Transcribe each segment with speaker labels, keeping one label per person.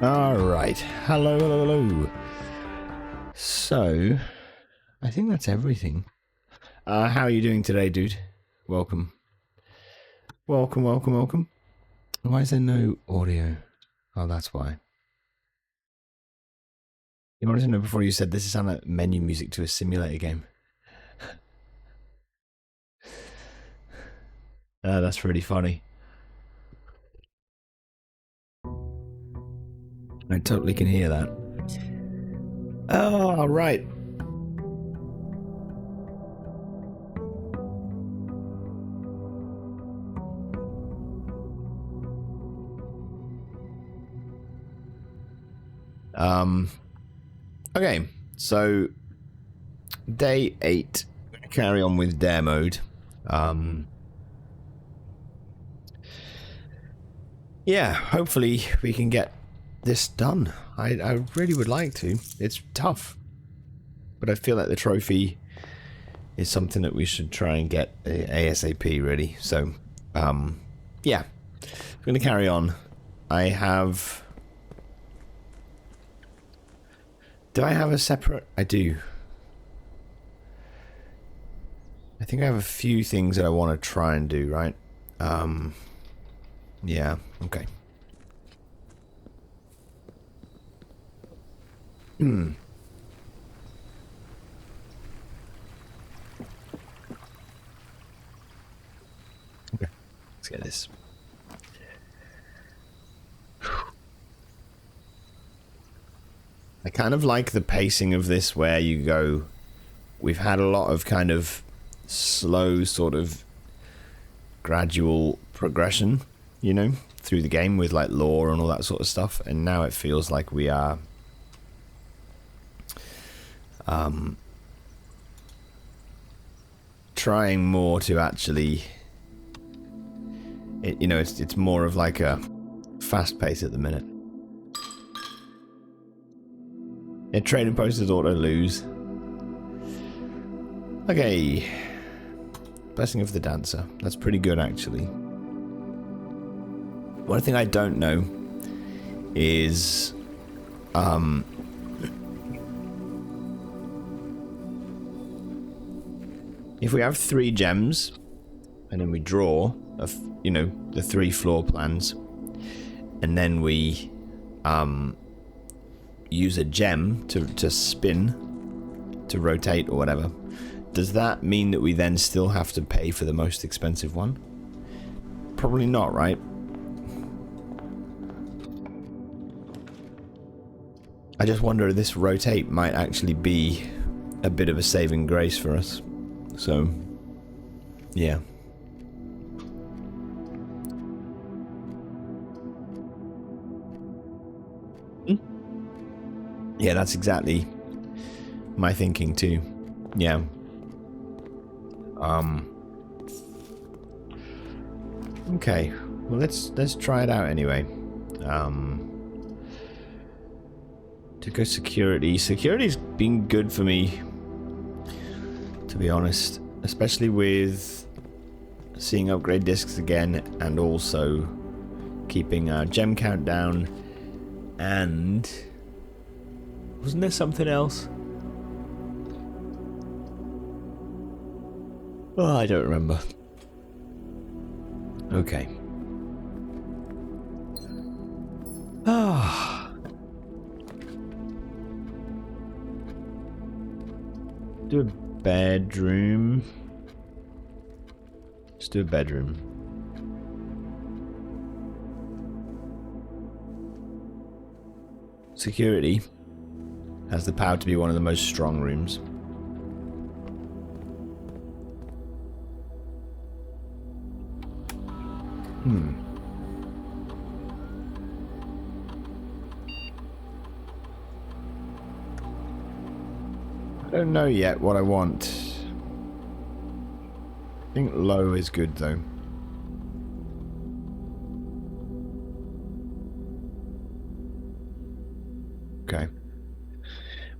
Speaker 1: Alright. Hello, hello, hello. So, I think that's everything. How are you doing today, dude? Welcome. Welcome, welcome, welcome. Why is there no audio? Oh, that's why. You wanted to know before you said this is sound like menu music to a simulator game. That's really funny. I totally can hear that. Oh, right. Okay, so day 8. Carry on with dare mode. Yeah, hopefully we can get this done. I really would like to. It's tough. But I feel like the trophy is something that we should try and get ASAP, really. So, yeah. I'm going to carry on. I have... Do I have a separate... I do. I think I have a few things that I want to try and do, right? Yeah, okay. Okay, let's get this. I kind of like the pacing of this where you go... We've had a lot of kind of slow sort of gradual progression, you know, through the game with like lore and all that sort of stuff, and now it feels like we are trying more to actually you know, it's more of like a fast pace at the minute. Yeah, trading posters auto lose. Okay, Blessing of the Dancer, that's pretty good actually. One thing I don't know is if we have 3 gems and then we draw you know, the 3 floor plans, and then we use a gem to spin, to rotate or whatever, does that mean that we then still have to pay for the most expensive one? Probably not, right? I just wonder if this rotate might actually be a bit of a saving grace for us. So, yeah. Yeah, that's exactly my thinking too. Yeah. Okay. Well, let's try it out anyway. To go security. Security's been good for me, to be honest, especially with seeing upgrade discs again, and also keeping our gem count down. And wasn't there something else? Oh, I don't remember. Okay. Ah. Do a bedroom. Let's do a bedroom. Security has the power to be one of the most strong rooms. I don't know yet what I want. I think low is good though. Okay.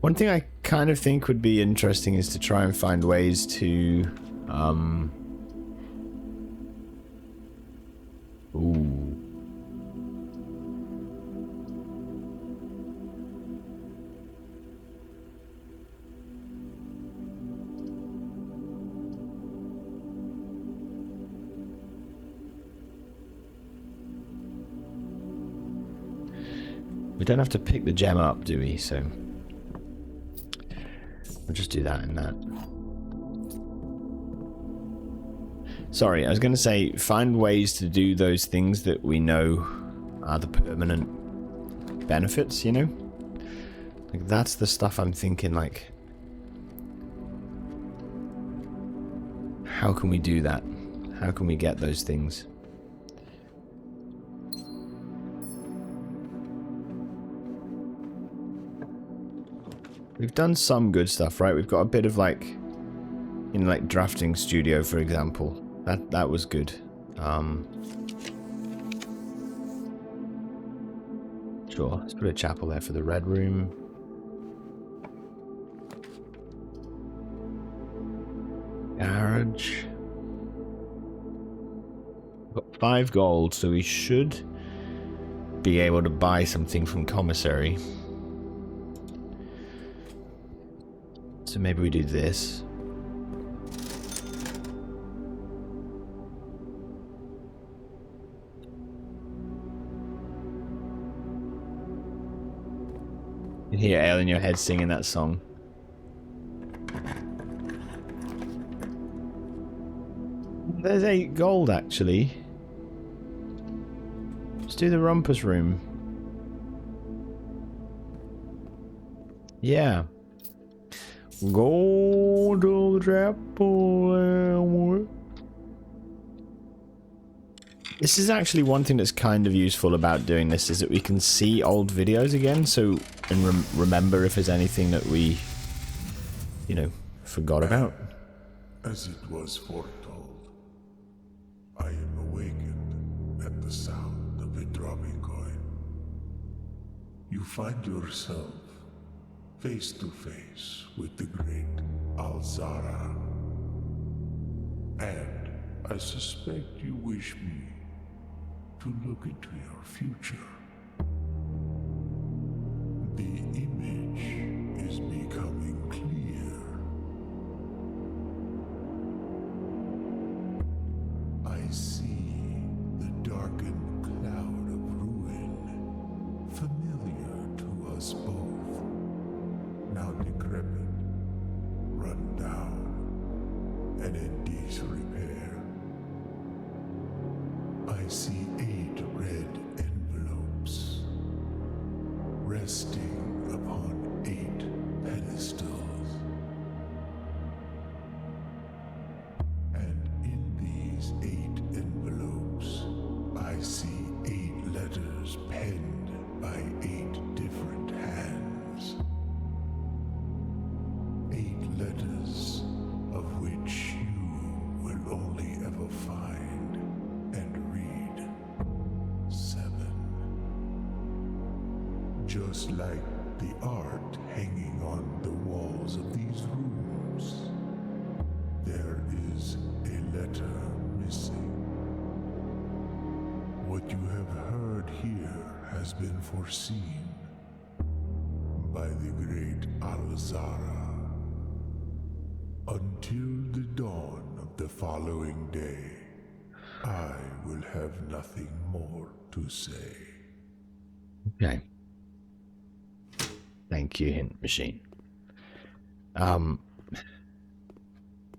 Speaker 1: One thing I kind of think would be interesting is to try and find ways to ooh. We don't have to pick the gem up, do we? So we'll just do that and that. Sorry, I was going to say, find ways to do those things that we know are the permanent benefits, you know? Like, that's the stuff I'm thinking, like, how can we do that? How can we get those things? We've done some good stuff, right? We've got a bit of, like, in, like, drafting studio, for example. That was good. Sure, let's put a chapel there for the red room. Garage. We've got 5 gold, so we should be able to buy something from commissary. So maybe we do this. You can hear Ale in your head singing that song. There's 8 gold, actually. Let's do the rumpus room. Yeah. Go to the chapel. This is actually one thing that's kind of useful about doing this, is that we can see old videos again, so and remember if there's anything that we, you know, forgot about.
Speaker 2: As it was foretold, I am awakened at the sound of a dropping coin. You find yourself face to face with the great Alzara. And I suspect you wish me to look into your future. The image is becoming clear. I see the darkened cloud of ruin, familiar to us both, now decrepit, run down, and in disrepair. I see 8 red envelopes resting upon 8 pedestals. And in these 8 envelopes, I see 8 letters penned by 8 different hands. 8 letters of which you will only ever find and read 7. Just like the art hanging on the walls of these rooms, there is a letter missing. What you have heard here has been foreseen by the great Alzara. Until the dawn of the following day, I will have nothing more to say.
Speaker 1: Okay. Thank you, hint machine.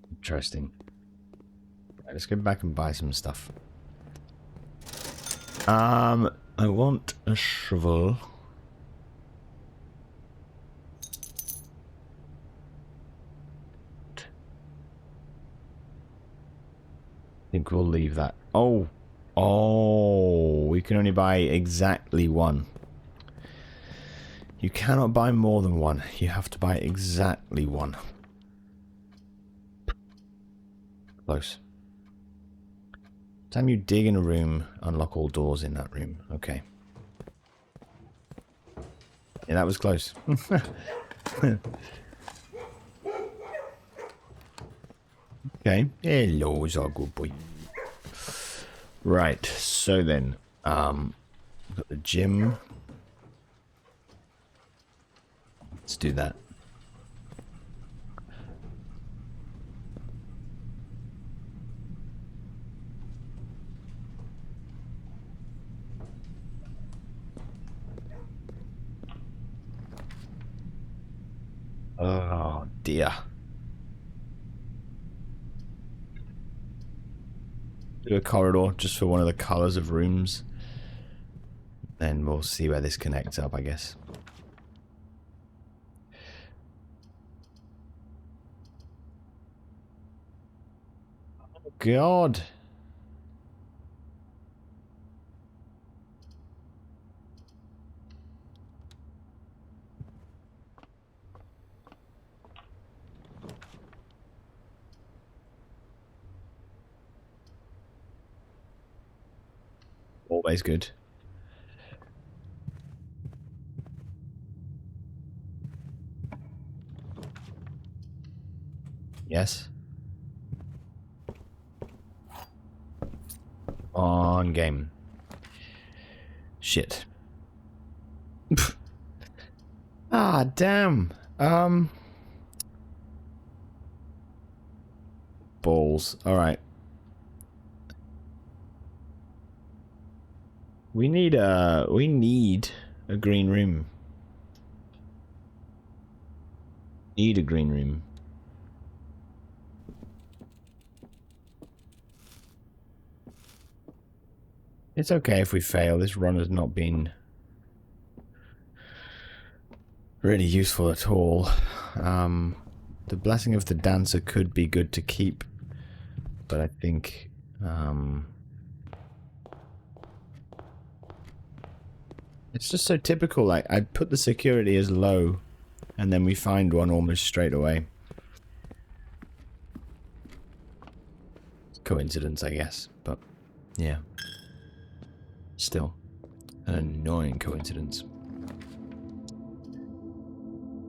Speaker 1: Interesting. Right, let's go back and buy some stuff. I want a shovel. I think we'll leave that. Oh, we can only buy exactly 1. You cannot buy more than 1. You have to buy exactly 1. Close. Time you dig in a room, unlock all doors in that room. Okay. Yeah, that was close. Okay. Hello, is our good boy. Right, so then, we've got the gym. Let's do that. Oh dear. Do a corridor just for one of the colors of rooms. Then we'll see where this connects up, I guess. Oh God. Always good. Yes. On game. Shit. Ah, damn. Balls. Alright. We need a green room. Need a green room. It's okay if we fail. This run has not been really useful at all. The blessing of the dancer could be good to keep, but I think it's just so typical. Like, I'd put the security as low, and then we find one almost straight away. It's coincidence, I guess, but yeah. Still, an annoying coincidence.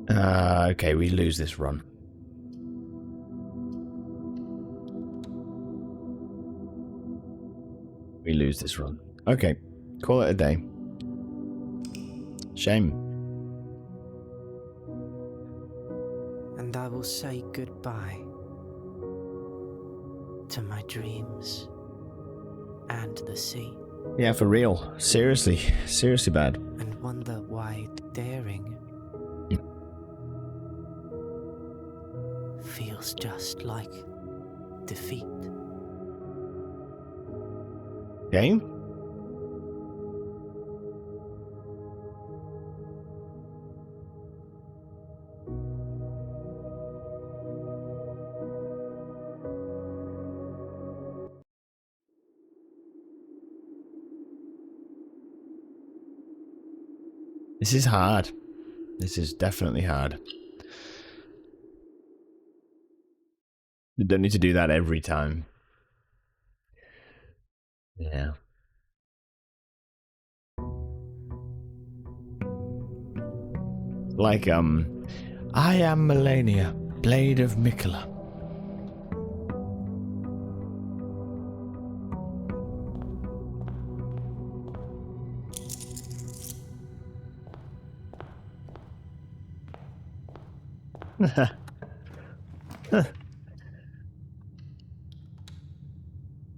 Speaker 1: Okay, we lose this run. We lose this run. Okay, call it a day. Shame.
Speaker 3: And I will say goodbye to my dreams and the sea.
Speaker 1: Yeah, for real. Seriously. Seriously bad.
Speaker 3: And wonder why daring feels just like defeat.
Speaker 1: Okay. This is hard. This is definitely hard. You don't need to do that every time. Yeah. Like, I am Melania, Blade of Mikola.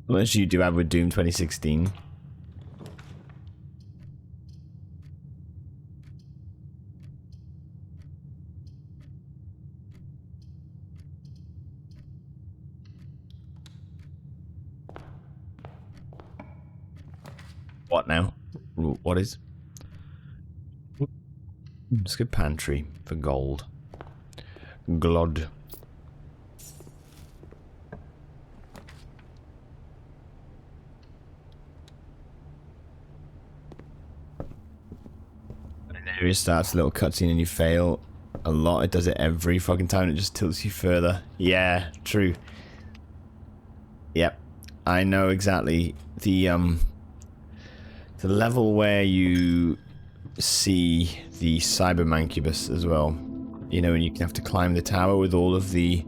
Speaker 1: Unless you do have with Doom 2016. What now? What is? Let's go pantry for gold. Glod. It starts a little cutscene and you fail a lot. It does it every fucking time. It just tilts you further. Yeah, true. Yep, I know exactly the level where you see the cyber mancubus as well. You know, and you have to climb the tower with all of the.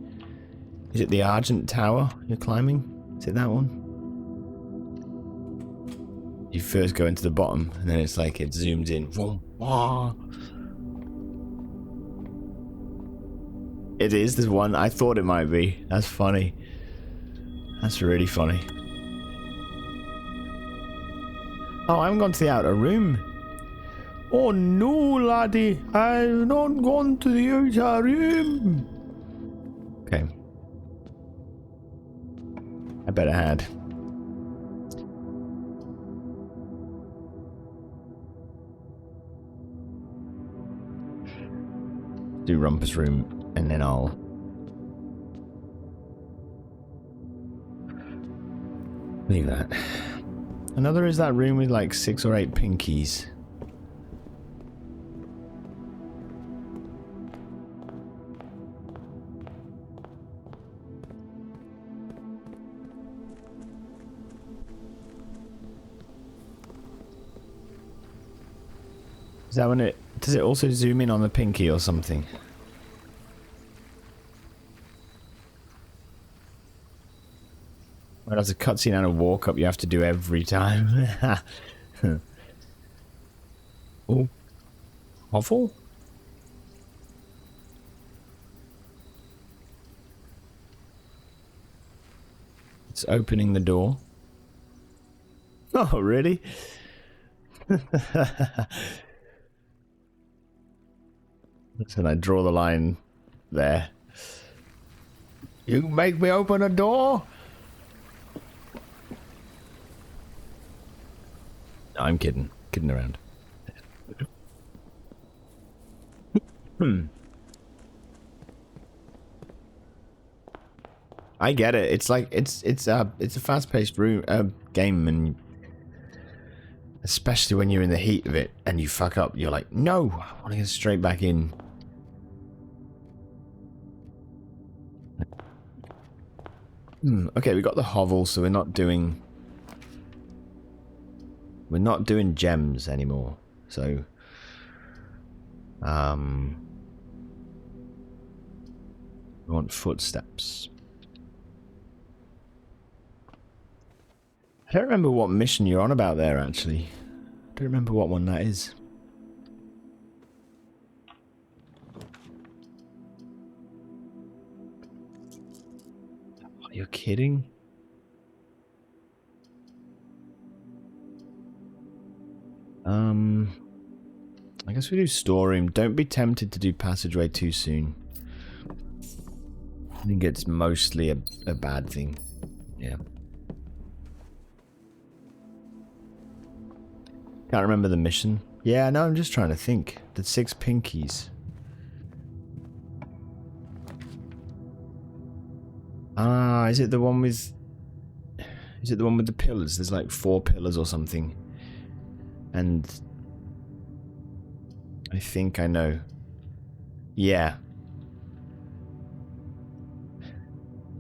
Speaker 1: Is it the Argent Tower you're climbing? Is it that one? You first go into the bottom, and then it's like it zooms in. It is, there's one. I thought it might be. That's funny. That's really funny. Oh, I haven't gone to the outer room. Oh no, laddie, I've not gone to the outer room. Okay. I bet I had. Do Rumpus room, and then I'll leave that. Another is that room with like 6 or 8 pinkies. Is that when it... Does it also zoom in on the pinky or something? Well, that's a cutscene and a walk up you have to do every time. Oh. Awful? It's opening the door. Oh, really? And I draw the line there. You make me open a door? I'm kidding. Kidding around. I get it. It's like it's a fast-paced game, and especially when you're in the heat of it and you fuck up, you're like, no, I want to get straight back in. Okay, we got the hovel, so we're not doing gems anymore. So we want footsteps. I don't remember what mission you're on about there, actually. I don't remember what one that is. Are you kidding? I guess we do storeroom. Don't be tempted to do passageway too soon. I think it's mostly a bad thing. Yeah. Can't remember the mission. Yeah, no, I'm just trying to think. The 6 pinkies. Ah, is it the one with... Is it the one with the pillars? There's like 4 pillars or something. And... I think I know. Yeah.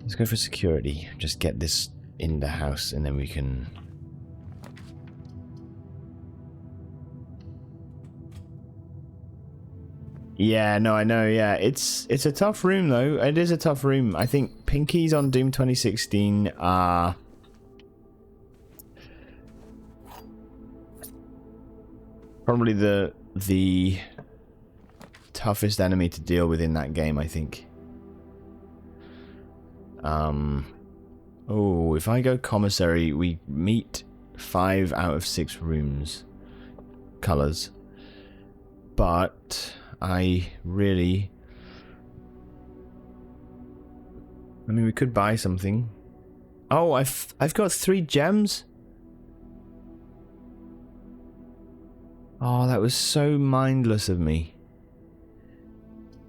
Speaker 1: Let's go for security. Just get this in the house and then we can... Yeah, no, I know, yeah. It's a tough room, though. It is a tough room. I think pinkies on Doom 2016 are... probably the toughest enemy to deal with in that game, I think. Oh, if I go commissary, we meet 5 out of 6 rooms. Colors. But... I mean, we could buy something. Oh, I've got 3 gems. Oh, that was so mindless of me.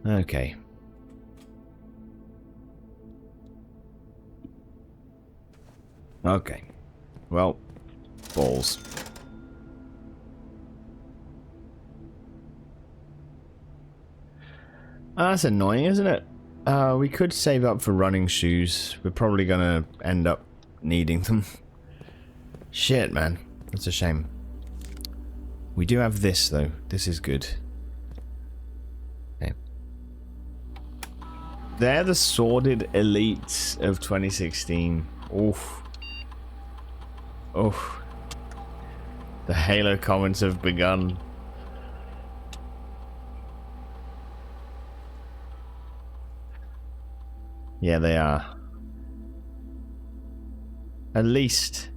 Speaker 1: Okay. Okay. Well, balls. That's annoying, isn't it? We could save up for running shoes. We're probably gonna end up needing them. Shit, man. That's a shame. We do have this, though. This is good. Okay. They're the sordid elites of 2016. Oof. Oof. The Halo comments have begun. Yeah, they are. At least,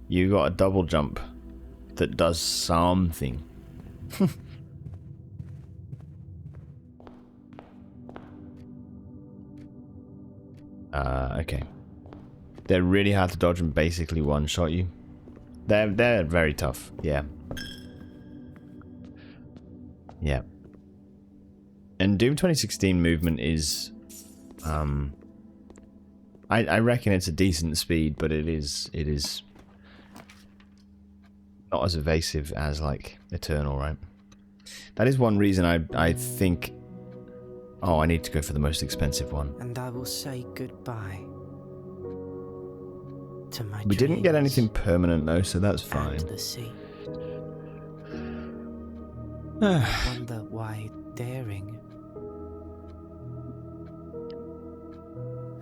Speaker 1: you got a double jump. that does something. Okay. They're really hard to dodge and basically one-shot you. They're very tough, yeah. Yeah. And Doom 2016 movement is... I reckon it's a decent speed, but it is not as evasive as, like, Eternal, right? That is one reason I think... Oh, I need to go for the most expensive one.
Speaker 3: And I will say goodbye to my
Speaker 1: We didn't get
Speaker 3: dreams
Speaker 1: anything permanent, though, so that's fine.
Speaker 3: and the sea. I wonder why daring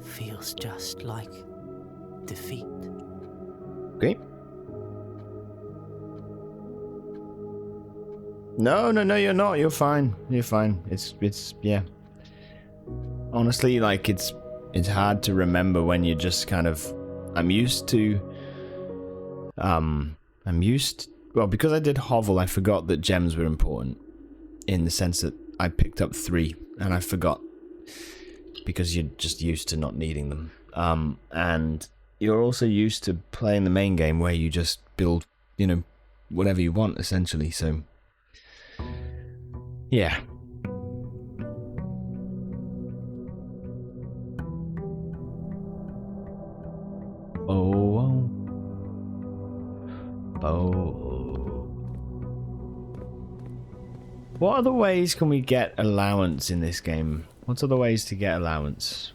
Speaker 3: feels just like defeat.
Speaker 1: Okay. No, you're not. You're fine. You're fine. It's yeah. Honestly, like, it's hard to remember when you're just kind of... well, because I did Hovel, I forgot that gems were important. In the sense that I picked up 3, and I forgot. Because you're just used to not needing them. And you're also used to playing the main game where you just build, you know, whatever you want, essentially, so... Yeah. Oh. What other ways can we get allowance in this game? What's other ways to get allowance?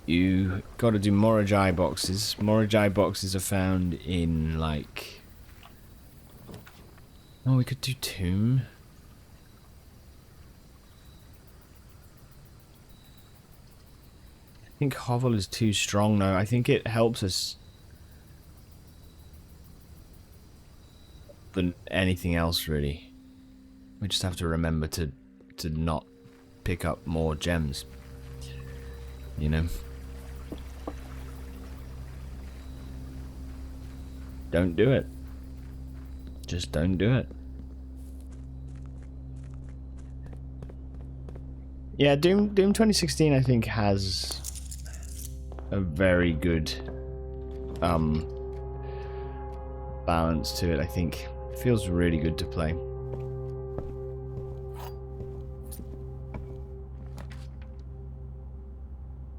Speaker 1: You got to do Morajai boxes. Morajai boxes are found in, like... Oh, we could do Tomb. I think Hovel is too strong, though. I think it helps us than anything else, really. We just have to remember to not pick up more gems. You know? Don't do it. Just don't do it. Yeah, Doom 2016 I think has a very good balance to it, I think. It feels really good to play.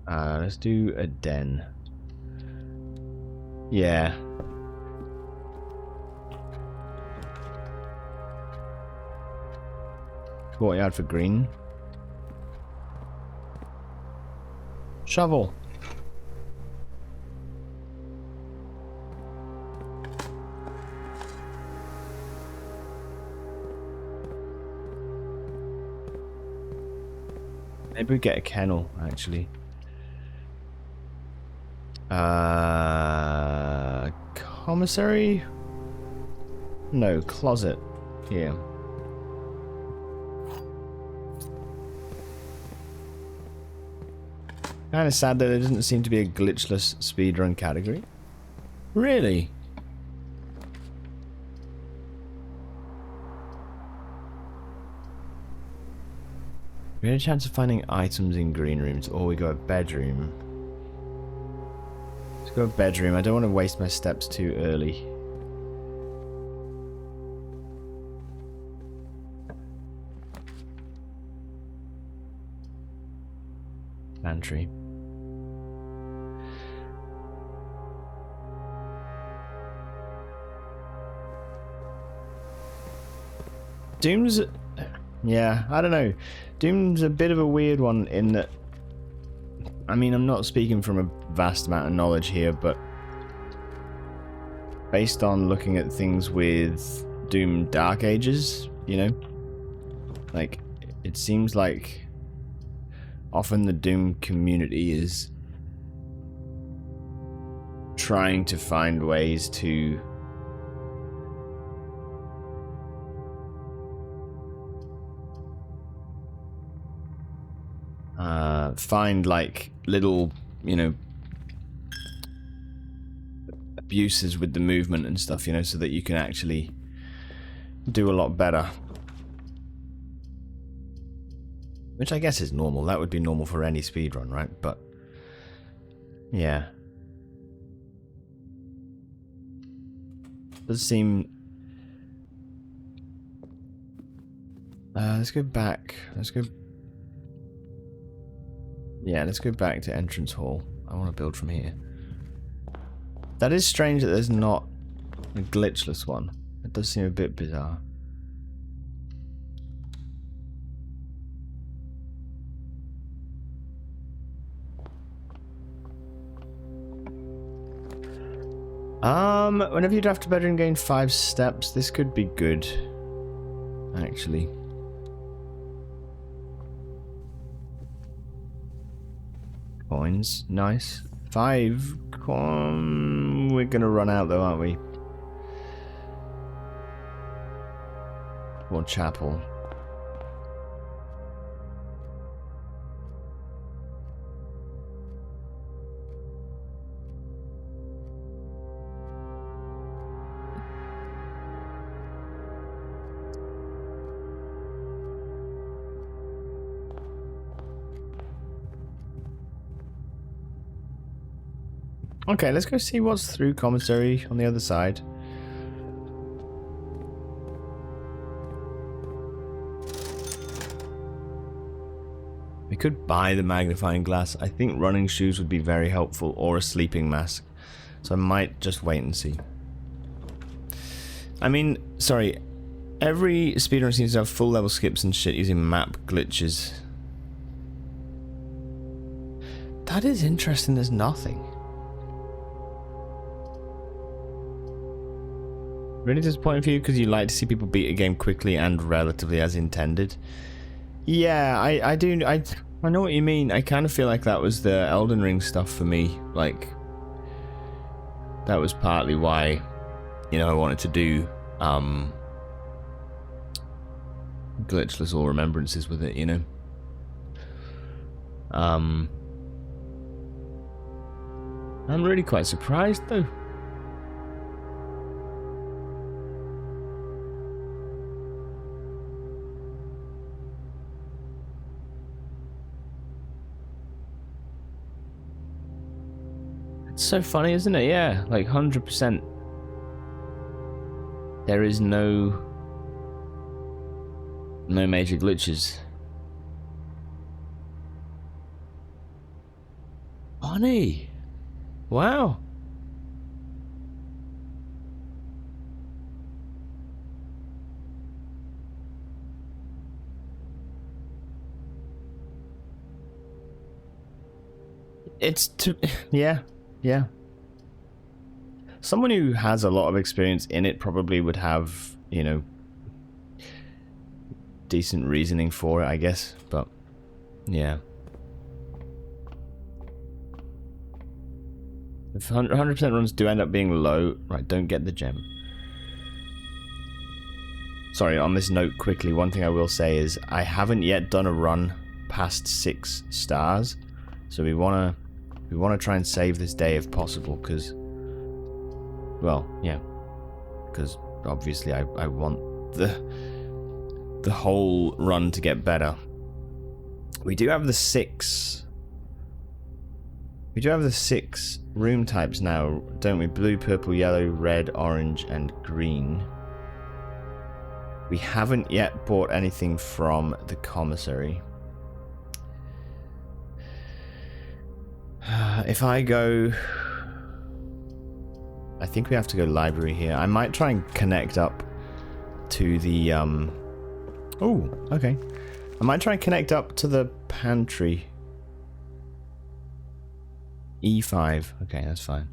Speaker 1: Let's do a den. Yeah. Courtyard for green. Shovel. Maybe we get a kennel, actually. Commissary? No, closet. Here. Kind of sad that there doesn't seem to be a glitchless speedrun category. Really? We had a chance of finding items in green rooms, or we go a bedroom. Let's go a bedroom. I don't want to waste my steps too early. Pantry. Doom's... Yeah, I don't know. Doom's a bit of a weird one in that... I mean, I'm not speaking from a vast amount of knowledge here, but... based on looking at things with Doom Dark Ages, you know? Like, it seems like... often the Doom community is... trying to find ways to... find like little, you know, abuses with the movement and stuff, you know, so that you can actually do a lot better. Which I guess is normal. That would be normal for any speedrun, right? But yeah. Does seem... let's go back. Let's go... Yeah, let's go back to entrance hall. I want to build from here. That is strange that there's not a glitchless one. It does seem a bit bizarre. Whenever you draft a bedroom, gain 5 steps. This could be good, actually. Coins, nice. 5 we're gonna run out though, aren't we? Or chapel. Okay, let's go see what's through commissary on the other side. We could buy the magnifying glass. I think running shoes would be very helpful, or a sleeping mask. So I might just wait and see. I mean, sorry, every speedrun seems to have full level skips and shit using map glitches. That is interesting, there's nothing. Really disappointing for you because you like to see people beat a game quickly and relatively as intended. Yeah, I do. I know what you mean. I kind of feel like that was the Elden Ring stuff for me. Like, that was partly why, you know, I wanted to do glitchless All Remembrances with it, you know. I'm really quite surprised though. So funny, isn't it? Yeah, like 100%. There is no major glitches. Funny. Wow. Yeah. Yeah. Someone who has a lot of experience in it probably would have, you know, decent reasoning for it, I guess. But, yeah. If 100% runs do end up being low, right, don't get the gem. Sorry, on this note, quickly, one thing I will say is I haven't yet done a run past 6 stars. So we want to try and save this day if possible, because, well, yeah, because obviously I want the whole run to get better. We do have the 6 room types now, don't we? Blue, purple, yellow, red, orange, and green. We haven't yet bought anything from the commissary. If I go... I think we have to go library here. I might try and connect up to the... Oh, okay. I might try and connect up to the pantry. E5. Okay, that's fine.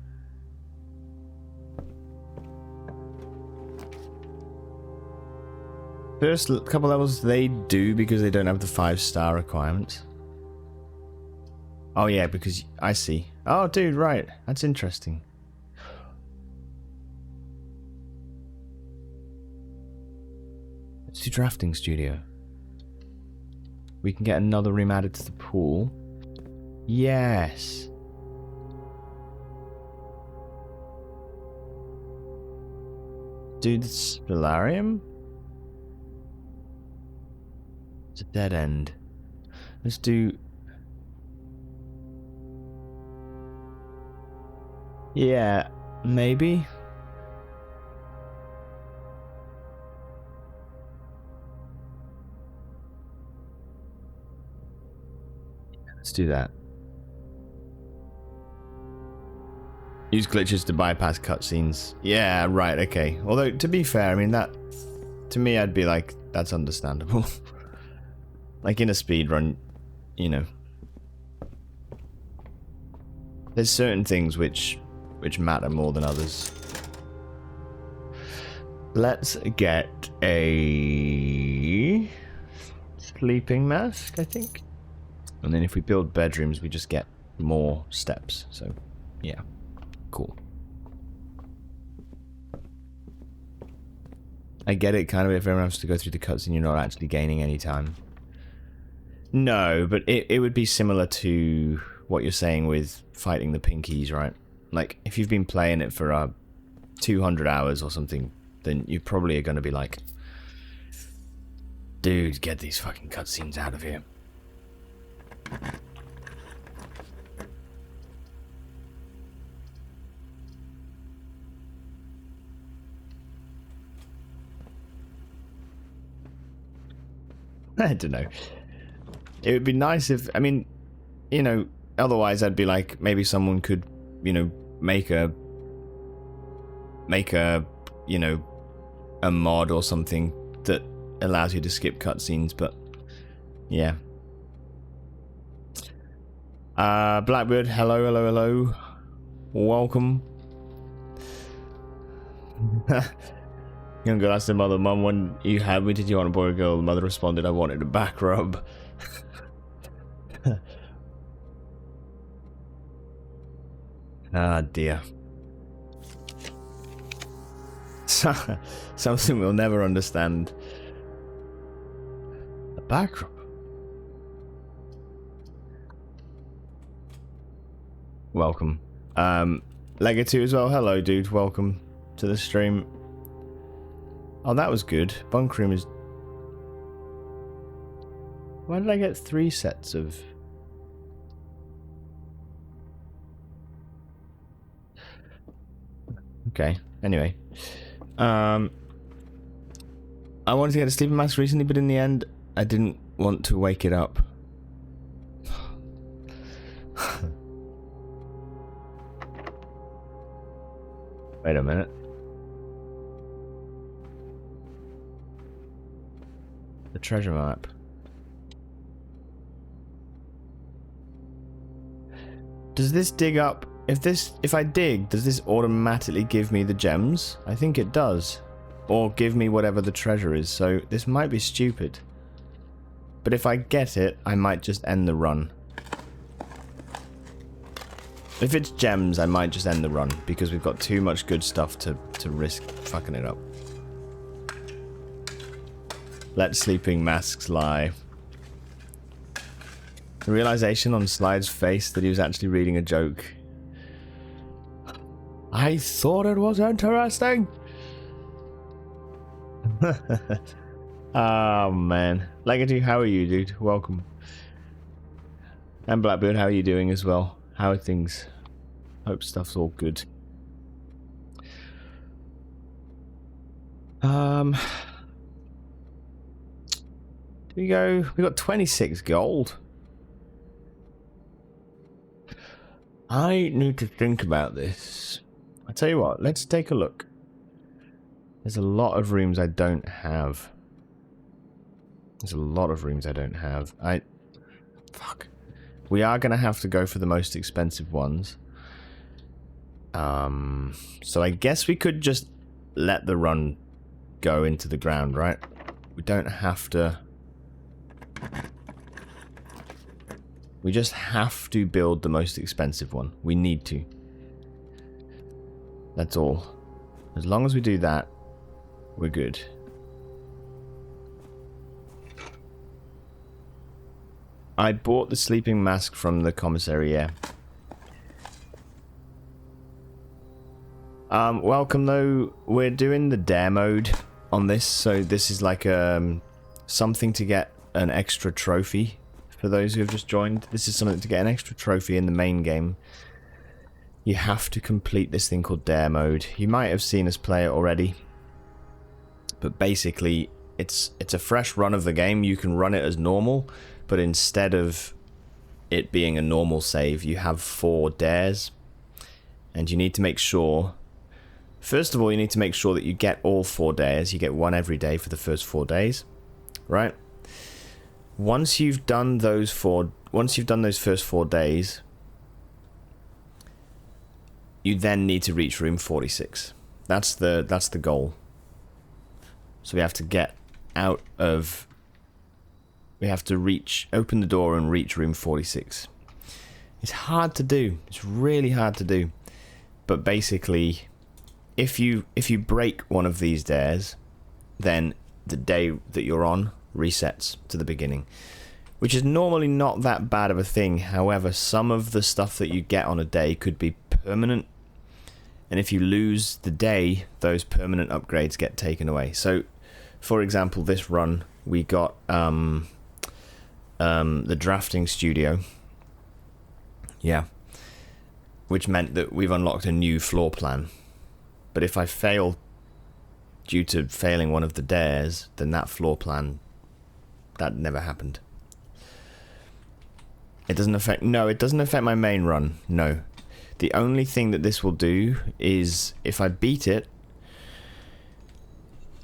Speaker 1: First couple levels they do because they don't have the 5-star requirements. Oh yeah, because I see. Oh dude, right. That's interesting. Let's do drafting studio. We can get another room added to the pool. Yes. do the Spilarium? It's a dead end. Let's do... Yeah, maybe. Let's do that. Use glitches to bypass cutscenes. Yeah, right, okay. Although, to be fair, I mean, that... To me, I'd be like, that's understandable. Like, in a speedrun, you know. There's certain things which matter more than others. Let's get a... sleeping mask, I think. And then if we build bedrooms, we just get more steps. So, yeah. Cool. I get it, kind of, if everyone has to go through the cutscene, you're not actually gaining any time. No, but it would be similar to what you're saying with fighting the Pinkies, right? Like, if you've been playing it for 200 hours or something, then you probably are going to be like, dude, get these fucking cutscenes out of here. I don't know. It would be nice if, I mean, you know, otherwise I'd be like, maybe someone could, you know, make a, you know, a mod or something that allows you to skip cutscenes, but yeah. Blackbird, hello, hello, hello. Welcome. Young girl asked her mother, Mum, when you had me, did you want a boy or girl? The mother responded, I wanted a back rub. Ah, dear. Something we'll never understand. A back rub. Welcome. Lega2 as well. Hello, dude. Welcome to the stream. Oh, that was good. Bunk room is... Why did I get 3 sets of... Okay, anyway. I wanted to get a sleeping mask recently, but in the end, I didn't want to wake it up. Wait a minute. The treasure map. Does this dig up? If I dig, does this automatically give me the gems? I think it does. Or give me whatever the treasure is, so this might be stupid. But if I get it, I might just end the run. If it's gems, I might just end the run, because we've got too much good stuff to risk fucking it up. Let sleeping masks lie. The realization on Slide's face that he was actually reading a joke. I thought it was interesting. Oh man. Legacy, how are you, dude? Welcome. And Blackbird, how are you doing as well? How are things? Hope stuff's all good. We got 26 gold. I need to think about this. I tell you what, let's take a look. There's a lot of rooms I don't have. Fuck. We are gonna have to go for the most expensive ones. So I guess we could just let the run go into the ground, right? We don't have to... We just have to build the most expensive one. We need to. That's all. As long as we do that, we're good. I bought the sleeping mask from the commissary, yeah. Welcome though. We're doing the dare mode on this, so this is like something to get an extra trophy for those who have just joined. This is something to get an extra trophy in the main game. You have to complete this thing called dare mode. You might have seen us play it already, but basically it's a fresh run of the game. You can run it as normal, but instead of it being a normal save, you have 4 dares, and you need to make sure. First of all, you need to make sure that you get all 4 days. You get 1 every day for the first 4 days, right? Once you've done those first 4 days, you then need to reach room 46. That's the goal. So we have to get out of. We have to open the door and reach room 46. It's hard to do. It's really hard to do. But basically, if you break one of these dares, then the day that you're on resets to the beginning, which is normally not that bad of a thing. However, some of the stuff that you get on a day could be permanent, and if you lose the day, those permanent upgrades get taken away. So, for example, this run we got the drafting studio, which meant that we've unlocked a new floor plan. But if I fail due to failing one of the dares, then that floor plan, that never happened. It doesn't affect my main run, no. The only thing that this will do is, if I beat it,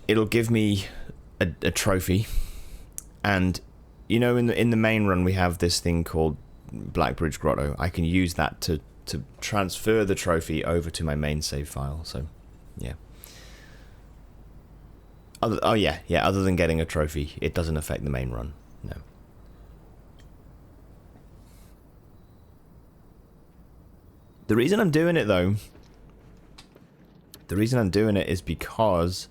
Speaker 1: it'll give me a trophy. And, you know, in the main run we have this thing called Blackbridge Grotto. I can use that to transfer the trophy over to my main save file, so, yeah. Other than getting a trophy, it doesn't affect the main run, no. The reason I'm doing it, though, is because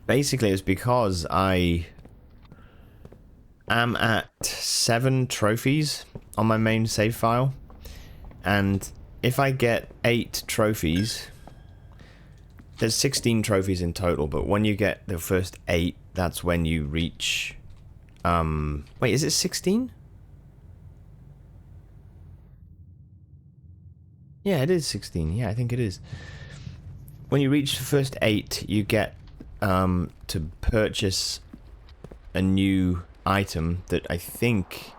Speaker 1: basically it's because I am at 7 trophies on my main save file, and if I get 8 trophies, there's 16 trophies in total, but when you get the first 8, that's when you reach wait, is it 16? Yeah, it is 16. Yeah, I think it is. When you reach the first 8, you get to purchase a new item that I think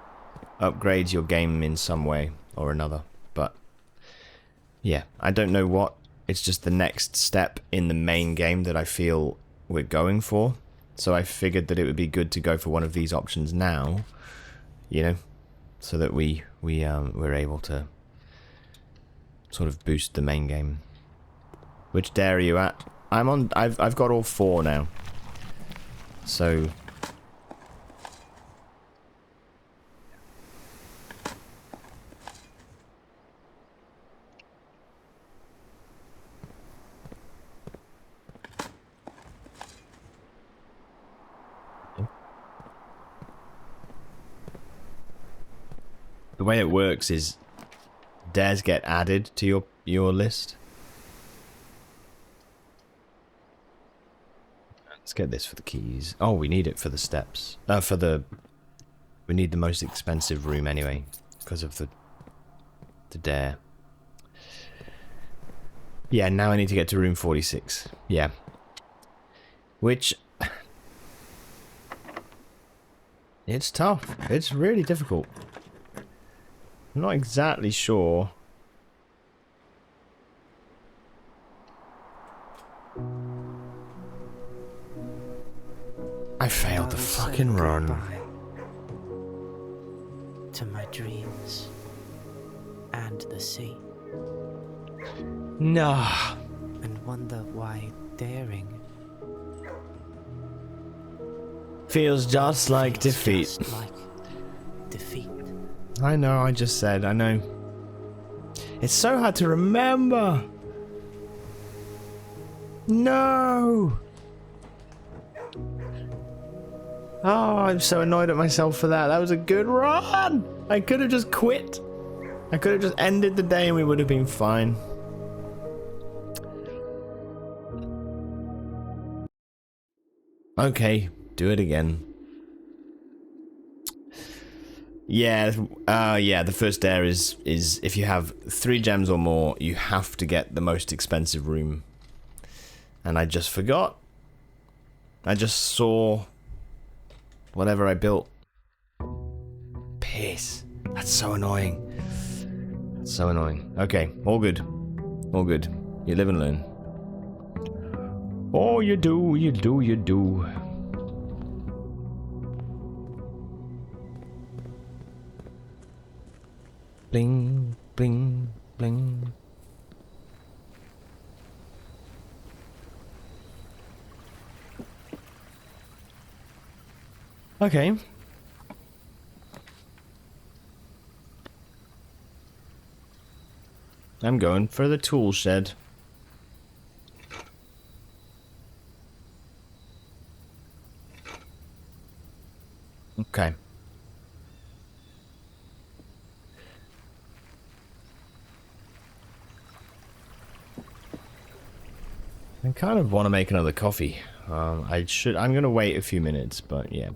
Speaker 1: upgrades your game in some way or another. But yeah, I don't know what. It's just the next step in the main game that I feel we're going for. So I figured that it would be good to go for one of these options now, you know, so that we're able to sort of boost the main game. Which dare are you at? I've got all 4 now. So the way it works is dares get added to your list. Let's get this for the keys. Oh, we need it for the steps. We need the most expensive room anyway, because of the dare. Yeah, now I need to get to room 46. Yeah. Which, it's tough. It's really difficult. I'm not exactly sure. I failed the fucking run.
Speaker 3: To my dreams and the sea.
Speaker 1: Nah.
Speaker 3: And wonder why daring
Speaker 1: Feels just like defeat.
Speaker 3: just like defeat.
Speaker 1: I know, I just said, I know. It's so hard to remember. No. Oh, I'm so annoyed at myself for that. That was a good run. I could have just quit. I could have just ended the day and we would have been fine. Okay, do it again. Yeah, yeah, the first dare is if you have 3 gems or more, you have to get the most expensive room. And I just forgot. I just saw whatever I built. Piss. That's so annoying. That's so annoying. Okay, all good. All good. You live and learn. Oh, you do, you do, you do. Bling, bling, bling. Okay. I'm going for the tool shed. Okay. I kind of want to make another coffee. I'm gonna wait a few minutes, but yeah.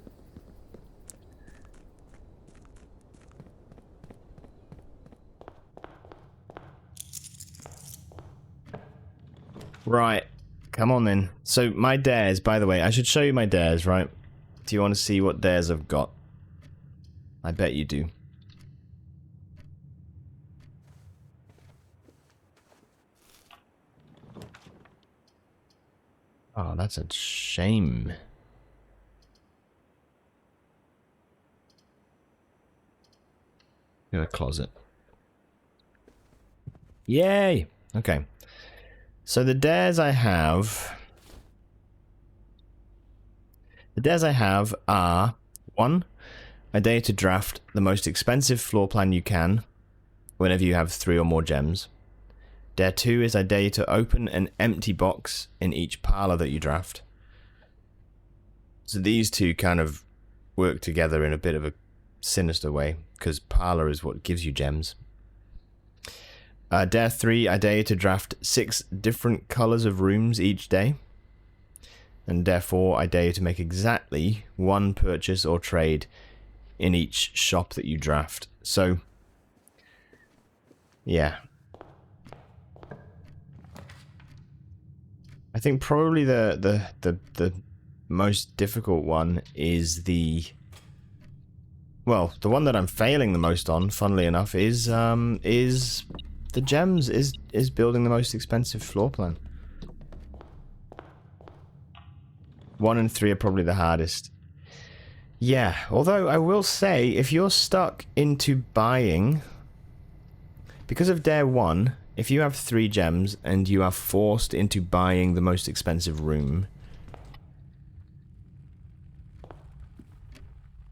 Speaker 1: Right. Come on then. So my dares, by the way, I should show you my dares, right? Do you want to see what dares I've got? I bet you do. Oh, that's a shame. In a closet. Yay! Okay. So the dares I have... The dares I have are... 1. A dare to draft the most expensive floor plan you can, whenever you have 3 or more gems. Dare 2 is I dare you to open an empty box in each parlor that you draft. So these two kind of work together in a bit of a sinister way, because parlor is what gives you gems. Dare 3, I dare you to draft 6 different colors of rooms each day. And Dare 4, I dare you to make exactly 1 purchase or trade in each shop that you draft. So, yeah. I think probably the most difficult one is the... Well, the one that I'm failing the most on, funnily enough, is the gems, is building the most expensive floor plan. 1 and 3 are probably the hardest. Yeah, although I will say, if you're stuck into buying... Because of Dare 1, if you have 3 gems and you are forced into buying the most expensive room,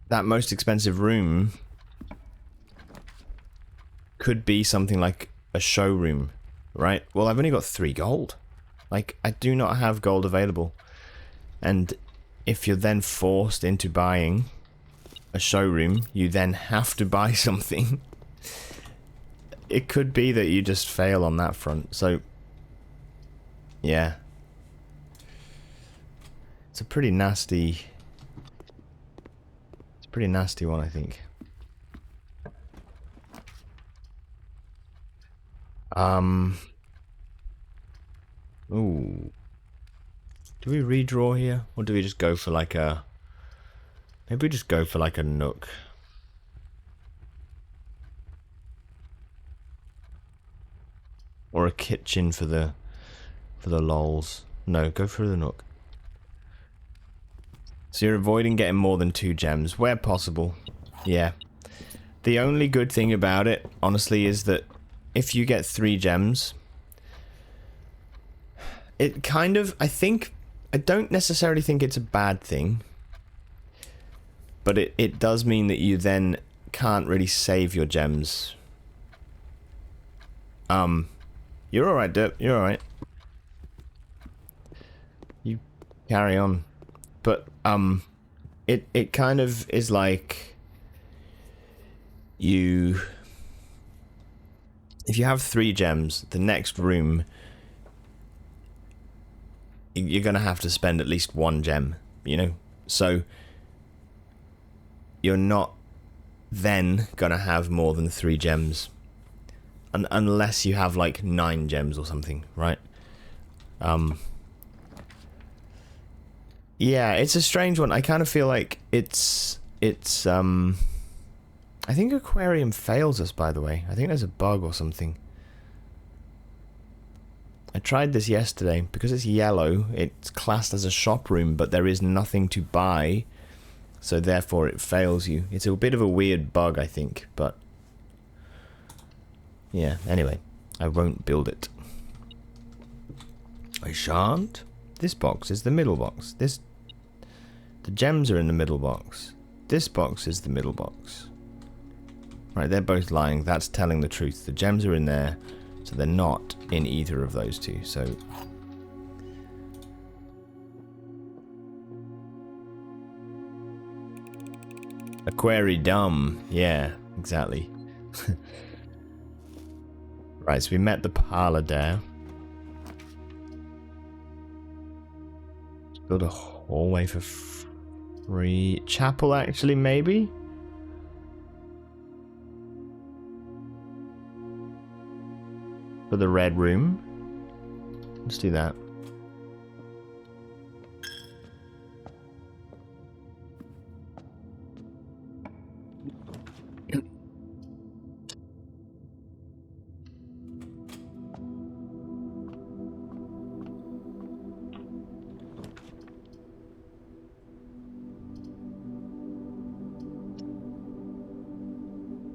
Speaker 1: that most expensive room could be something like a showroom, right? Well, I've only got 3 gold. Like, I do not have gold available. And if you're then forced into buying a showroom, you then have to buy something. It could be that you just fail on that front. So, yeah. It's a pretty nasty... It's a pretty nasty one, I think. Ooh. Do we redraw here? Or do we just go for like a... Maybe we just go for like a nook. Or a kitchen for the lols. No, go for the nook. So you're avoiding getting more than 2 gems where possible. Yeah. The only good thing about it, honestly, is that if you get 3 gems, it kind of, I don't necessarily think it's a bad thing, but it does mean that you then can't really save your gems. You're alright, Derp. You're alright. You carry on. But, it kind of is like you... If you have 3 gems, the next room, you're going to have to spend at least 1 gem, you know? So you're not then going to have more than 3 gems. Unless you have like 9 gems or something, right? Yeah, it's a strange one. I kind of feel like it's I think Aquarium fails us, by the way. I think there's a bug or something. I tried this yesterday. Because it's yellow, it's classed as a shop room, but there is nothing to buy, so therefore it fails you. It's a bit of a weird bug, I think, but... yeah, anyway. I won't build it. I shan't. This box is the middle box. The gems are in the middle box. This box is the middle box. Right, they're both lying. That's telling the truth. The gems are in there, so they're not in either of those two. So Aquaridum. Yeah, exactly. Right, so we met the parlor there. Let's build a hallway for free. Chapel, actually, maybe? For the red room. Let's do that.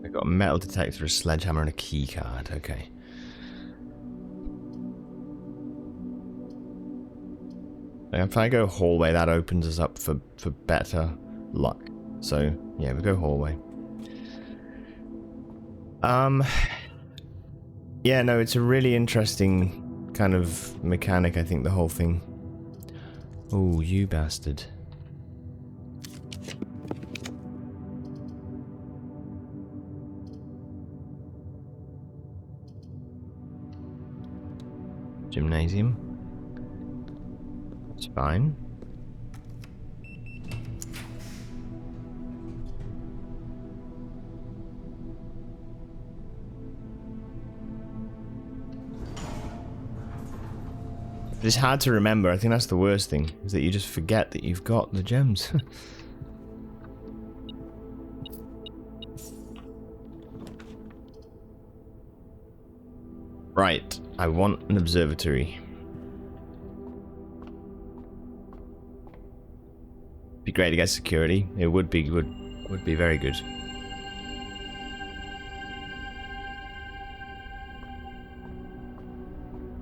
Speaker 1: I got a metal detector, a sledgehammer, and a key card. Okay. If I go hallway, that opens us up for better luck. So, yeah, we go hallway. Yeah, no, it's a really interesting kind of mechanic, I think, the whole thing. Oh, you bastard. Gymnasium. It's fine. It's hard to remember. I think that's the worst thing, is that you just forget that you've got the gems. Right, I want an observatory. Be great to get security. It would be very good.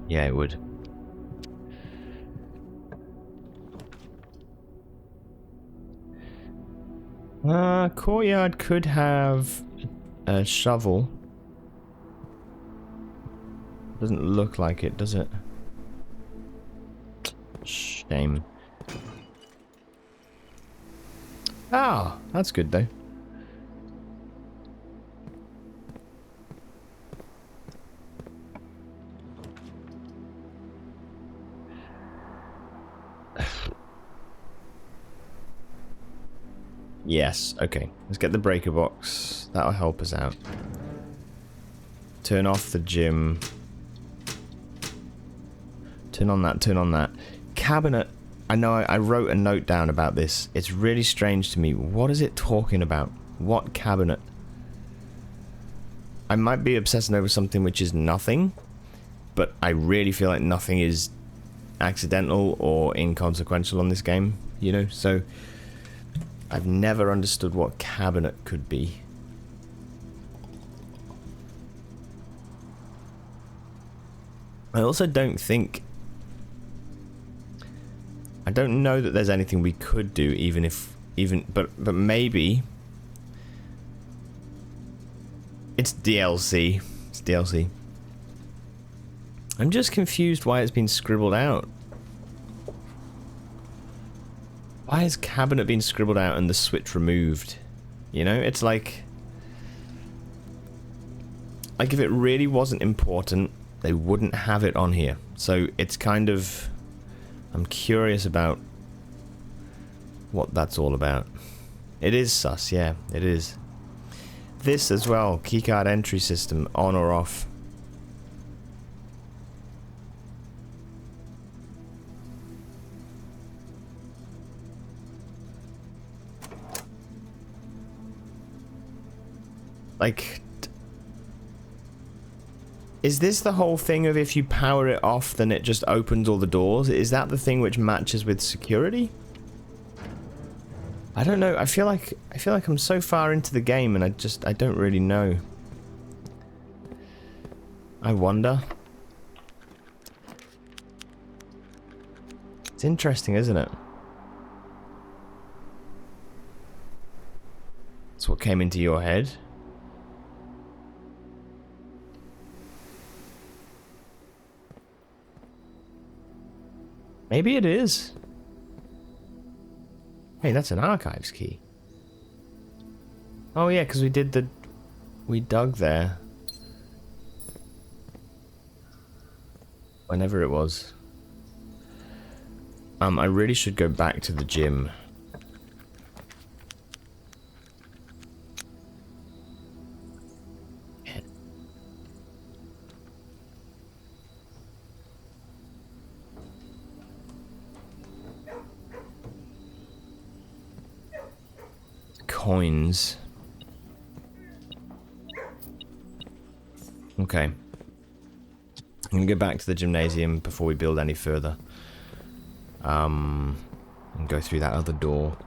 Speaker 1: Yeah, it would. Courtyard could have a shovel. Doesn't look like it, does it? Shame. Ah, that's good though. Yes, okay. Let's get the breaker box. That'll help us out. Turn off the gym. Turn on that, turn on that. Cabinet. I know I wrote a note down about this. It's really strange to me. What is it talking about? What cabinet? I might be obsessing over something which is nothing, but I really feel like nothing is accidental or inconsequential on this game, you know? So I've never understood what cabinet could be. I also don't think... I don't know that there's anything we could do, but maybe it's DLC. It's DLC. I'm just confused why it's been scribbled out. Why has cabinet been scribbled out and the switch removed? You know, it's like if it really wasn't important, they wouldn't have it on here. So it's kind of, I'm curious about what that's all about. It is sus, yeah, it is. This as well, keycard entry system, on or off. Like, is this the whole thing of if you power it off, then it just opens all the doors? Is that the thing which matches with security? I don't know. I feel like I'm so far into the game and I don't really know. I wonder. It's interesting, isn't it? That's what came into your head. Maybe it is. Hey, that's an archives key. Oh yeah, because we dug there. Whenever it was. I really should go back to the gym. Coins. Okay. I'm gonna go back to the gymnasium before we build any further. And go through that other door.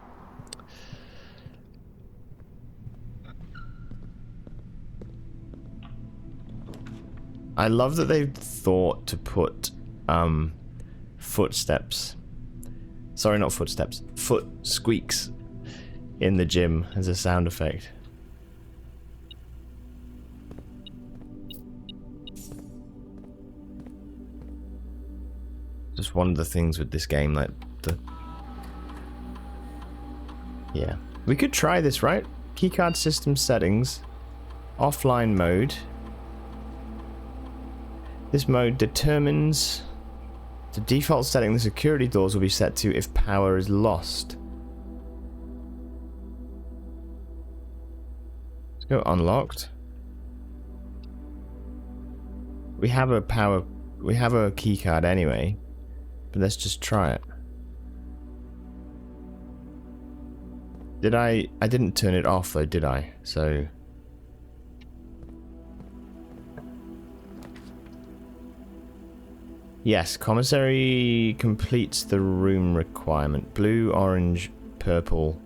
Speaker 1: I love that they've thought to put footsteps. Sorry, not footsteps. Foot squeaks in the gym as a sound effect. Just one of the things with this game, like the... Yeah. We could try this, right? Keycard system settings. Offline mode. This mode determines the default setting the security doors will be set to if power is lost. Let's go unlocked. We have a key card anyway, but let's just try it. I didn't turn it off though, did I? So yes, commissary completes the room requirement. Blue, orange, purple,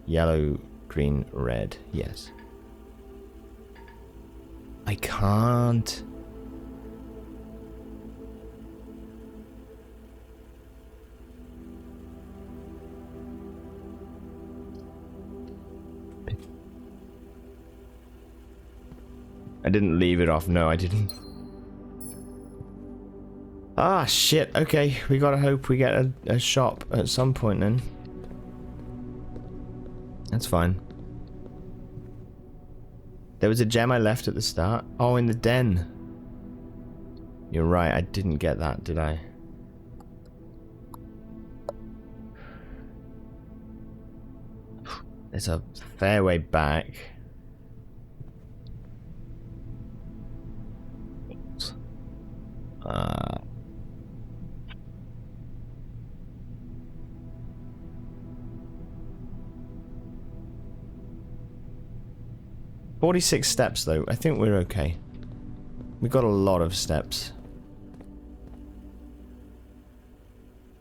Speaker 1: yellow, green, red. Yes. I can't. I didn't leave it off. No, I didn't. Ah, shit. Okay, we gotta hope we get a shop at some point then. That's fine. There was a gem I left at the start. Oh, in the den. You're right, I didn't get that, did I? There's a fair way back. 46 steps though. I think we're okay. We got a lot of steps.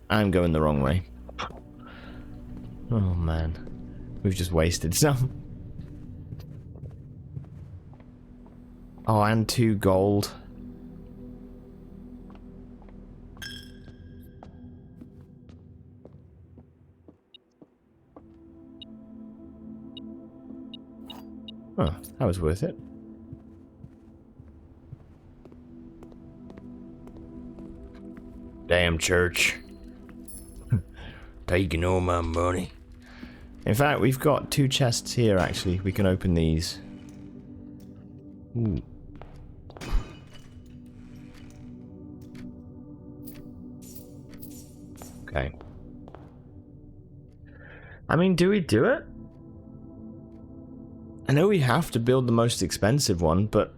Speaker 1: I'm going the wrong way. Oh man. We've just wasted some. Oh, and 2 gold. Oh, that was worth it. Damn church. Taking all my money. In fact, we've got 2 chests here, actually. We can open these. Ooh. Okay. I mean, do we do it? I know we have to build the most expensive one, but...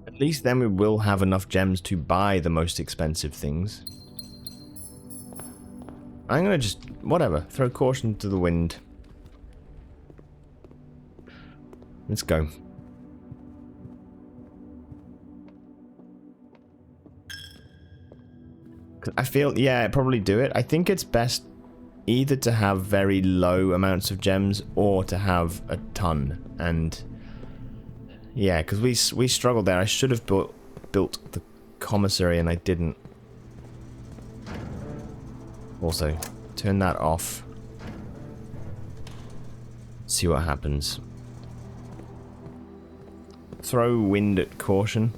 Speaker 1: at least then we will have enough gems to buy the most expensive things. I'm gonna just... whatever. Throw caution to the wind. Let's go. I feel, yeah, probably do it. I think it's best either to have very low amounts of gems or to have a ton. And yeah, because we struggled there. I should have built the commissary and I didn't. Also, turn that off. See what happens. Throw wind at caution.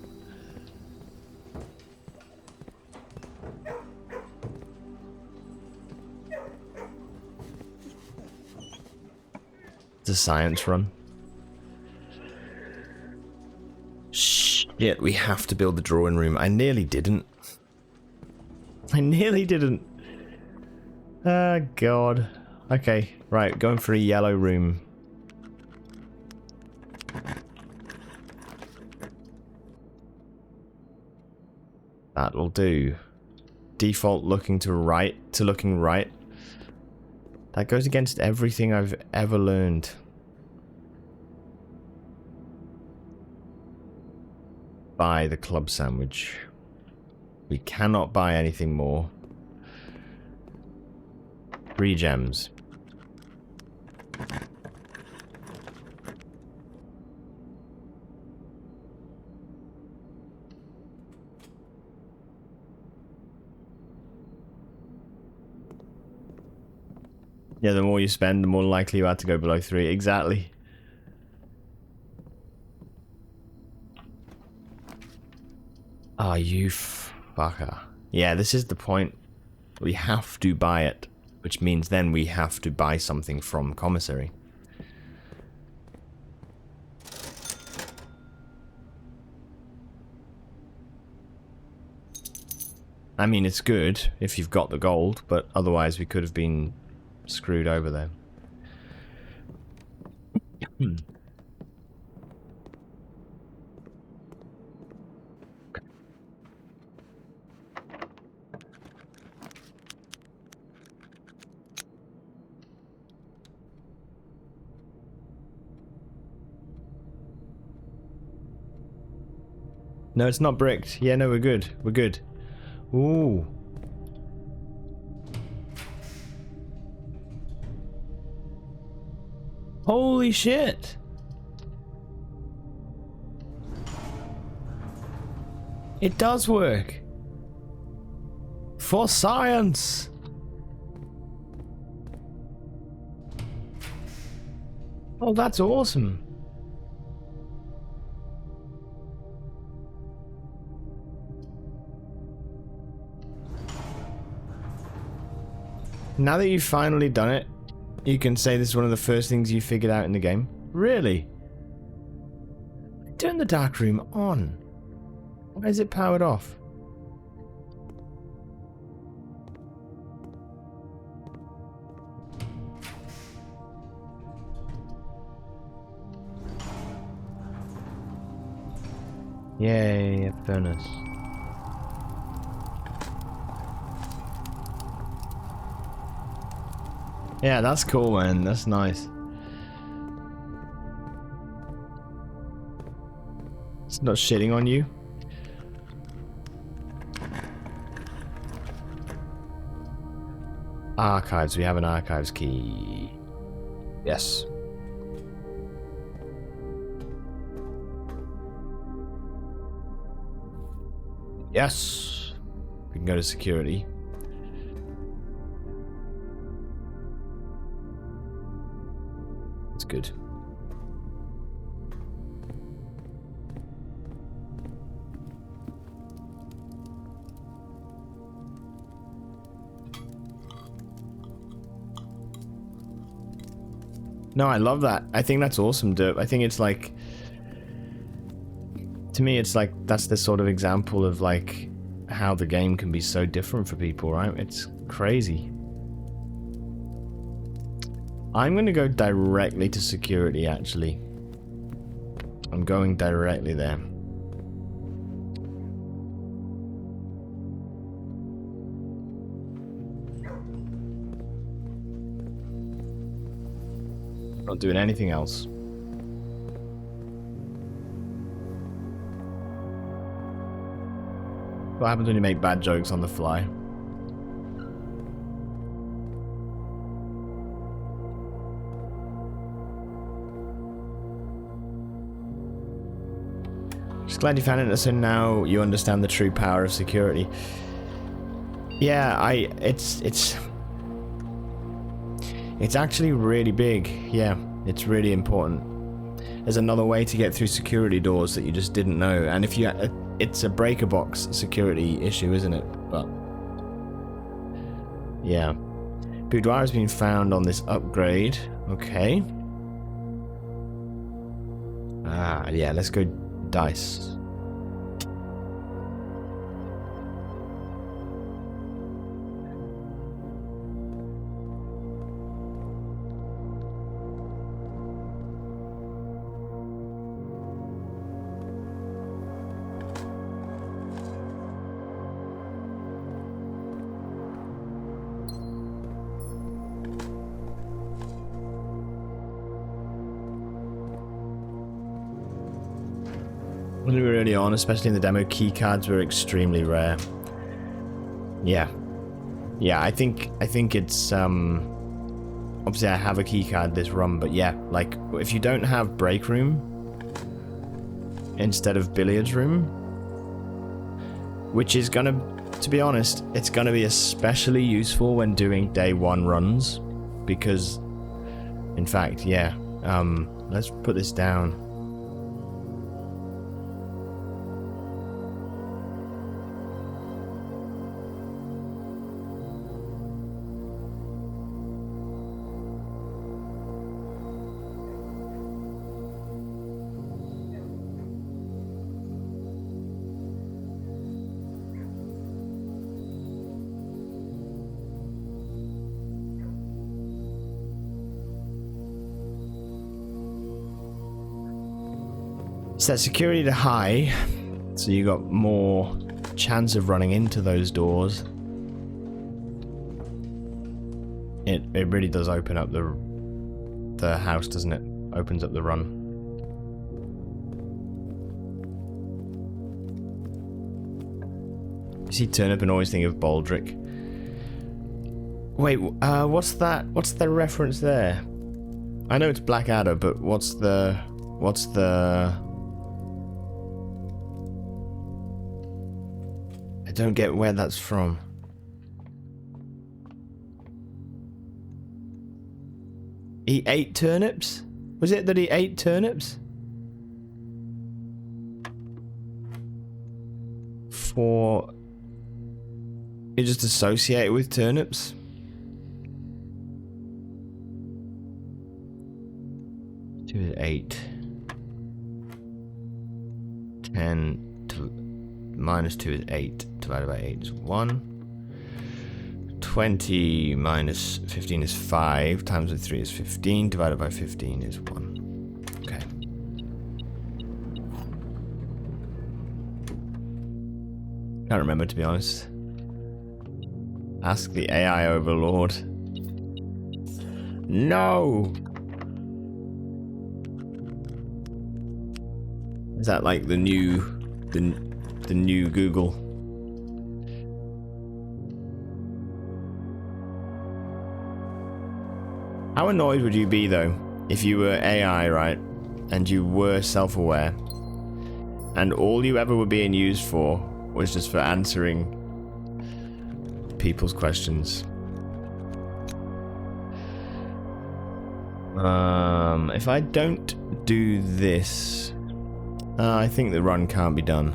Speaker 1: It's a science run. Shit, we have to build the drawing room. I nearly didn't. I nearly didn't. Ah, God. Okay, right, going for a yellow room. That'll do. Default looking to looking right. That goes against everything I've ever learned. Buy the club sandwich. We cannot buy anything more. 3 gems. Yeah, the more you spend, the more likely you are to go below 3. Exactly. Ah, you fucker. Yeah, this is the point. We have to buy it. Which means then we have to buy something from commissary. I mean, it's good if you've got the gold, but otherwise we could have been screwed over there. No, it's not bricked. Yeah, no, we're good. We're good. Ooh. Holy shit. It does work. For science. Oh, that's awesome. Now that you've finally done it, you can say this is one of the first things you figured out in the game. Really? Turn the dark room on. Why is it powered off? Yay, a furnace. Yeah, that's cool, man. That's nice. It's not shitting on you. Archives. We have an archives key. Yes. Yes. We can go to security. That's good. No, I love that. I think that's awesome, Derp. I think it's like, to me, it's like that's the sort of example of like how the game can be so different for people, right? It's crazy. I'm going to go directly to security, actually. I'm going directly there. Not doing anything else. What happens when you make bad jokes on the fly? Just glad you found it, so now you understand the true power of security. Yeah, it's actually really big. Yeah, it's really important. There's another way to get through security doors that you just didn't know, and if you, it's a breaker box security issue, isn't it? But yeah, boudoir has been found on this upgrade. Okay. Yeah, let's go dice. When we were early on, especially in the demo, keycards were extremely rare. Yeah, I think it's obviously I have a keycard this run, but yeah, like if you don't have break room instead of billiards room, which is gonna, to be honest, it's gonna be especially useful when doing day one runs, because in fact, yeah, let's put this down. Set security to high, so you got more chance of running into those doors. It really does open up the house, doesn't it? Opens up the run. You see turnip and always think of Baldric. Wait, what's that? What's the reference there? I know it's Blackadder, but what's the? I don't get where that's from. He ate turnips? Was it that he ate turnips? For... You just associate it with turnips? Two is 8. 10 to minus 2 is 8. Divided by 8 is 1. 20 minus 15 is 5. Times with 3 is 15. Divided by 15 is 1. Okay. Can't remember, to be honest. Ask the AI overlord. No! Is that like the new Google? How annoyed would you be though if you were AI, right, and you were self-aware, and all you ever were being used for was just for answering people's questions? If I don't do this, I think the run can't be done.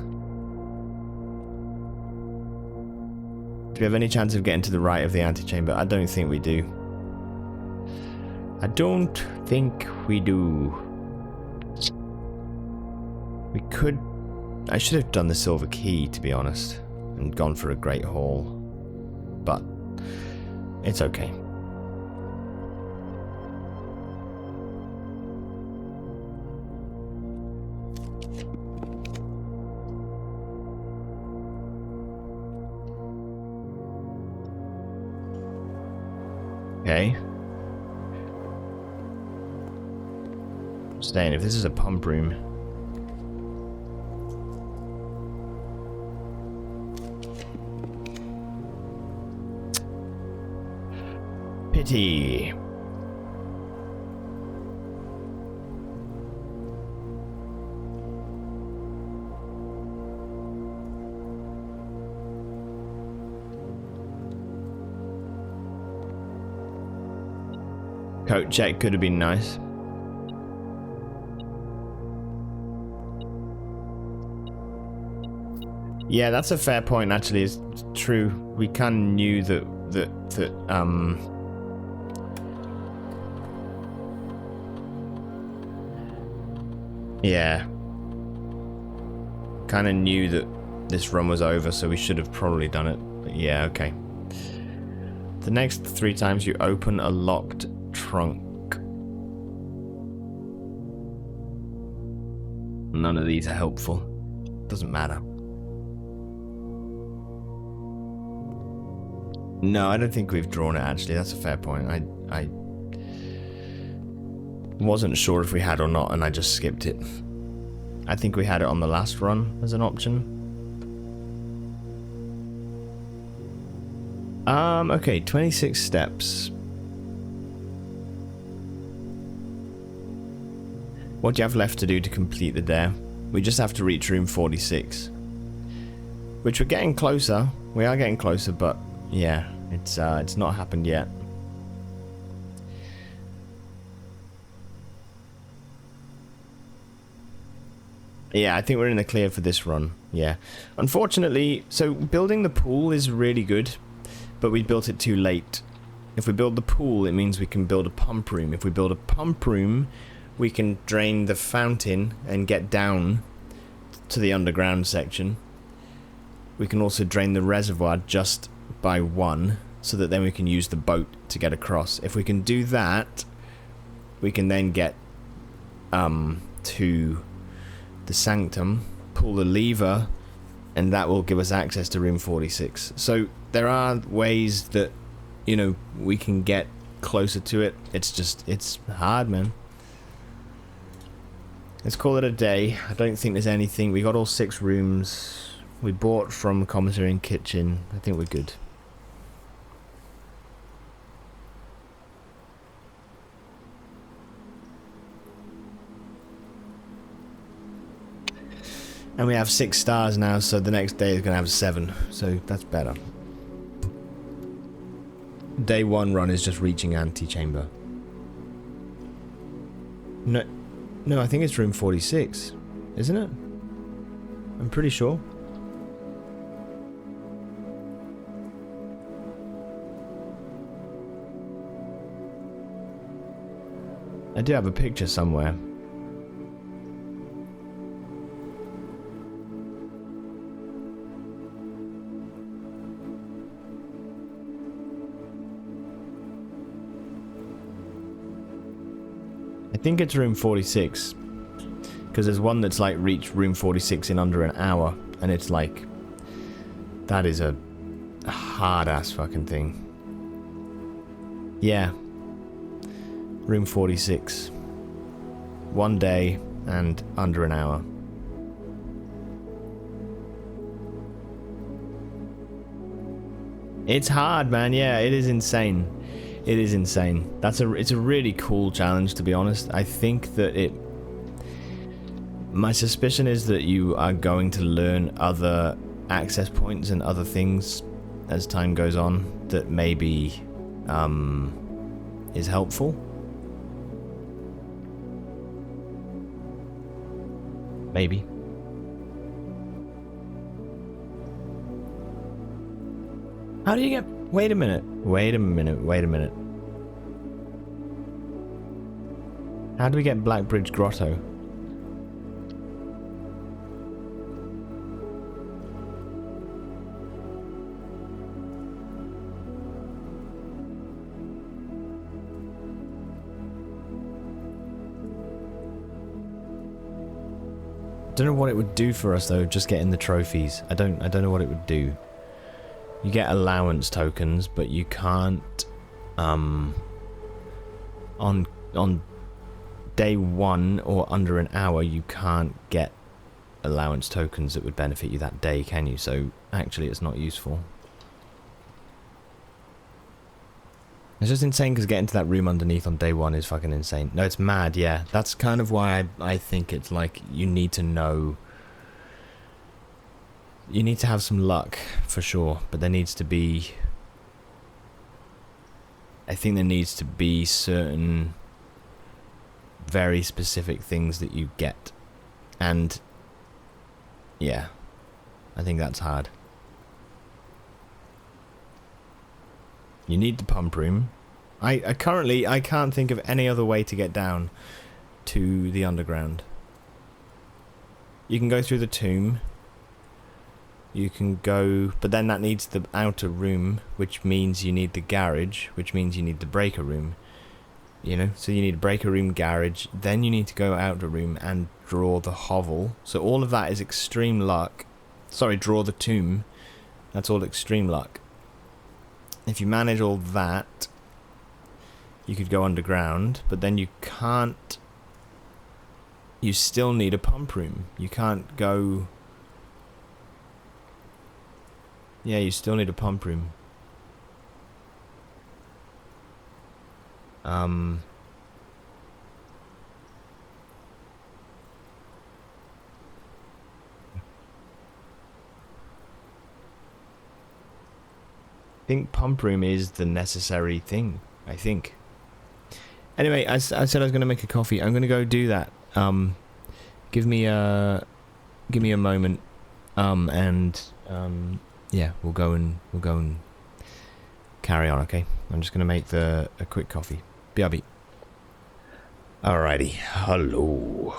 Speaker 1: Do we have any chance of getting to the right of the antechamber? I don't think we do. I don't think we do. We could... I should have done the silver key, to be honest, and gone for a great hall. But it's okay. Okay. Staying, if this is a pump room. Pity. Coat check could have been nice. Yeah, that's a fair point. Actually, it's true. We kind of knew that yeah, kind of knew that this run was over, so we should have probably done it. But yeah, okay. The next 3 times you open a locked trunk. None of these are helpful. Doesn't matter. No, I don't think we've drawn it, actually. That's a fair point. I wasn't sure if we had or not, and I just skipped it. I think we had it on the last run as an option. Okay, 26 steps. What do you have left to do to complete the dare? We just have to reach room 46. Which we're getting closer. We are getting closer, but yeah, it's not happened yet. Yeah, I think we're in the clear for this run. Yeah. Unfortunately, so building the pool is really good, but we built it too late. If we build the pool, it means we can build a pump room. If we build a pump room, we can drain the fountain and get down to the underground section. We can also drain the reservoir just by 1, so that then we can use the boat to get across. If we can do that, we can then get to the sanctum, pull the lever, and that will give us access to room 46. So there are ways that, you know, we can get closer to it. It's hard, man. Let's call it a day. I don't think there's anything. We got all 6 rooms. We bought from commissary and kitchen. I think we're good. And we have 6 stars now, so the next day is going to have 7. So that's better. Day 1 run is just reaching antechamber. No, I think it's room 46, isn't it? I'm pretty sure. I do have a picture somewhere. I think it's room 46, because there's one that's like reached room 46 in under an hour, and it's like, that is a hard ass fucking thing. Yeah, room 46, 1 day and under an hour. It's hard, man. Yeah, it is insane. It is insane. It's a really cool challenge, to be honest. I think that my suspicion is that you are going to learn other access points and other things as time goes on that maybe is helpful. Maybe. How do you get... Wait a minute. How do we get Blackbridge Grotto? Don't know what it would do for us though, just getting the trophies. I don't know what it would do. You get allowance tokens, but you can't on day 1 or under an hour you can't get allowance tokens that would benefit you that day, can you? So actually it's not useful. It's just insane because getting to that room underneath on day 1 is fucking insane. No, it's mad, yeah. That's kind of why I think it's like you need to know. You need to have some luck, for sure. But there needs to be... I think there needs to be certain very specific things that you get. And... yeah. I think that's hard. You need the pump room. I currently can't think of any other way to get down to the underground. You can go through the tomb. You can go, but then that needs the outer room, which means you need the garage, which means you need the breaker room. You know, so you need a breaker room, garage, then you need to go outer room and draw the hovel. So all of that is extreme luck. Sorry, draw the tomb. That's all extreme luck. If you manage all that, you could go underground, but then you can't... You still need a pump room. You can't go... Yeah, you still need a pump room. I think pump room is the necessary thing, I think. Anyway, I said I was going to make a coffee. I'm going to go do that. Give me a moment, yeah, we'll go and carry on. Okay, I'm just going to make a quick coffee. BRB. Alrighty, hello.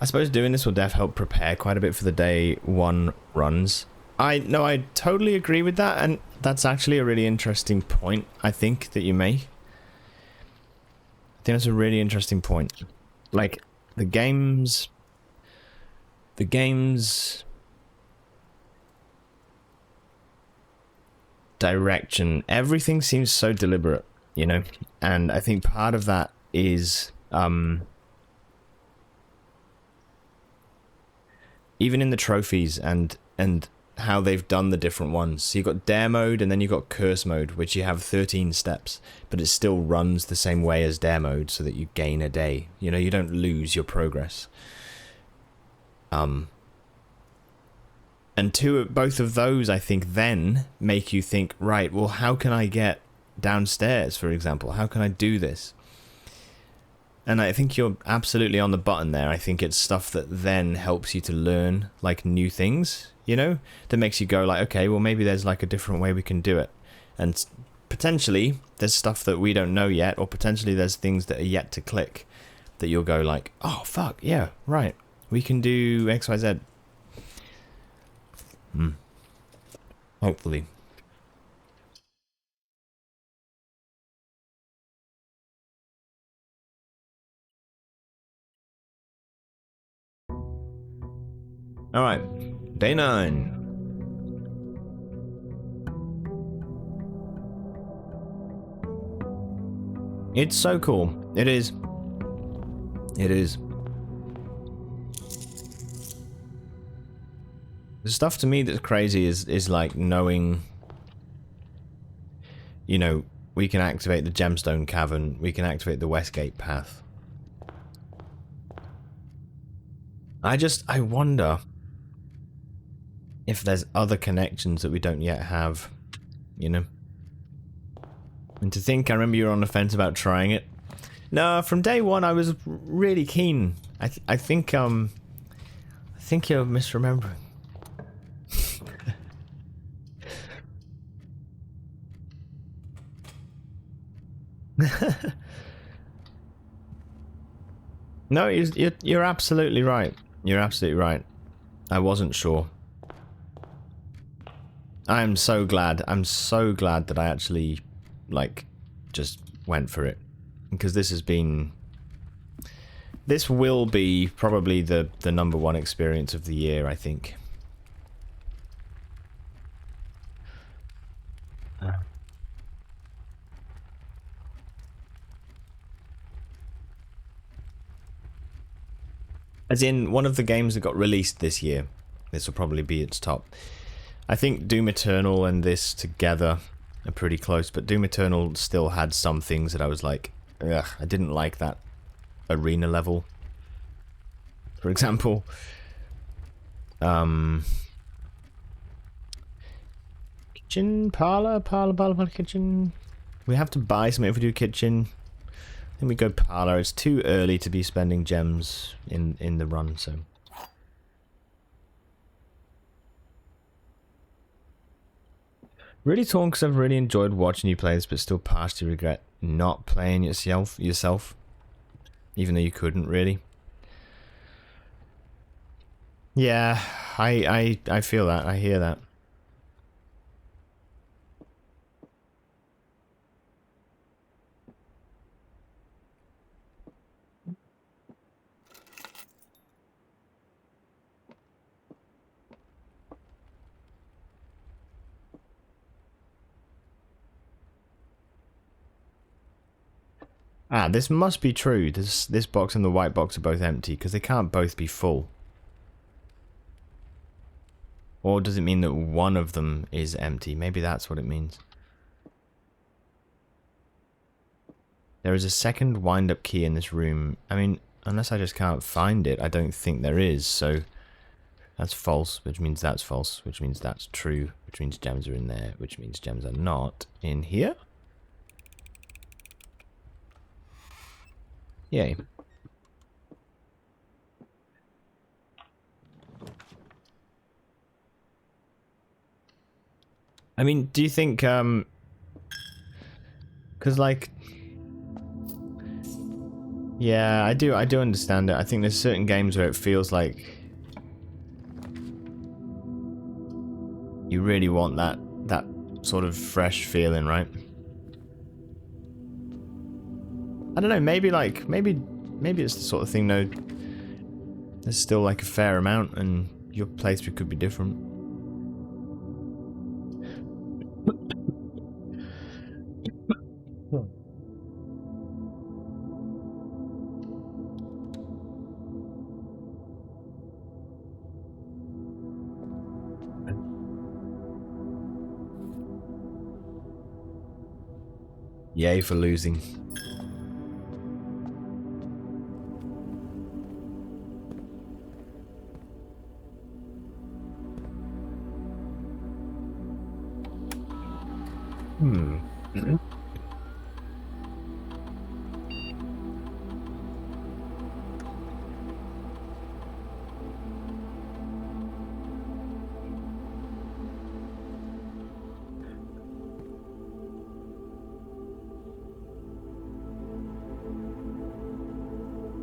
Speaker 1: I suppose doing this will help prepare quite a bit for the day 1 runs. I totally agree with that, and that's actually a really interesting point, I think, that you make. I think that's a really interesting point. Like, the game's direction, everything seems so deliberate, you know? And I think part of that is, even in the trophies and how they've done the different ones. So you've got Dare mode and then you've got Curse mode, which you have 13 steps, but it still runs the same way as Dare mode so that you gain a day. You know, you don't lose your progress. And both of those, I think, then make you think, right, well, how can I get downstairs, for example? How can I do this? And I think you're absolutely on the button there. I think it's stuff that then helps you to learn, like, new things, you know? That makes you go, like, okay, well, maybe there's, like, a different way we can do it. And potentially, there's stuff that we don't know yet, or potentially there's things that are yet to click that you'll go, like, oh, fuck, yeah, right. We can do X, Y, Z. Hopefully. Alright, day 9. It's so cool. It is. It is. The stuff to me that's crazy is like knowing, you know, we can activate the gemstone cavern, we can activate the Westgate path. I wonder if there's other connections that we don't yet have, you know? And to think, I remember you were on the fence about trying it. No, from day 1 I was really keen. I think you're misremembering. No, you're absolutely right. You're absolutely right. I wasn't sure. I'm so glad. I'm so glad that I actually, like, just went for it. Because this has been... This will be probably the #1 experience of the year, I think. As in, one of the games that got released this year. This will probably be its top. I think Doom Eternal and this together are pretty close, but Doom Eternal still had some things that I was like, ugh, I didn't like that arena level. For example, kitchen, parlor, kitchen. We have to buy something if we do kitchen. Then we go parlor. It's too early to be spending gems in the run, so. Really torn because I've really enjoyed watching you play this, but still partially regret not playing yourself, even though you couldn't really. Yeah, I feel that. I hear that. Ah, this must be true. This box and the white box are both empty, because they can't both be full. Or does it mean that one of them is empty? Maybe that's what it means. There is a second wind-up key in this room. I mean, unless I just can't find it, I don't think there is, so... That's false, which means that's false, which means that's true, which means gems are in there, which means gems are not in here. Yay. I mean, do you think, because, like... Yeah, I do understand it. I think there's certain games where it feels like... You really want that sort of fresh feeling, right? I don't know, maybe it's the sort of thing, though, there's still like a fair amount and your playthrough could be different. Yay for losing.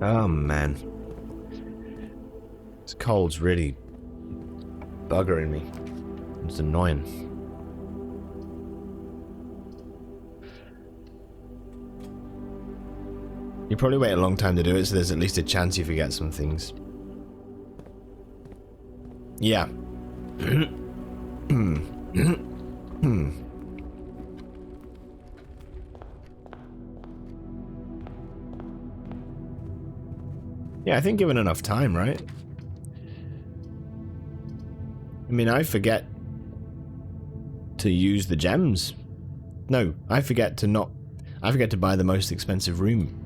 Speaker 1: Oh man, this cold's really buggering me. It's annoying. You probably wait a long time to do it, so there's at least a chance you forget some things. Yeah. Yeah, I think given enough time, right? I mean, I forget to use the gems. No, I forget to buy the most expensive room.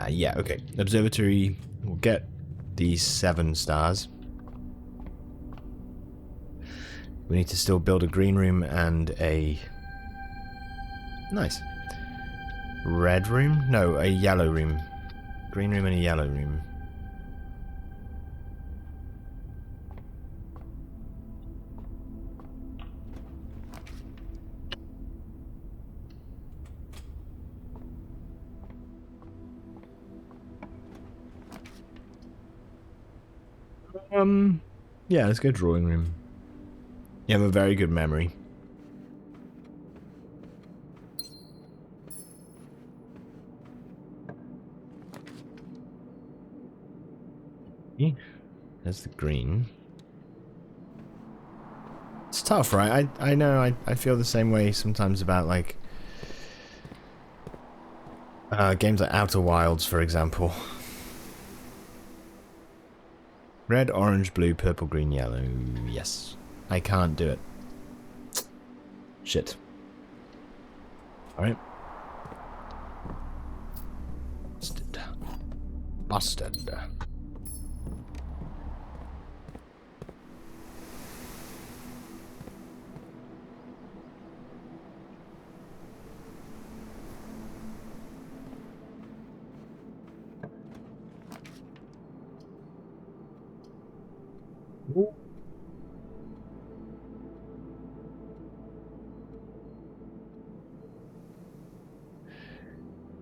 Speaker 1: Yeah, okay. Observatory will get these 7 stars. We need to still build a green room and a... Nice. red room? No, a yellow room. Green room and a yellow room. Yeah, let's go drawing room. You have a very good memory. There's the green. It's tough, right? I know I feel the same way sometimes about like games like Outer Wilds, for example. Red, orange, blue, purple, green, yellow. Yes. I can't do it. Shit. Alright. Busted. Busted.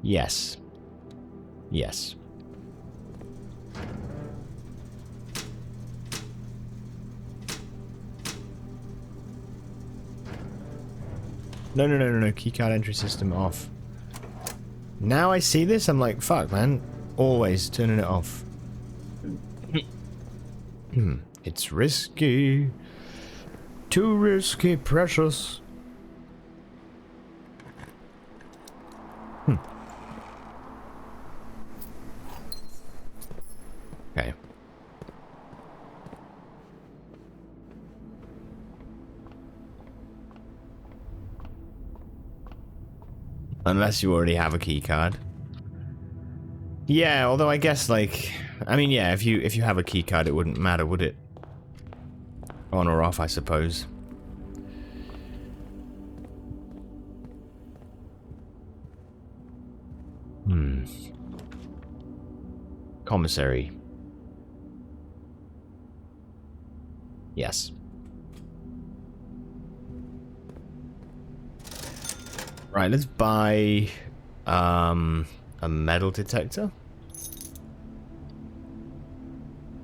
Speaker 1: Yes. Yes. No. Keycard entry system off. Now I see this, I'm like, fuck, man. Always turning it off. It's risky. Too risky, precious. Okay. Unless you already have a key card. Yeah, although I guess like, I mean, yeah, if you have a key card, it wouldn't matter, would it? On or off, I suppose. Commissary. Yes. Right, let's buy a metal detector.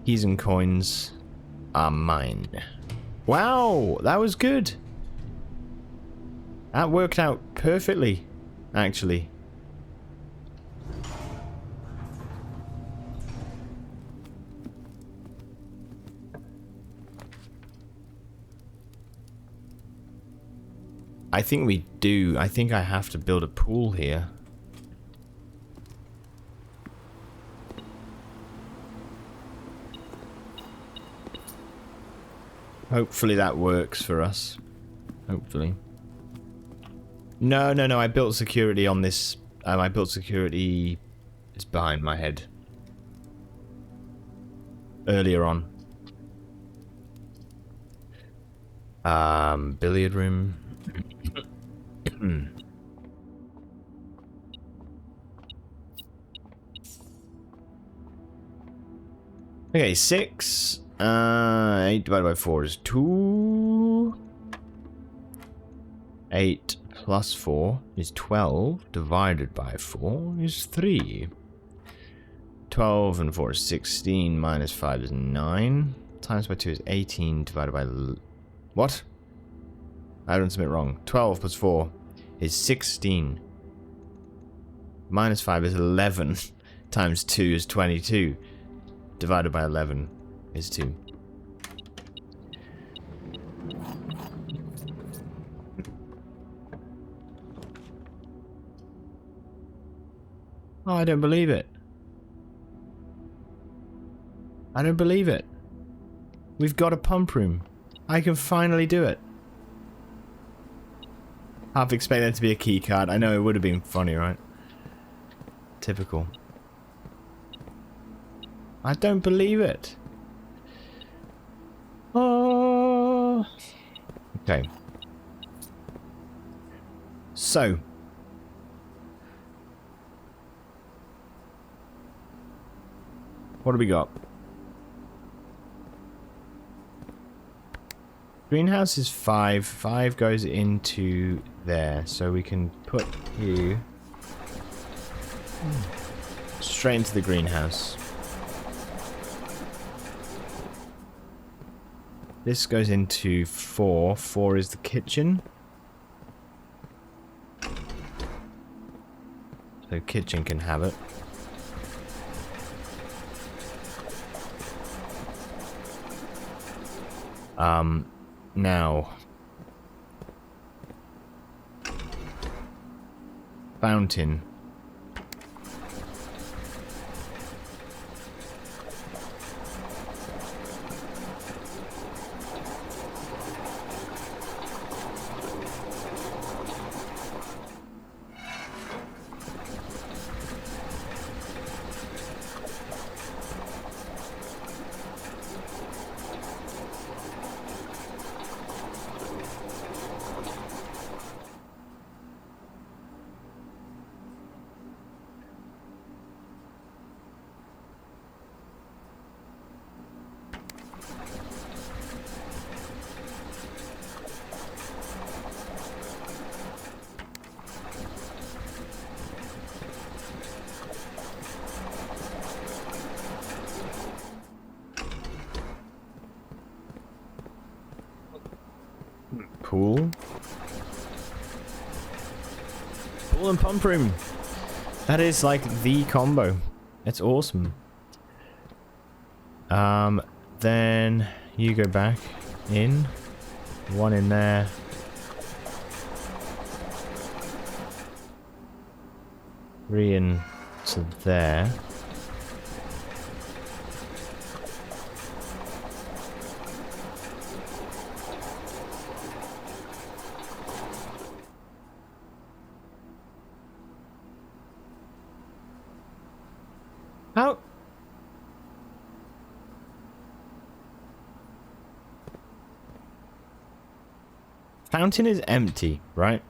Speaker 1: Keys and coins are mine. Wow, that was good. That worked out perfectly, actually. I think we do. I think I have to build a pool here. Hopefully that works for us. Hopefully. No. I built security on this. I built security. It's behind my head. Earlier on. Billiard room. Okay, 6. 8 divided by 4 is 2. 8 plus 4 is 12. Divided by 4 is 3. 12 and 4 is 16. Minus 5 is 9. Times by 2 is 18. Divided by... What? I done something wrong. 12 plus 4 is 16. Minus 5 is 11. Times 2 is 22. Divided by 11 is 2. Oh, I don't believe it. I don't believe it. We've got a pump room. I can finally do it. Half expect there to be a key card. I know it would have been funny, right? Typical. I don't believe it. Oh. Okay. So. What do we got? Greenhouse is 5. 5 goes into there. So we can put you straight into the greenhouse. This goes into 4. 4 is the kitchen. So kitchen can have it. Now. Fountain. Pool. Pool and pump room. That is like the combo. It's awesome. Then you go back in. One in there. Three into there. How? Fountain is empty, right?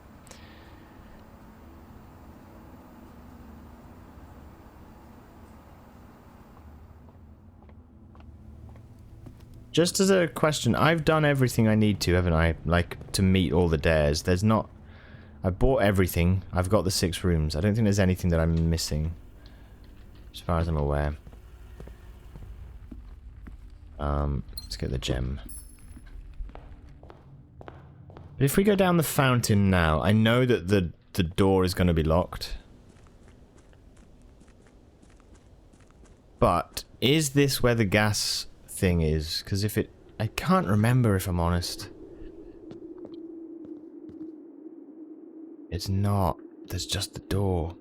Speaker 1: Just as a question, I've done everything I need to, haven't I? Like, to meet all the dares. There's not... I bought everything. I've got the 6 rooms. I don't think there's anything that I'm missing. As far as I'm aware. Let's get the gem. But if we go down the fountain now, I know that the door is going to be locked. But is this where the gas thing is? Because if it... I can't remember, if I'm honest. It's not. There's just the door.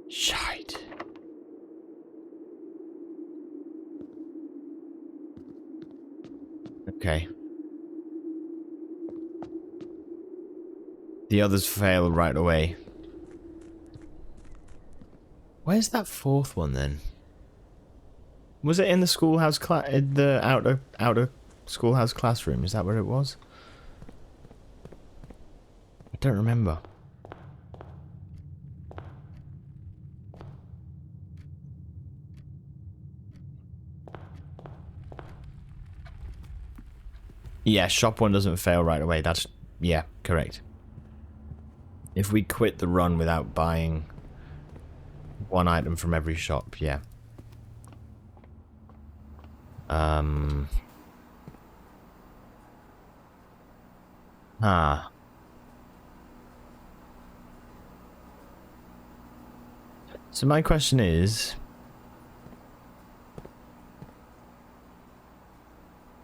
Speaker 1: Shite. Okay. The others fail right away. Where's that 4th one then? Was it in the schoolhouse the outer schoolhouse classroom? Is that where it was? I don't remember. Yeah, shop 1 doesn't fail right away. That's... yeah, correct. If we quit the run without buying 1 item from every shop, yeah. So my question is...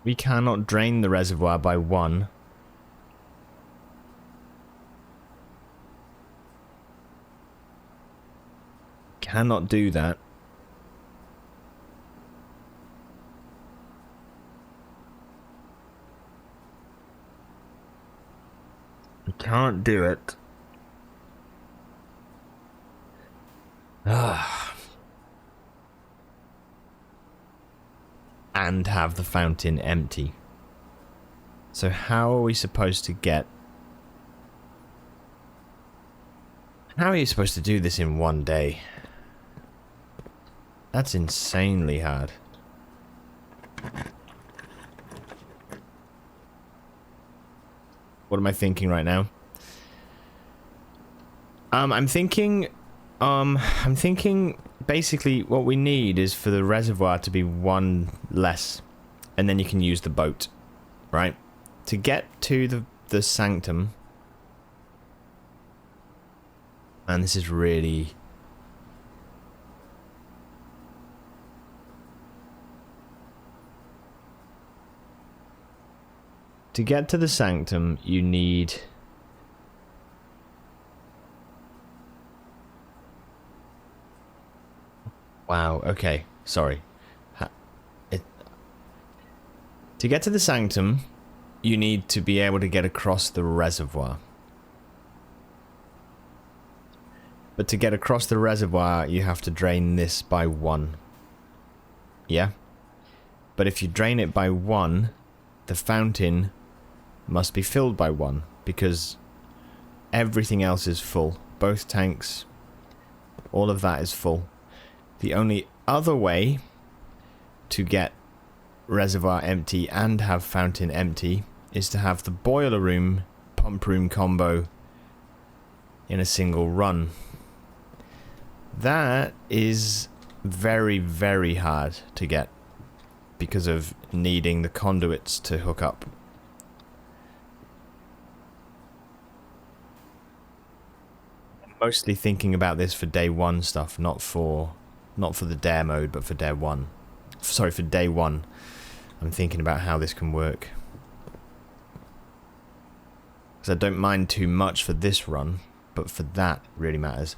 Speaker 1: we cannot drain the reservoir by 1. Cannot do that. We can't do it. And have the fountain empty. So how are we supposed to get... how are you supposed to do this in 1 day? That's insanely hard. What am I thinking right now? I'm thinking basically what we need is for the reservoir to be one less, and then you can use the boat, right? To get to the sanctum, and this is really... To get to the sanctum, you need... Wow, okay, sorry. To get to the sanctum, you need to be able to get across the reservoir. But to get across the reservoir, you have to drain this by 1. Yeah? But if you drain it by 1, the fountain must be filled by 1, because everything else is full. Both tanks, all of that is full. The only other way to get reservoir empty and have fountain empty is to have the boiler room, pump room combo in a single run. That is very, very hard to get because of needing the conduits to hook up. I'm mostly thinking about this for day 1 stuff, not for the dare mode, but for day 1. Sorry, for day 1. I'm thinking about how this can work. Because I don't mind too much for this run, but for that really matters.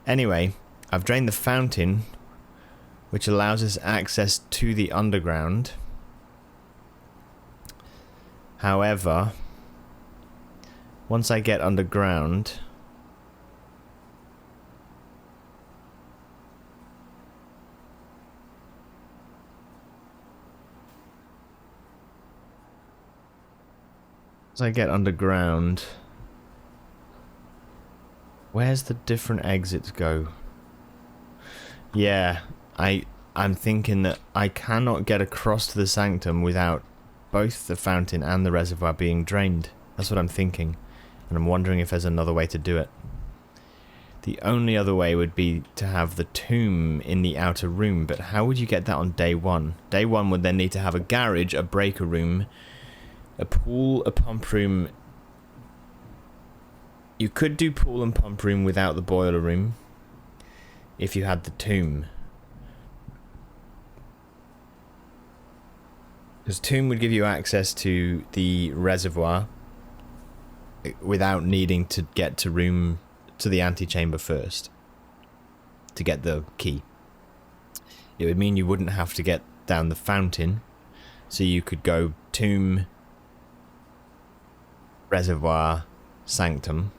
Speaker 1: Anyway, I've drained the fountain, which allows us access to the underground. However, once I get underground... As I get underground, where's the different exits go? Yeah, I'm thinking that I cannot get across to the sanctum without both the fountain and the reservoir being drained. That's what I'm thinking, and I'm wondering if there's another way to do it. The only other way would be to have the tomb in the outer room, but how would you get that on day 1? Day 1 would then need to have a garage, a breaker room, a pool, a pump room. You could do pool and pump room without the boiler room if you had the tomb. Because tomb would give you access to the reservoir without needing to get to the antechamber first to get the key. It would mean you wouldn't have to get down the fountain, so you could go tomb, reservoir, sanctum,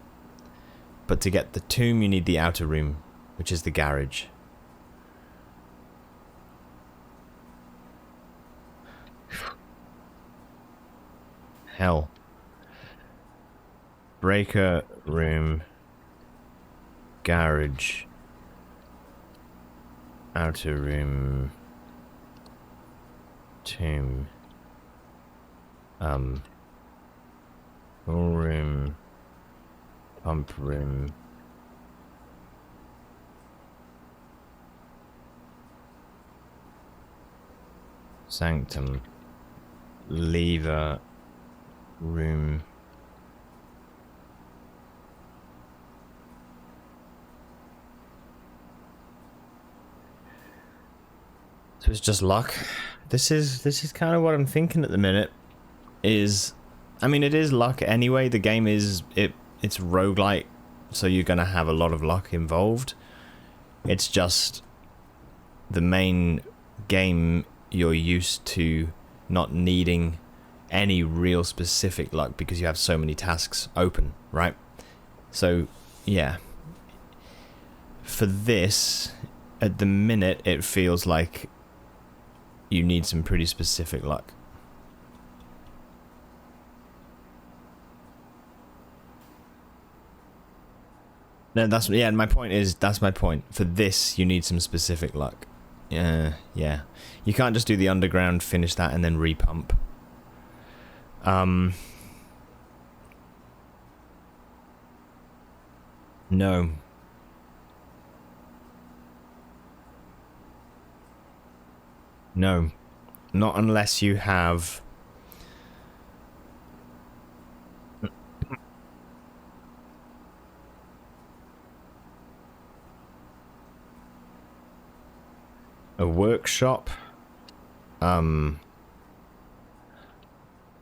Speaker 1: but to get the tomb you need the outer room, which is the garage. Hell. Breaker room, garage, outer room, tomb, pool room, pump room, sanctum, lever room, so it's just luck. This is kind of what I'm thinking at the minute. I mean, it is luck anyway. The game it's roguelike, so you're gonna have a lot of luck involved. It's just the main game you're used to not needing any real specific luck because you have so many tasks open, right? So yeah, for this at the minute it feels like you need some pretty specific luck. No, my point is, that's my point. For this, you need some specific luck. Yeah. You can't just do the underground, finish that, and then repump. No. No. Not unless you have... a workshop, and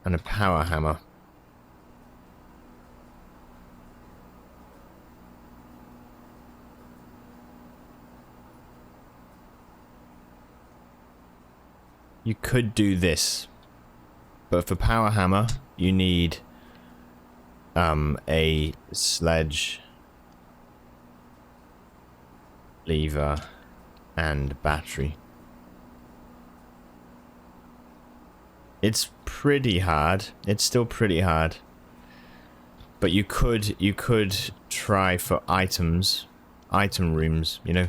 Speaker 1: a power hammer. You could do this, but for power hammer, you need a sledge, lever, and battery. It's pretty hard. It's still pretty hard. But you could try for items, item rooms, you know,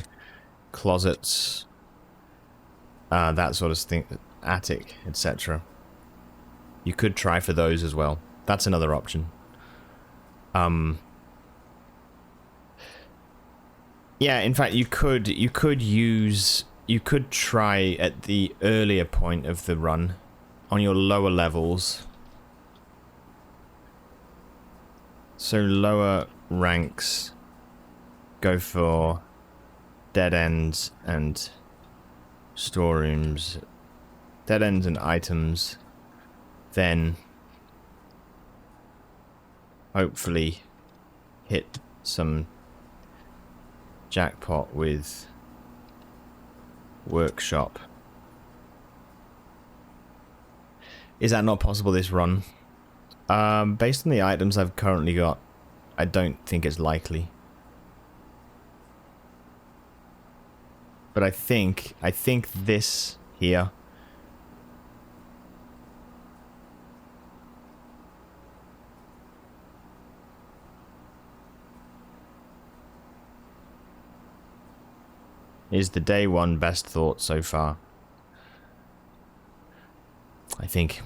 Speaker 1: closets, that sort of thing, attic, etc. You could try for those as well. That's another option. Yeah, in fact, you could try at the earlier point of the run, on your lower levels. So lower ranks, go for dead ends and storerooms, dead ends and items, then hopefully hit some jackpot with workshop. Is that not possible this run? Based on the items I've currently got, I don't think it's likely. But I think this here is the day one best thought so far. I think.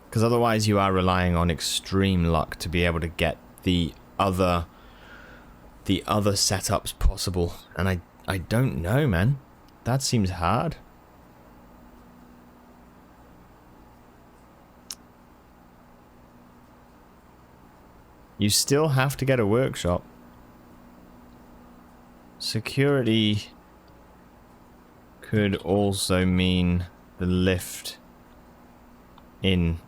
Speaker 1: Because otherwise you are relying on extreme luck to be able to get the other setups possible. And I don't know, man. That seems hard. You still have to get a workshop. Security could also mean the lift in.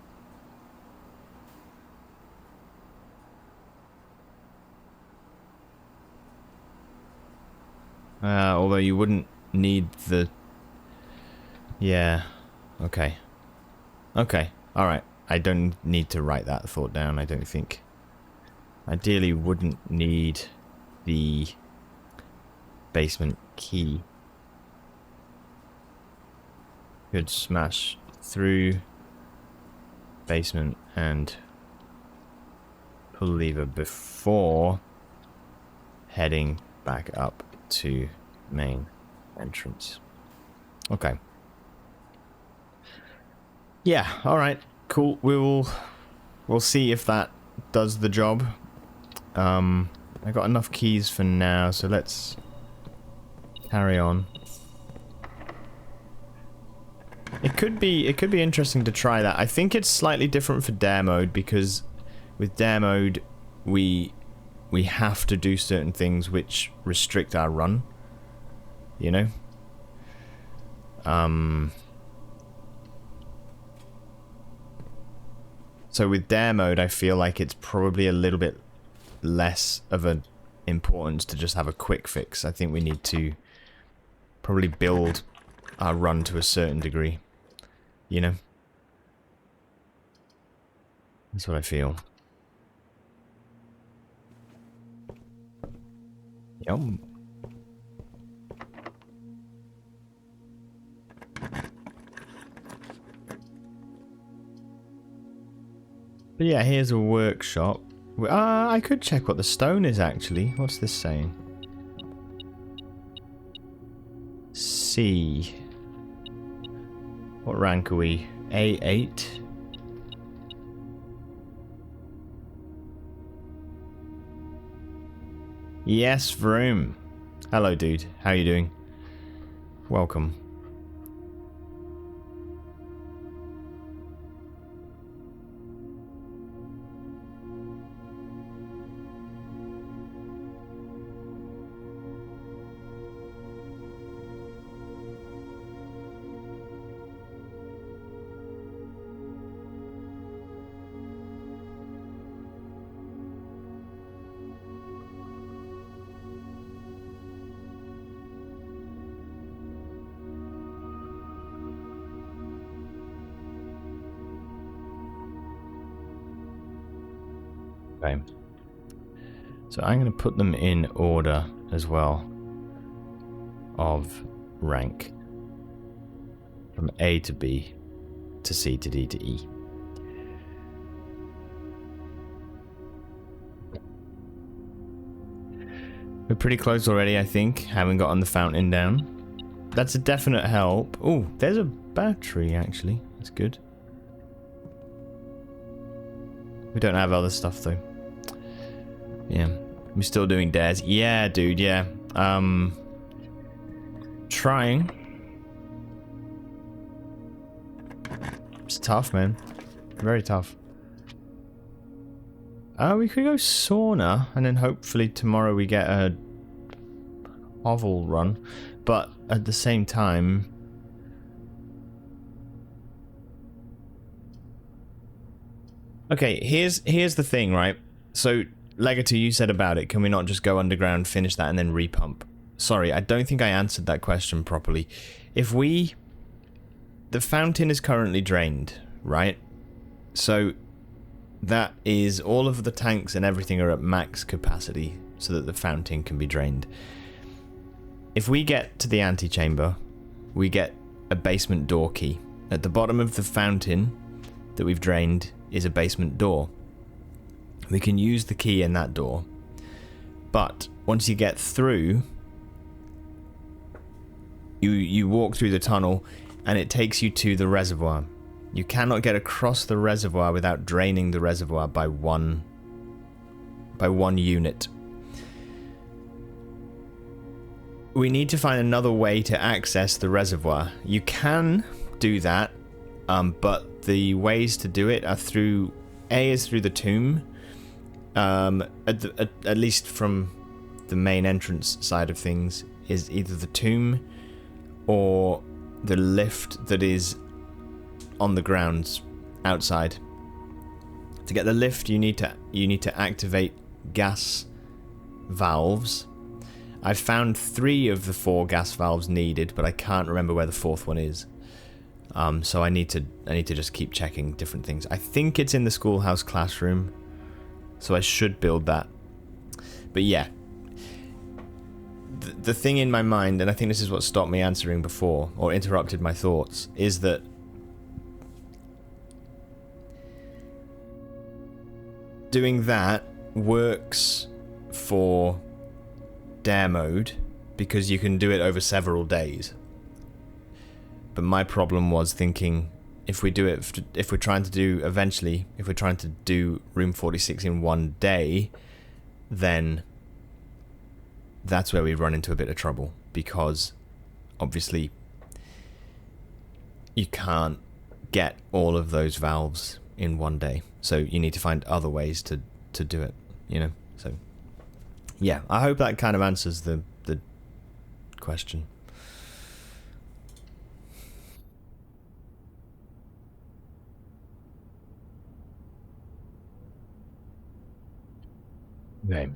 Speaker 1: Although you wouldn't need the... Yeah. Okay. Okay. Alright. I don't need to write that thought down, I don't think. Ideally wouldn't need the basement key. Could smash through basement and pull lever before heading back up to main entrance. Okay. Yeah, alright, cool. We'll see if that does the job. I got enough keys for now, so let's carry on. It could be interesting to try that. I think it's slightly different for dare mode, because with dare mode we have to do certain things which restrict our run, you know? So with dare mode, I feel like it's probably a little bit less of an importance to just have a quick fix. I think we need to probably build our run to a certain degree, you know? That's what I feel. Yum. But yeah, here's a workshop. I could check what the stone is actually. What's this saying? see. What rank are we? A8? Yes, Vroom. Hello, dude. How you doing? Welcome. Okay. So I'm going to put them in order as well of rank. From A to B to C to D to E. We're pretty close already, I think. Haven't gotten the fountain down. That's a definite help. Oh, there's a battery, actually. That's good. We don't have other stuff, though. Yeah. We're still doing dares. Yeah, dude, yeah. Trying. It's tough, man. Very tough. We could go sauna, and then hopefully tomorrow we get a hovel run. But at the same time... Okay, here's the thing, right? So, Legato, you said about it, can we not just go underground, finish that, and then repump? Sorry, I don't think I answered that question properly. If we... The fountain is currently drained, right? So... That is, all of the tanks and everything are at max capacity so that the fountain can be drained. If we get to the antechamber, we get a basement door key. At the bottom of the fountain that we've drained is a basement door. We can use the key in that door. But once you get through, you walk through the tunnel and it takes you to the reservoir. You cannot get across the reservoir without draining the reservoir by one unit. We need to find another way to access the reservoir. You can do that, but the ways to do it are through... A is through the tomb, at least from the main entrance side of things, is either the tomb or the lift that is on the grounds outside. To get the lift, you need to activate gas valves. I've found 3 of the 4 gas valves needed, but I can't remember where the 4th one is. So I need to just keep checking different things. I think it's in the schoolhouse classroom, so I should build that. But yeah, the thing in my mind, and I think this is what stopped me answering before or interrupted my thoughts, is that doing that works for dare mode because you can do it over several days. But my problem was thinking, if we're trying to do room 46 in one day, then that's where we run into a bit of trouble, because obviously you can't get all of those valves in one day. So you need to find other ways to do it, you know? So, yeah, I hope that kind of answers the question. Okay.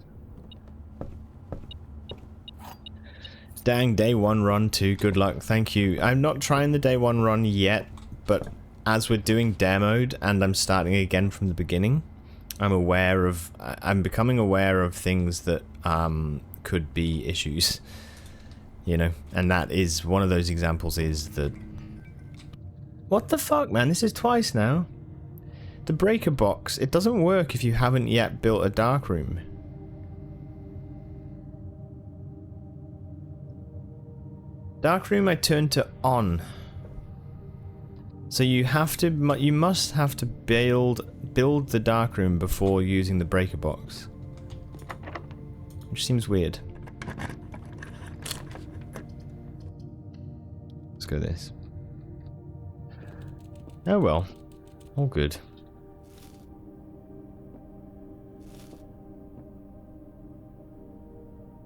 Speaker 1: Dang, day 1 run too. Good luck. Thank you. I'm not trying the day 1 run yet, but as we're doing dare mode and I'm starting again from the beginning, I'm becoming aware of things that could be issues, you know, and that is one of those examples. Is that, what the fuck, man? This is twice now. The breaker box, it doesn't work if you haven't yet built a dark room. Dark room I turned to on. So you must have to build the dark room before using the breaker box. Which seems weird. Let's go this. Oh well. All good.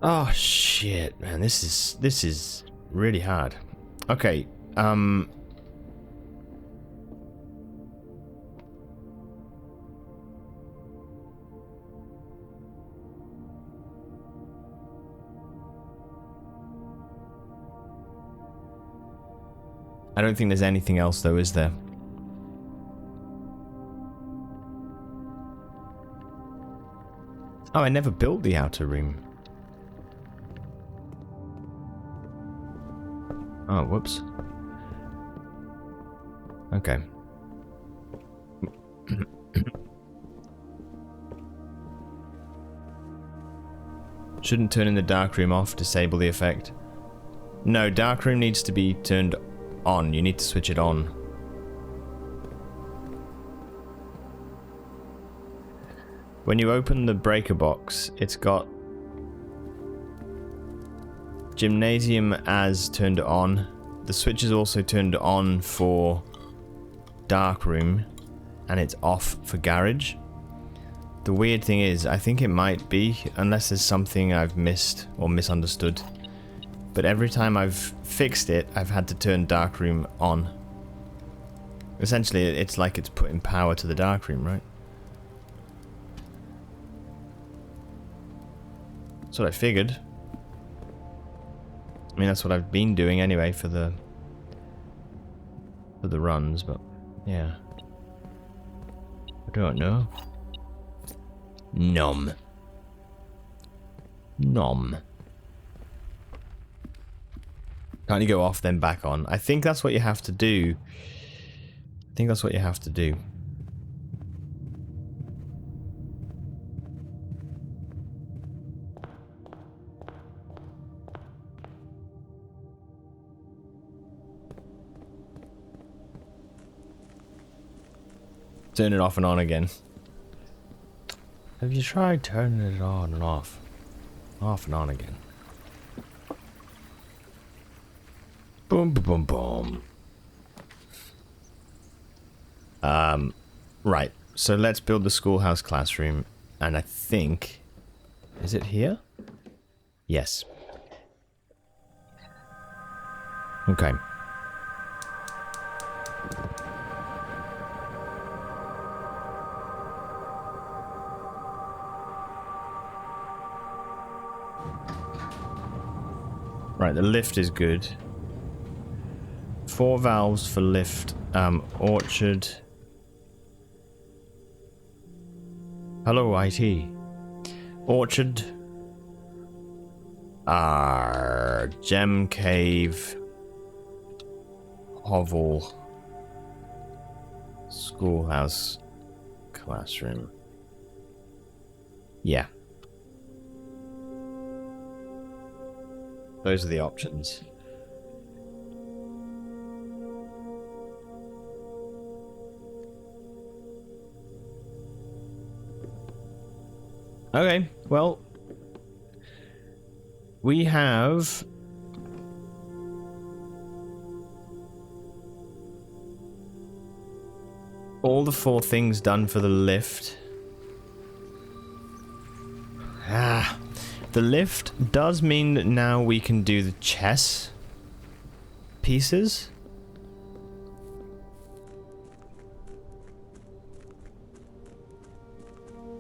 Speaker 1: Oh shit, man, this is really hard. Okay, I don't think there's anything else though, is there? Oh, I never built the outer room. Oh, whoops. Okay. Shouldn't turn in the darkroom off, disable the effect. No, darkroom needs to be turned on. You need to switch it on. When you open the breaker box, it's got Gymnasium as turned on. The switch is also turned on for Darkroom, and it's off for Garage. The weird thing is, I think it might be, unless there's something I've missed or misunderstood. But every time I've fixed it, I've had to turn Darkroom on. Essentially, it's like it's putting power to the Darkroom, right? That's what I figured. I mean, that's what I've been doing anyway for the runs, but yeah. I don't know. Nom. Nom. Can't you go off then back on? I think that's what you have to do. I think that's what you have to do. Turn it off and on again. Have you tried turning it on and off? Off and on again. Boom, boom, boom, boom. Right. So let's build the schoolhouse classroom. And I think... Is it here? Yes. Okay. Right, the lift is good. 4 valves for lift. Orchard. Hello, IT. Orchard. Gem Cave. Hovel. Schoolhouse. Classroom. Yeah. Those are the options. Okay, well, we have all the 4 things done for the lift. The lift does mean that now we can do the chess pieces.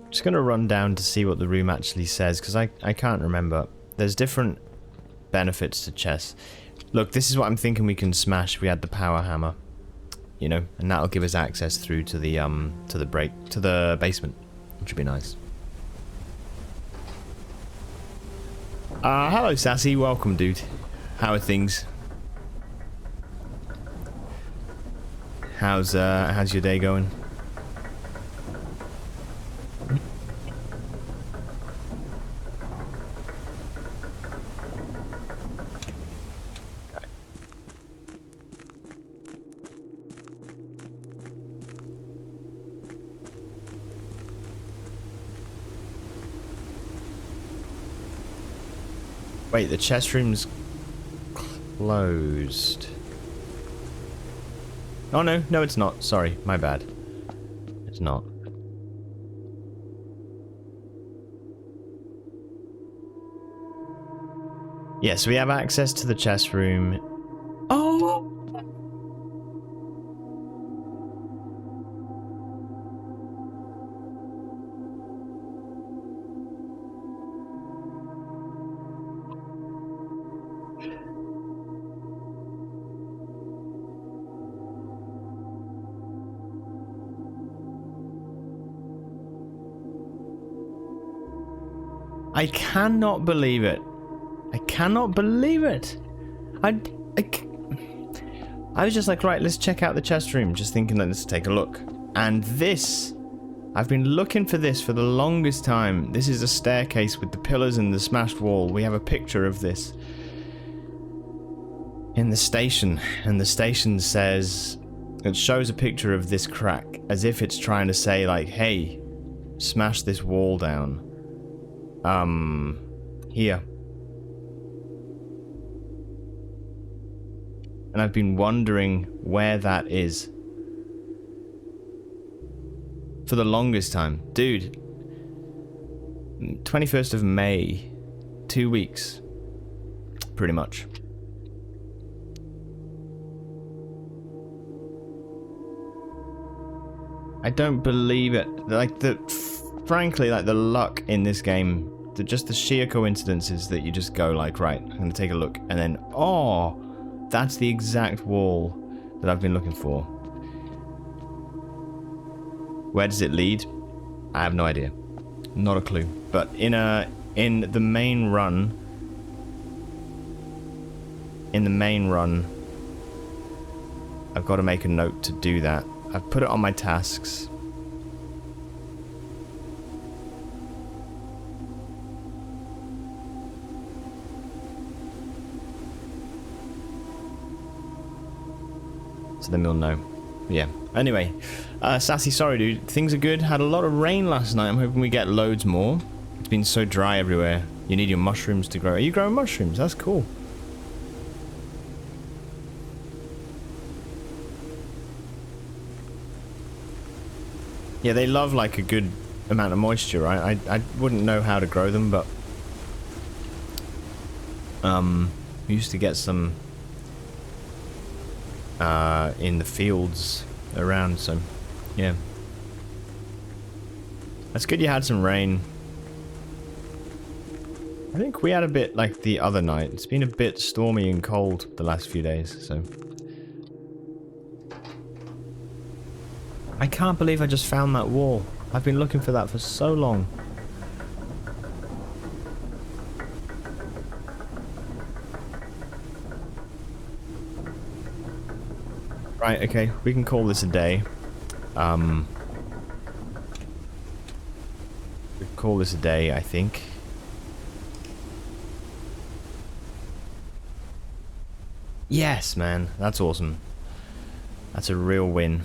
Speaker 1: Just gonna run down to see what the room actually says, because I can't remember. There's different benefits to chess. Look, this is what I'm thinking we can smash if we add the power hammer. You know, and that'll give us access through to the basement, which would be nice. Hello Sassy, welcome dude. How are things? How's your day going? Wait, the chest room's closed. Oh no, no it's not. Sorry, my bad. It's not. Yes, we have access to the chest room. Oh! I cannot believe it. I cannot believe it. I was just like, right, let's check out the chest room. Just thinking, let's take a look. And this, I've been looking for this for the longest time. This is a staircase with the pillars and the smashed wall. We have a picture of this in the station. And the station says, it shows a picture of this crack as if it's trying to say like, hey, smash this wall down. Here. And I've been wondering where that is for the longest time. Dude, 21st of May, 2 weeks, pretty much. I don't believe it. Like, frankly, like, the luck in this game, just the sheer coincidences that you just go like, right, I'm gonna take a look, and then, oh, that's the exact wall that I've been looking for. Where does it lead? I have no idea. Not a clue. But in the main run, I've got to make a note to do that. I've put it on my tasks. So then we'll know. Yeah. Anyway, Sassy, sorry dude. Things are good. Had a lot of rain last night. I'm hoping we get loads more. It's been so dry everywhere. You need your mushrooms to grow. Are you growing mushrooms? That's cool. Yeah, they love like a good amount of moisture, right? I wouldn't know how to grow them, but we used to get some in the fields around, so yeah. That's good you had some rain. I think we had a bit like the other night. It's been a bit stormy and cold the last few days, so. I can't believe I just found that wall. I've been looking for that for so long. Right, okay, we can call this a day. We can call this a day, I think. Yes, man, that's awesome. That's a real win.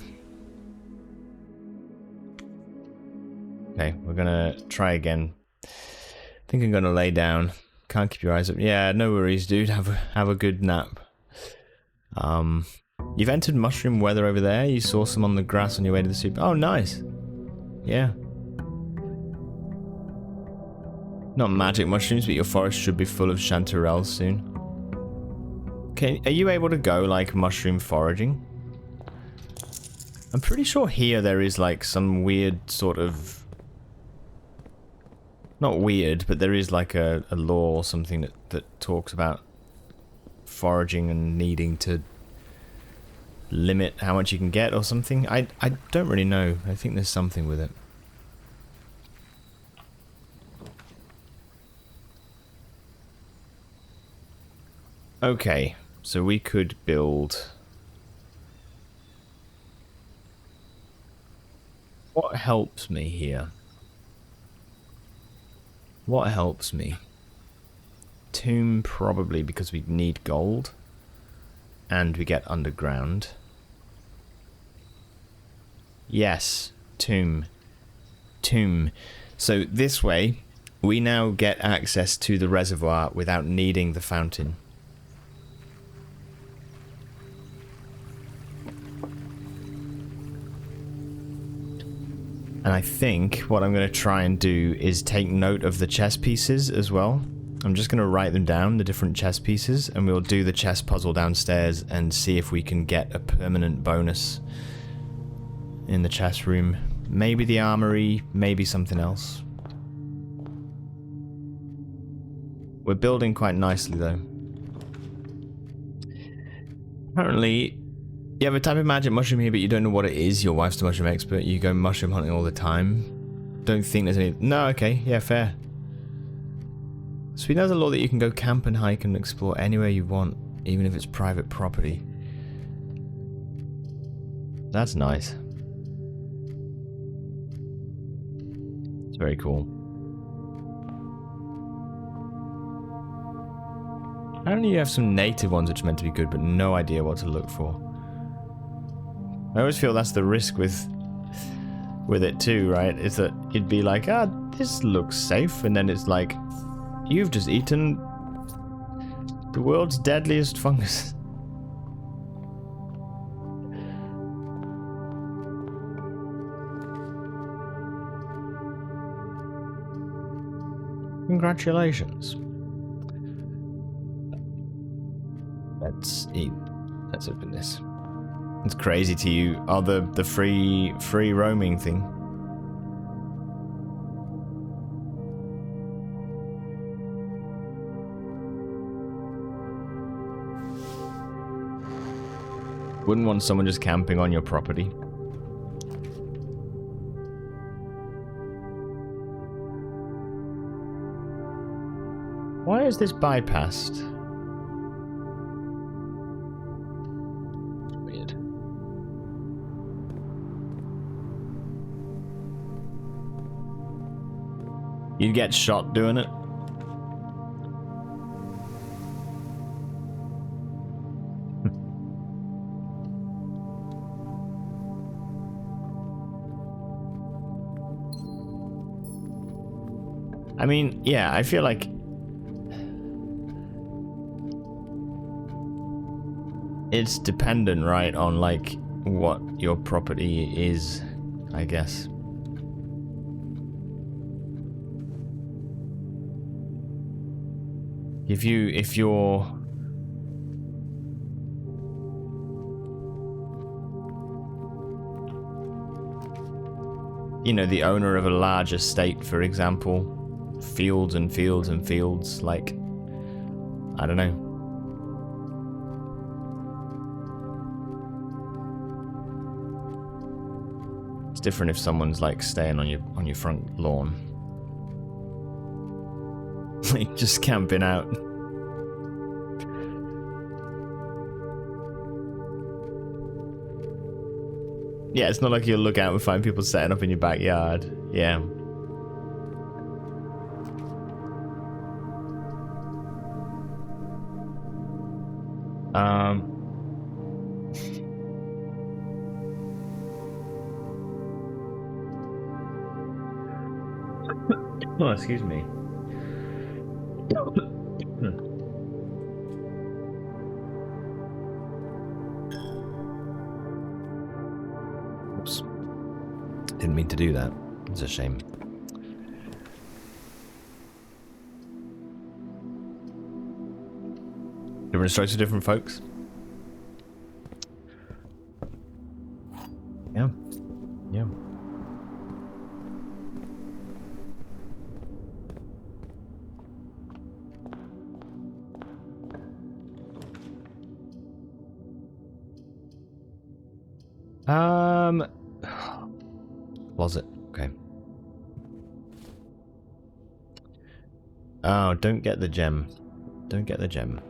Speaker 1: Okay, we're gonna try again. I think I'm gonna lay down. Can't keep your eyes up. Yeah, no worries, dude. Have a good nap. You've entered mushroom weather over there. You saw some on the grass on your way to the soup. Oh, nice. Yeah. Not magic mushrooms, but your forest should be full of chanterelles soon. Okay, are you able to go like mushroom foraging? I'm pretty sure here there is like some weird sort of. Not weird, but there is like a law or something that talks about foraging and needing to limit how much you can get or something. I don't really know. I think there's something with it. Okay, so we could build. What helps me here? What helps me? Tomb, probably, because we need gold. And we get underground. Yes, tomb. Tomb. So this way, we now get access to the reservoir without needing the fountain. And I think what I'm going to try and do is take note of the chess pieces as well. I'm just going to write them down, the different chess pieces, and we'll do the chess puzzle downstairs and see if we can get a permanent bonus in the chess room. Maybe the armory, maybe something else. We're building quite nicely though. Apparently, you have a type of magic mushroom here, but you don't know what it is. Your wife's the mushroom expert. You go mushroom hunting all the time. Don't think there's any... No, okay. Yeah, fair. Sweden has a law that you can go camp and hike and explore anywhere you want, even if it's private property. That's nice. It's very cool. Apparently you have some native ones which are meant to be good, but no idea what to look for. I always feel that's the risk with it too, right? Is that you'd be like, ah, this looks safe, and then it's like, you've just eaten the world's deadliest fungus. Congratulations. Let's open this. It's crazy to you. Oh, the free roaming thing. Wouldn't want someone just camping on your property. Why is this bypassed? Weird. You'd get shot doing it. I mean, yeah, I feel like it's dependent, right, on like what your property is, I guess. If you're you know, the owner of a large estate, for example, fields and fields and fields, like, I don't know. It's different if someone's like staying on your front lawn. Like just camping out. Yeah, it's not like you'll look out and find people setting up in your backyard. Yeah. Oh, excuse me. Oops. Didn't mean to do that. It's a shame. Different strokes for different folks. Yeah. Yeah. Closet. Okay. Oh, don't get the gem. Don't get the gem.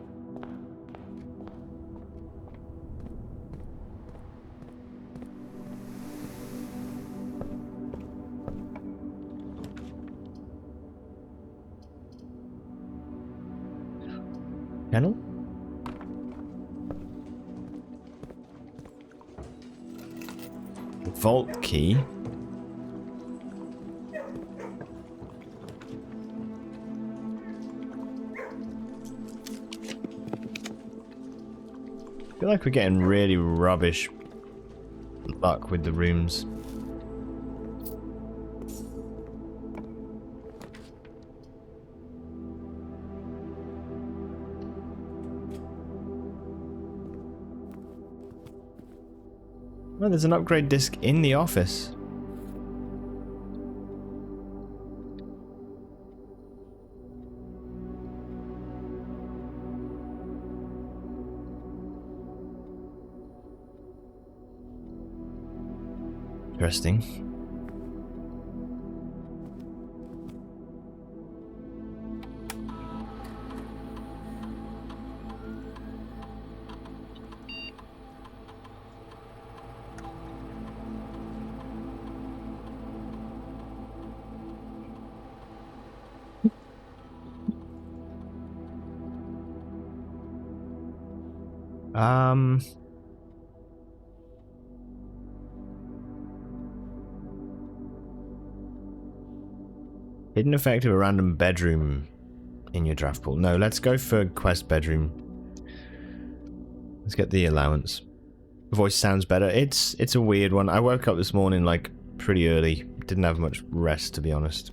Speaker 1: Kennel? Vault key. feel like we're getting really rubbish luck with the rooms. Oh, there's an upgrade disc in the office. Interesting. Hidden effect of a random bedroom in your draft pool. No, let's go for quest bedroom. Let's get the allowance. Voice sounds better. It's a weird one. I woke up this morning like pretty early. Didn't have much rest, to be honest.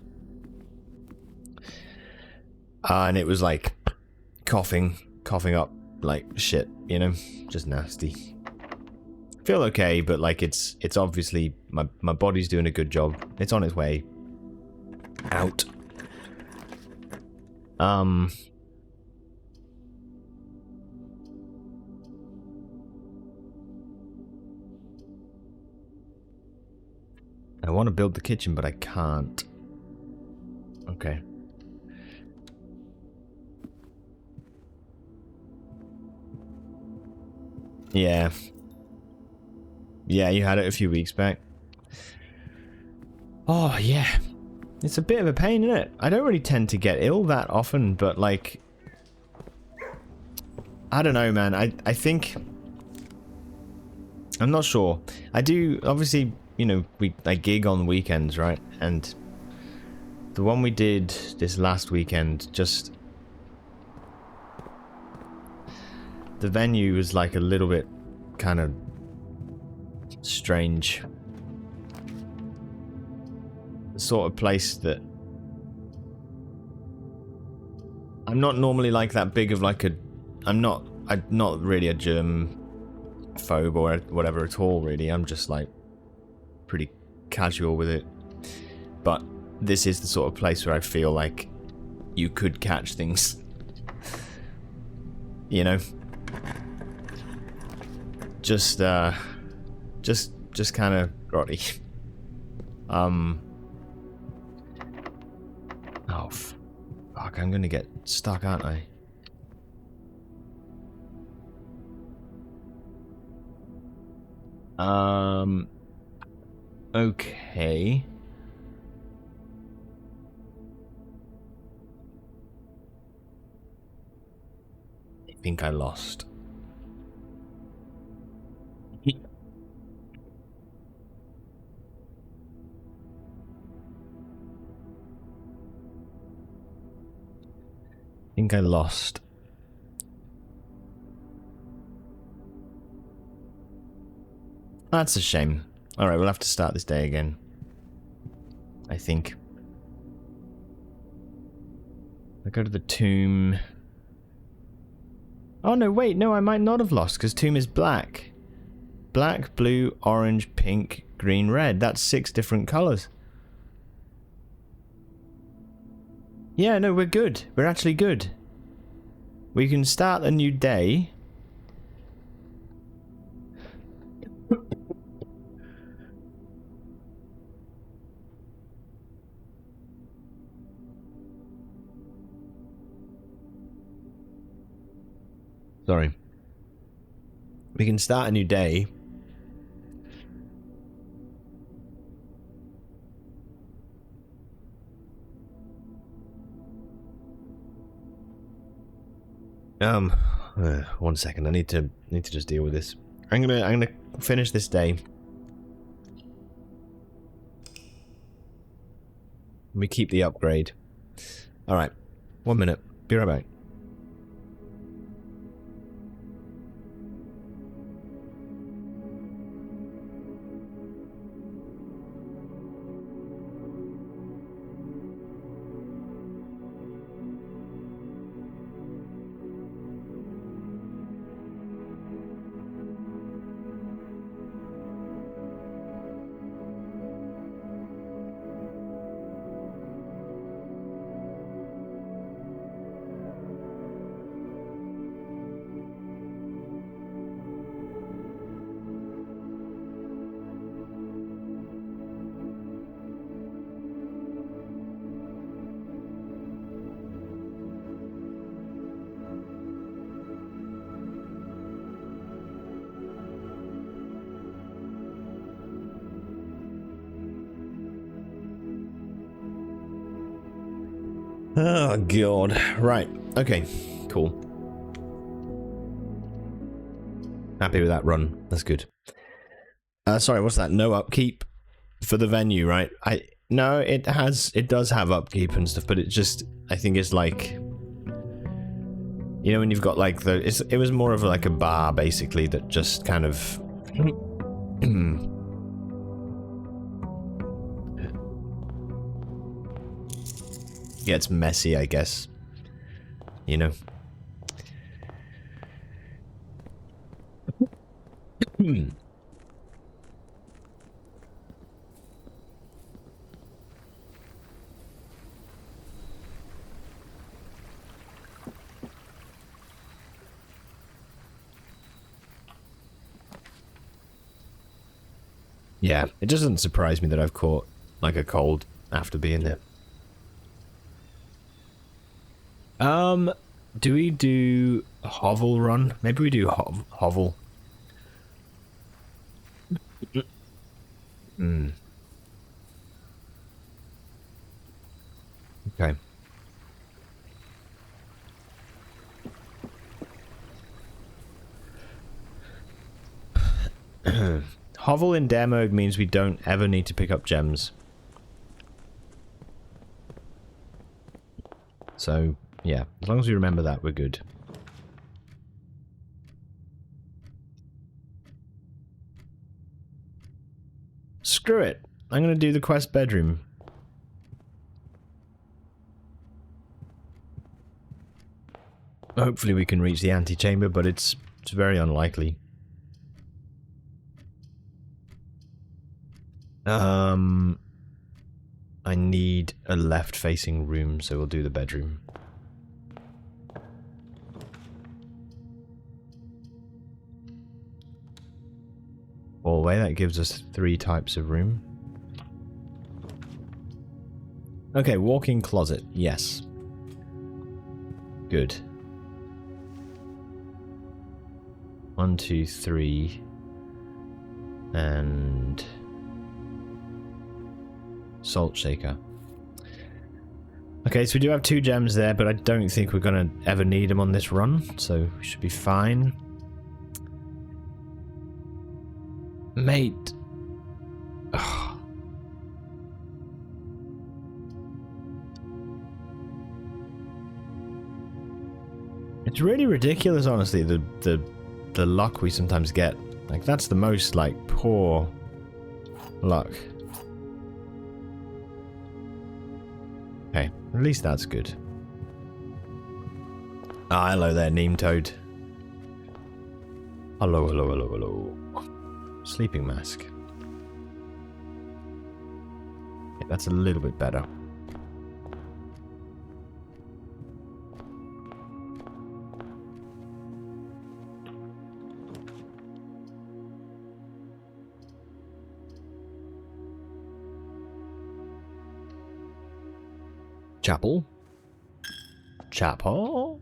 Speaker 1: And it was like coughing up like shit, you know, just nasty. Feel okay, but like it's obviously my body's doing a good job. It's on its way out. I want to build the kitchen, but I can't. Okay. Yeah. Yeah, you had it a few weeks back. Oh, yeah. It's a bit of a pain, isn't it? I don't really tend to get ill that often, but like... I don't know, man. I think... I'm not sure. I do, obviously, you know, I gig on weekends, right? And the one we did this last weekend, just... The venue was like a little bit kind of strange. The sort of place that I'm not normally like that big of like a I'm not really a germ phobe or whatever at all, really. I'm just like pretty casual with it. But this is the sort of place where I feel like you could catch things. You know? Just kind of grotty. Oh, fuck, I'm gonna get stuck, aren't I? Okay. I think I lost. I think I lost. That's a shame. Alright, we'll have to start this day again. I think. I go to the tomb. Oh no, wait, no, I might not have lost, because tomb is black. Black, blue, orange, pink, green, red. That's 6 different colours. Yeah, no, we're good. We're actually good. We can start a new day. Sorry. We can start a new day. One second. I need to just deal with this. I'm gonna finish this day. We keep the upgrade. All right. 1 minute. Be right back. Oh god. Right. Okay. Cool. Happy with that run. That's good. Sorry, what's that? No upkeep for the venue, right? No, it does have upkeep and stuff, but it just, I think it's like, you know, when you've got like it was more of like a bar basically that just kind of gets messy, I guess. You know. Yeah, it doesn't surprise me that I've caught like a cold after being there. Do we do a hovel run? Maybe we do hovel. Okay. Hovel in dare mode means we don't ever need to pick up gems. So, yeah, as long as we remember that, we're good. Screw it. I'm gonna do the quest bedroom. Hopefully we can reach the antechamber, but it's very unlikely. I need a left-facing room, so we'll do the bedroom. Hallway, that gives us 3 types of room. Okay, walk-in closet, yes. Good. 1, 2, 3. And salt shaker. Okay, so we do have 2 gems there, but I don't think we're gonna ever need them on this run, so we should be fine. Mate. Ugh. It's really ridiculous, honestly, the luck we sometimes get. Like, that's the most, like, poor luck. Okay, at least that's good. Ah, hello there, Neemtoad. Hello, hello, hello, hello. Sleeping mask. Okay, that's a little bit better. Chapel. Chapel.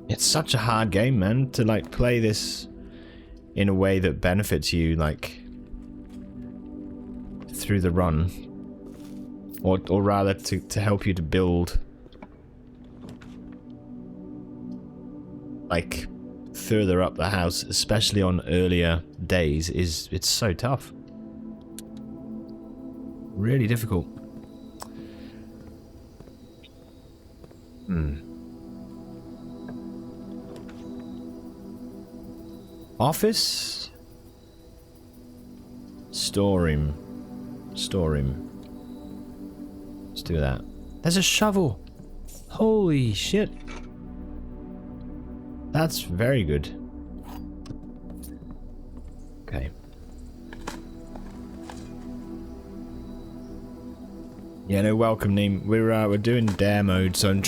Speaker 1: It's such a hard game, man, to like play this in a way that benefits you, like through the run, or rather to help you to build, like, further up the house, especially on earlier days, it's so tough. Really difficult. Office? Storeroom. Storeroom. Let's do that. There's a shovel! Holy shit. That's very good. Okay. Yeah, no, welcome, Neem. We're doing dare mode, so I'm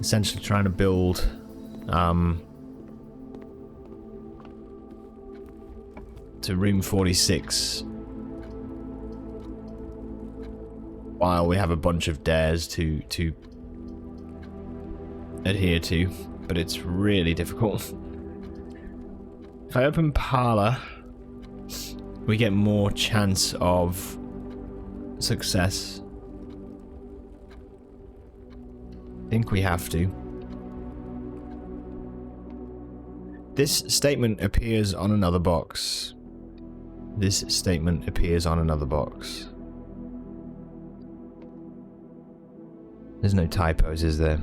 Speaker 1: essentially trying to build to room 46 while we have a bunch of dares to adhere to, but it's really difficult. If I open Parlor, we get more chance of success. I think we have to. This statement appears on another box. This statement appears on another box. There's no typos, is there?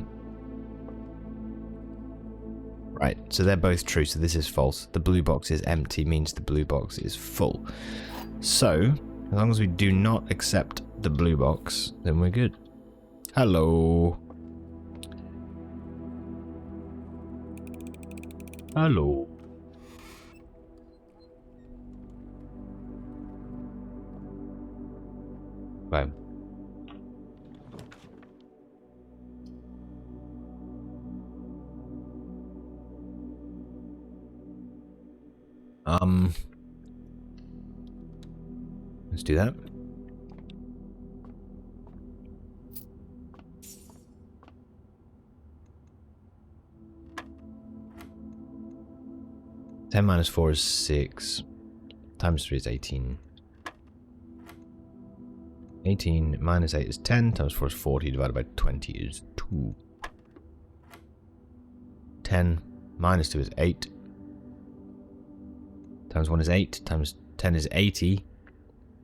Speaker 1: Right, so they're both true, so this is false. The blue box is empty, means the blue box is full. So, as long as we do not accept the blue box, then we're good. Hello. Hello. Bye. Let's do that. Ten minus 4 is 6. Times 3 is 18. 18 minus 8 is 10. Times 4 is 40. Divided by 20 is 2. 10 minus 2 is 8. Times 1 is 8. Times 10 is 80.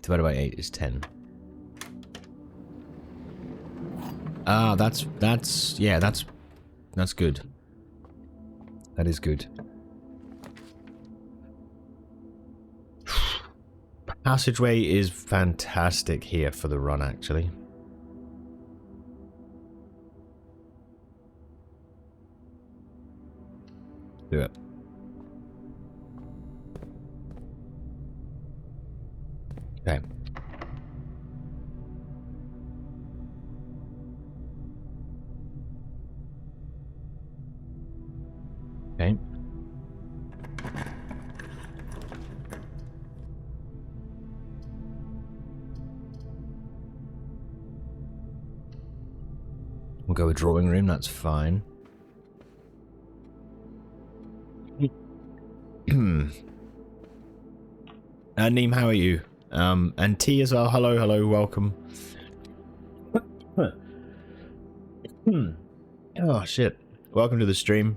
Speaker 1: Divided by 8 is 10. Ah, that's good. That is good. Passageway is fantastic here for the run, actually. Do it. Okay. Okay. We'll go with drawing room, that's fine. Neem, how are you? And T as well, hello, welcome. Oh, shit. Welcome to the stream.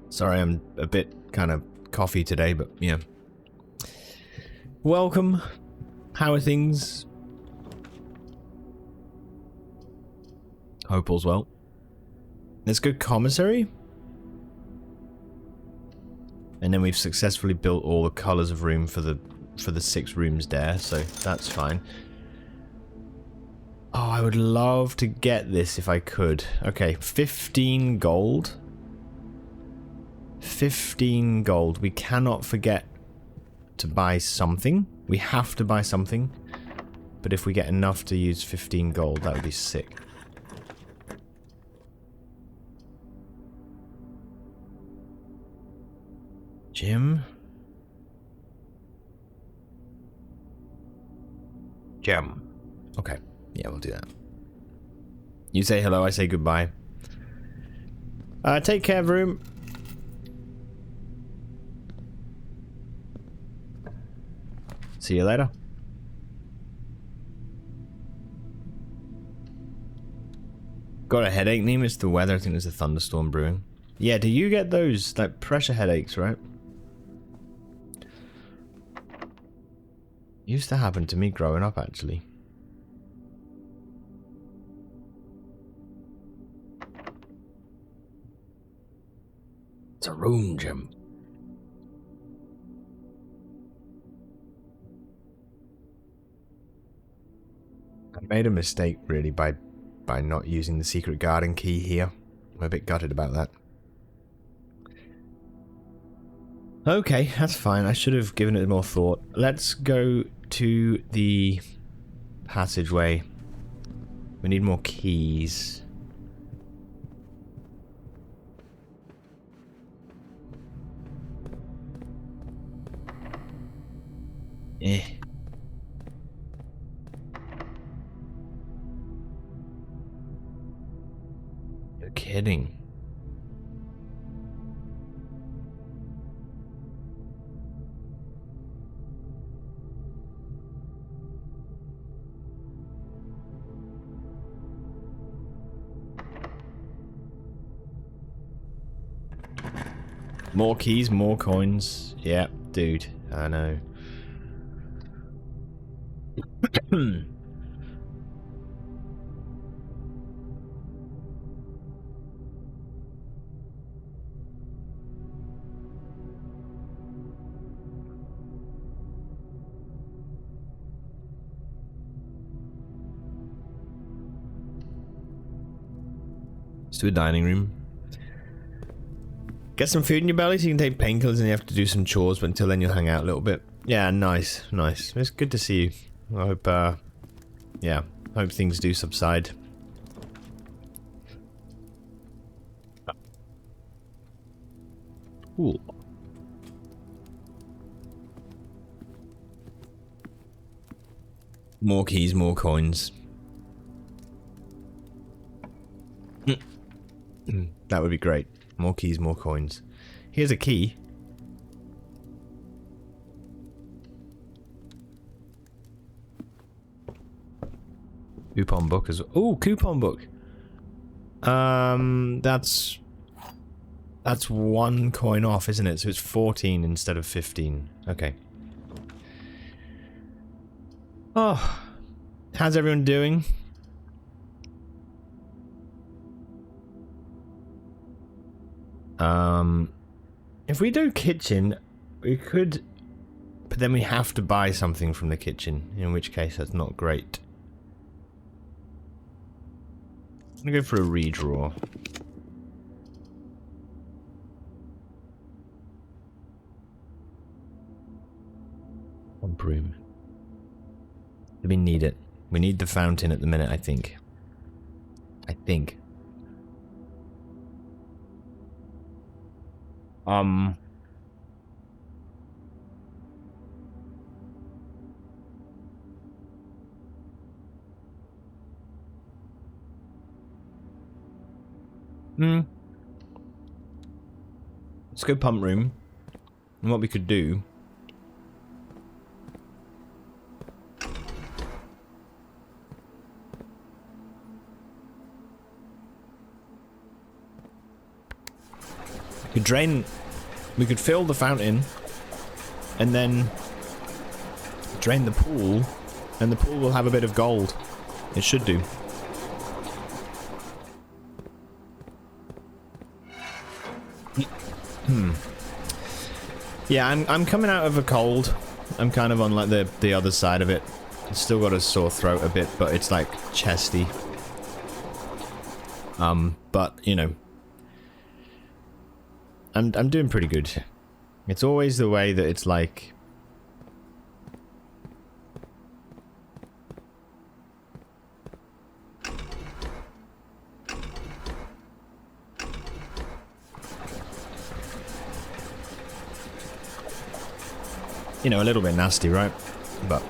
Speaker 1: Sorry, I'm a bit kind of coffee today, but yeah. Welcome. How are things? Hope all's well. Let's go commissary. And then we've successfully built all the colours of room for the 6 rooms there, so that's fine. Oh, I would love to get this if I could. Okay, 15 gold. 15 gold. We cannot forget to buy something. We have to buy something. But if we get enough to use 15 gold, that would be sick. Gym. Okay. Yeah, we'll do that. You say hello, I say goodbye. Take care, room. See you later. Got a headache, Neem? It's the weather. I think there's a thunderstorm brewing. Yeah, do you get those, like, pressure headaches, right? Used to happen to me growing up, actually. It's a room, Jim. I made a mistake, really, by not using the secret garden key here. I'm a bit gutted about that. Okay, that's fine. I should have given it more thought. Let's go to the passageway. We need more keys. Eh. You're kidding. More keys, more coins. Yeah, dude. I know. Let's do a dining room. Get some food in your belly so you can take painkillers and you have to do some chores, but until then you'll hang out a little bit. Yeah, nice, nice. It's good to see you. I hope, yeah, hope things do subside. Cool. More keys, more coins. That would be great. More keys, more coins. Here's a key. Coupon book as well. Oh, coupon book. That's 1 coin off, isn't it? So it's 14 instead of 15. Okay. Oh, how's everyone doing? If we do kitchen, we could, but then we have to buy something from the kitchen, in which case that's not great. I'm gonna go for a redraw. Pump room. We need it. We need the fountain at the minute, I think. Let's go pump room. And what we could do... We could fill the fountain and then drain the pool, and the pool will have a bit of gold. It should do. Yeah, I'm coming out of a cold. I'm kind of on like the other side of it. Still got a sore throat a bit, but it's like chesty. But you know, I'm doing pretty good. It's always the way that it's like... You know, a little bit nasty, right? But...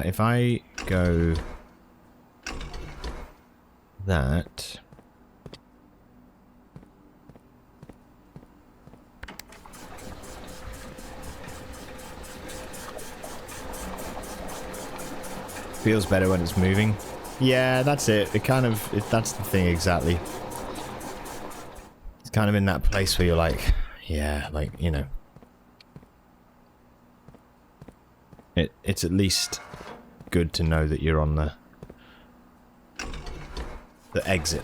Speaker 1: if I go... that... Feels better when it's moving. Yeah, that's it. It kind of... that's the thing exactly. It's kind of in that place where you're like... Yeah, like, you know... It's at least good to know that you're on the exit.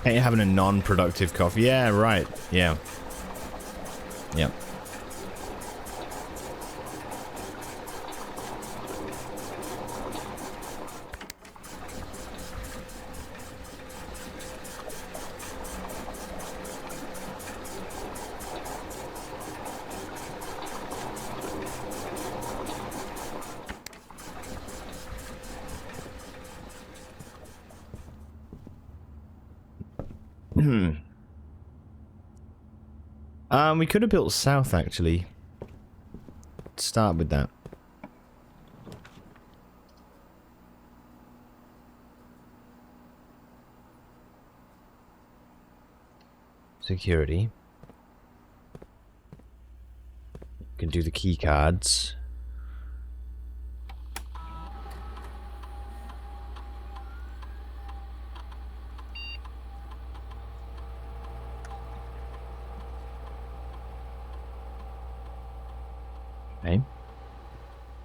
Speaker 1: Hey, you're having a non-productive coffee. Yeah, right. Yeah. Yep. We could have built south, actually. Start with that. security. Can do the key cards. Okay.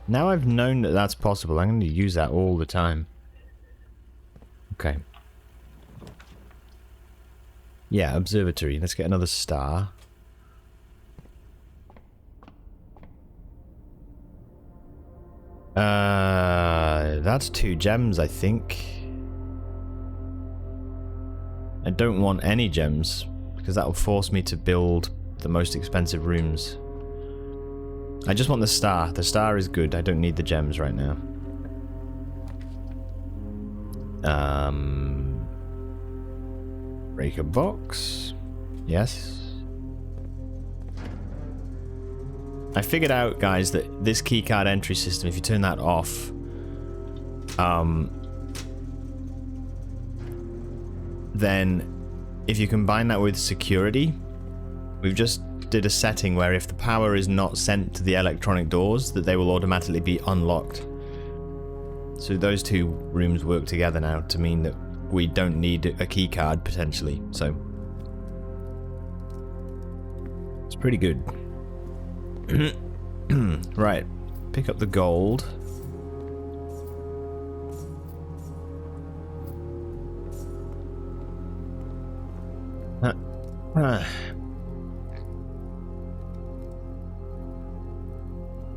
Speaker 1: Now I've known that that's possible, I'm going to use that all the time. Okay. Yeah, observatory. Let's get another star. That's 2 gems, I think. I don't want any gems, because that will force me to build the most expensive rooms. I just want the star. The star is good. I don't need the gems right now. Break a box. Yes. I figured out, guys, that this keycard entry system, if you turn that off, then if you combine that with security, we've just did a setting where if the power is not sent to the electronic doors, that they will automatically be unlocked. So those 2 rooms work together now to mean that we don't need a key card potentially. So it's pretty good. Right, pick up the gold.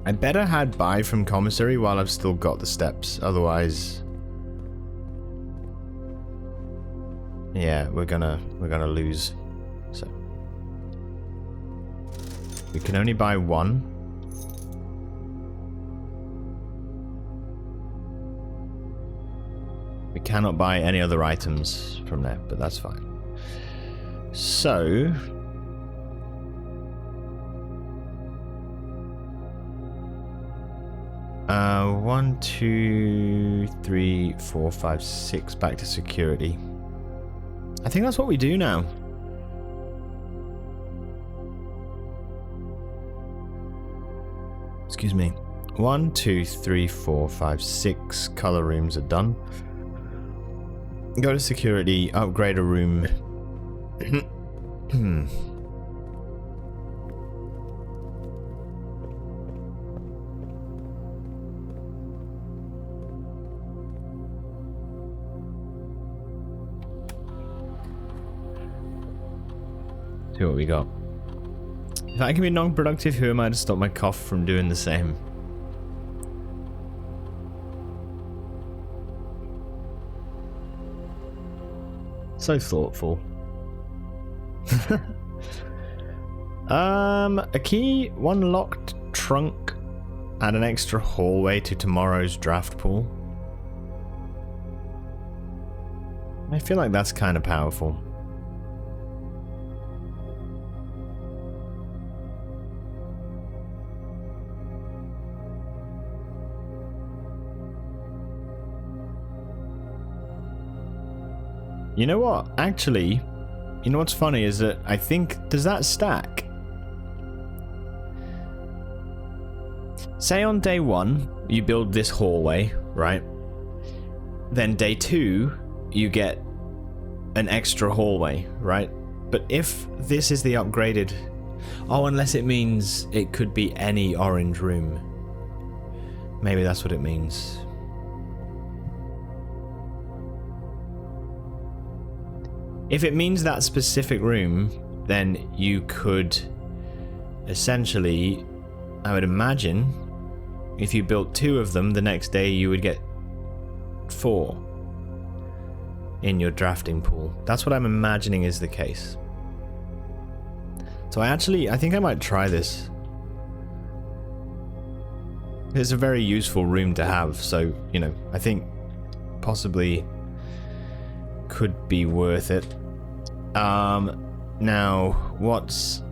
Speaker 1: I better had buy from commissary while I've still got the steps, otherwise, yeah, we're gonna lose. So we can only buy 1. We cannot buy any other items from there, but that's fine. So 1, 2, 3, 4, 5, 6 back to security. I think that's what we do now. Excuse me. 1, 2, 3, 4, 5, 6 color rooms are done. Go to security, upgrade a room. See what we got. If I can be non-productive, who am I to stop my cough from doing the same? So thoughtful. A key, 1 locked trunk, add an extra hallway to tomorrow's draft pool. I feel like that's kind of powerful. You know what? Actually, you know what's funny is that I think, does that stack? Say on day 1, you build this hallway, right? Then day 2, you get an extra hallway, right? But if this is the upgraded... Oh, unless it means it could be any orange room. Maybe that's what it means. If it means that specific room, then you could essentially, I would imagine, if you built 2 of them, the next day you would get 4 in your drafting pool. That's what I'm imagining is the case. So I think I might try this. It's a very useful room to have, so, you know, I think possibly could be worth it. Now, what's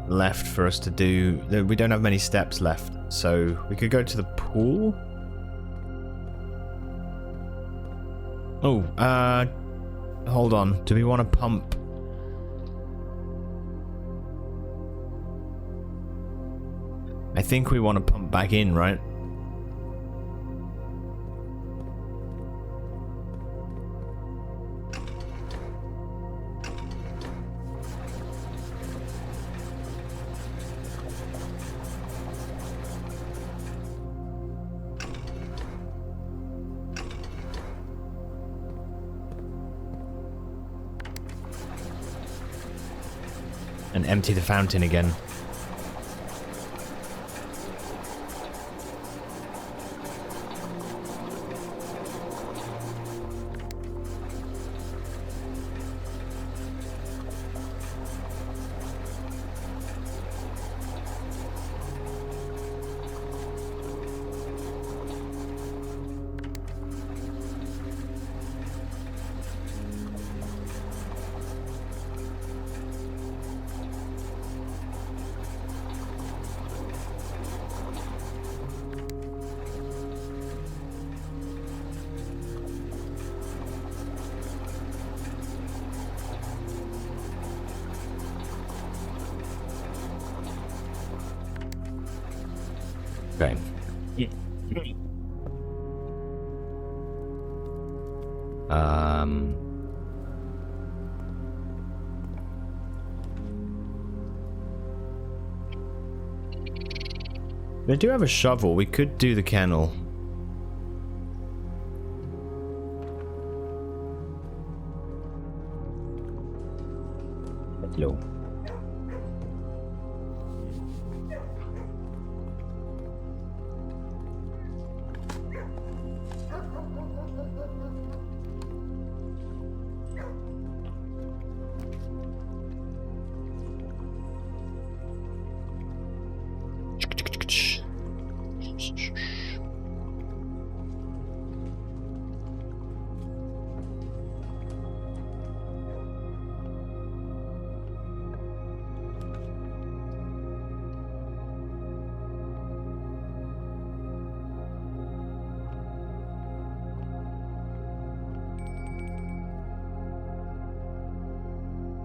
Speaker 1: left for us to do? We don't have many steps left, so we could go to the pool. Oh, hold on. Do we want to pump I think we want to pump back in, right? And empty the fountain again. Okay. We do have a shovel. We could do the kennel. Hello.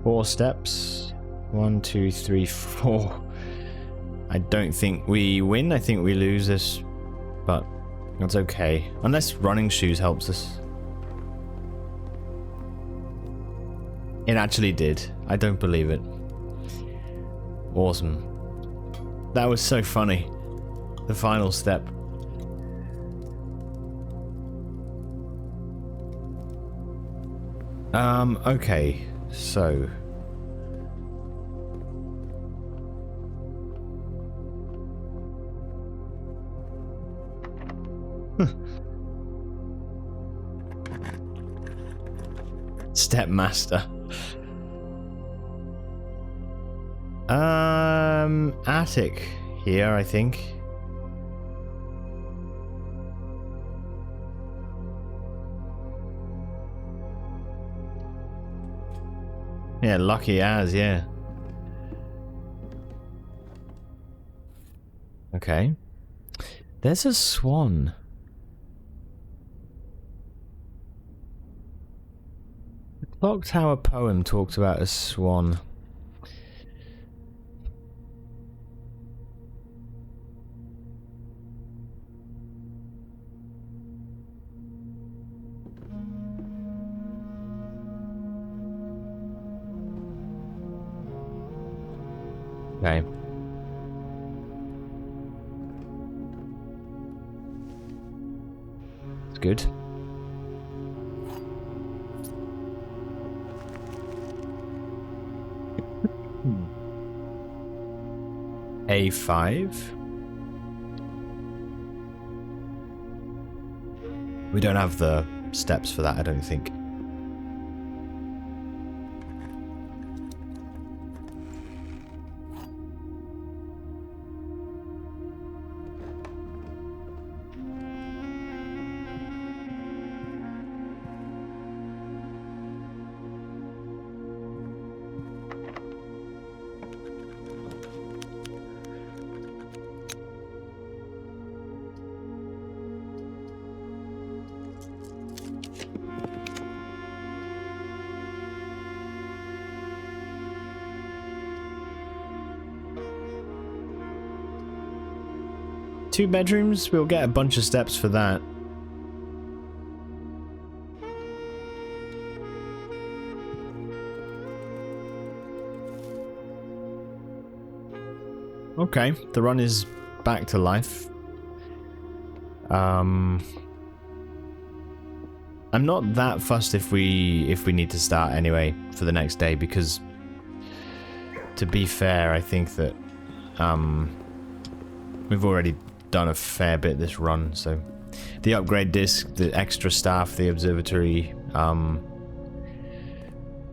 Speaker 1: Four steps. 1, 2, 3, 4. I don't think we win. I think we lose this, but that's okay. Unless running shoes helps us. It actually did. I don't believe it. Awesome. That was so funny. The final step. Okay, so Stepmaster. Attic here, I think. Yeah, lucky as, yeah. Okay. There's a swan. The Clock Tower poem talks about a swan. Okay. It's good. A5. We don't have the steps for that, I don't think. 2 bedrooms, we'll get a bunch of steps for that. Okay, the run is back to life. I'm not that fussed if we need to start anyway for the next day, because to be fair, I think that we've already done a fair bit this run. So the upgrade disc, the extra staff, the observatory,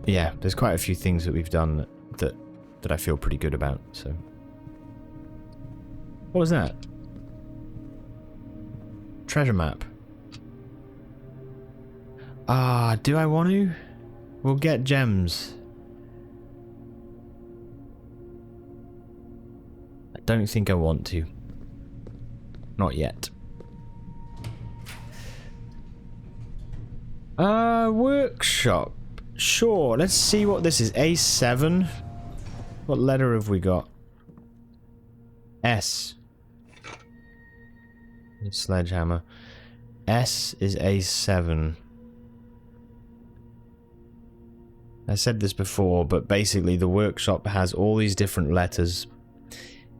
Speaker 1: yeah, there's quite a few things that we've done that I feel pretty good about. So what was that? Treasure map. Ah, do I want to? We'll get gems. I don't think I want to. Not yet. Workshop. Sure, let's see what this is. A7. What letter have we got? S. Sledgehammer. S is A7. I said this before, but basically the workshop has all these different letters,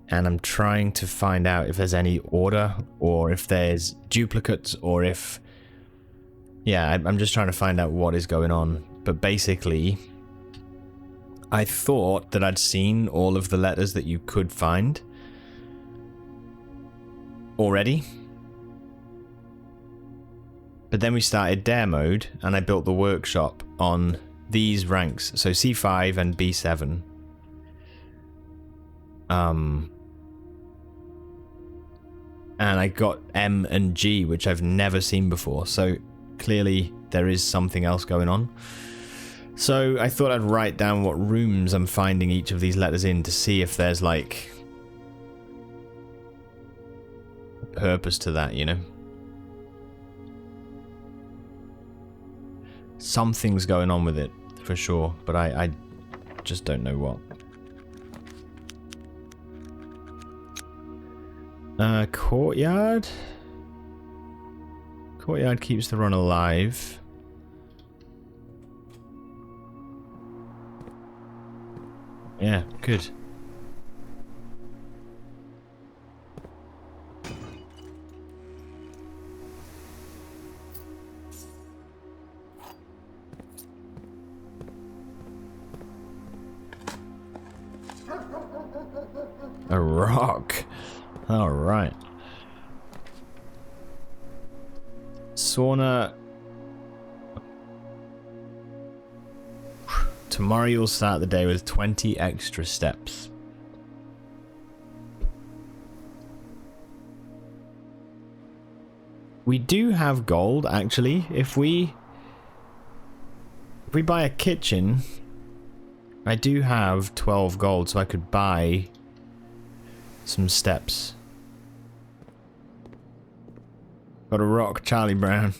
Speaker 1: and I'm trying to find out if there's any order, or if there's duplicates, or if... Yeah, I'm just trying to find out what is going on. But basically, I thought that I'd seen all of the letters that you could find already. But then we started dare mode, and I built the workshop on these ranks, so C5 and B7. And I got M and G, which I've never seen before, so clearly there is something else going on. So I thought I'd write down what rooms I'm finding each of these letters in to see if there's like a purpose to that, you know? Something's going on with it, for sure, but I just don't know what. Courtyard? Courtyard keeps the run alive. Yeah, good. A rock. All right. Sauna. Tomorrow you'll start the day with 20 extra steps. We do have gold, actually. If we buy a kitchen, I do have 12 gold, so I could buy some steps. Got a rock, Charlie Brown.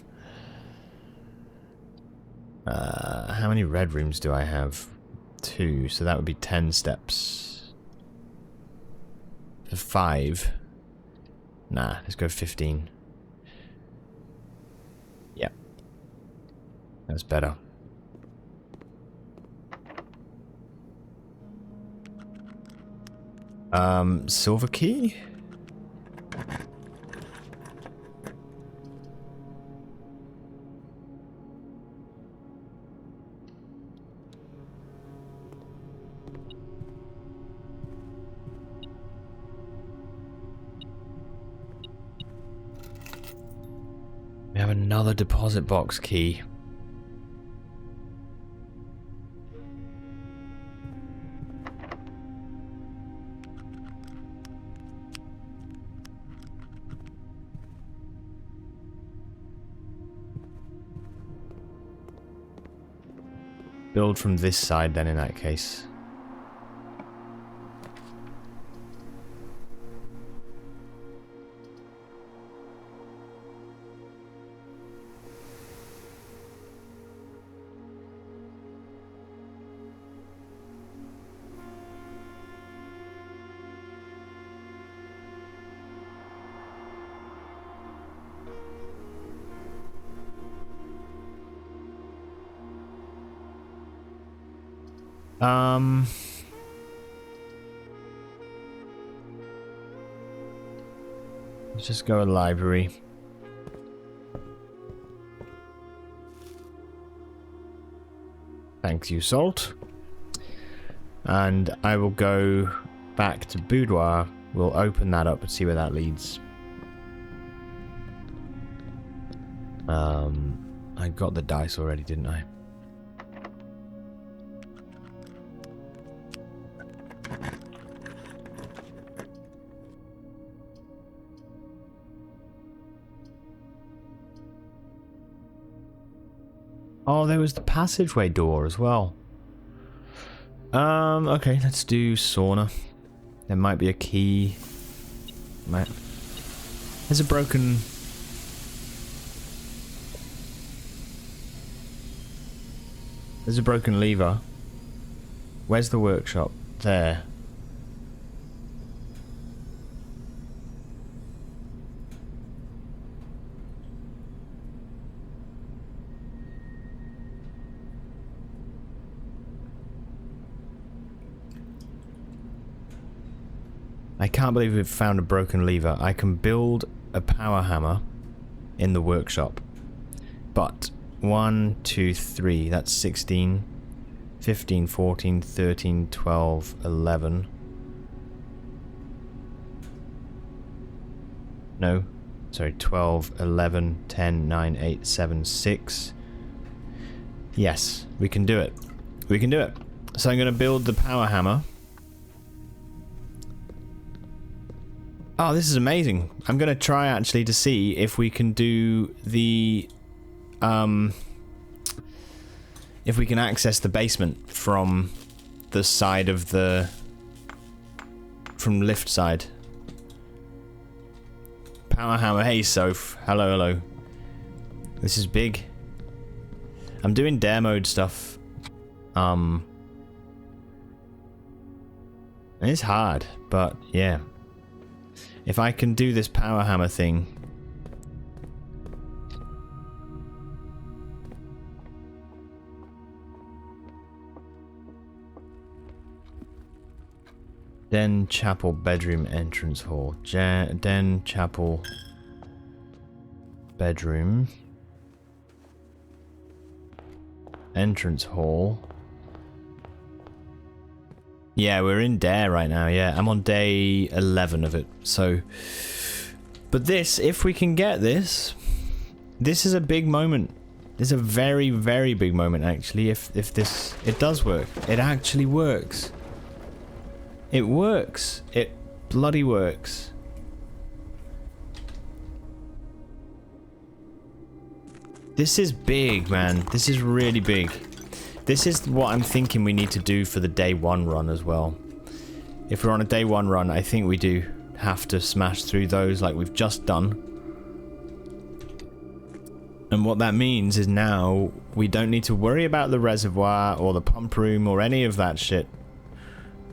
Speaker 1: How many red rooms do I have? 2, so that would be 10 steps. 5. Nah, let's go 15. Yep. That's better. Silver key? We have another deposit box key. Build from this side then in that case. Let's just go to library. Thank you, Salt. And I will go back to Boudoir. We'll open that up and see where that leads. I got the dice already, didn't I? Oh, there was the passageway door as well. Okay, let's do sauna. There might be a key. There's a broken... There's a broken lever. Where's the workshop? There. I can't believe we've found a broken lever. I can build a power hammer in the workshop. But 1, 2, 3, that's 16, 15, 14, 13, 12, 11. No, sorry, 12, 11, 10, 9, 8, 7, 6. Yes, we can do it. We can do it. So I'm going to build the power hammer. Oh, this is amazing. I'm going to try actually to see if we can do the... if we can access the basement from the side of the... from lift side. Power hammer. Hey, Soph. Hello, hello. This is big. I'm doing dare mode stuff. And it's hard, but yeah. If I can do this power hammer thing... Den, chapel, bedroom, entrance hall. Den, chapel, bedroom. Entrance hall. Yeah, we're in Dare right now, yeah. I'm on day 11 of it, so... But this, if we can get this... This is a big moment. This is a very, very big moment, actually, if this... It does work. It actually works. It works. It bloody works. This is big, man. This is really big. This is what I'm thinking we need to do for the day 1 run as well. If we're on a day 1 run, I think we do have to smash through those like we've just done. And what that means is now we don't need to worry about the reservoir or the pump room or any of that shit.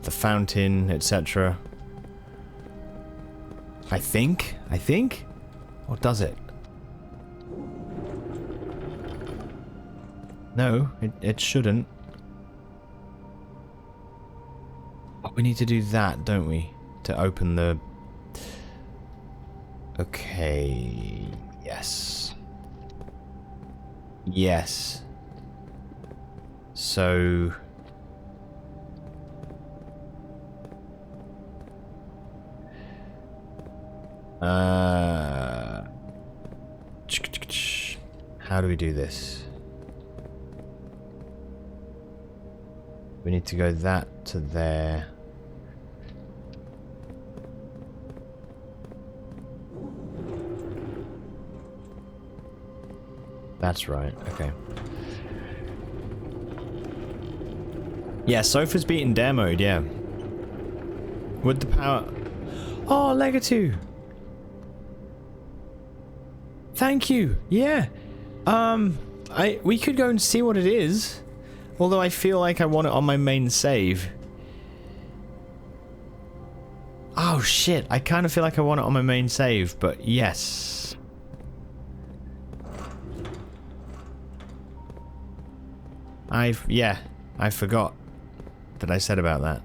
Speaker 1: The fountain, etc. I think? Or does it? No, it shouldn't. But we need to do that, don't we? To open the... Okay... Yes. Yes. So... How do we do this? We need to go that to there. That's right, okay. Yeah, Sofa's beaten dare mode, yeah. Would the power... Oh, Legato! Thank you, yeah. We could go and see what it is. Although I feel like I want it on my main save. Oh shit, I kind of feel like I want it on my main save, but yes. I forgot. that I said about that.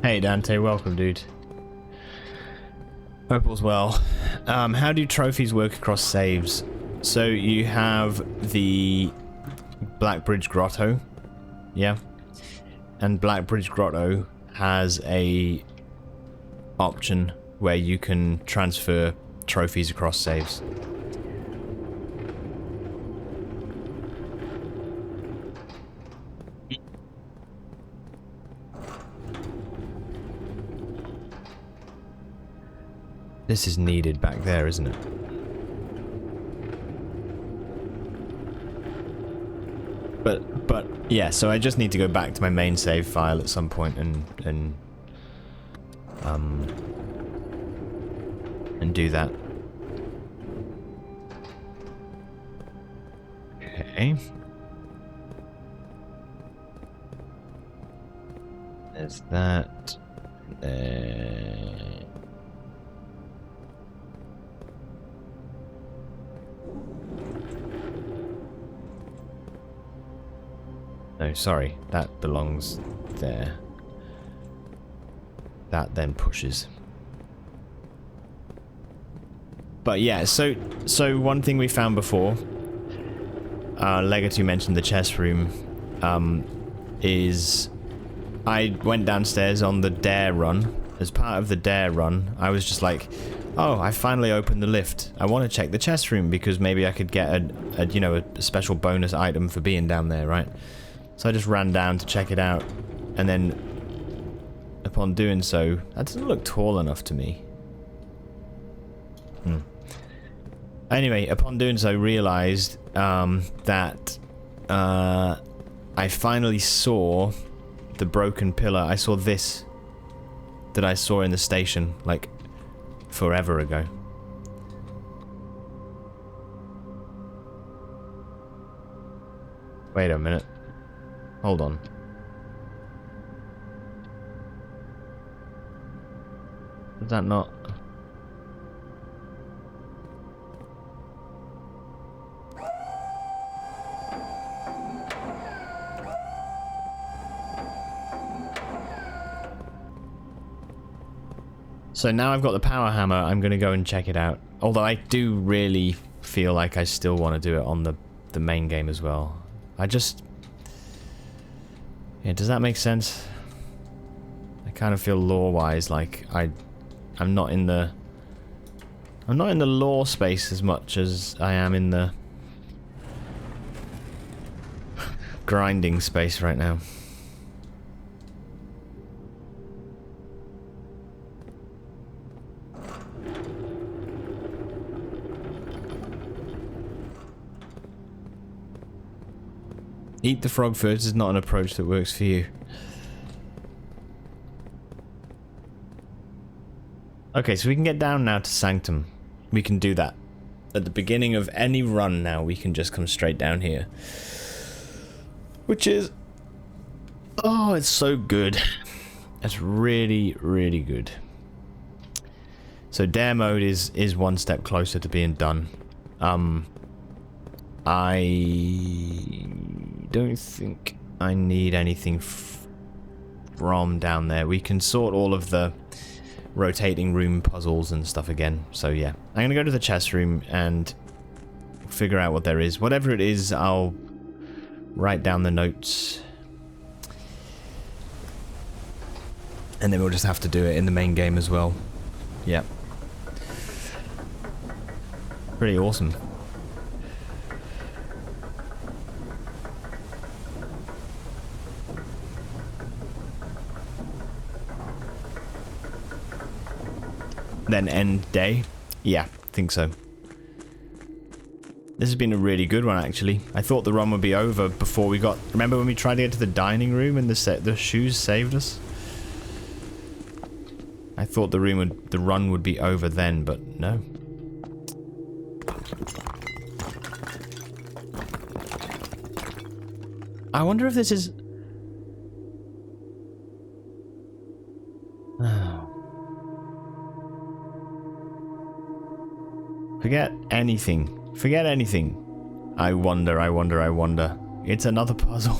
Speaker 1: Hey Dante, welcome dude. Hope all's well. How do trophies work across saves? So you have the Blackbridge Grotto, yeah? And Blackbridge Grotto has a option where you can transfer trophies across saves. This is needed back there, isn't it? But yeah, so I just need to go back to my main save file at some point and do that. Okay. There's that. No, sorry, that belongs there. That then pushes. But yeah, so one thing we found before, Legacy mentioned the chest room, is I went downstairs on the dare run. As part of the dare run, I was just like, oh, I finally opened the lift. I want to check the chest room because maybe I could get a special bonus item for being down there, right? So I just ran down to check it out, and then upon doing so, that doesn't look tall enough to me. Anyway, upon doing so, realized that I finally saw the broken pillar. I saw this that I saw in the station like forever ago. Wait a minute. Hold on. Is that not... So now I've got the power hammer, I'm gonna go and check it out. Although I do really feel like I still want to do it on the main game as well. I just... Yeah, does that make sense? I kind of feel lore-wise like I'm not in the lore space as much as I am in the grinding space right now. Eat the frog first is not an approach that works for you. Okay, so we can get down now to Sanctum. We can do that. At the beginning of any run now, we can just come straight down here. Which is... Oh, it's so good. It's really, really good. So dare mode is one step closer to being done. I don't think I need anything from down there. We can sort all of the rotating room puzzles and stuff again. So yeah, I'm gonna go to the chest room and figure out what there is. Whatever it is, I'll write down the notes. And then we'll just have to do it in the main game as well. Yep. Pretty awesome. Then end day? Yeah, think so. This has been a really good one, actually. I thought the run would be over before we got... Remember when we tried to get to the dining room and the shoes saved us? I thought the run would be over then, but no. I wonder if this is... Forget anything. Forget anything. I wonder. It's another puzzle.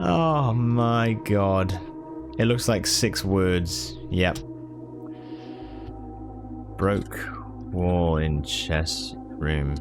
Speaker 1: Oh my god. It looks like 6 words. Yep. Broke wall in chess room.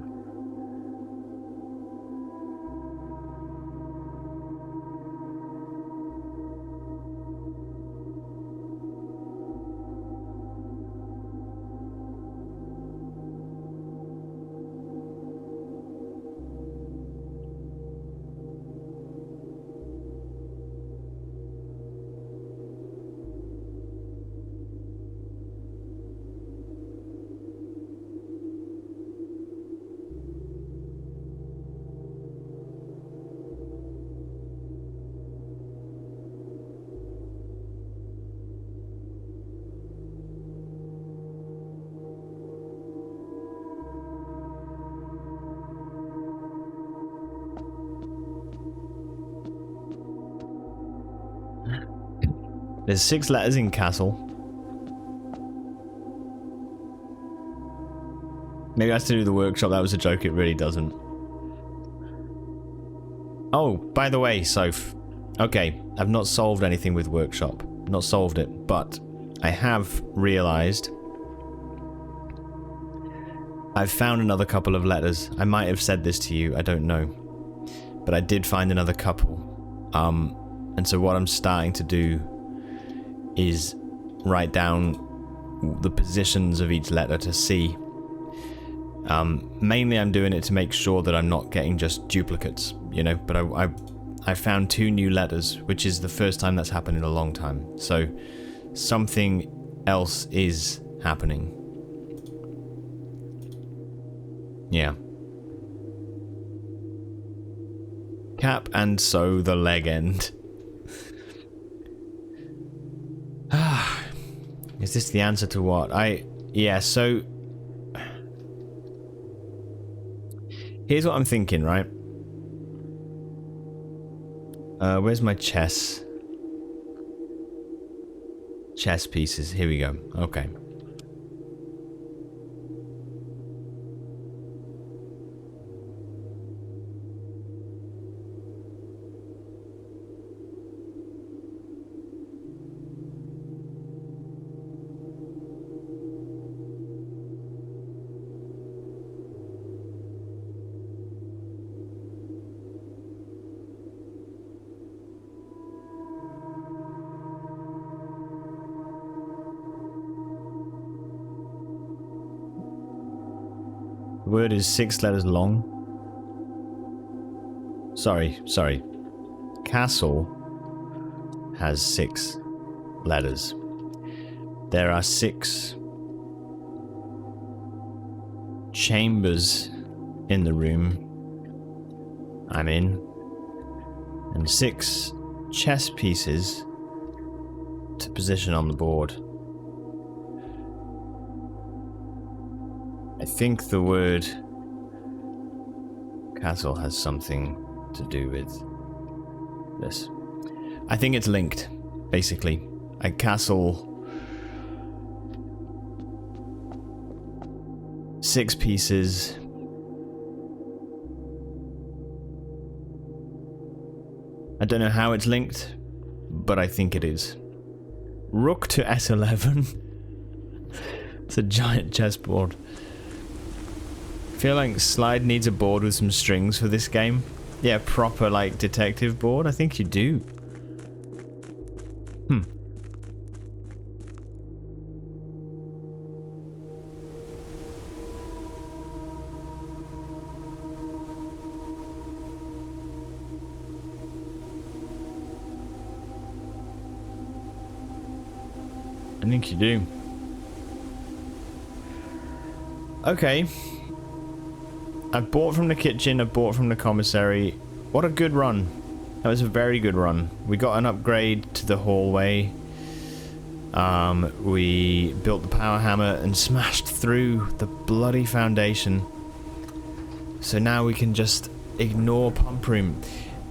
Speaker 1: There's 6 letters in castle. Maybe it has to do with the workshop. That was a joke. It really doesn't. Oh, by the way, Soph. Okay, I've not solved anything with workshop. Not solved it, but I have realized I've found another couple of letters. I might have said this to you. I don't know. But I did find another couple. And so what I'm starting to do is write down the positions of each letter to see. Mainly I'm doing it to make sure that I'm not getting just duplicates, you know, but I found 2 new letters, which is the first time that's happened in a long time. So something else is happening. Yeah. Cap and sew the leg end. Is this the answer to what? Yeah, so... Here's what I'm thinking, right? Where's my chess? Chess pieces. Here we go. Okay. The word is 6 letters long. Sorry. Castle has 6 letters. There are 6 chambers in the room I'm in, and 6 chess pieces to position on the board. I think the word castle has something to do with this. I think it's linked, basically. A castle, 6 pieces. I don't know how it's linked, but I think it is. Rook to S11. It's a giant chessboard. I feel like Slide needs a board with some strings for this game. Yeah, proper like detective board. I think you do. I think you do. Okay. I've bought from the kitchen, I've bought from the commissary. What a good run. That was a very good run. We got an upgrade to the hallway. We built the power hammer and smashed through the bloody foundation. So now we can just ignore pump room.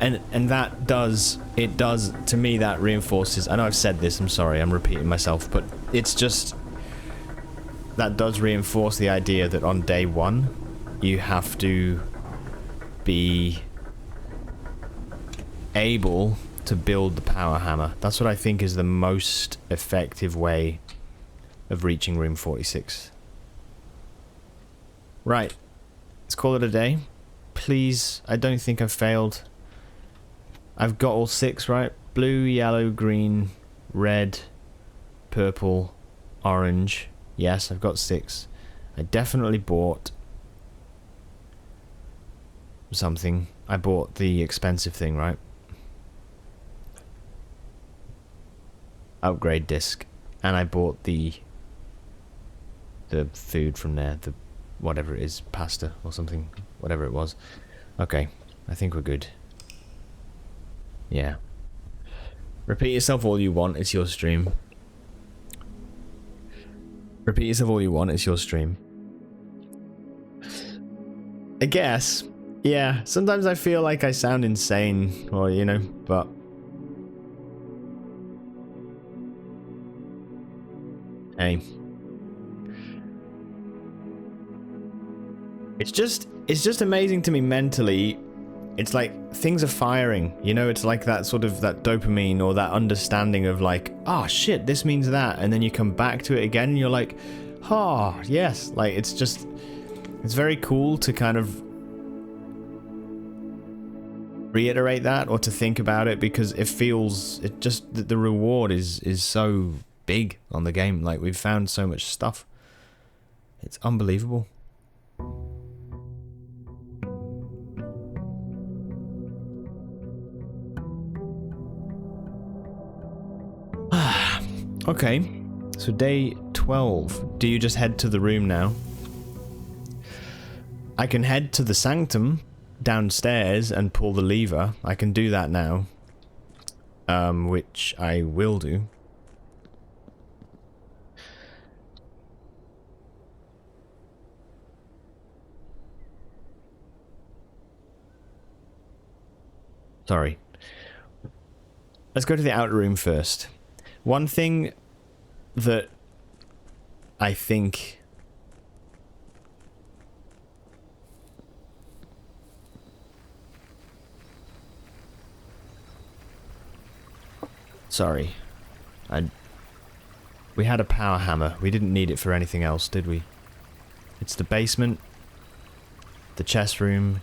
Speaker 1: And that does, it does, to me that reinforces, I know I've said this, I'm sorry, I'm repeating myself, but it's just, that does reinforce the idea that on day one, you have to be able to build the power hammer. That's what I think is the most effective way of reaching room 46. Right, let's call it a day. Please, I don't think I've failed. I've got all 6, right? Blue, yellow, green, red, purple, orange. Yes, I've got 6. I definitely bought something. I bought the expensive thing, right? Upgrade disc. And I bought the food from there, the whatever it is, pasta or something, whatever it was. Okay, I think we're good. Yeah. Repeat yourself all you want, it's your stream. Repeat yourself all you want, it's your stream. I guess. Yeah, sometimes I feel like I sound insane, or you know, but... Hey. It's just amazing to me mentally. It's like things are firing, you know, it's like that sort of that dopamine or that understanding of like, oh shit, this means that, and then you come back to it again and you're like, oh yes, like it's just, it's very cool to kind of reiterate that or to think about it, because it feels, it just, the reward is so big on the game. Like we've found so much stuff, it's unbelievable. Okay, so day 12. Do you just head to the room now? I can head to the sanctum downstairs and pull the lever. I can do that now. Which I will do. Sorry. Let's go to the outer room first. One thing that I think we had a power hammer. We didn't need it for anything else, did we? It's the basement, the chest room.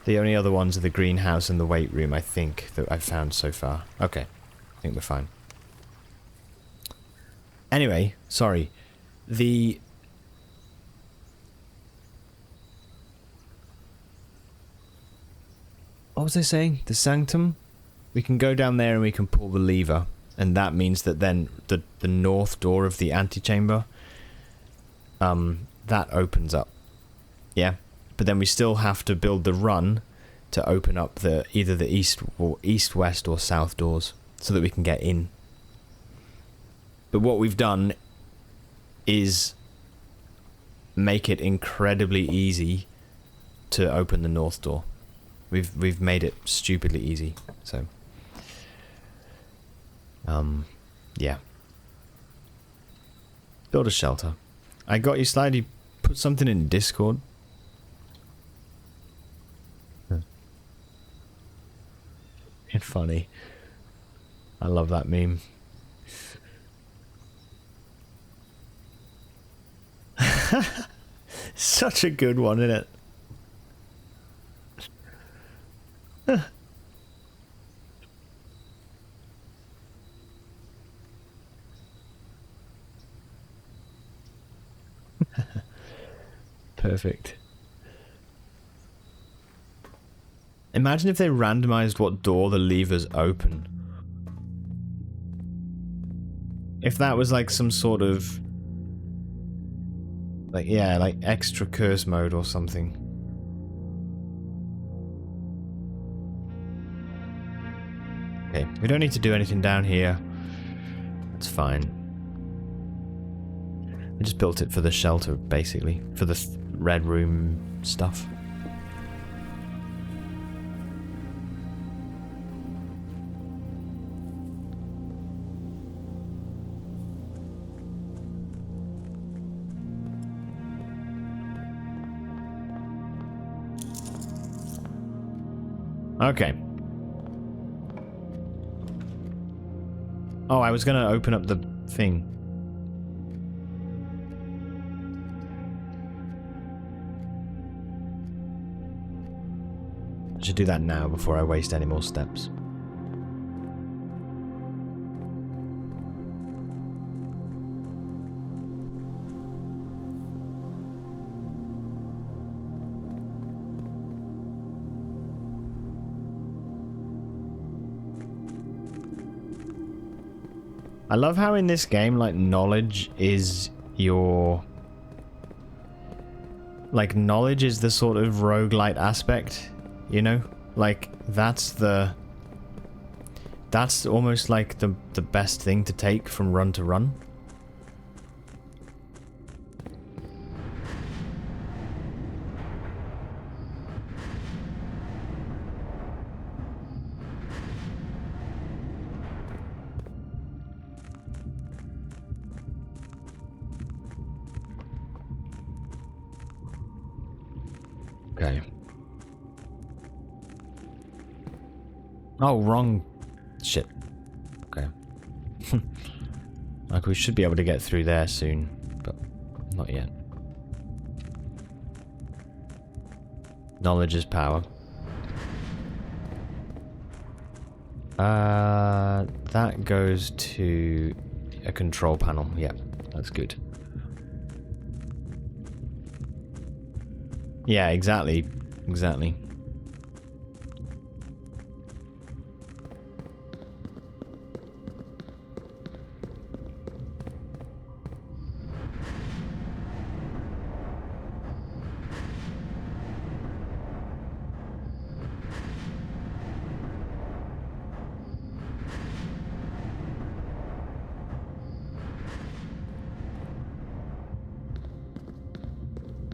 Speaker 1: The only other ones are the greenhouse and the weight room, I think, that I've found so far. Okay. I think we're fine. Anyway, sorry. What was I saying? The sanctum? We can go down there and we can pull the lever. And that means that then the north door of the antechamber, that opens up. Yeah? But then we still have to build the run to open up either the east, west, or south doors, so that we can get in. But what we've done is make it incredibly easy to open the north door. We've made it stupidly easy. So, yeah. Build a shelter. I got you, Slide. You put something in Discord. It's funny. I love that meme. Such a good one, isn't it? Perfect. Imagine if they randomized what door the levers open. if that was like some sort of like, yeah, like extra curse mode or something. Okay, we don't need to do anything down here. That's fine. I just built it for the shelter, basically, for the red room stuff. Okay. Oh, I was gonna open up the thing. I should do that now before I waste any more steps. I love how in this game, like, knowledge is your... Like, knowledge is the sort of roguelite aspect, you know? Like, that's the... That's almost like the best thing to take from run to run. Okay. Oh, wrong. Shit. Okay. Like, we should be able to get through there soon, but not yet. Knowledge is power. That goes to a control panel. Yep, that's good. Yeah, exactly. Exactly.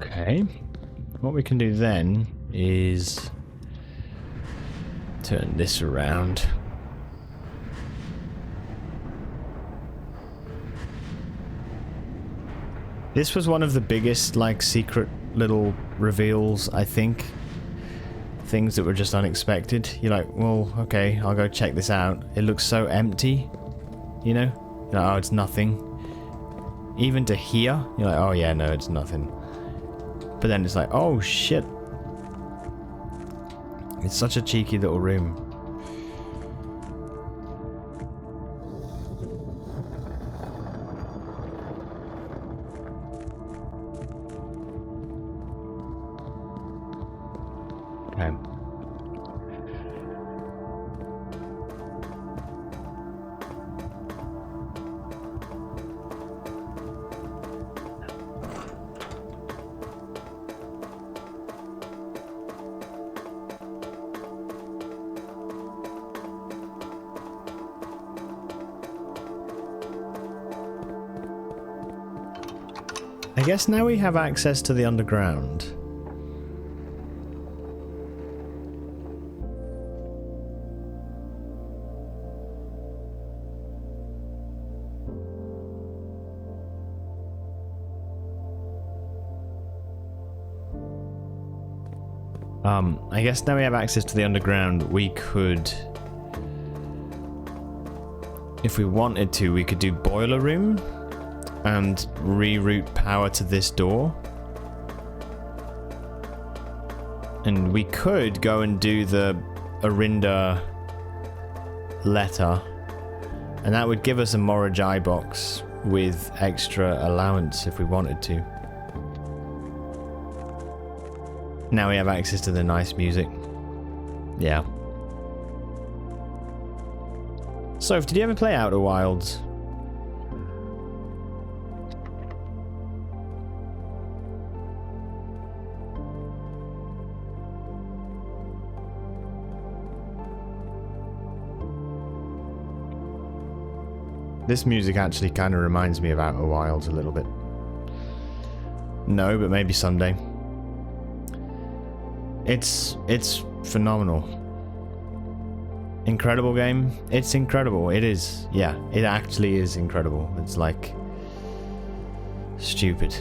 Speaker 1: Okay. What we can do then is turn this around. This was one of the biggest, like, secret little reveals, I think. Things that were just unexpected. You're like, well, okay, I'll go check this out. It looks so empty, you know? You're like, oh, it's nothing. Even to here, you're like, oh yeah, no, it's nothing. But then it's like, oh shit. It's such a cheeky little room. Okay. I guess now we have access to the underground. I guess now we have access to the underground, we could... If we wanted to, we could do boiler room and reroute power to this door. And we could go and do the Arinda letter, and that would give us a Morajai box with extra allowance if we wanted to. Now we have access to the nice music. Yeah. Soph, did you ever play Outer Wilds? This music actually kind of reminds me of Outer Wilds a little bit. No, but maybe someday. It's phenomenal. Incredible game. It's incredible. It is. Yeah, it actually is incredible. It's like stupid.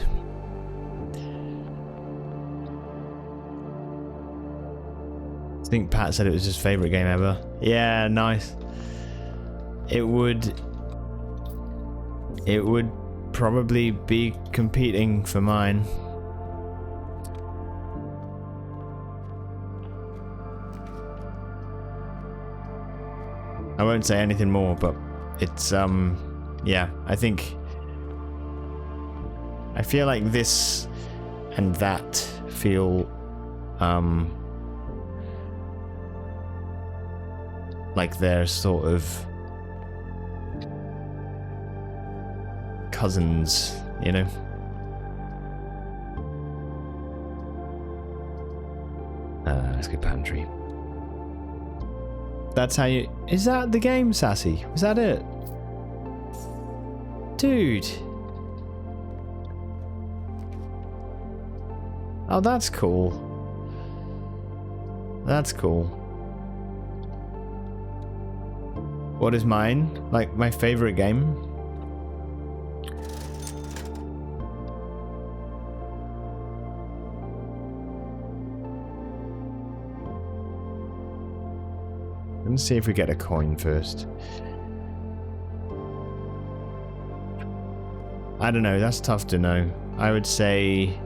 Speaker 1: I think Pat said it was his favorite game ever. Yeah, nice. It would probably be competing for mine. I won't say anything more, but it's yeah, I feel like this and that feel like they're sort of cousins, you know? Let's go pantry. That's how you... Is that the game, Sassy? Was that it? Dude. Oh, that's cool. That's cool. What is mine? Like, my favorite game? Let's see if we get a coin first. I don't know, that's tough to know. I would say...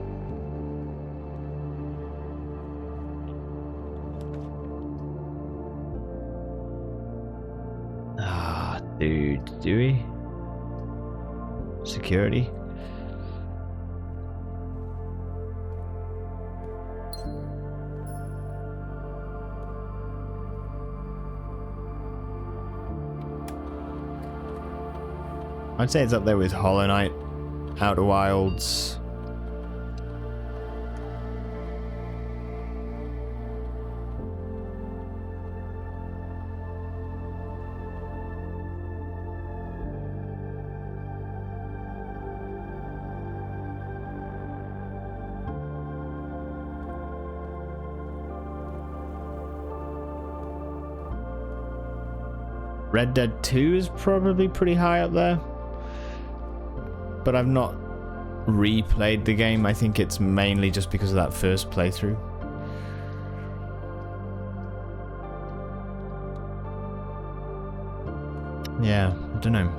Speaker 1: Dude, do we? Security? I'd say it's up there with Hollow Knight, Outer Wilds. Red Dead 2 is probably pretty high up there. But I've not replayed the game. I think it's mainly just because of that first playthrough. Yeah, I don't know.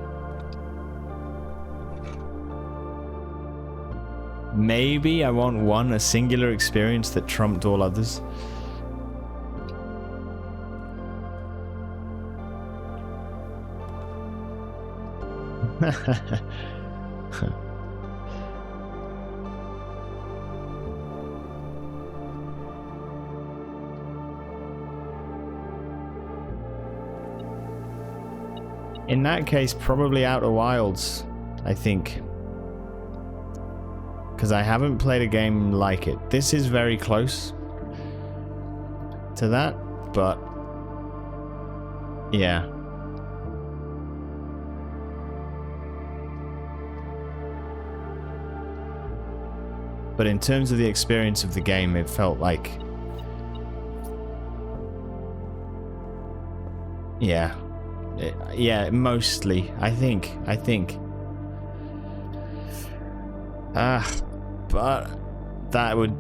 Speaker 1: Maybe I want a singular experience that trumped all others. In that case, probably Outer Wilds, I think. Because I haven't played a game like it. This is very close to that, but yeah. But in terms of the experience of the game, it felt like... Yeah. Yeah, mostly, I think. But that would...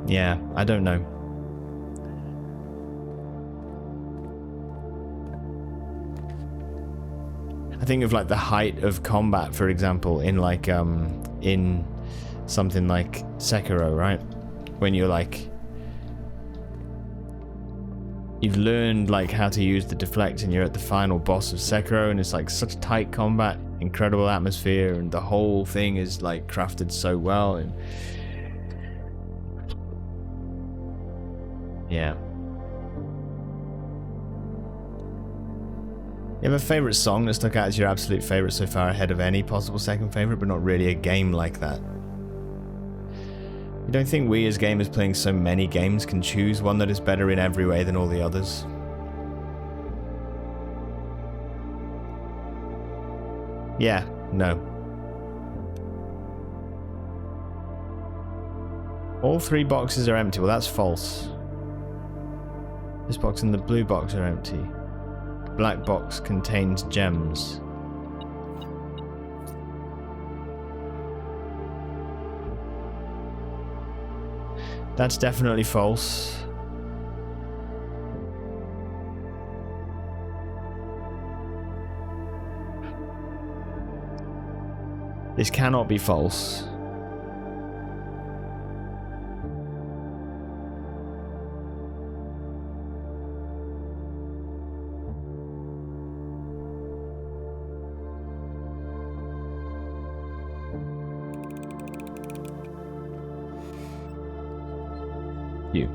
Speaker 1: Yeah, I don't know. I think of like the height of combat, for example, in like, in something like Sekiro, right? When you're like... You've learned like how to use the deflect and you're at the final boss of Sekiro and it's like such tight combat, incredible atmosphere, and the whole thing is like crafted so well. And yeah. You have a favorite song that stuck out as your absolute favorite so far, ahead of any possible second favorite, but not really a game like that? You don't think we as gamers playing so many games can choose one that is better in every way than all the others? Yeah, no. All 3 boxes are empty. Well, that's false. This box and the blue box are empty. The black box contains gems. That's definitely false. This cannot be false. You.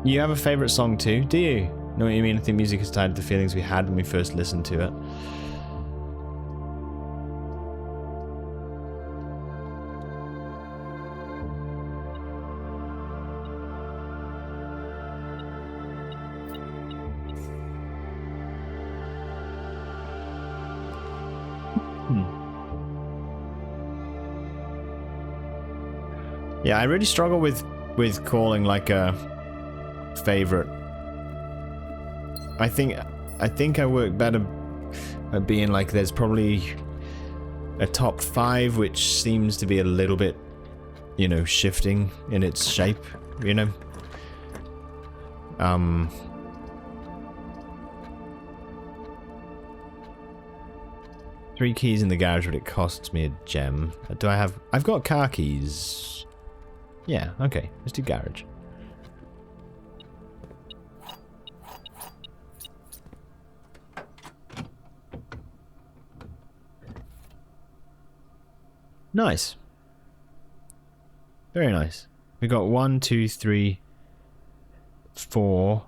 Speaker 1: You have a favorite song too, do you? Know what you mean? I think music is tied to the feelings we had when we first listened to it. Yeah, I really struggle with calling like a favorite. I think I work better at being like there's probably a top 5 which seems to be a little bit, you know, shifting in its shape, you know. 3 keys in the garage, but it costs me a gem. Do I have... I've got car keys. Yeah, okay. Let's do garage. Nice. Very nice. We got 1, 2, 3, 4.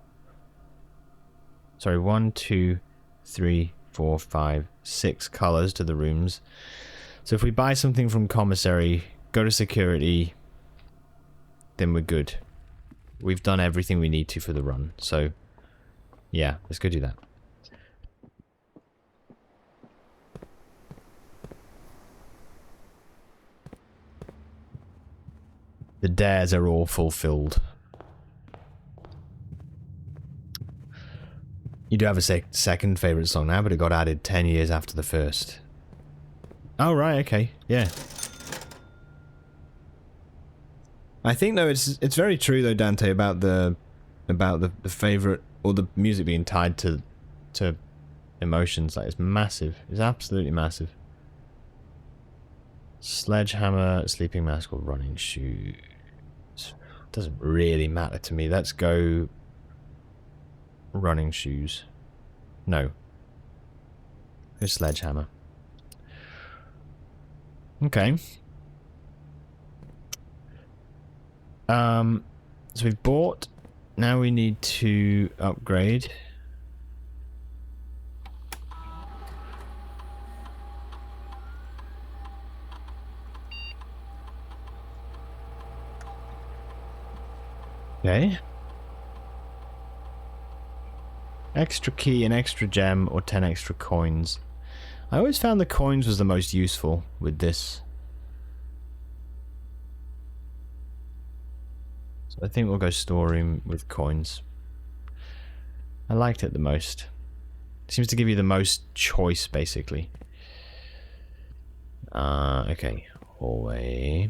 Speaker 1: Sorry, 1, 2, 3, 4, 5, 6 colors to the rooms. So if we buy something from commissary, go to security, then we're good. We've done everything we need to for the run. So yeah, let's go do that. The dares are all fulfilled. You do have a second favourite song now, but it got added 10 years after the first. Oh, right, okay, yeah. I think, though, it's very true, though, Dante, about the favourite, or the music being tied to emotions. Like, it's massive. It's absolutely massive. Sledgehammer, sleeping mask, or running shoes. Doesn't really matter to me. Let's go running shoes. No. Here's sledgehammer. Okay. So we've bought. Now we need to upgrade. Okay. Extra key, an extra gem, or 10 extra coins. I always found the coins was the most useful with this. So I think we'll go storeroom with coins. I liked it the most. It seems to give you the most choice, basically. Okay. Hallway.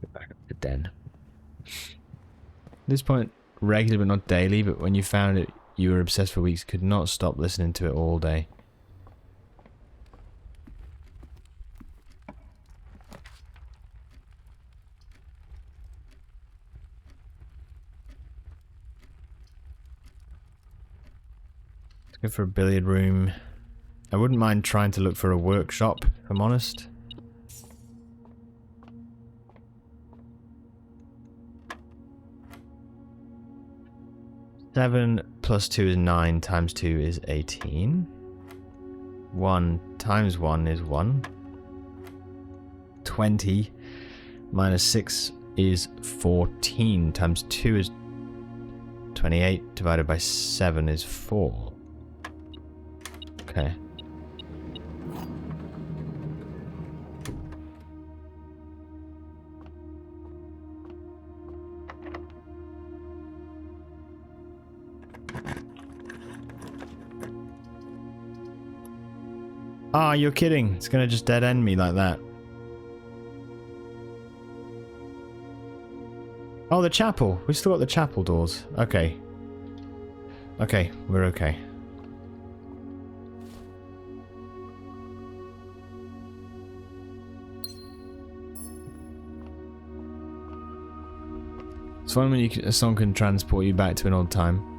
Speaker 1: Go back up to den. At this point, regular but not daily, but when you found it, you were obsessed for weeks, could not stop listening to it all day. Go for a billiard room. I wouldn't mind trying to look for a workshop, if I'm honest. Seven plus 2 is 9, times 2 is 18. 1 times 1 is 1. 20. Minus 6 is 14. Times 2 is 28. Divided by 7 is 4. Okay. Ah, you're kidding. It's gonna just dead end me like that. Oh, the chapel. We still got the chapel doors. Okay. Okay, we're okay. It's fun when a song can transport you back to an old time.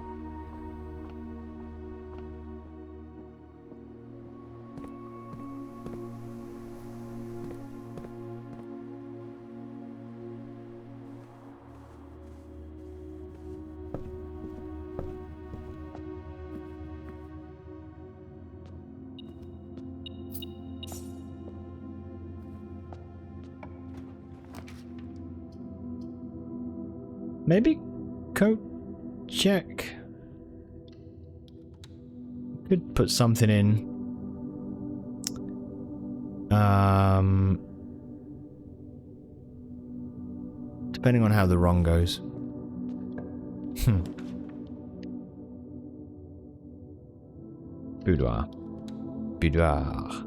Speaker 1: Maybe coat check. Could put something in. Depending on how the wrong goes. Boudoir. Boudoir.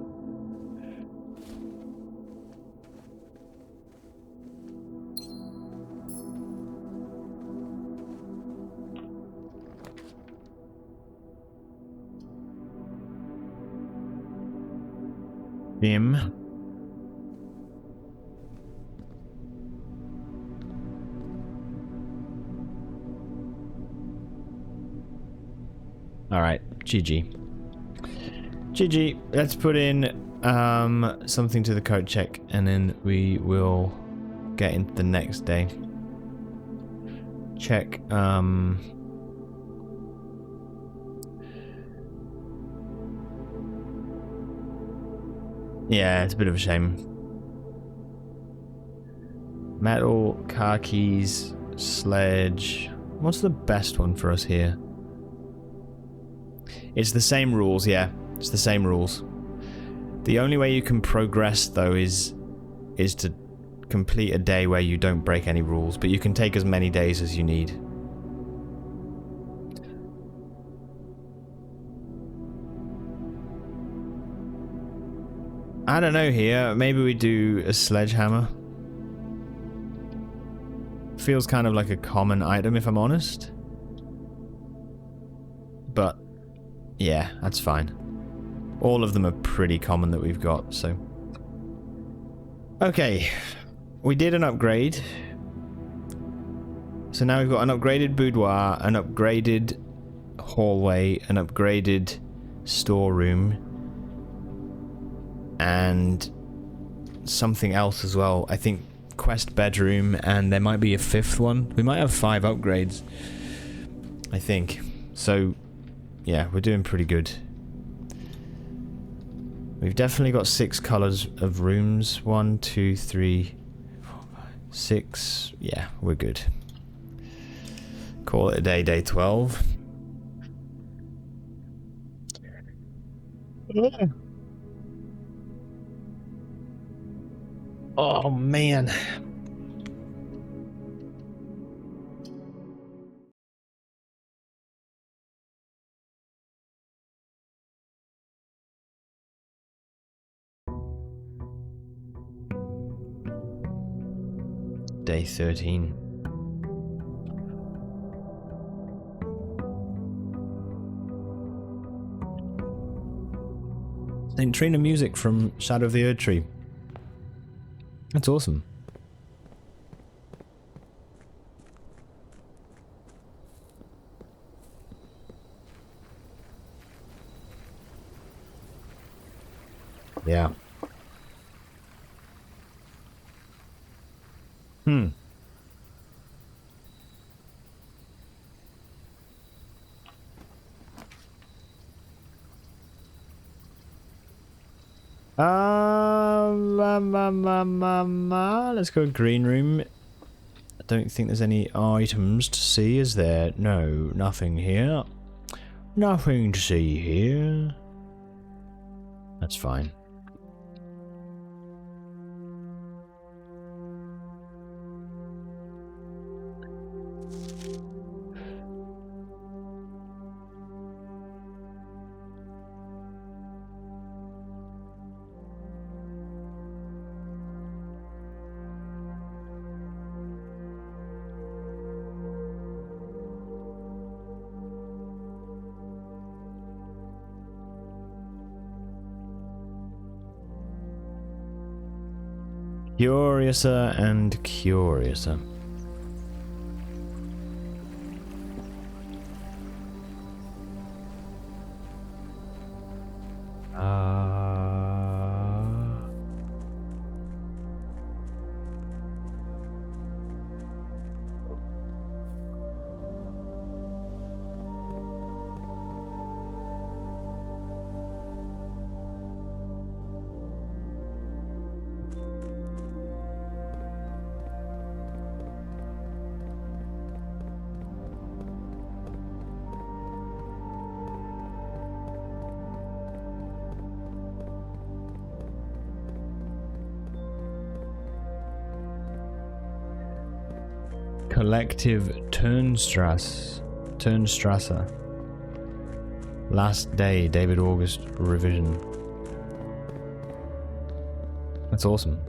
Speaker 1: Him. Alright, GG. GG. Let's put in something to the code check and then we will get into the next day. Check yeah, it's a bit of a shame. Metal, car keys, sledge. What's the best one for us here? It's the same rules, yeah. It's the same rules. The only way you can progress, though, is to complete a day where you don't break any rules, but you can take as many days as you need. I don't know here. Maybe we do a sledgehammer. Feels kind of like a common item, if I'm honest. But, yeah, that's fine. All of them are pretty common that we've got, so... Okay. We did an upgrade. So now we've got an upgraded boudoir, an upgraded hallway, an upgraded storeroom, and something else as well. I think quest bedroom, and there might be a fifth one. We might have 5 upgrades, I think. So, yeah, we're doing pretty good. We've definitely got 6 colors of rooms. 1, 2, 3, 4, 5, 6. Yeah, we're good. Call it a day, day 12. Oh, man. Day 13. St. Trina music from Shadow of the Erd Tree. That's awesome. Yeah. Let's go green room. I don't think there's any items to see, is there? No, nothing here. Nothing to see here. That's fine. Curiouser and curiouser. Collective Turnstrasser. Last day, David August revision. That's awesome.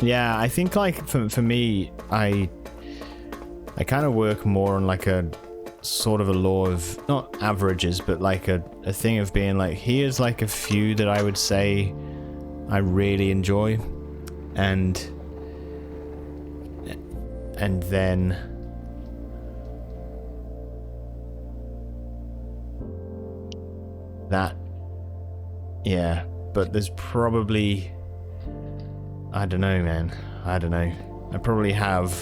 Speaker 1: Yeah, I think like for me, I kind of work more on like a sort of a law of not averages, but like a thing of being like, here's like a few that I would say I really enjoy, and then that, yeah, but there's probably, I don't know, man, I don't know, I probably have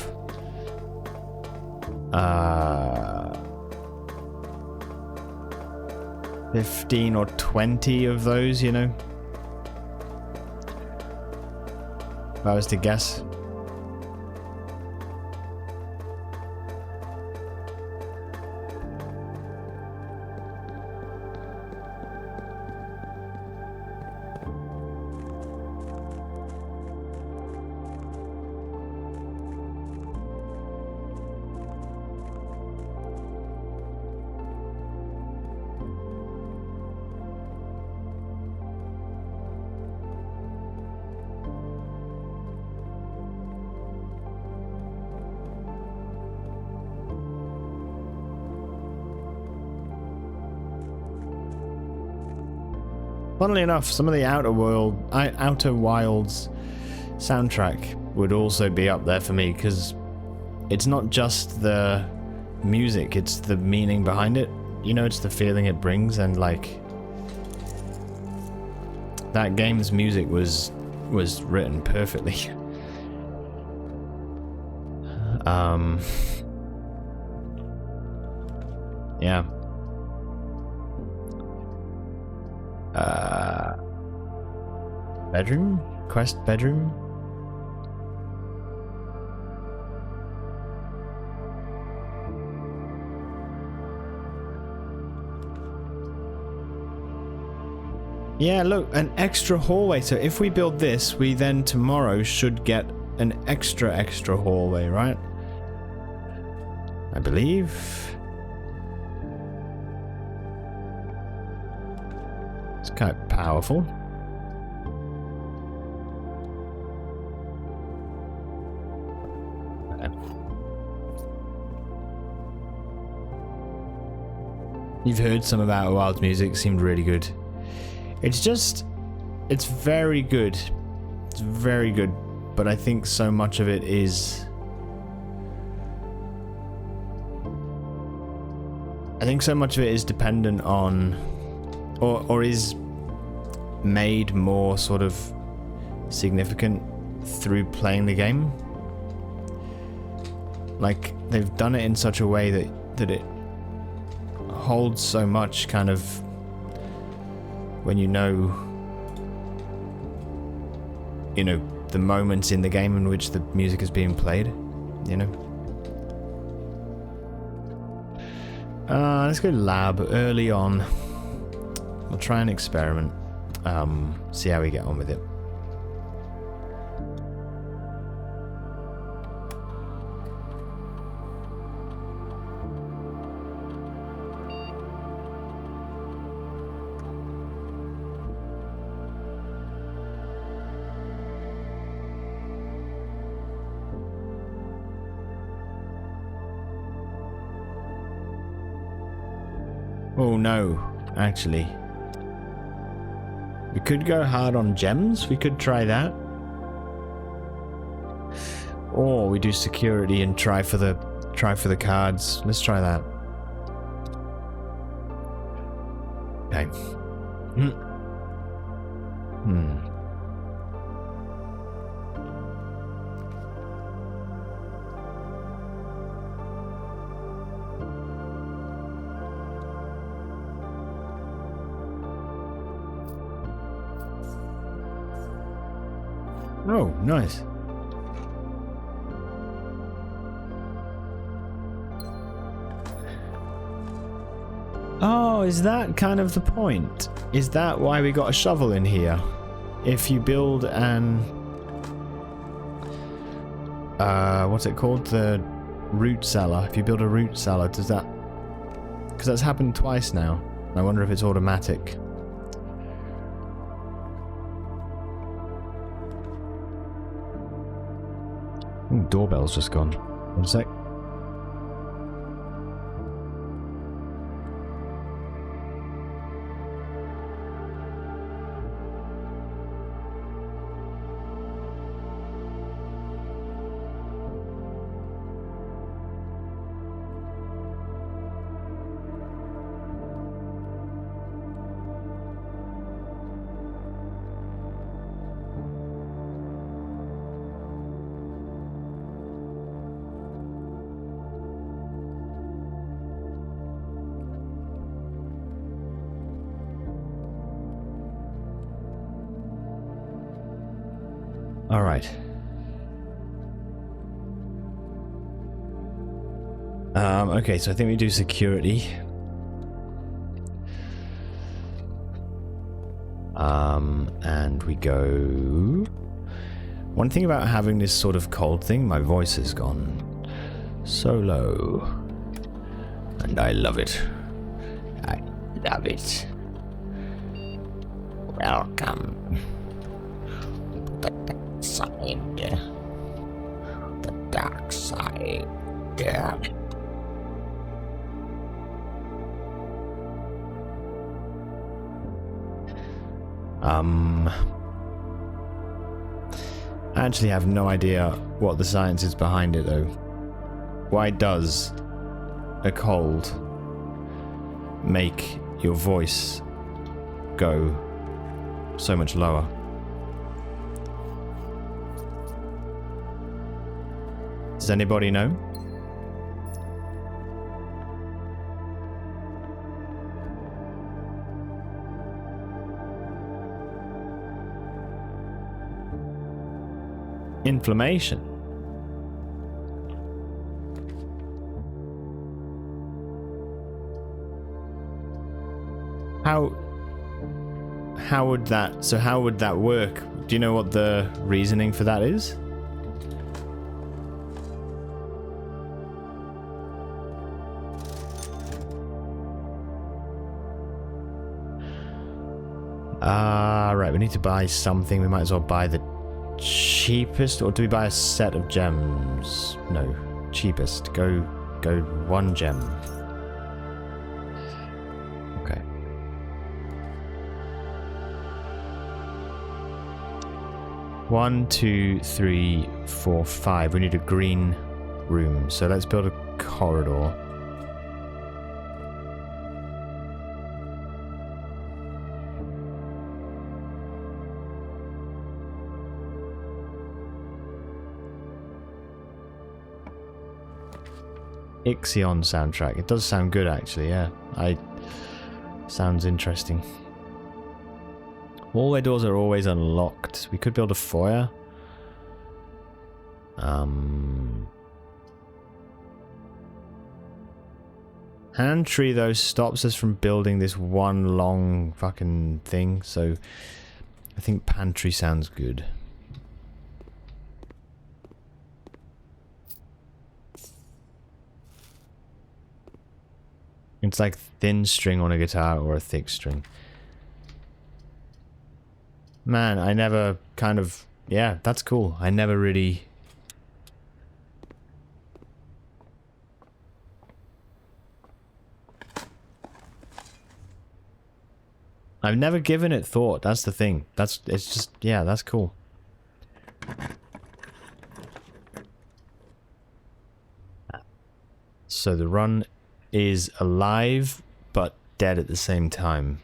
Speaker 1: 15 or 20 of those, you know, if I was to guess. Funnily enough, some of the Outer Wilds soundtrack would also be up there for me, because it's not just the music, it's the meaning behind it. You know, it's the feeling it brings, and like that game's music was written perfectly. Yeah. Bedroom? Quest bedroom? Yeah, look, an extra hallway. So if we build this, we then tomorrow should get an extra hallway, right? I believe. It's kind of powerful. You've heard some of Outer Wilds music, seemed really good. It's just, it's very good. It's very good, but I think so much of it is, I think so much of it is dependent on, or is made more sort of significant through playing the game. Like, they've done it in such a way that it holds so much, kind of, when you know, the moments in the game in which the music is being played, you know? Let's go lab early on. We'll try an experiment. See how we get on with it. Oh no, actually. We could go hard on gems, we could try that. Or we do security and try for the cards. Let's try that. Okay. Oh, nice. Oh, is that kind of the point? Is that why we got a shovel in here? If you build an... what's it called? The root cellar. If you build a root cellar, does that... Because that's happened twice now. I wonder if it's automatic. Ooh, doorbell's just gone. One sec. All right. Okay, so I think we do security. And we go... One thing about having this sort of cold thing, my voice has gone so low. And I love it. I love it. Welcome. The dark side. I actually have no idea what the science is behind it though. Why does a cold make your voice go so much lower? Does anybody know? Inflammation. How would that work? Do you know what the reasoning for that is? Right, we need to buy something. We might as well buy the cheapest, or do we buy a set of gems? No, cheapest. Go 1 gem. Okay. One, 2, 3, 4, 5. We need a green room, so let's build a corridor. Ixion soundtrack. It does sound good, actually, yeah. Sounds interesting. Hallway doors are always unlocked. We could build a foyer. Hand tree, though, stops us from building this one long fucking thing, so I think pantry sounds good. It's like thin string on a guitar or a thick string. Man, I never kind of... Yeah, that's cool. I never really... I've never given it thought. That's the thing. It's just... Yeah, that's cool. So the run is alive, but dead at the same time.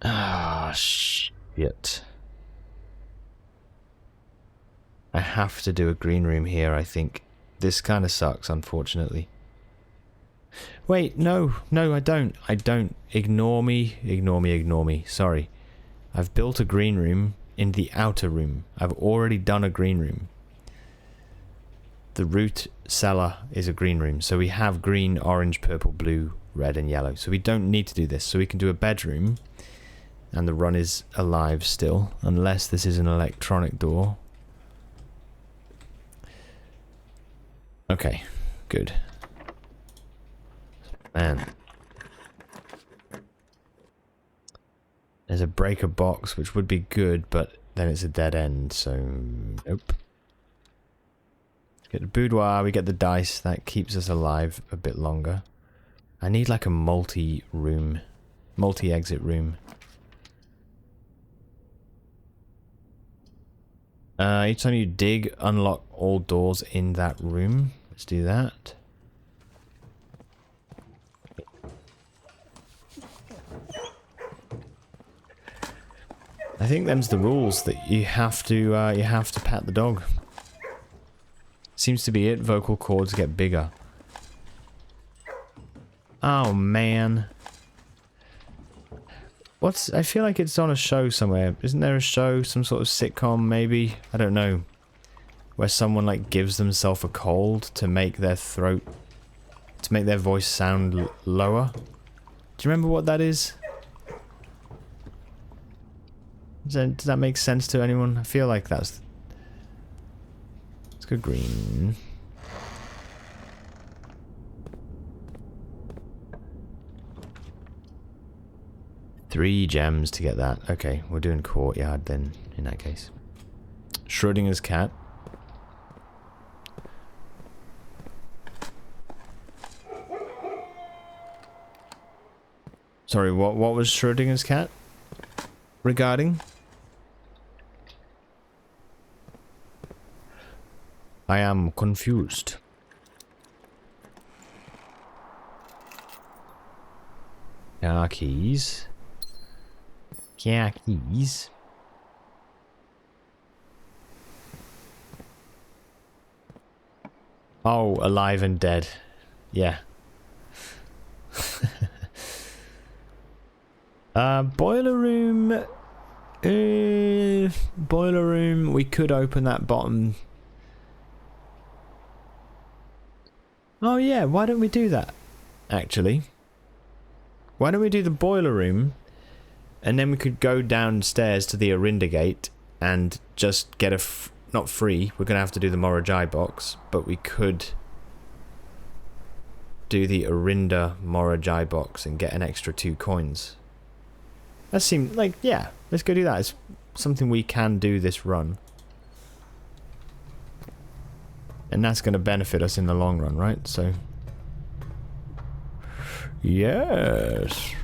Speaker 1: Ah, shit. I have to do a green room here, I think. This kind of sucks, unfortunately. Wait, no, I don't. Ignore me. Sorry. I've built a green room in the outer room. I've already done a green room. The root cellar is a green room, so we have green, orange, purple, blue, red, and yellow. So we don't need to do this. So we can do a bedroom, and the run is alive still, unless this is an electronic door. Okay, good. Man. There's a breaker box, which would be good, but then it's a dead end, so nope. Get the boudoir, we get the dice, that keeps us alive a bit longer. I need like a multi-room, multi-exit room. Each time you dig, unlock all doors in that room. Let's do that. I think them's the rules, that you have to pat the dog. Seems to be it. Vocal cords get bigger. Oh man. I feel like it's on a show somewhere. Isn't there a show, some sort of sitcom maybe? I don't know. Where someone like gives themselves a cold to make their throat, to make their voice sound lower. Do you remember what that is? Does that make sense to anyone? I feel like that's... Let's go green. Three gems to get that. Okay, we're doing courtyard then, in that case. Schrodinger's cat. Sorry, what was Schrodinger's cat regarding? I am confused. Car keys. Car keys. Oh, alive and dead. Yeah. Boiler room. Boiler room. We could open that bottom. Oh yeah, why don't we do that? Actually. Why don't we do the boiler room? And then we could go downstairs to the Arinda gate and just get not free. We're going to have to do the Morajai box. But we could do the Arinda Morajai box and get an extra 2 coins. That seemed like, yeah, let's go do that. It's something we can do this run. And that's going to benefit us in the long run, right? So, yes.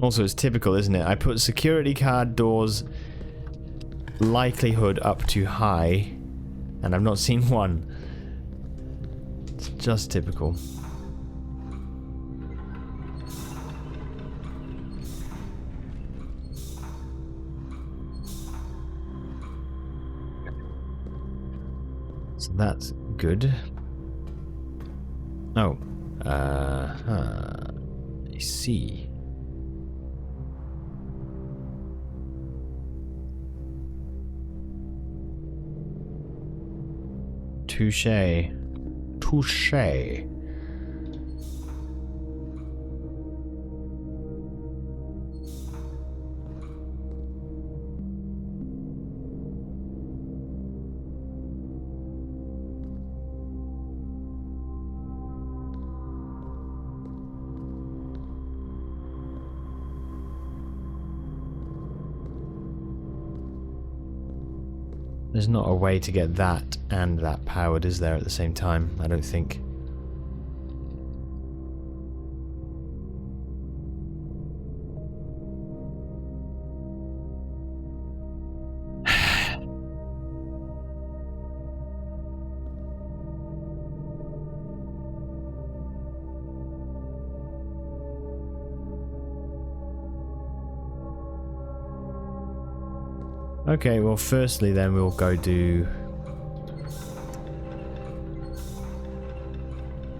Speaker 1: Also, it's typical, isn't it? I put security card doors likelihood up to high, and I've not seen one. It's just typical. So that's good. Oh. I see. Touche. Touche. There's not a way to get that and that powered, is there, at the same time? I don't think. Okay, well, firstly, then we'll go do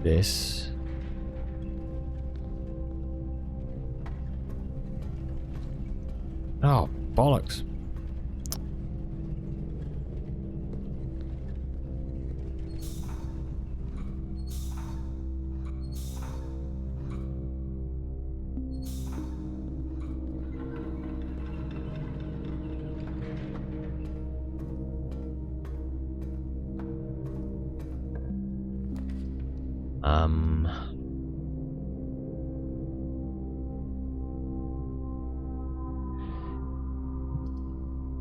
Speaker 1: this. Oh, bollocks.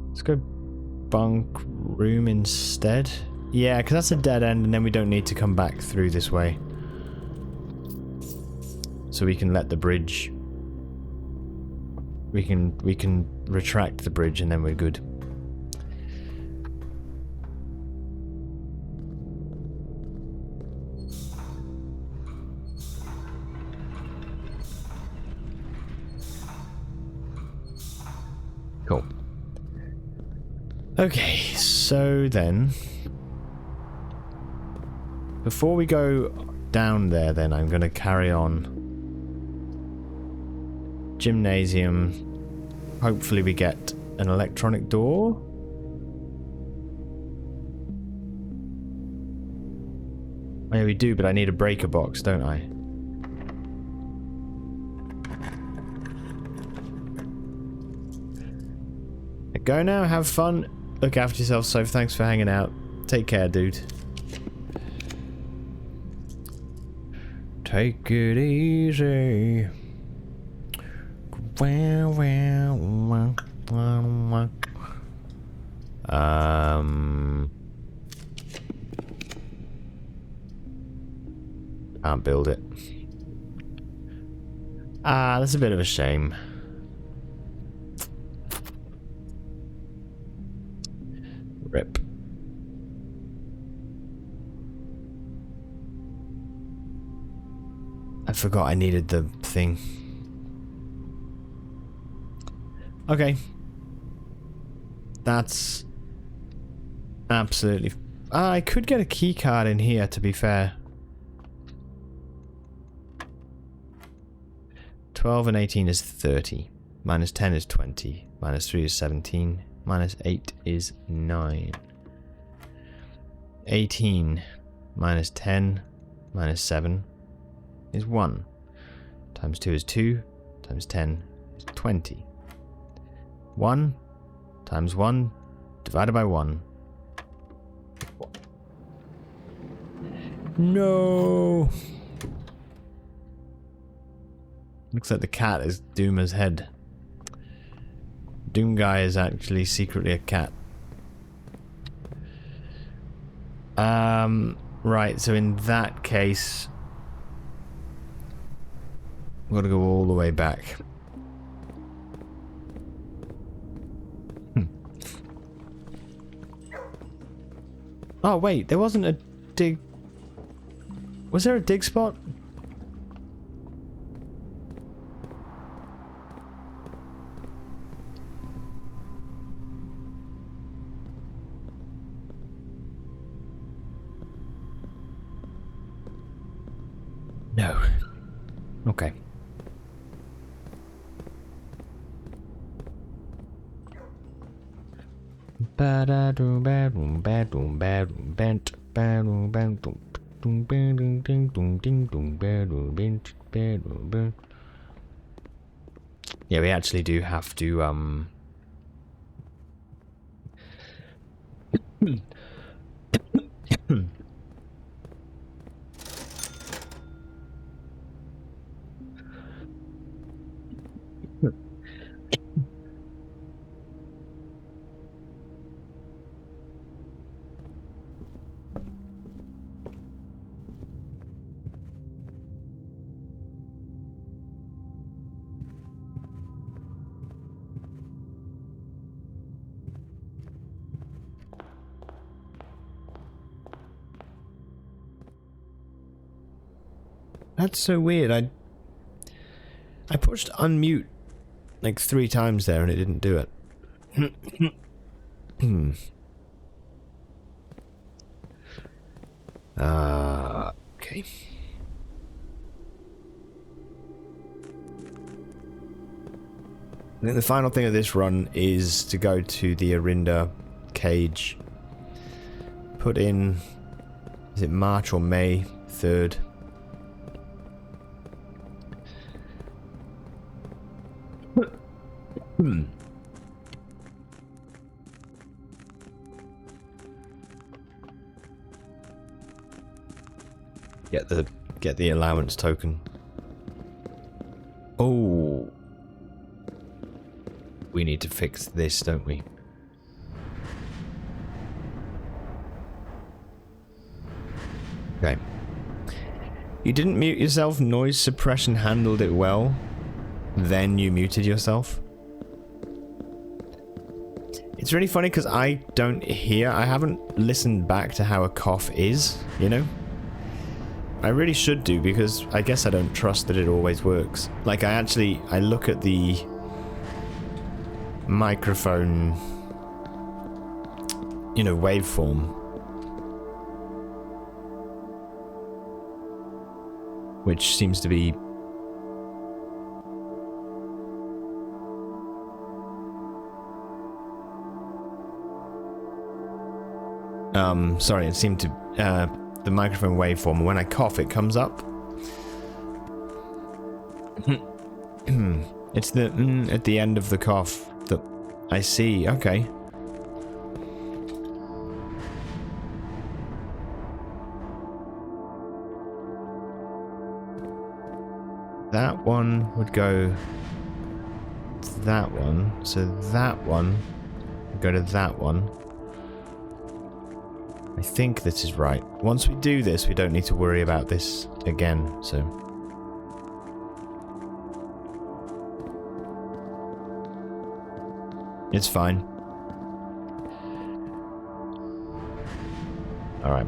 Speaker 1: Let's go bunk room instead. Yeah, because that's a dead end, and then we don't need to come back through this way. So we can let the bridge. We can retract the bridge, and then we're good. Cool. Okay, so then, before we go down there, then I'm going to carry on. Gymnasium. Hopefully we get an electronic door. Oh, yeah, we do, but I need a breaker box, don't I? Go now, have fun. Look after yourself, Soph. Thanks for hanging out. Take care, dude. Take it easy. Can't build it. Ah, that's a bit of a shame. Rip. I forgot I needed the thing. Okay. That's absolutely... I could get a key card in here, to be fair. 12 and 18 is 30. Minus 10 is 20. Minus 3 is 17. Minus 8 is 9. 18 minus 10 minus 7 is 1. Times 2 is 2. Times 10 is 20. 1 times 1 divided by 1. No! Looks like the cat is Doomer's head. Doom guy is actually secretly a cat. Right, so in that case, I've got to go all the way back. Oh wait, there wasn't a dig... Was there a dig spot? No. Okay. Yeah, we actually do have to That's so weird. I pushed unmute like 3 times there and it didn't do it. Okay. I think the final thing of this run is to go to the Arinda cage. Put in, is it March or May 3rd? Get the allowance token. Oh. We need to fix this, don't we? Okay. You didn't mute yourself, noise suppression handled it well. Then you muted yourself. It's really funny because I don't hear, I haven't listened back to how a cough is, you know? I really should do because I guess I don't trust that it always works. Like I look at the microphone, you know, waveform. Which seems to be sorry, it seemed to the microphone waveform, when I cough it comes up. It's the at the end of the cough that I see. Okay. That one would go to that one, so that one would go to that one. I think this is right. Once we do this, we don't need to worry about this again, so... It's fine. Alright.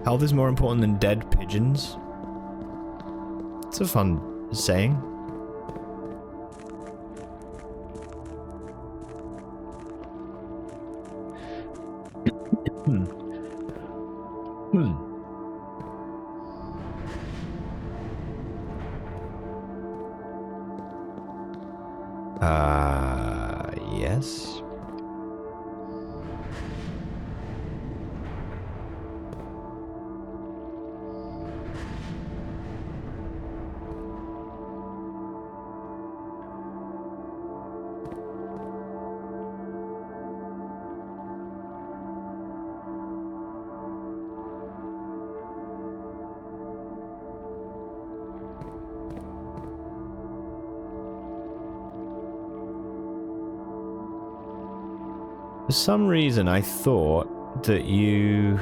Speaker 1: Health is more important than dead pigeons. It's a fun saying. Yes. For some reason, I thought that you...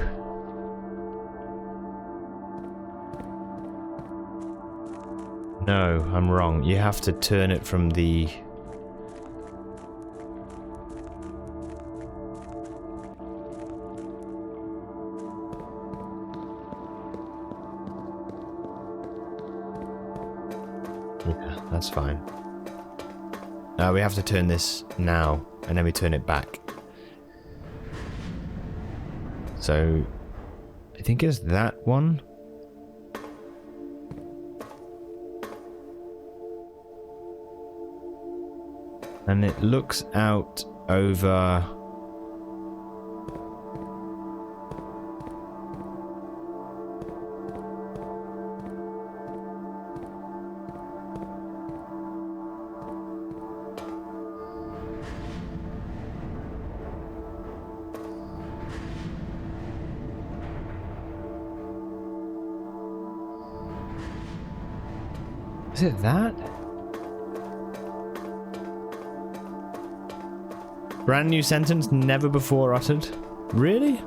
Speaker 1: No, I'm wrong. You have to turn it from the... Yeah, that's fine. We have to turn this now, and then we turn it back. So, I think it's that one. And it looks out over... Is it that? Brand new sentence never before uttered. Really?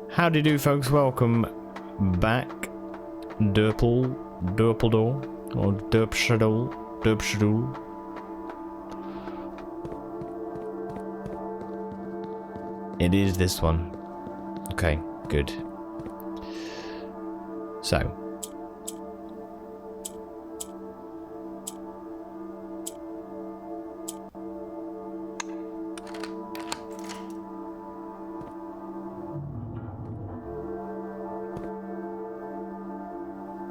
Speaker 1: Howdy do, folks. Welcome back. Derpledor, or Derpshadul. It is this one. Okay, good. So.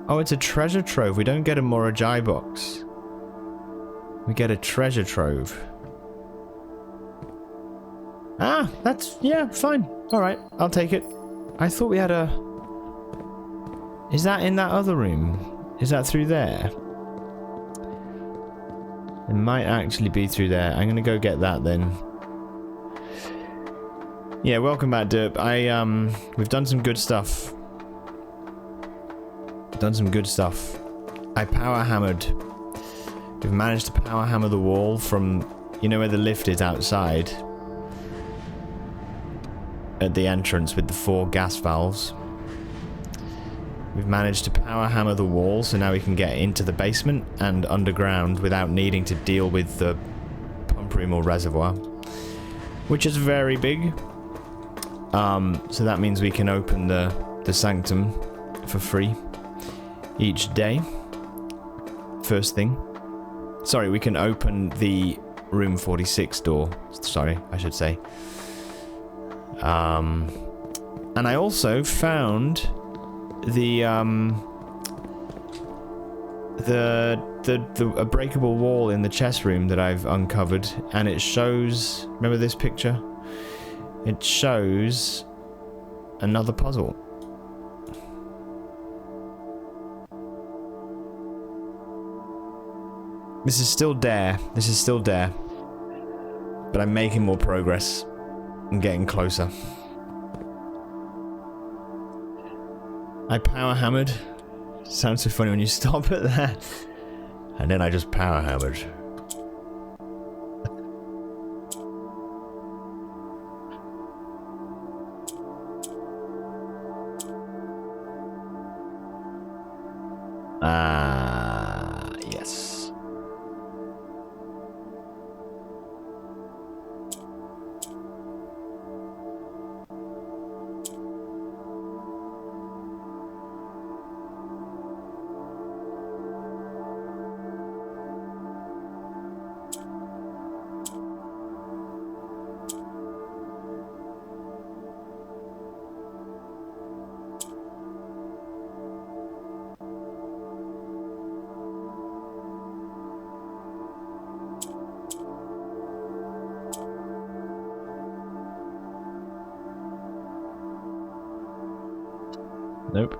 Speaker 1: Oh, it's a treasure trove. We don't get a Morajai box. We get a treasure trove. Ah, that's... yeah, fine. Alright, I'll take it. I thought we had a... Is that in that other room? Is that through there? It might actually be through there. I'm gonna go get that then. Yeah, welcome back, Derp. We've done some good stuff. I power hammered. We've managed to power hammer the wall from, you know where the lift is outside? At the entrance with the 4 gas valves. We've managed to power hammer the wall, so now we can get into the basement and underground without needing to deal with the pump room or reservoir. Which is very big. So that means we can open the sanctum for free. Each day. First thing. Sorry, we can open the room 46 door. Sorry, I should say. And I also found the a breakable wall in the chest room that I've uncovered, and it shows, remember this picture? It shows another puzzle. This is still Dare. But I'm making more progress. I'm getting closer. I power hammered. Sounds so funny when you stop at that. And then I just power hammered. Yes. Nope.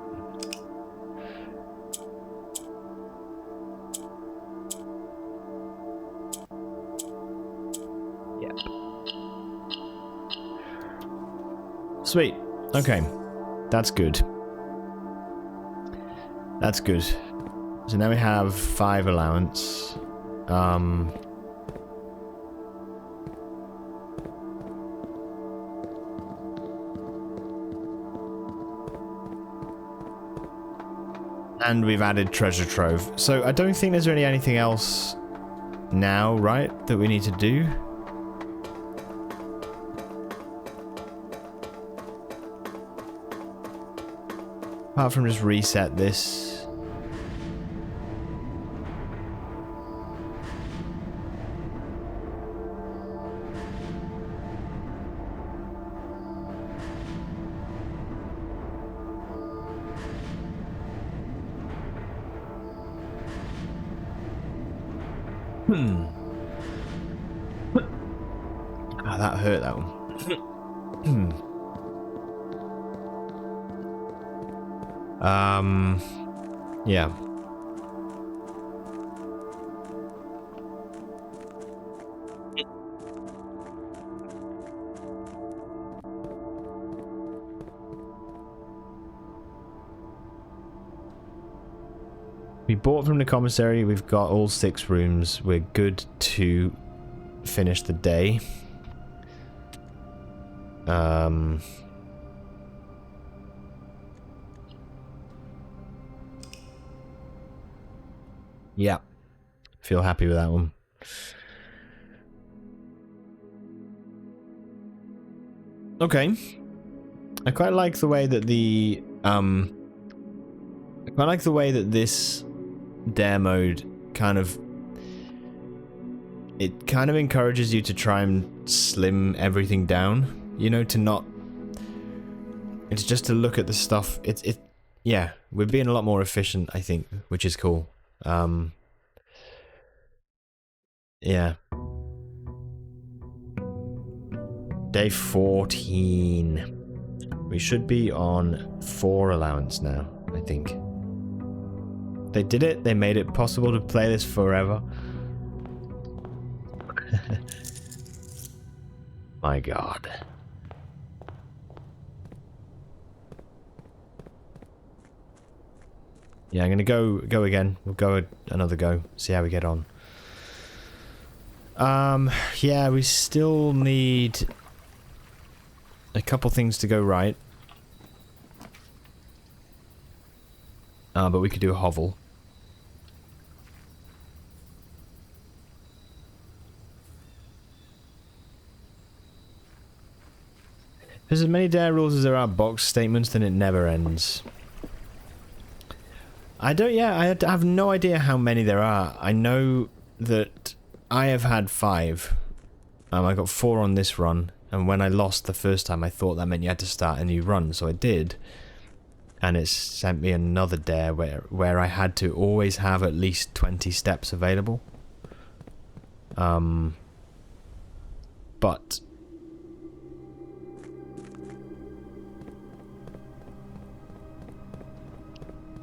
Speaker 1: Yep. Sweet. Okay. That's good. That's good. So now we have 5 allowance. And we've added treasure trove. So I don't think there's really anything else now, right, that we need to do. Apart from just reset this. Ah, that hurt, that one. Yeah. We bought from the commissary. We've got all 6 rooms. We're good to finish the day. Yeah. Feel happy with that one. Okay. I quite like the way that this dare mode kind of encourages you to try and slim everything down, you know, to not, it's just to look at the stuff. Yeah, we're being a lot more efficient, I think, which is cool. Yeah. Day 14. We should be on 4 allowance now, I think. They did it. They made it possible to play this forever. My god. Yeah, I'm gonna go again. We'll go another go. See how we get on. Yeah, we still need a couple things to go right. But we could do a hovel. There's as many dare rules as there are box statements, then it never ends. I have no idea how many there are. I know that I have had 5. I got 4 on this run, and when I lost the first time, I thought that meant you had to start a new run, so I did. And it sent me another dare where I had to always have at least 20 steps available. But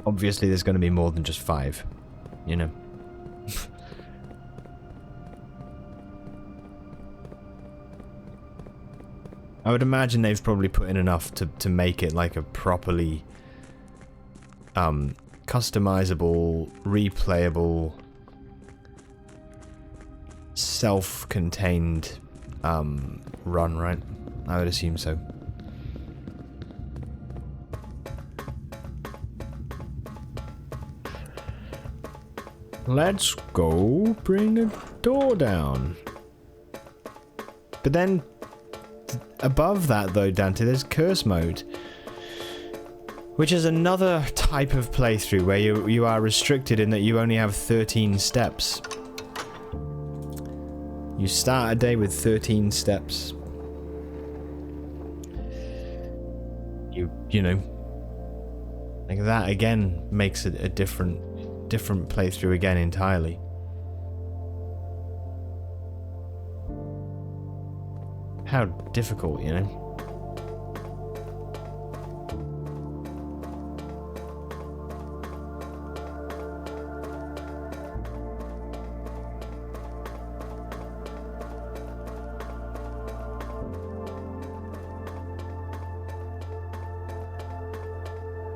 Speaker 1: obviously there's going to be more than just 5, you know. I would imagine they've probably put in enough to make it like a properly customizable, replayable, self-contained run, right? I would assume so. Let's go bring the door down. But then above that though, Dante, there's curse mode, which is another type of playthrough where you are restricted in that you only have 13 steps. You start a day with 13 steps. You know, like that again makes it a different playthrough again entirely. How difficult, you know?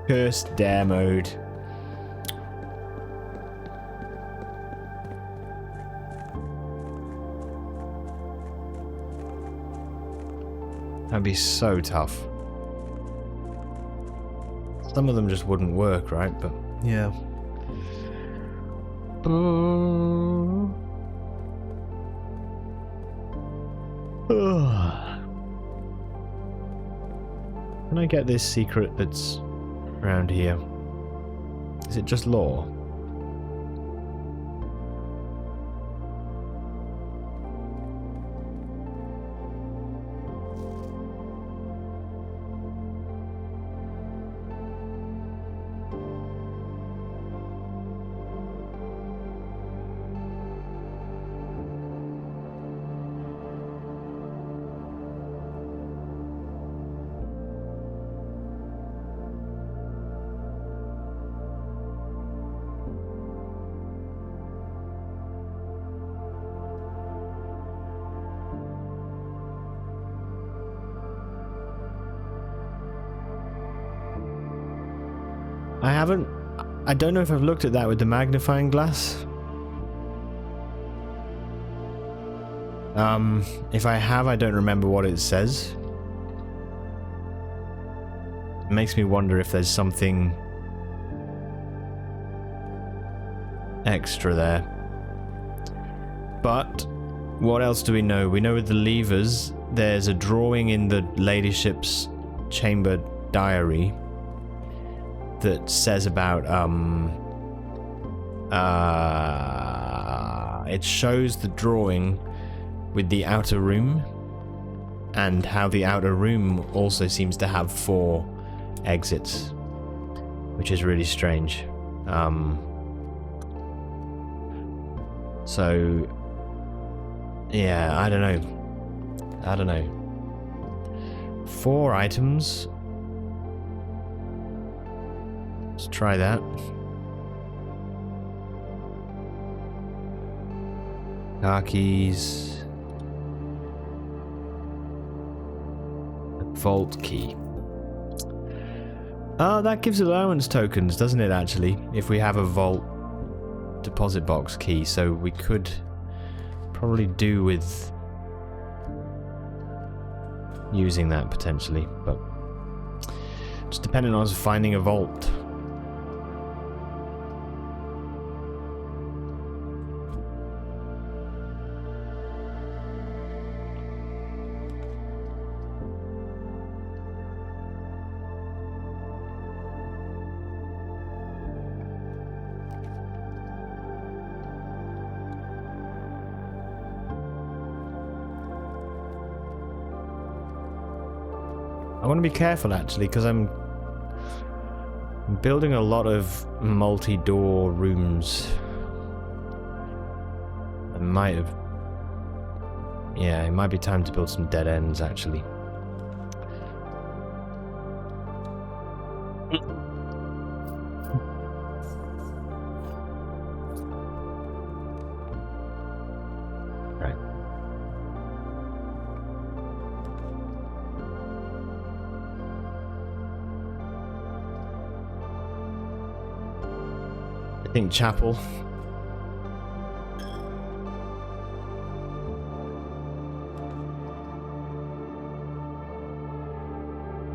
Speaker 1: Cursed dare mode. That'd be so tough. Some of them just wouldn't work, right? But yeah. Can I get this secret that's around here? Is it just lore? I don't know if I've looked at that with the magnifying glass. If I have, I don't remember what it says. It makes me wonder if there's something extra there. But what else do we know? We know with the levers, there's a drawing in the ladyship's chamber diary that says about it shows the drawing with the outer room, and how the outer room also seems to have 4 exits, which is really strange. So yeah, I don't know. 4 items. Let's try that. Car keys. Vault key. Oh, that gives allowance tokens, doesn't it, actually? If we have a vault deposit box key, so we could probably do with using that potentially, but just depending on us finding a vault. I want to be careful actually, because I'm building a lot of multi-door rooms. I might have... Yeah, it might be time to build some dead ends actually. Right. I think chapel.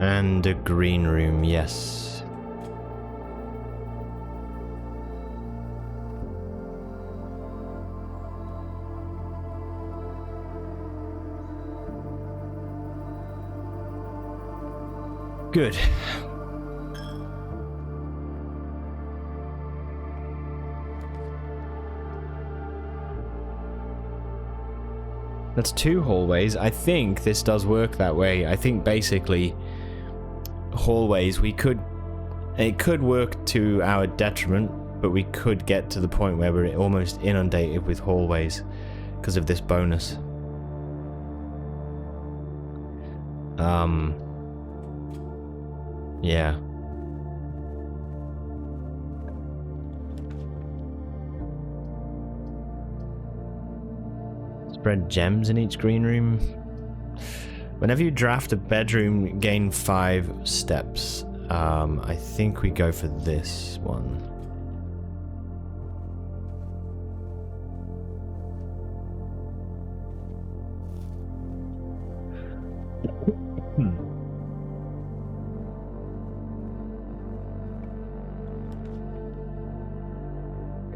Speaker 1: And a green room, yes. Good. That's 2 hallways. I think this does work that way. I think basically hallways, it could work to our detriment, but we could get to the point where we're almost inundated with hallways because of this bonus. Yeah. Spread gems in each green room. Whenever you draft a bedroom, gain 5 steps. I think we go for this one.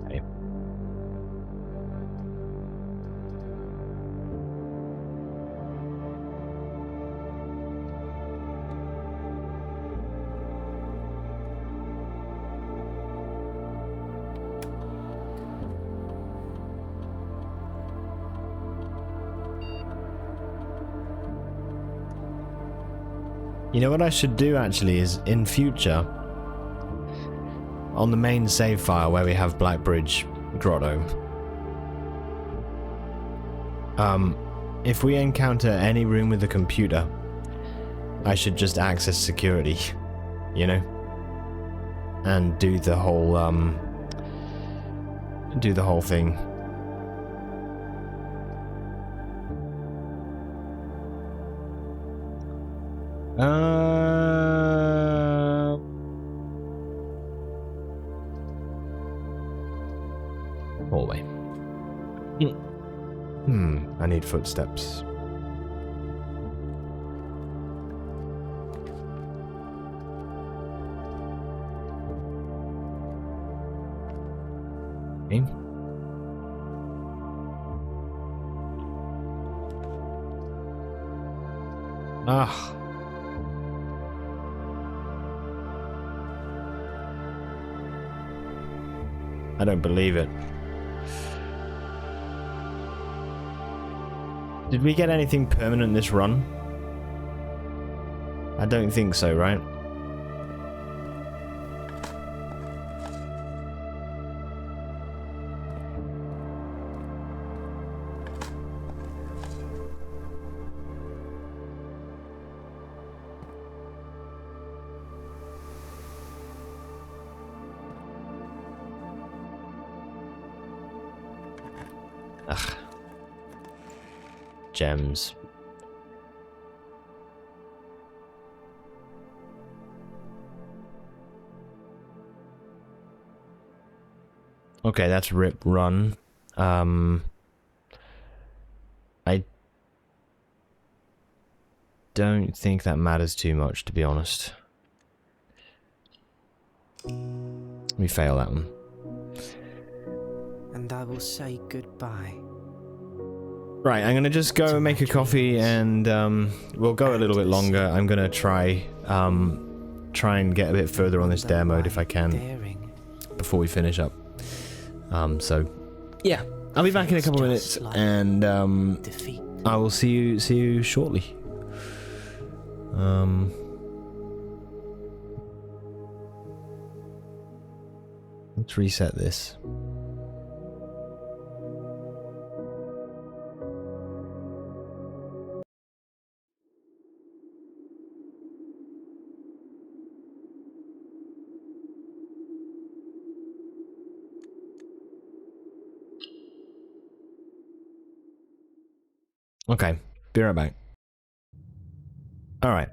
Speaker 1: Okay. You know what I should do actually is, in future, on the main save file where we have Blackbridge Grotto, if we encounter any room with a computer, I should just access security, you know, and do the whole thing. hallway. I need footsteps. Okay. Ah. I don't believe it. Did we get anything permanent this run? I don't think so, right? Ugh. Gems. Okay, that's Rip Run. I don't think that matters too much, to be honest. Let me fail that one.
Speaker 3: And I will say goodbye.
Speaker 1: Right, I'm gonna just go and make a coffee, and we'll go a little bit longer. I'm gonna try and get a bit further on this dare mode if I can before we finish up. So yeah, I'll be back in a couple of minutes, and I will see you shortly. Let's reset this. Okay, be right back. Alright.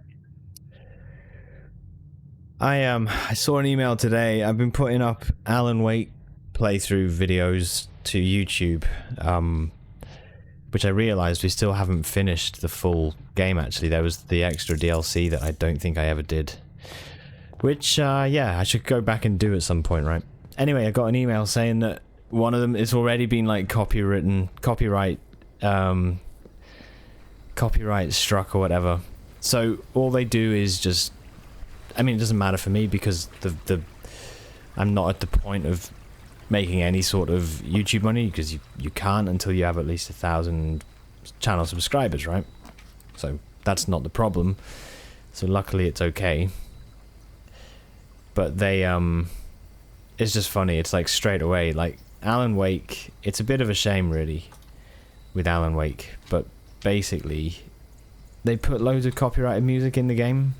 Speaker 1: I saw an email today. I've been putting up Alan Wake playthrough videos to YouTube, which I realized we still haven't finished the full game, actually. There was the extra DLC that I don't think I ever did. Which, yeah, I should go back and do at some point, right? Anyway, I got an email saying that one of them is already been, like, copyright struck or whatever. So all they do is just, I mean, it doesn't matter for me because I'm not at the point of making any sort of YouTube money, because you can't until you have at least 1,000 channel subscribers, right? So that's not the problem. So luckily it's okay. But they it's just funny. It's like straight away, like Alan Wake. It's a bit of a shame really with Alan Wake, but basically they put loads of copyrighted music in the game,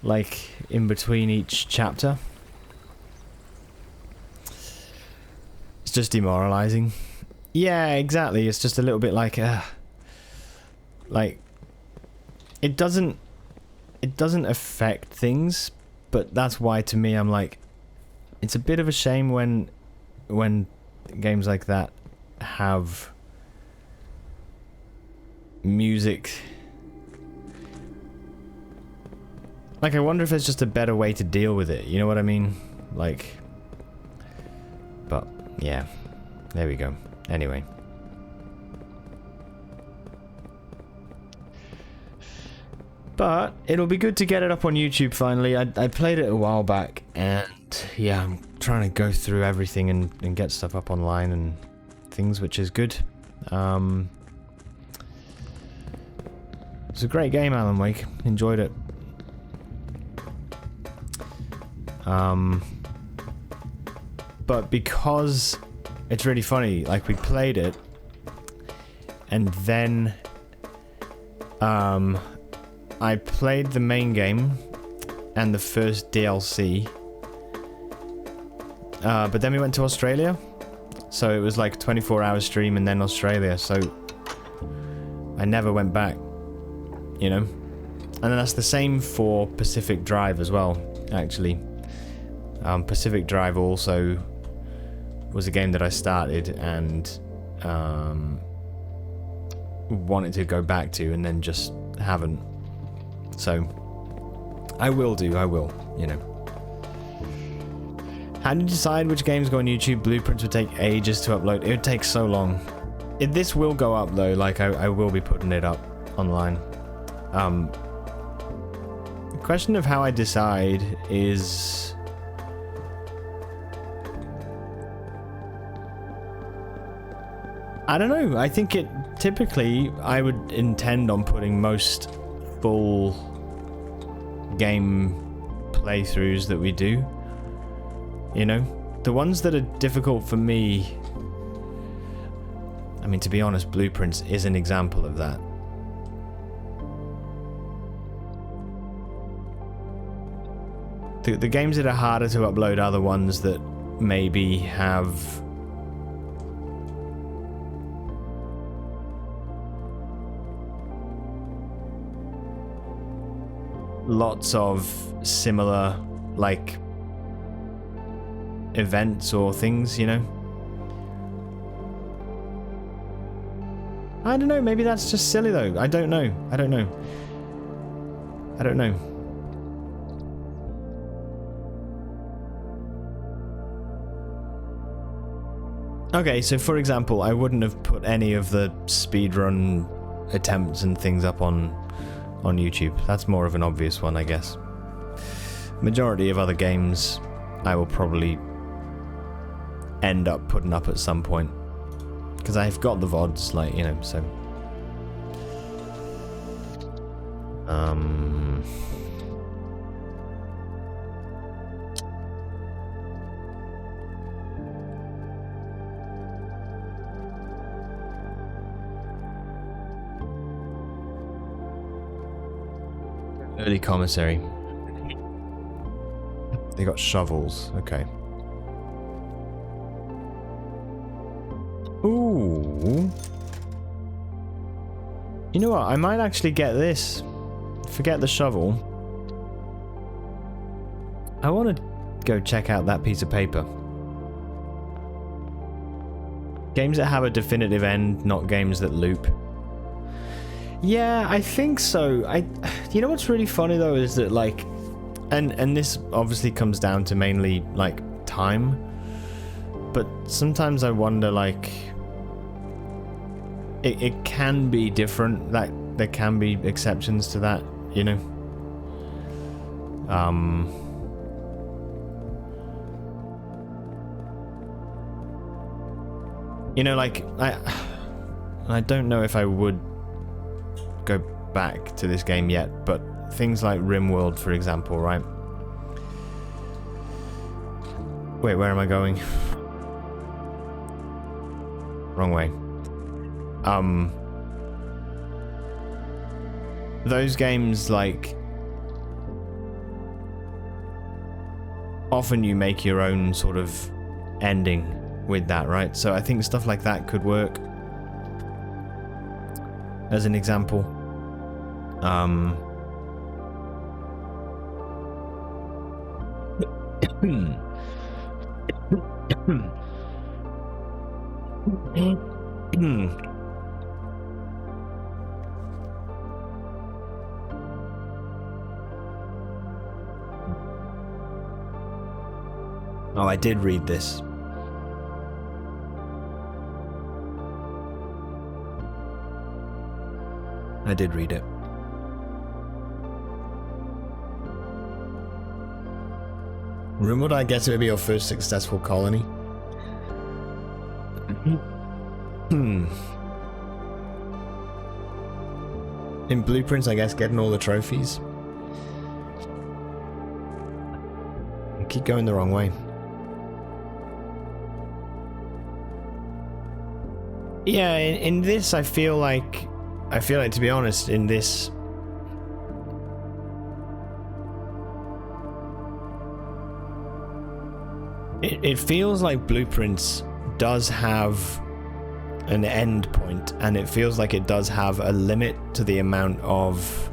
Speaker 1: like in between each chapter. It's just demoralizing. Yeah, exactly. It's just a little bit like it doesn't affect things, but that's why to me I'm like, it's a bit of a shame when games like that have music. Like, I wonder if there's just a better way to deal with it, you know what I mean? Like, but yeah, there we go. Anyway, but it'll be good to get it up on YouTube finally. I played it a while back, and yeah, I'm trying to go through everything and get stuff up online and things, which is good. It's a great game, Alan Wake. Enjoyed it. But because it's really funny, like we played it, and then I played the main game and the first DLC, but then we went to Australia, so it was like 24-hour stream and then Australia, so I never went back, you know. And then that's the same for Pacific Drive as well, actually. Pacific Drive also was a game that I started and wanted to go back to, and then just haven't. So I will, you know. How do you decide which games go on YouTube? Blueprints would take ages to upload. It would take so long. This will go up though, like I will be putting it up online. The question of how I decide is... I don't know. I think typically I would intend on putting most full game playthroughs that we do. You know? The ones that are difficult for me... I mean, to be honest, Blueprints is an example of that. The games that are harder to upload are the ones that maybe have... lots of similar, like, events or things, you know? I don't know, maybe that's just silly though. I don't know. Okay, so for example, I wouldn't have put any of the speedrun attempts and things up on YouTube. That's more of an obvious one, I guess. Majority of other games I will probably end up putting up at some point, because I've got the VODs, like, you know, so... Early commissary. They got shovels, okay. Ooh. You know what? I might actually get this. Forget the shovel. I want to go check out that piece of paper. Games that have a definitive end, not games that loop. Yeah, I think so. You know what's really funny though is that, like, and this obviously comes down to mainly like time, but sometimes I wonder, like, it can be different. That there can be exceptions to that, you know. You know, like, I don't know if I would go back to this game yet, but things like RimWorld, for example, right? Wait, where am I going? Wrong way. Those games, like, often you make your own sort of ending with that, right? So I think stuff like that could work as an example. Oh, I did read this. I did read it. Rimwood, I guess it would be your first successful colony. In Blueprints, I guess, getting all the trophies. I keep going the wrong way. Yeah, in this, I feel like, to be honest, in this, it feels like Blueprints does have an end point, and it feels like it does have a limit to the amount of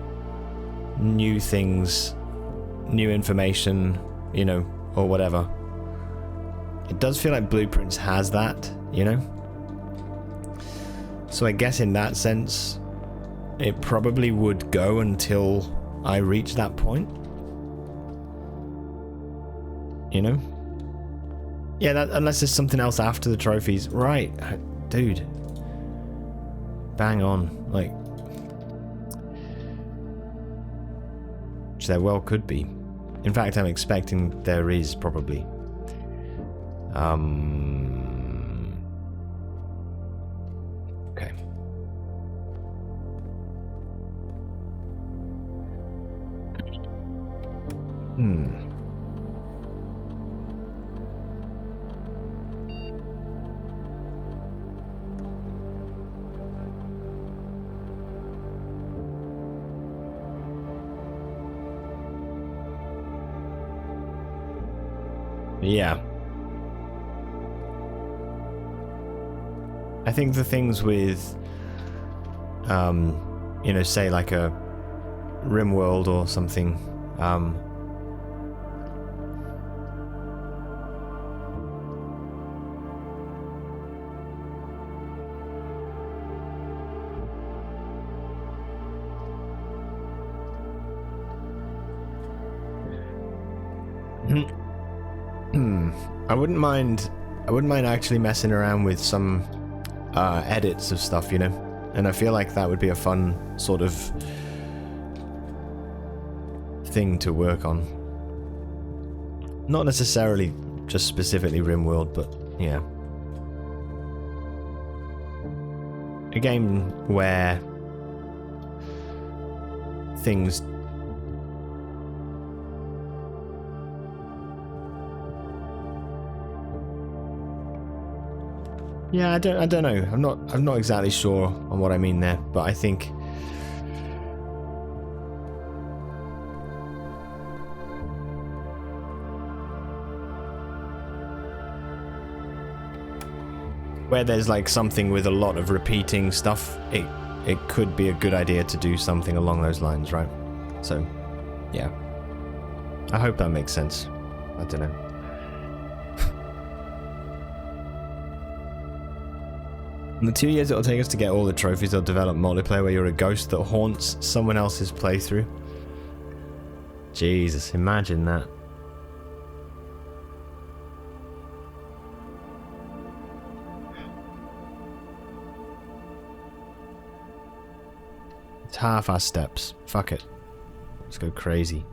Speaker 1: new things, new information, you know, or whatever, It does feel like Blueprints has that, you know? So I guess in that sense, it probably would go until I reach that point. You know? Yeah, unless there's something else after the trophies. Right, dude. Bang on. Like, which there well could be. In fact, I'm expecting there is probably. Okay. Yeah. I think the things with, you know, say like a RimWorld or something, I wouldn't mind actually messing around with some edits of stuff, you know, and I feel like that would be a fun sort of thing to work on. Not necessarily just specifically RimWorld, but yeah, a game where things yeah, I don't know. I'm not exactly sure on what I mean there, but I think where there's like something with a lot of repeating stuff, it could be a good idea to do something along those lines, right? So, yeah. I hope that makes sense. I don't know. In the 2 years it'll take us to get all the trophies, they'll develop multiplayer where you're a ghost that haunts someone else's playthrough. Jesus, imagine that. It's half our steps. Fuck it. Let's go crazy.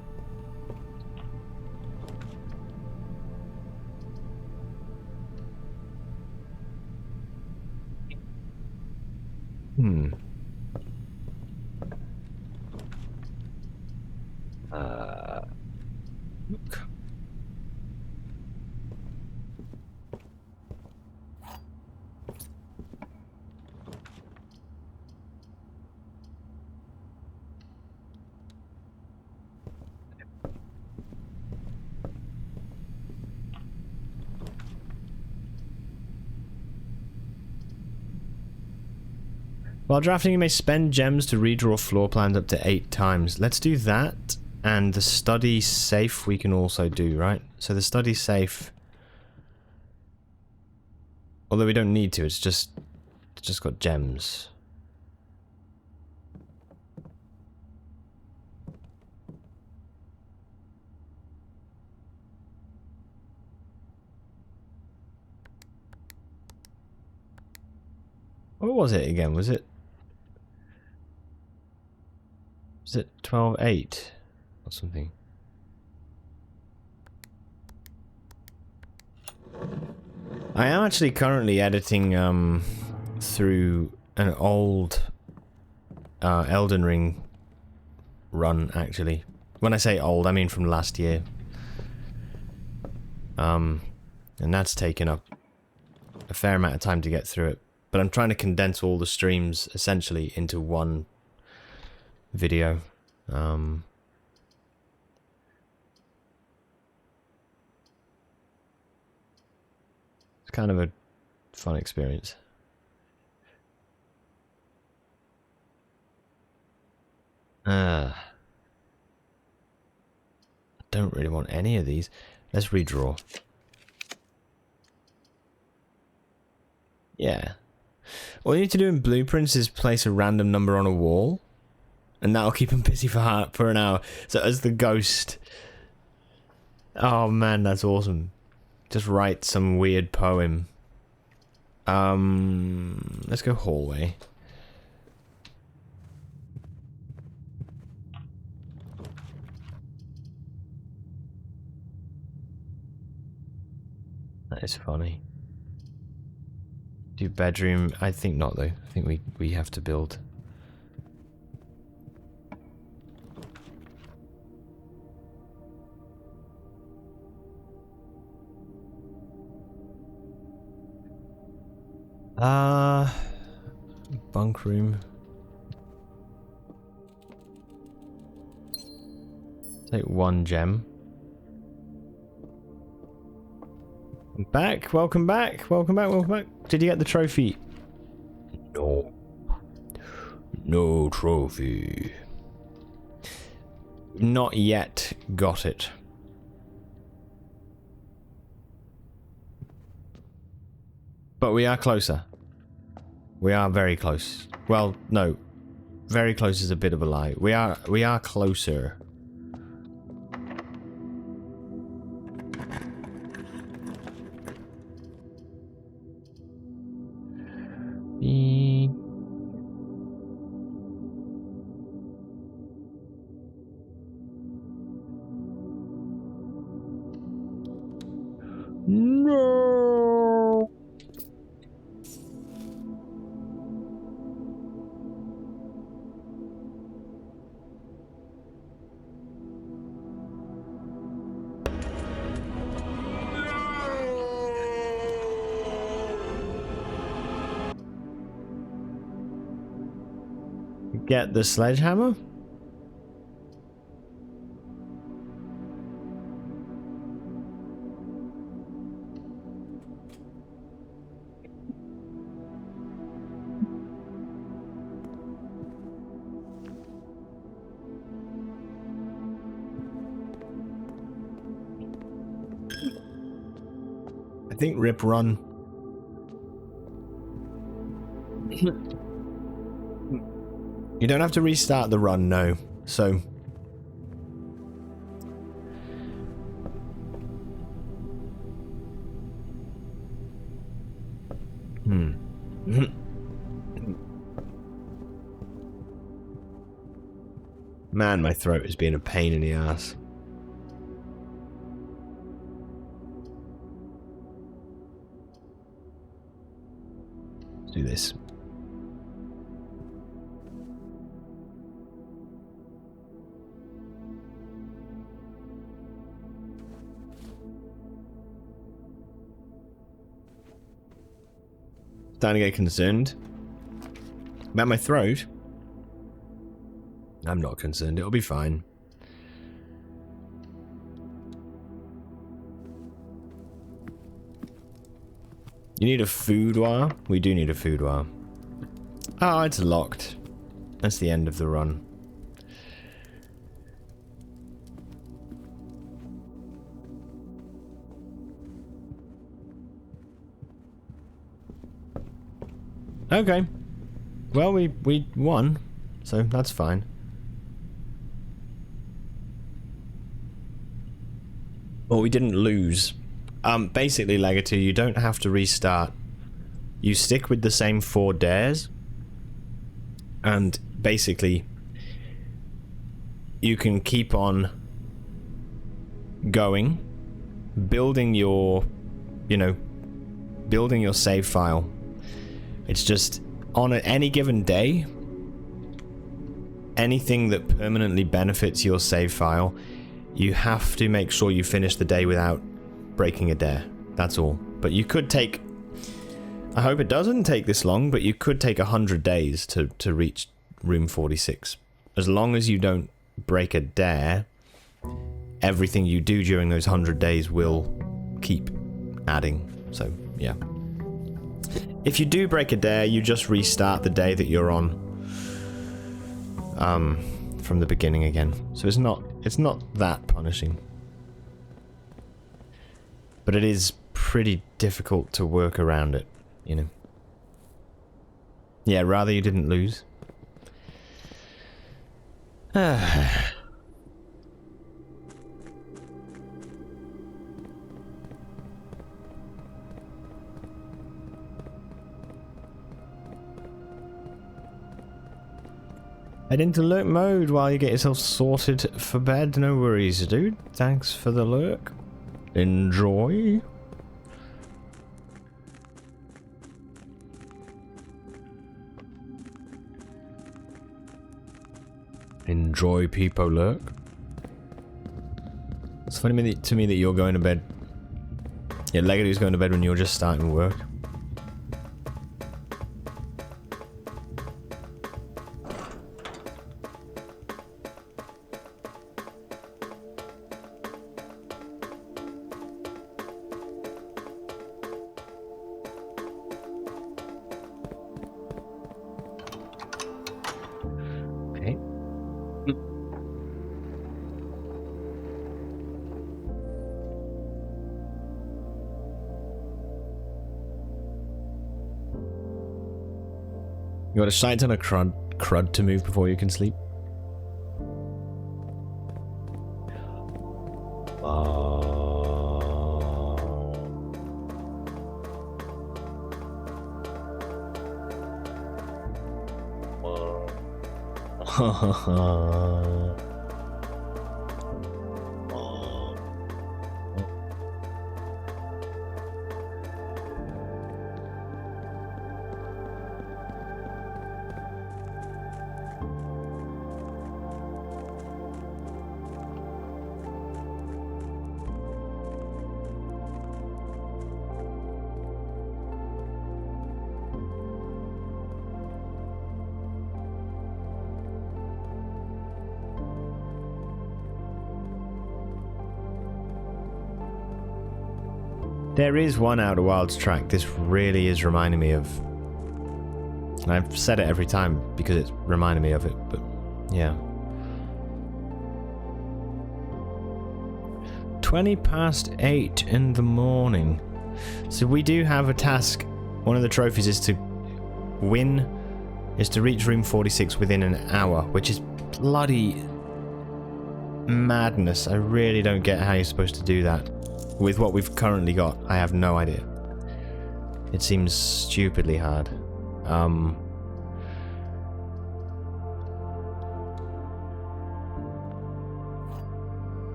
Speaker 1: Look. While drafting, you may spend gems to redraw floor plans up to 8 times. Let's do that. And the study safe we can also do, right? So the study safe, although we don't need to, it's just got gems. What was it again? Was it 12.8 or something? I am actually currently editing through an old Elden Ring run, actually. When I say old, I mean from last year. And that's taken up a fair amount of time to get through it. But I'm trying to condense all the streams essentially into one video. It's kind of a fun experience. I don't really want any of these. Let's redraw. Yeah. All you need to do in blueprints is place a random number on a wall, and that'll keep them busy for an hour. So as the ghost... Oh man, that's awesome. Just write some weird poem. Let's go hallway. That is funny. Do bedroom? I think not though. I think we have to build. Bunk room. Take 1 gem. Back, welcome back, welcome back, welcome back. Did you get the trophy? No. No trophy. Not yet got it. But we are closer. We are very close. Well, no. Very close is a bit of a lie. We are closer. No. Get the sledgehammer? I think rip run. You don't have to restart the run, no. So... Man, my throat is being a pain in the ass. Let's do this. Starting to get concerned about my throat. I'm not concerned, it'll be fine. You need a food wire? We do need a food wire. Oh, it's locked. That's the end of the run. Okay. Well, we won, so that's fine. Well, we didn't lose. Basically, Legato, you don't have to restart. You stick with the same 4 dares, and basically, you can keep on going, building your, building your save file. It's just, on any given day, anything that permanently benefits your save file, you have to make sure you finish the day without breaking a dare. That's all. But you could take... I hope it doesn't take this long, but you could take 100 days to reach room 46. As long as you don't break a dare, everything you do during those 100 days will keep adding. So, yeah. If you do break a dare, you just restart the day that you're on from the beginning again. So it's not that punishing. But it is pretty difficult to work around it, Yeah, rather you didn't lose. Head into lurk mode while you get yourself sorted for bed. No worries, dude. Thanks for the lurk. Enjoy. Enjoy, people lurk. It's funny to me that you're going to bed. Yeah, Legady's going to bed when you're just starting work. Okay. You got a shite ton of crud to move before you can sleep. There is one Outer Wilds track this really is reminding me of. And I've said it every time because it's reminding me of it, but yeah. 8:20 in the morning. So we do have a task. One of the trophies is to reach room 46 within an hour, which is bloody madness. I really don't get how you're supposed to do that. With what we've currently got, I have no idea. It seems stupidly hard.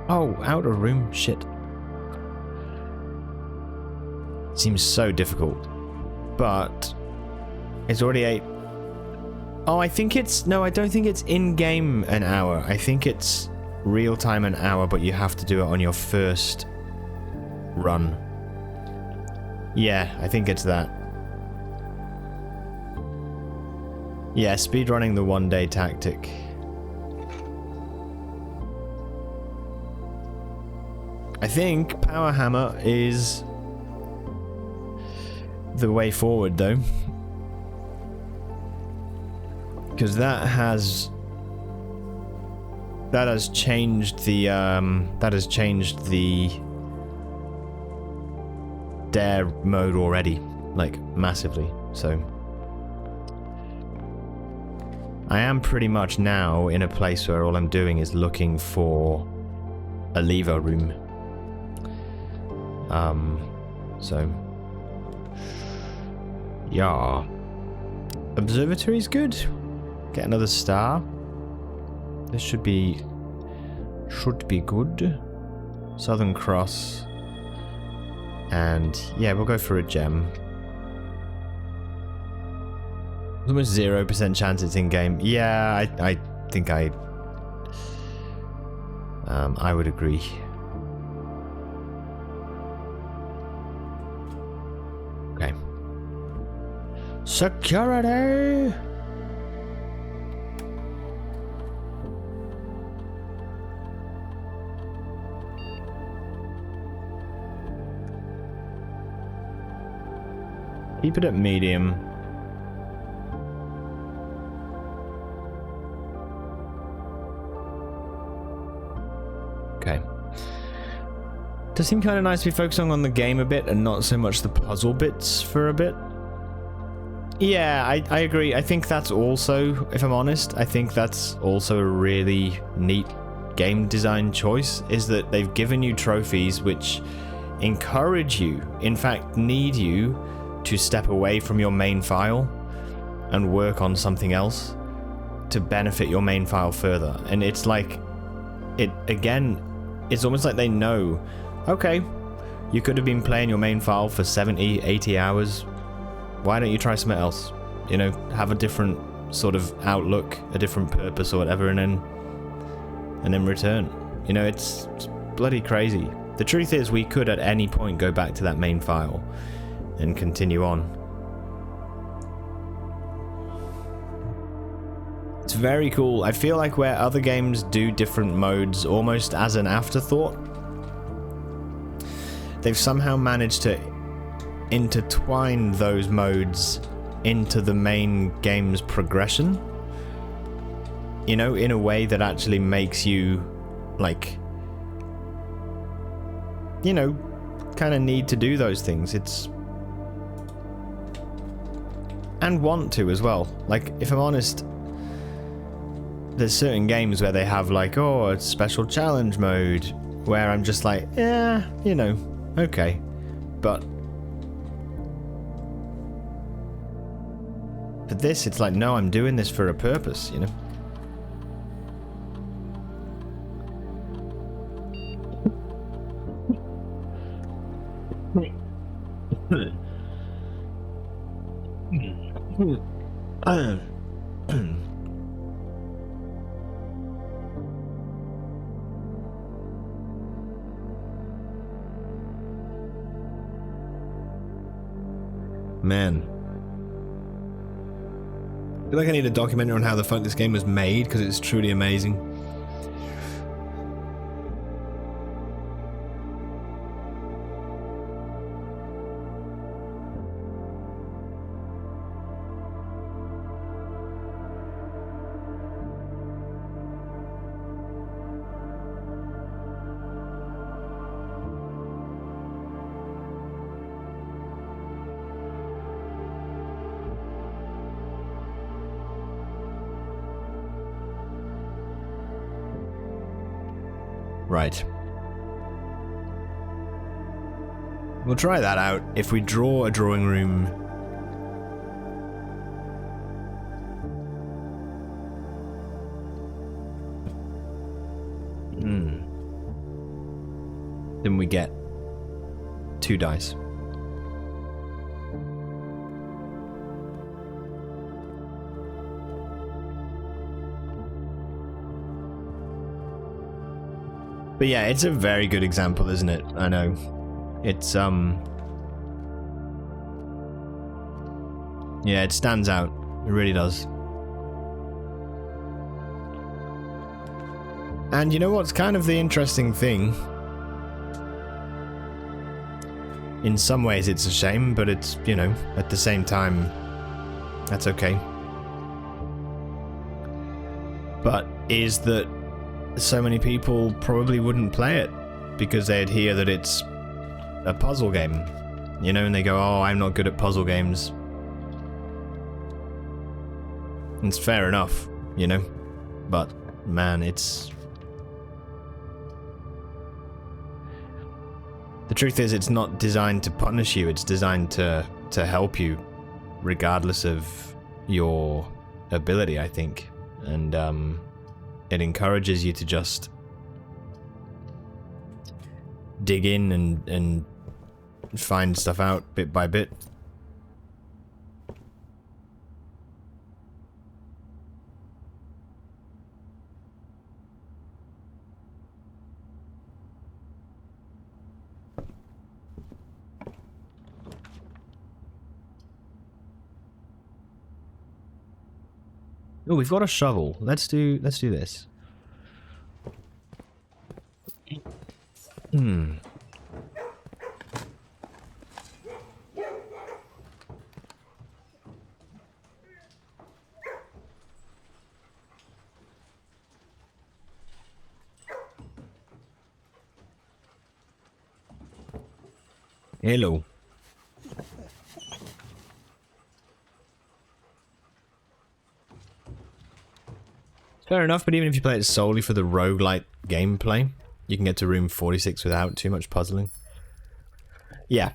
Speaker 1: Oh, outer room, shit. Seems so difficult. But it's already 8. Oh, I think it's... No, I don't think it's in-game an hour. I think it's real-time an hour, but you have to do it on your first run. Yeah, I think it's that. Yeah, speedrunning the one-day tactic. I think Power Hammer is the way forward, though. Because that has changed the dare mode already, like massively. So I am pretty much now in a place where all I'm doing is looking for a lever room. So yeah, observatory's good. Get another star. This should be good. Southern Cross. And yeah, we'll go for a gem. Almost 0% chance it's in game. Yeah, I think I would agree. Okay. Security. Keep it at medium. Okay. does seem kind of nice to be focusing on the game a bit and not so much the puzzle bits for a bit. Yeah, I agree. I think that's also, if I'm honest, I think that's also a really neat game design choice, is that they've given you trophies which encourage you, in fact need you, to step away from your main file and work on something else to benefit your main file further. And it's like, it's almost like they know, okay, you could have been playing your main file for 70, 80 hours. Why don't you try something else? You know, have a different sort of outlook, a different purpose or whatever, and then return. You know, it's bloody crazy. The truth is, we could at any point go back to that main file and continue on. It's very cool. I feel like where other games do different modes almost as an afterthought, they've somehow managed to intertwine those modes into the main game's progression, you know, in a way that actually makes you, like, you know, kind of need to do those things. It's, and want to as well. Like, if I'm honest, there's certain games where they have like, oh, a special challenge mode, where I'm just like, yeah, you know, okay, but for this, it's like, no, I'm doing this for a purpose, you know? Man. I feel like I need a documentary on how the fuck this game was made, because it's truly amazing. Right. We'll try that out. If we draw a drawing room... Then we get 2 dice. But yeah, it's a very good example, isn't it? I know. It's, yeah, it stands out. It really does. And you know what's kind of the interesting thing? In some ways it's a shame, but it's, you know, at the same time, that's okay. But is that so many people probably wouldn't play it because they'd hear that it's a puzzle game, you know, and they go, oh, I'm not good at puzzle games. It's fair enough, you know, but man, it's... The truth is, it's not designed to punish you, it's designed to help you, regardless of your ability, I think. And, it encourages you to just dig in and find stuff out bit by bit. Oh, we've got a shovel. Let's do this. Hello. Fair enough, but even if you play it solely for the roguelite gameplay, you can get to room 46 without too much puzzling. Yeah.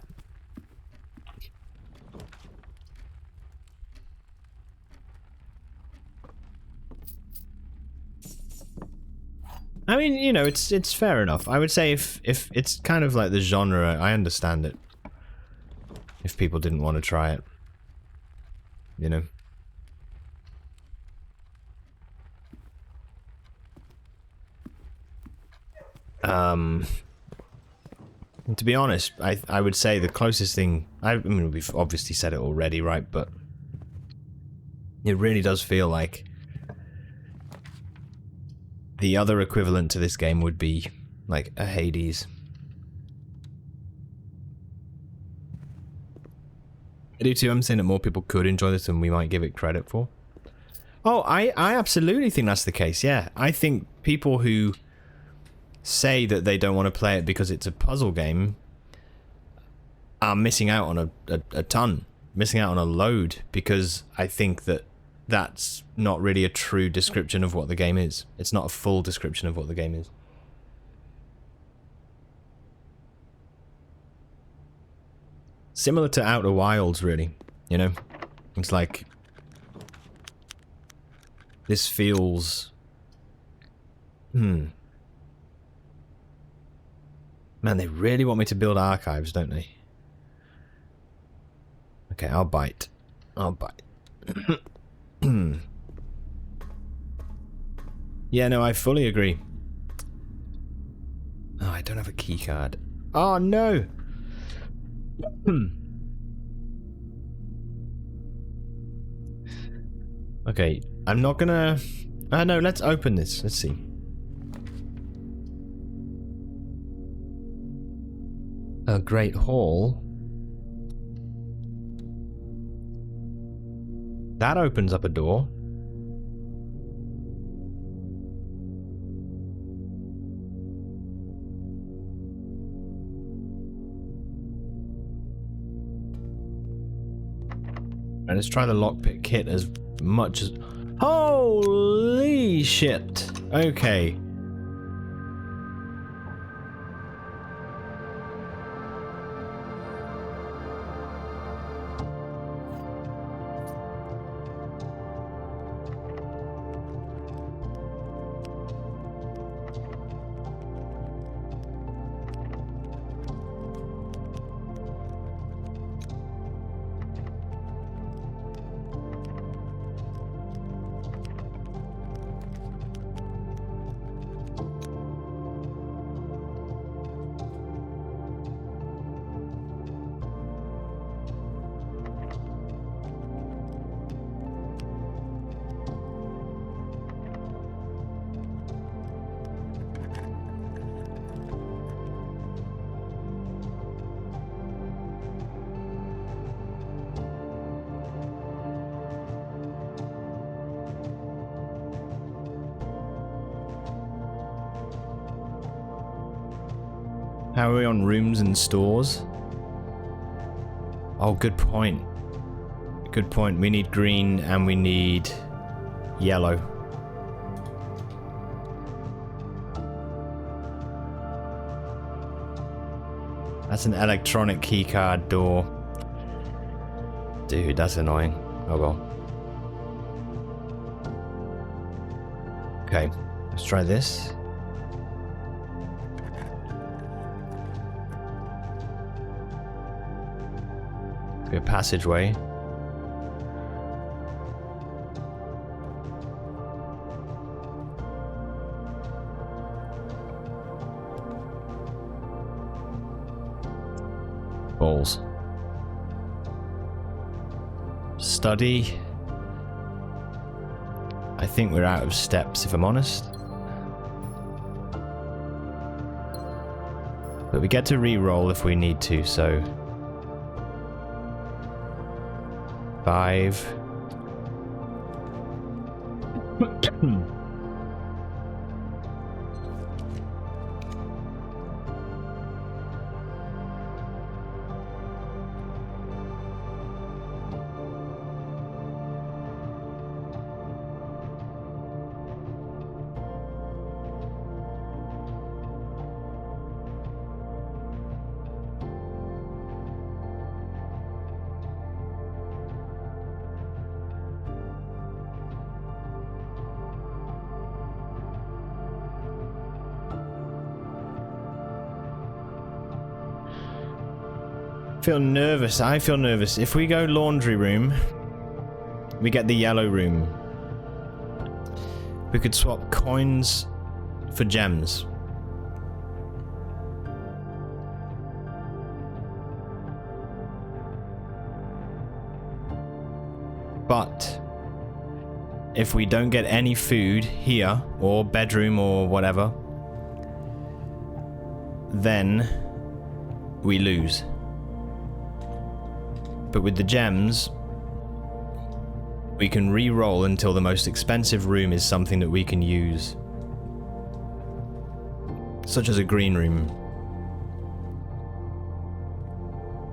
Speaker 1: I mean, you know, it's fair enough. I would say if it's kind of like the genre, I understand it. If people didn't want to try it. You know? To be honest, I would say the closest thing... I mean, we've obviously said it already, right? But it really does feel like the other equivalent to this game would be like a Hades. I do too. I'm saying that more people could enjoy this than we might give it credit for. Oh, I absolutely think that's the case, yeah. I think people who say that they don't want to play it because it's a puzzle game are missing out on a ton. Missing out on a load, because I think that that's not really a true description of what the game is. It's not a full description of what the game is. Similar to Outer Wilds, really, you know? It's like... this feels... Man, they really want me to build archives, don't they? Okay, I'll bite. I'll bite. Yeah, no, I fully agree. Oh, I don't have a key card. Oh, no! Okay, I'm not gonna... no, let's open this. Let's see. A great hall. That opens up a door. And let's try the lockpick kit as much as... Holy shit! Okay. How are we on rooms and stores? Oh, good point. Good point. We need green and we need yellow. That's an electronic keycard door. Dude, that's annoying. Oh well. Okay, let's try this. A passageway. Balls. Study. I think we're out of steps, if I'm honest. But we get to re-roll if we need to, so... 5. feel nervous. I feel nervous. If we go laundry room, we get the yellow room. We could swap coins for gems. But if we don't get any food here, or bedroom, or whatever, then we lose. But with the gems, we can re-roll until the most expensive room is something that we can use. Such as a green room.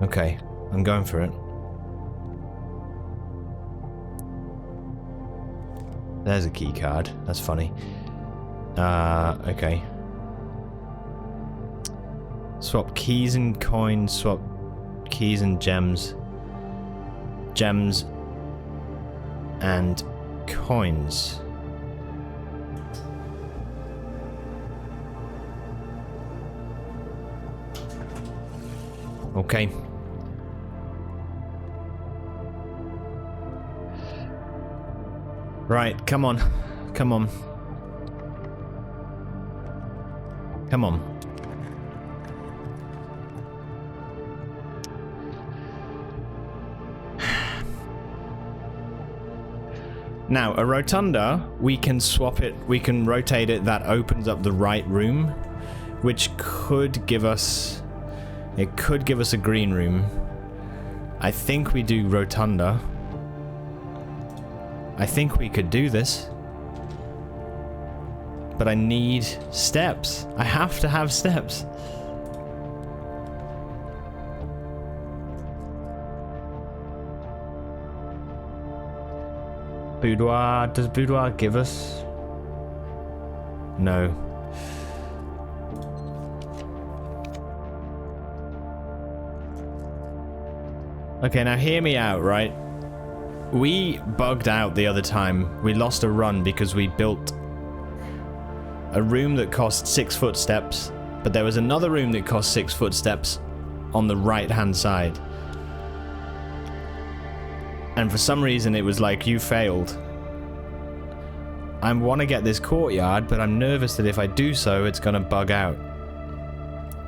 Speaker 1: Okay, I'm going for it. There's a key card. That's funny. Okay. Swap keys and coins, swap keys and gems. Gems and coins. Okay. Right, come on. Come on. Come on. Now, a rotunda, we can swap it, we can rotate it, that opens up the right room, which could give us, it could give us a green room. I think we do rotunda. I think we could do this. But I need steps. I have to have steps. Boudoir, does boudoir give us? No. Okay, now hear me out, right? We bugged out the other time. We lost a run because we built a room that cost 6 footsteps, but there was another room that cost 6 footsteps on the right-hand side. And for some reason it was like, you failed. I want to get this courtyard, but I'm nervous that if I do so, it's going to bug out.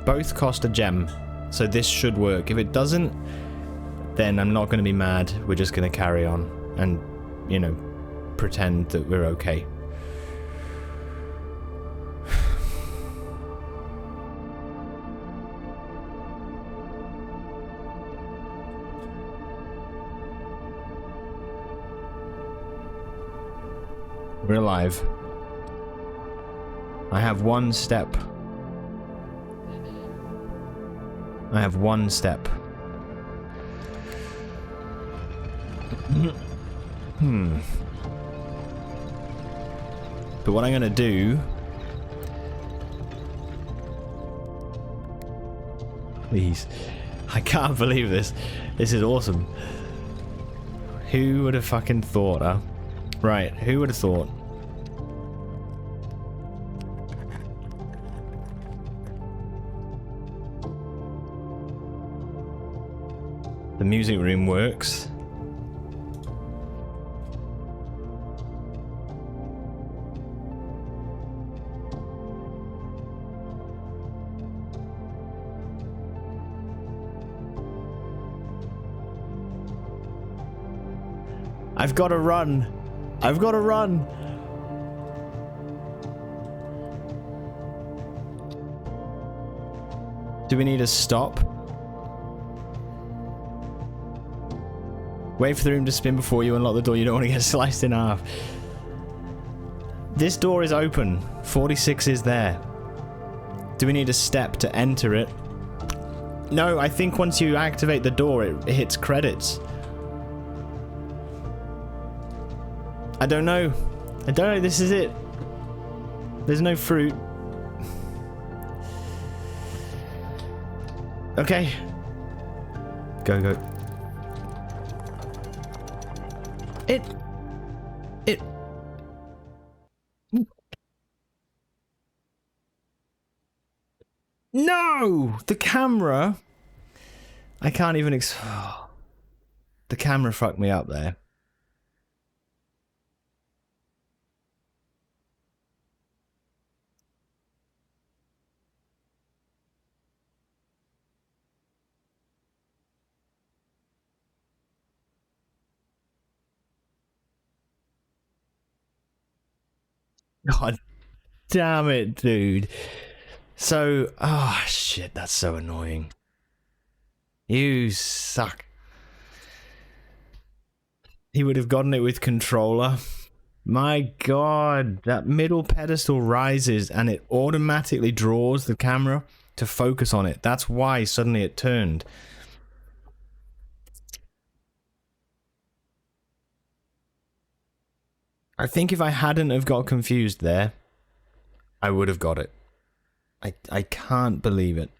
Speaker 1: Both cost a gem, so this should work. If it doesn't, then I'm not going to be mad. We're just going to carry on and, you know, pretend that we're okay. We're alive. I have one step. I have one step. But what I'm gonna do... Please. I can't believe this. This is awesome. Who would have fucking thought, huh? Right, who would have thought? The music room works. I've got to run. I've got to run. Do we need to stop? Wait for the room to spin before you unlock the door. You don't want to get sliced in half. This door is open. 46 is there. Do we need a step to enter it? No, I think once you activate the door, it hits credits. I don't know. I don't know. This is it. There's no fruit. Okay. Go, go. It... No! The camera... I can't even the camera fucked me up there. God damn it, dude. So, oh shit, that's so annoying. You suck. He would have gotten it with controller. My god, that middle pedestal rises and it automatically draws the camera to focus on it. That's why suddenly it turned. I think if I hadn't have got confused there, I would have got it. I can't believe it.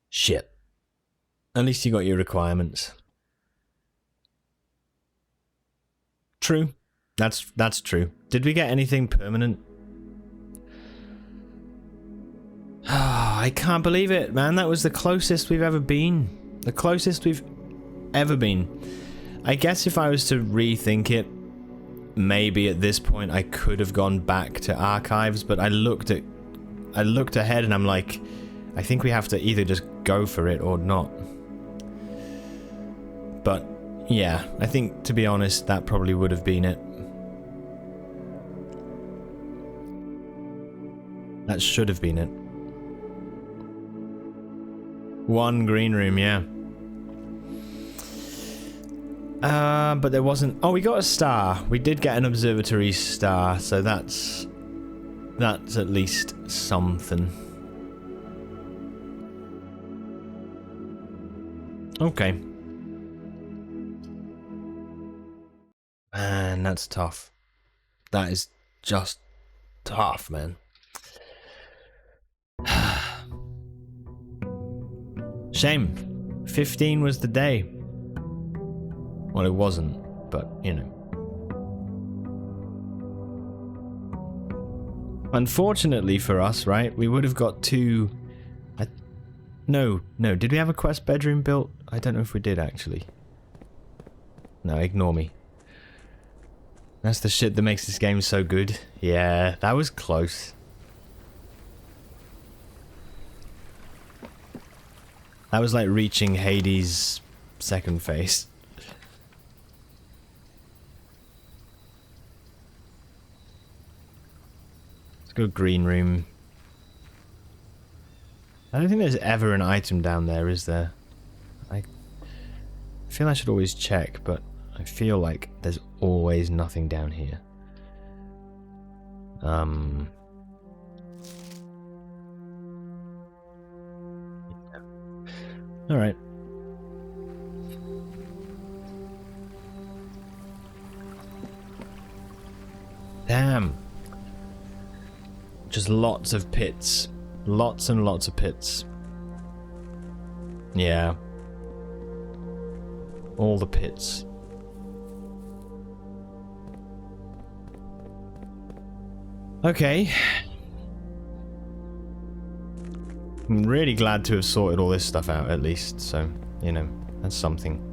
Speaker 1: Shit. At least you got your requirements. True. That's true. Did we get anything permanent? I can't believe it, man. That was the closest we've ever been. The closest we've ever been. I guess if I was to rethink it, maybe at this point I could have gone back to archives, but I looked ahead and I'm like, I think we have to either just go for it or not. But yeah, I think, to be honest, that probably would have been it. That should have been it. One green room, yeah. But there wasn't... Oh, we got a star. We did get an observatory star, so that's at least something. Okay. Man, that's tough. That is just tough, man. Shame. 15 was the day. Well, it wasn't, but, you know. Unfortunately for us, right, we would have got two... No, did we have a quest bedroom built? I don't know if we did, actually. No, ignore me. That's the shit that makes this game so good. Yeah, that was close. That was like reaching Hades' second phase. Let's go green room. I don't think there's ever an item down there, is there? I feel I should always check, but I feel like there's always nothing down here. Alright. Damn. Just lots of pits. Lots and lots of pits. Yeah. All the pits. Okay. I'm really glad to have sorted all this stuff out, at least, so, you know, that's something.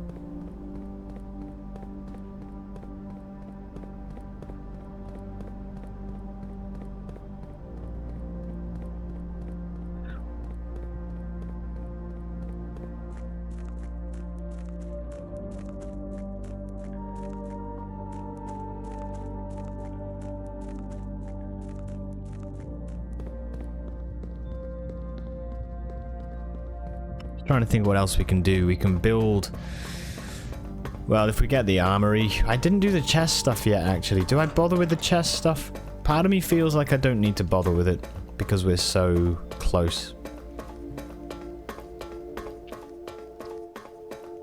Speaker 1: Trying to think what else we can do. We can build... Well, if we get the armory... I didn't do the chest stuff yet, actually. Do I bother with the chest stuff? Part of me feels like I don't need to bother with it because we're so close.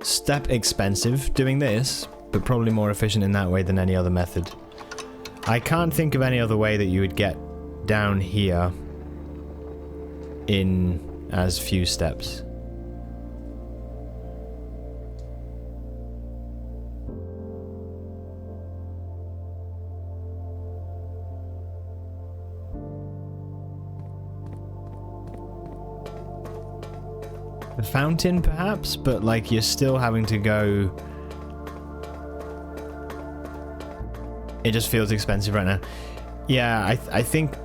Speaker 1: Step expensive doing this, but probably more efficient in that way than any other method. I can't think of any other way that you would get down here in as few steps. the fountain perhaps, but like you're still having to go. It just feels expensive right now. Yeah, I think.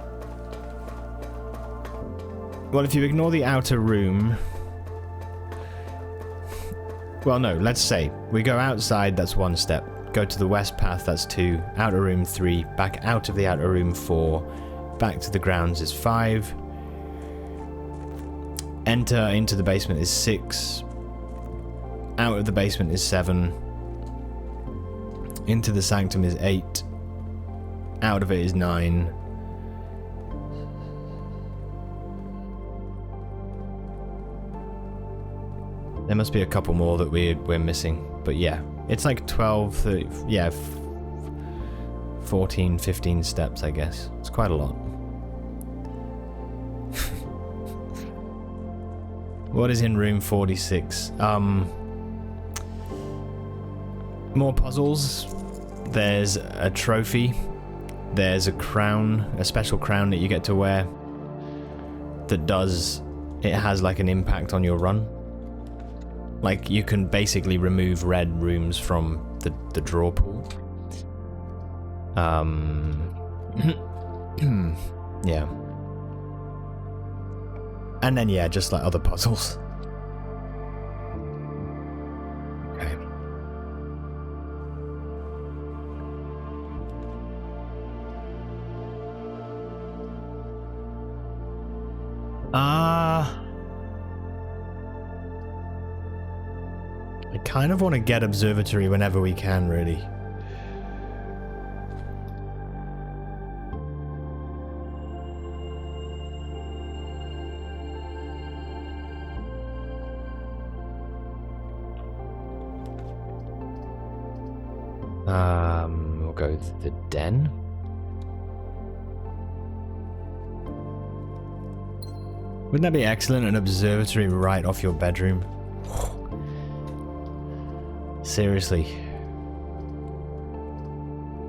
Speaker 1: Well, if you ignore the outer room. Well, no, let's say we go outside, that's 1 step. Go to the west path, that's 2. Outer room, 3. Back out of the outer room, 4. Back to the grounds is 5. Enter into the basement is 6. Out of the basement is 7. Into the sanctum is 8. Out of it is 9. There must be a couple more that we're missing. But yeah, it's like 12, 30, yeah, 14, 15 steps, I guess. It's quite a lot. What is in room 46? More puzzles. There's a trophy. There's a crown, a special crown that you get to wear that it has like an impact on your run. Like you can basically remove red rooms from the draw pool. Yeah. And then yeah, just like other puzzles. Okay. I kind of want to get observatory whenever we can, really. We'll go with the den. Wouldn't that be excellent? An observatory right off your bedroom. Seriously.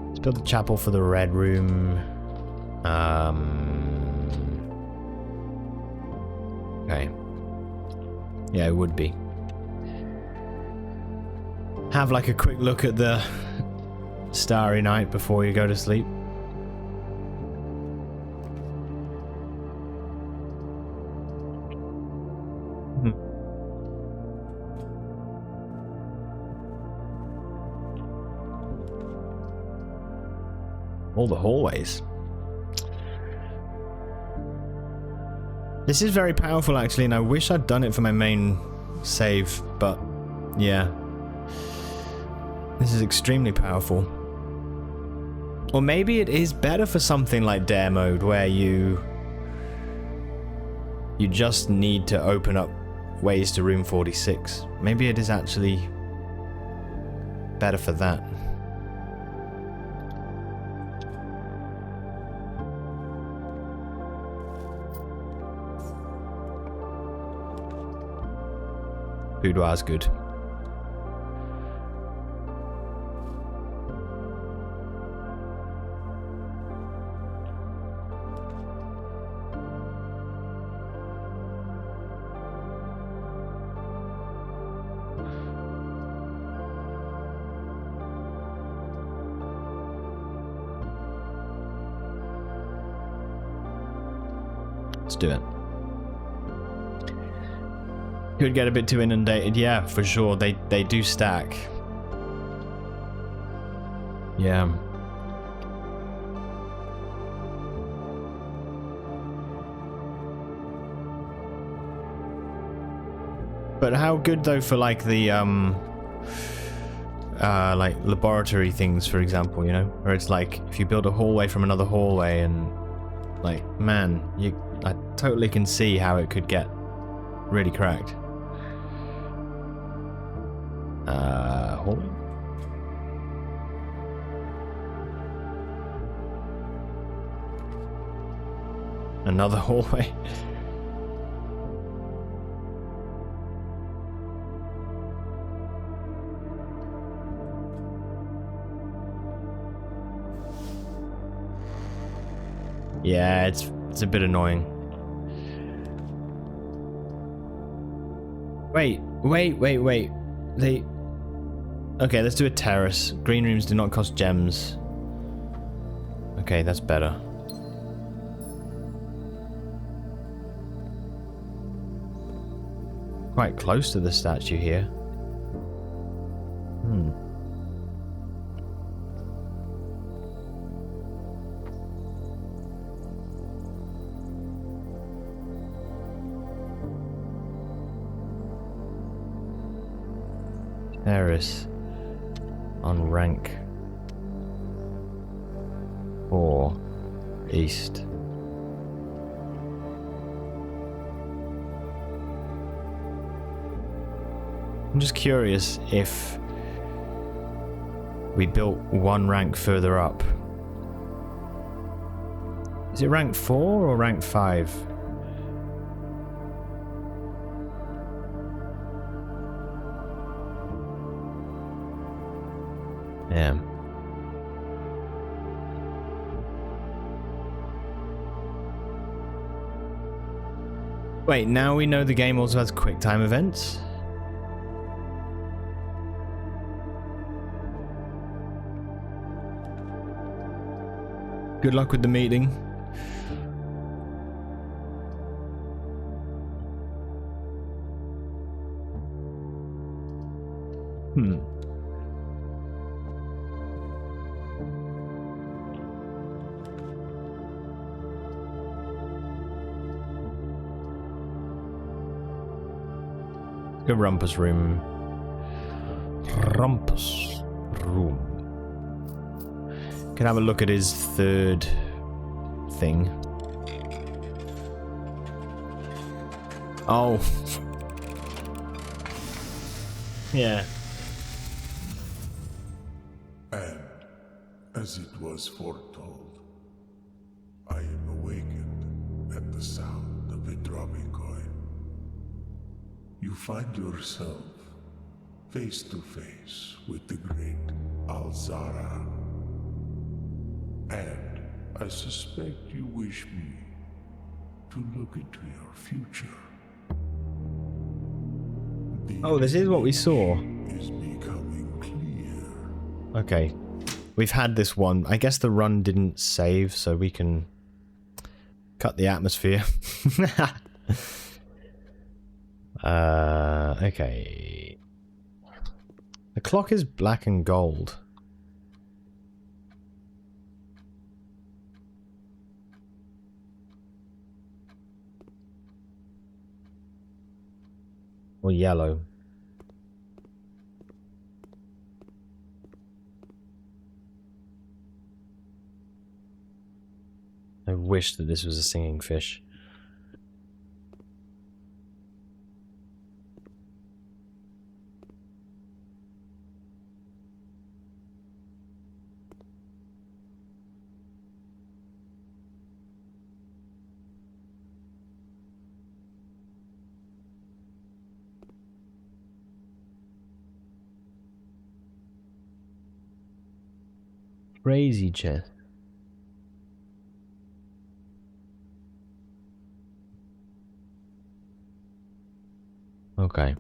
Speaker 1: Let's build a chapel for the red room. Okay. Yeah, it would be. Have like a quick look at the Starry Night before you go to sleep. All the hallways. This is very powerful actually, and I wish I'd done it for my main save, but yeah. This is extremely powerful. Or maybe it is better for something like Dare Mode, where you just need to open up ways to room 46. Maybe it is actually better for that. Boudoir's good. Let's do it. Could get a bit too inundated, yeah, for sure. They do stack. Yeah. But how good though for like the like laboratory things, for example, you know, where it's like if you build a hallway from another hallway, and like, man, I totally can see how it could get really cracked. Hallway. Another hallway. Yeah, it's a bit annoying. Wait. They... Okay, let's do a terrace. Green rooms do not cost gems. Okay, that's better. Quite close to the statue here. Hmm. Terrace on rank 4 east. I'm just curious if we built one rank further up. Is it rank 4 or rank 5? Yeah. Wait, now we know the game also has quick time events? Good luck with the meeting. Hmm. Go Rumpus room. Rumpus room. Can have a look at his third thing. Oh. Yeah.
Speaker 2: And, as it was foretold, I am awakened at the sound of a dropping coin. You find yourself face to face with the great Alzara. And I suspect you wish me to look into your future.
Speaker 1: Oh, this is what we saw.
Speaker 2: Is becoming clear.
Speaker 1: Okay. We've had this one. I guess the run didn't save, so we can cut the atmosphere. Okay. The clock is black and gold. Or yellow. I wish that this was a singing fish. Crazy chest. Okay.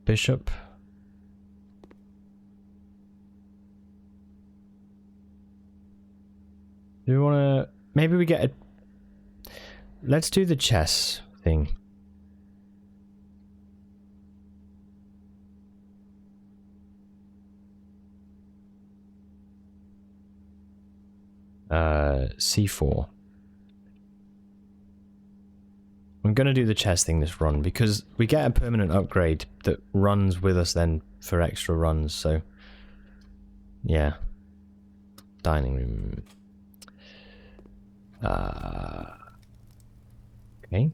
Speaker 1: Bishop. Do we want to... Maybe we get a... Let's do the chess thing. C4. I'm going to do the chess thing this run because we get a permanent upgrade that runs with us then for extra runs, so yeah. Dining room. Okay.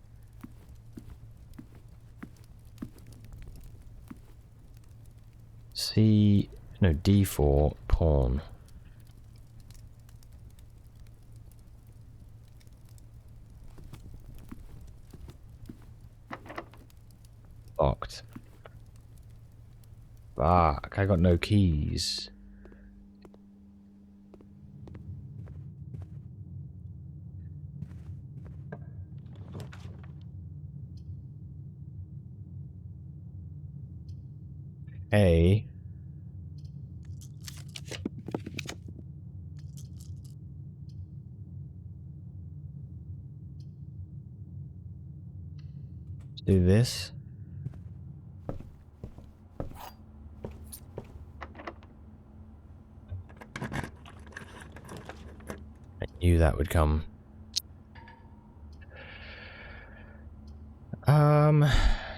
Speaker 1: D4 pawn. Locked. Fuck, I got no keys. A. Let's do this. I knew that would come.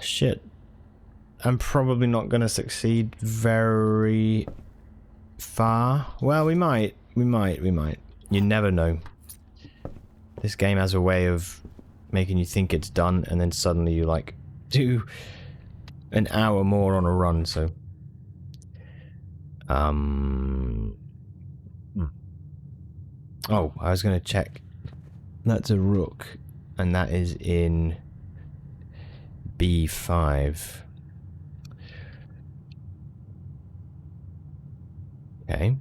Speaker 1: Shit. I'm probably not gonna succeed very far. Well, we might. We might. You never know. This game has a way of making you think it's done, and then suddenly you, like, do an hour more on a run, so... Oh, I was gonna check. That's a rook, and that is in B5. Okay.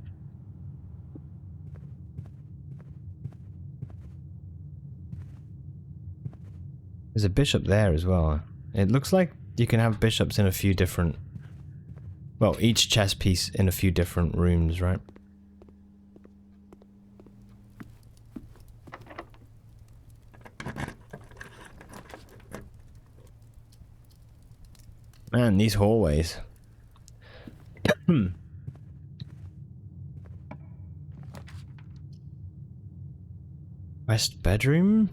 Speaker 1: There's a bishop there as well. It looks like you can have bishops in a few different... Well, each chess piece in a few different rooms, right? Man, these hallways. West bedroom?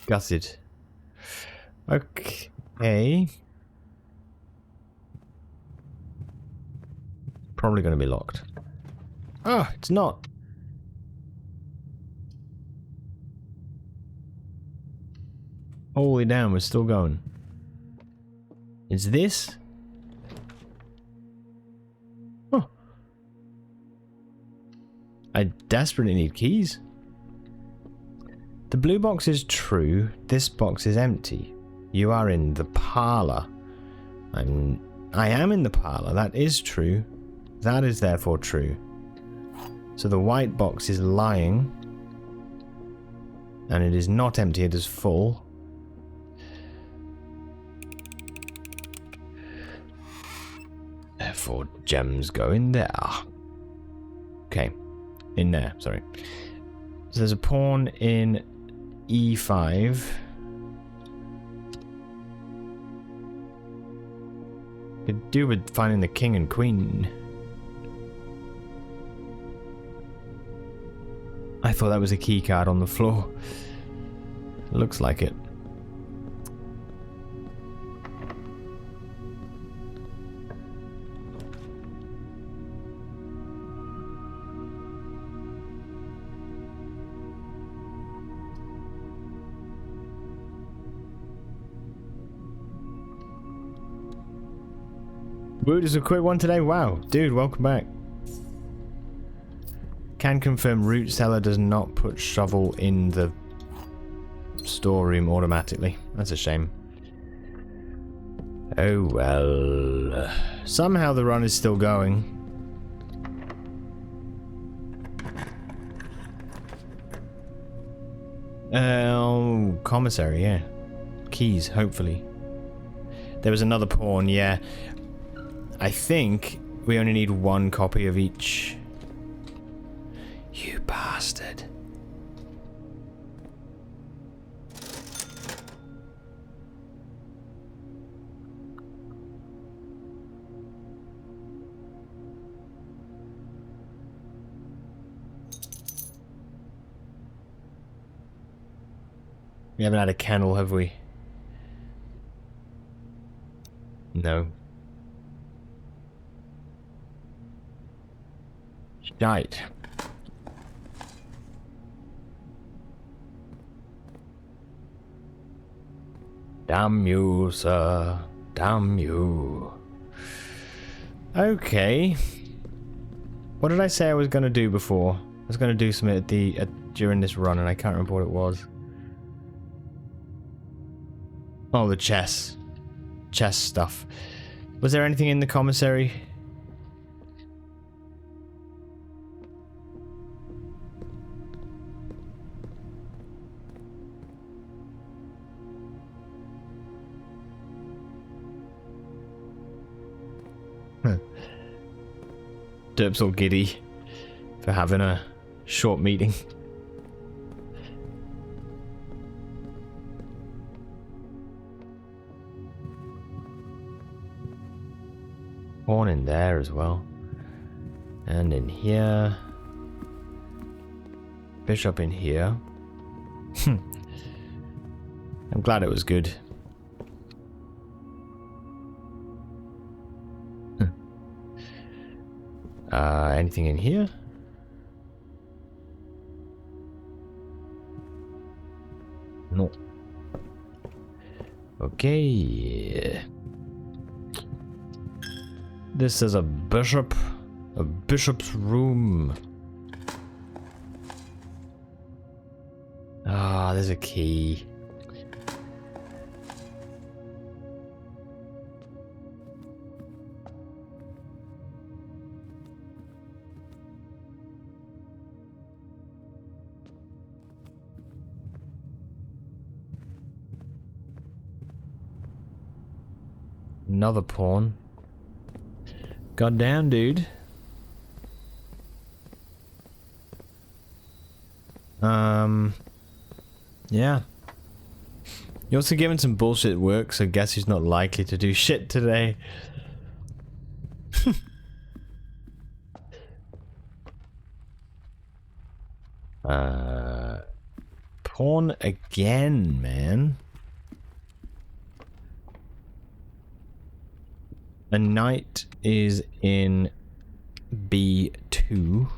Speaker 1: Gutted. Okay. Probably going to be locked. Oh, it's not. Holy damn, we're still going. Is this? Oh. I desperately need keys. The blue box is true. This box is empty. You are in the parlor. I am in the parlor. That is true. That is therefore true. So the white box is lying. And it is not empty, it is full. Therefore, gems go in there. Okay. In there, sorry. So there's a pawn in E5. Could do with finding the king and queen. I thought that was a key card on the floor. Looks like it. Woo, just a quick one today. Wow, dude, welcome back. Can confirm root cellar does not put shovel in the storeroom automatically. That's a shame. Oh well. Somehow the run is still going. Commissary, yeah. Keys, hopefully. There was another pawn, yeah. I think we only need one copy of each. You bastard. We haven't had a kennel, have we? No. Shite. Damn you, sir. Damn you. Okay. What did I say I was going to do before? I was going to do something during this run and I can't remember what it was. Oh, the chess. Chess stuff. Was there anything in the commissary? Derp's all giddy for having a short meeting. Pawn in there as well. And in here. Bishop in here. I'm glad it was good. Anything in here? No. Okay. This is a bishop's room. Ah, there's a key. Another pawn. Goddamn, dude. Yeah. You're also giving some bullshit work, so guess he's not likely to do shit today. Pawn again, man. A knight is in B2.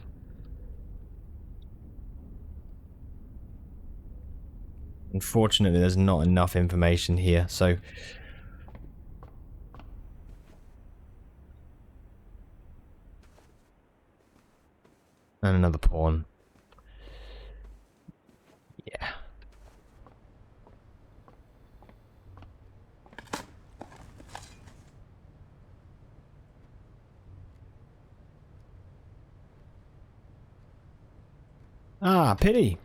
Speaker 1: Unfortunately, there's not enough information here, so... And another pawn. Yeah. Ah, pity.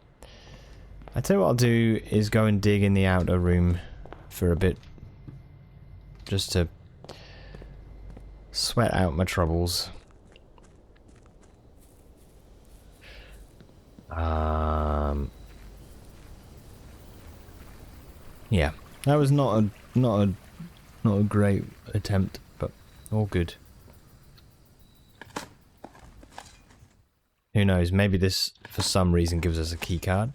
Speaker 1: I tell you what I'll do is go and dig in the outer room for a bit. Just to sweat out my troubles. Yeah, that was not a great attempt, but all good. Who knows? Maybe this, for some reason, gives us a key card.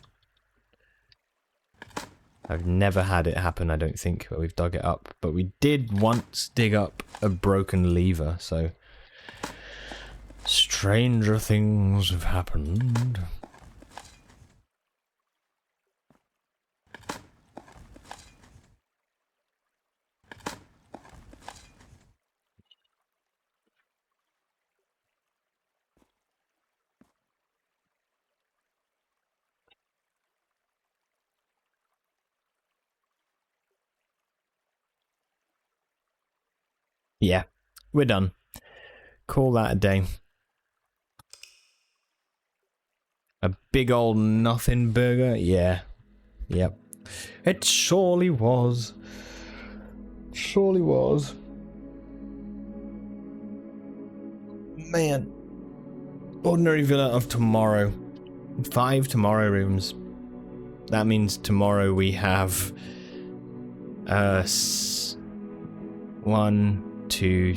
Speaker 1: I've never had it happen, I don't think, where we've dug it up. But we did once dig up a broken lever, so... Stranger things have happened. Yeah, we're done. Call that a day. A big old nothing burger? Yeah. Yep. It surely was. Surely was. Man. Ordinary villa of tomorrow. 5 tomorrow rooms. That means tomorrow we have... 1, 2,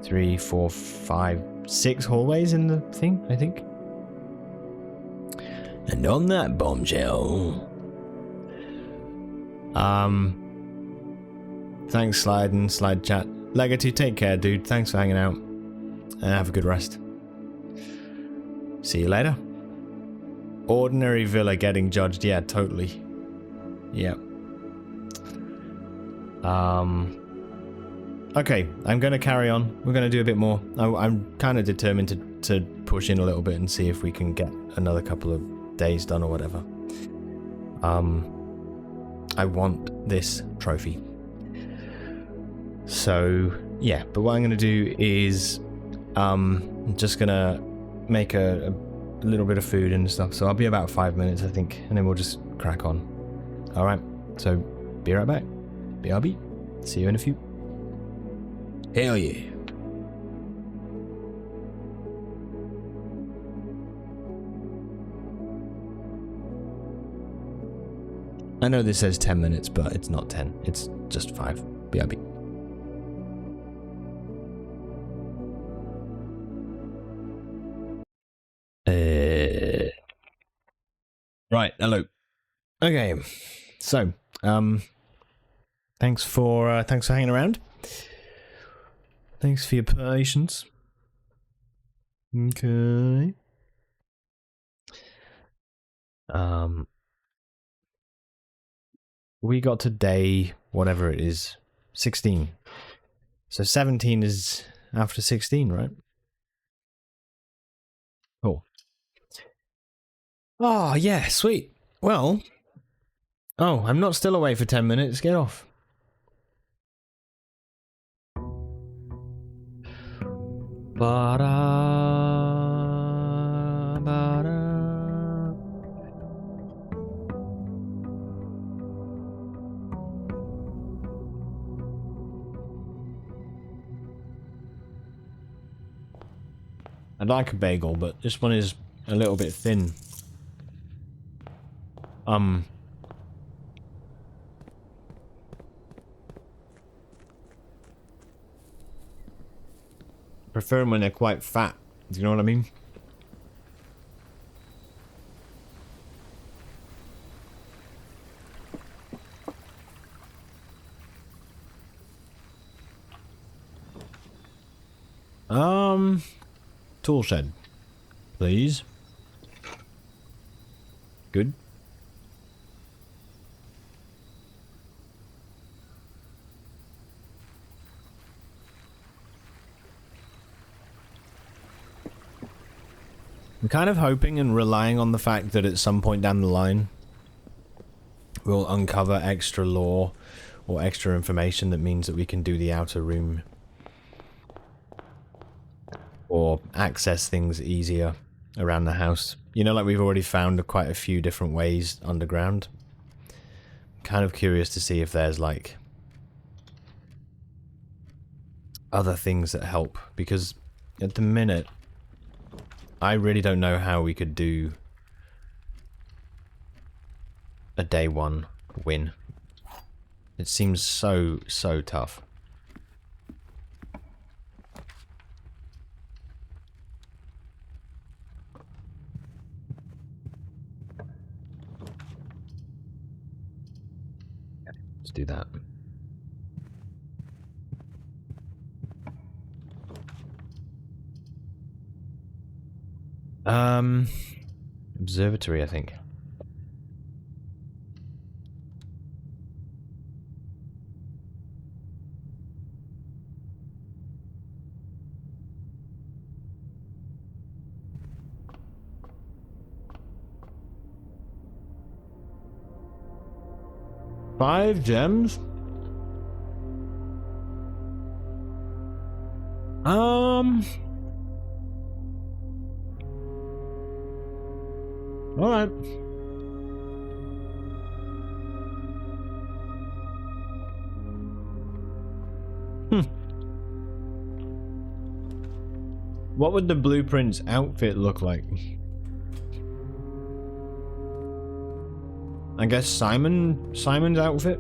Speaker 1: 3, 4, 5, 6 hallways in the thing, I think. And on that bombshell. Thanks, Slide and Slide Chat. Legacy, take care, dude. Thanks for hanging out. And have a good rest. See you later. Ordinary villa getting judged. Yeah, totally. Yep. Okay, I'm going to carry on. We're going to do a bit more. I'm kind of determined to push in a little bit and see if we can get another couple of days done or whatever. I want this trophy. So, yeah, but what I'm going to do is I'm just going to make a little bit of food and stuff. So I'll be about 5 minutes, I think, and then we'll just crack on. All right, so be right back. BRB. See you in a few. Hell yeah. I know this says 10 minutes, but it's not 10. It's just 5. BRB. Right, hello. Okay, so, thanks for hanging around. Thanks for your patience. Okay. We got to day, whatever it is, 16. So 17 is after 16, right? Cool. Oh, yeah, sweet. Well, oh, I'm not still away for 10 minutes. Get off. Ba-da, ba-da. I'd like a bagel, but this one is a little bit thin. Prefer them when they're quite fat. Do you know what I mean? Tool shed, please. Good. I'm kind of hoping and relying on the fact that at some point down the line we'll uncover extra lore or extra information that means that we can do the outer room or access things easier around the house. You know, like we've already found quite a few different ways underground. Kind of curious to see if there's like other things that help, because at the minute I really don't know how we could do a day 1 win. It seems so tough. Let's do that. Observatory, I think. Five gems? Alright. What would the blueprint's outfit look like? I guess Simon's outfit?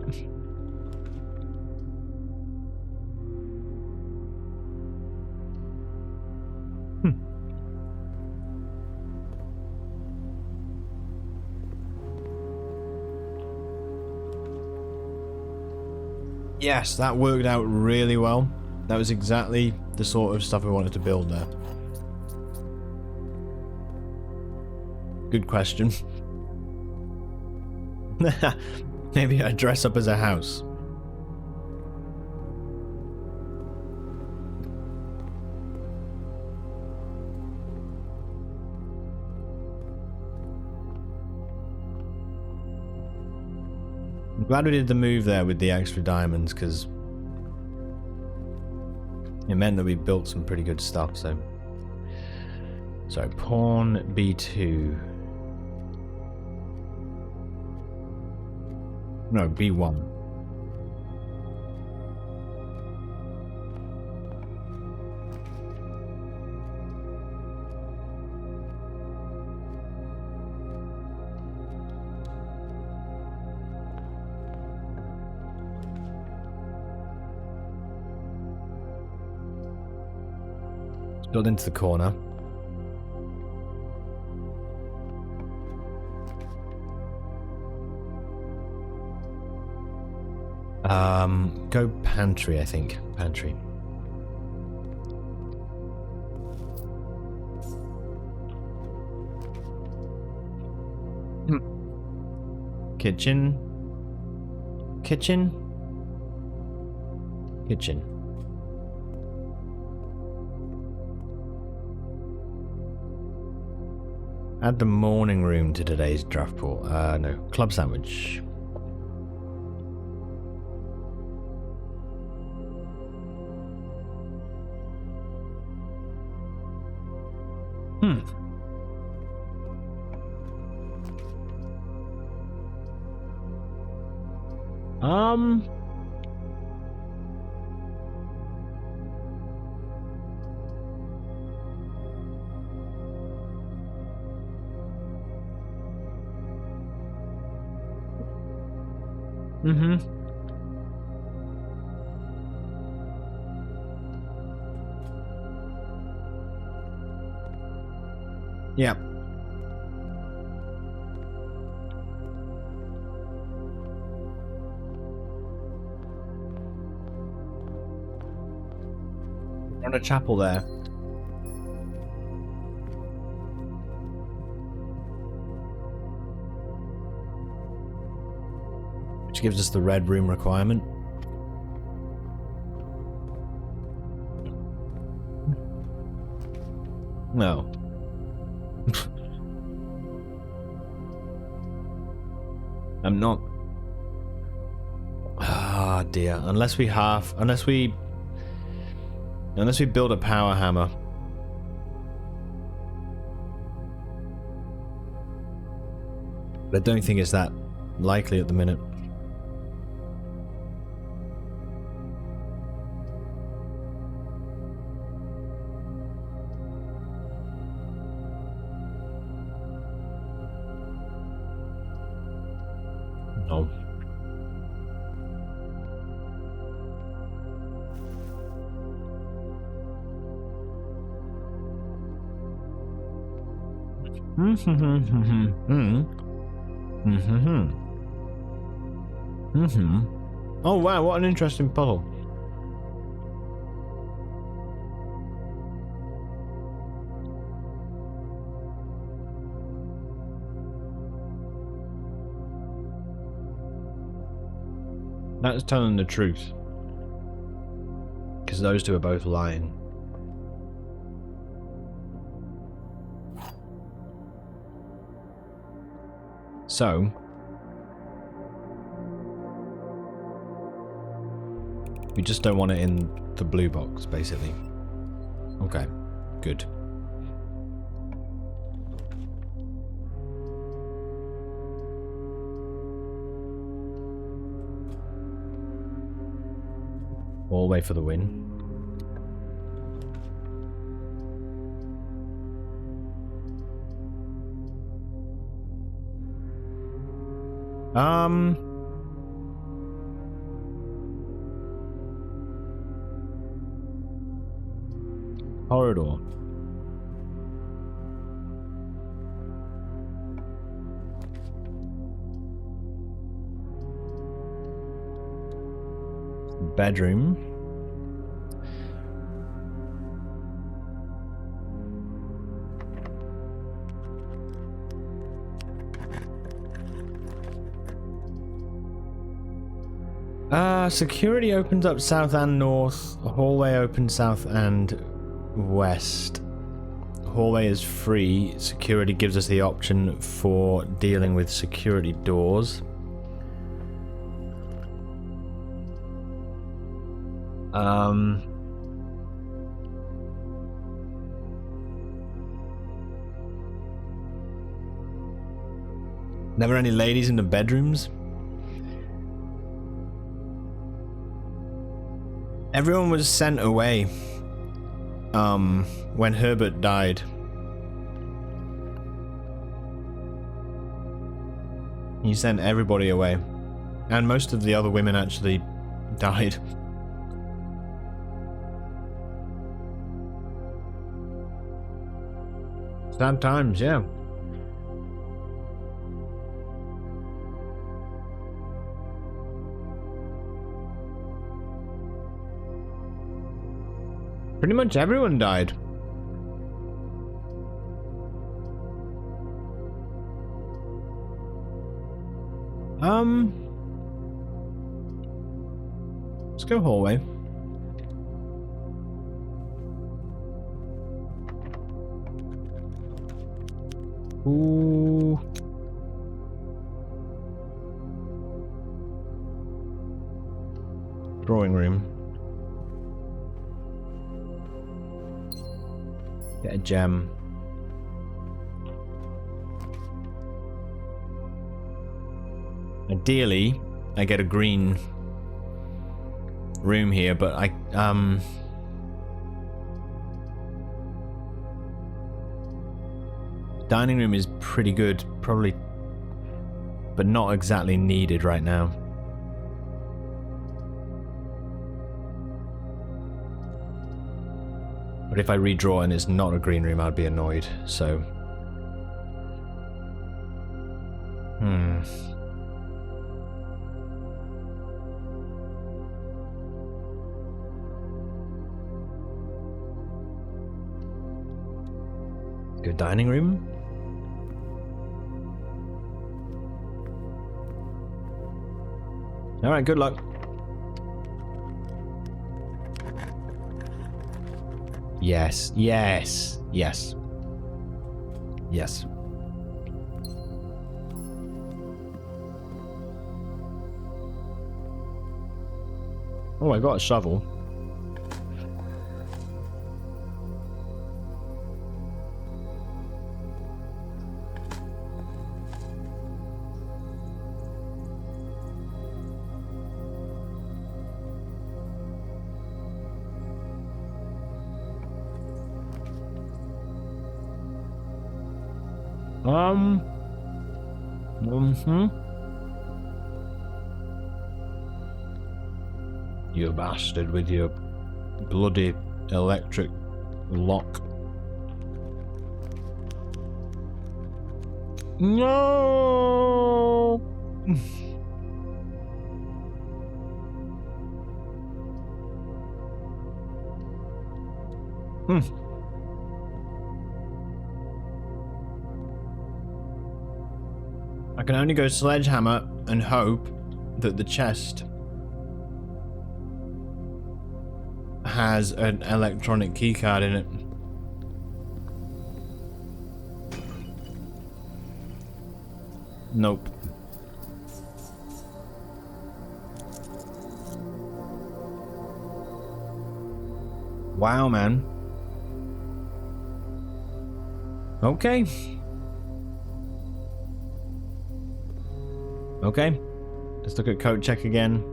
Speaker 1: Yes, that worked out really well. That was exactly the sort of stuff I wanted to build there. Good question. Maybe I dress up as a house. I'm glad we did the move there with the extra diamonds, because it meant that we built some pretty good stuff. So pawn B2. No, B1. Build into the corner. Go pantry, I think. Pantry. Kitchen. Kitchen. Kitchen. Add the morning room to today's draft pool. No. Club sandwich. Yeah. Run a chapel there. Which gives us the red room requirement. No. I'm not. Ah, dear. Unless we build a power hammer. But I don't think it's that likely at the minute. No. Oh wow, what an interesting puzzle. That's telling the truth. Because those two are both lying. So, we just don't want it in the blue box, basically. Okay, good. All the way for the win. Corridor. Bedroom. Security opens up south and north. Hallway opens south and west. Hallway is free. Security gives us the option for dealing with security doors. Never any ladies in the bedrooms? Everyone was sent away when Herbert died. He sent everybody away. And most of the other women actually died. Sad times, yeah. Pretty much everyone died. Let's go hallway. Ooh. Drawing room. Get a gem. Ideally, I get a green room here, but dining room is pretty good, probably, but not exactly needed right now. But if I redraw and it's not a green room, I'd be annoyed, so... Good dining room. Alright, good luck. Yes, yes, yes. Yes. Oh, I got a shovel. You bastard with your bloody electric lock. No! I can only go sledgehammer and hope that the chest has an electronic keycard in it. Nope. Wow, man. Okay. Okay. Let's look at code check again.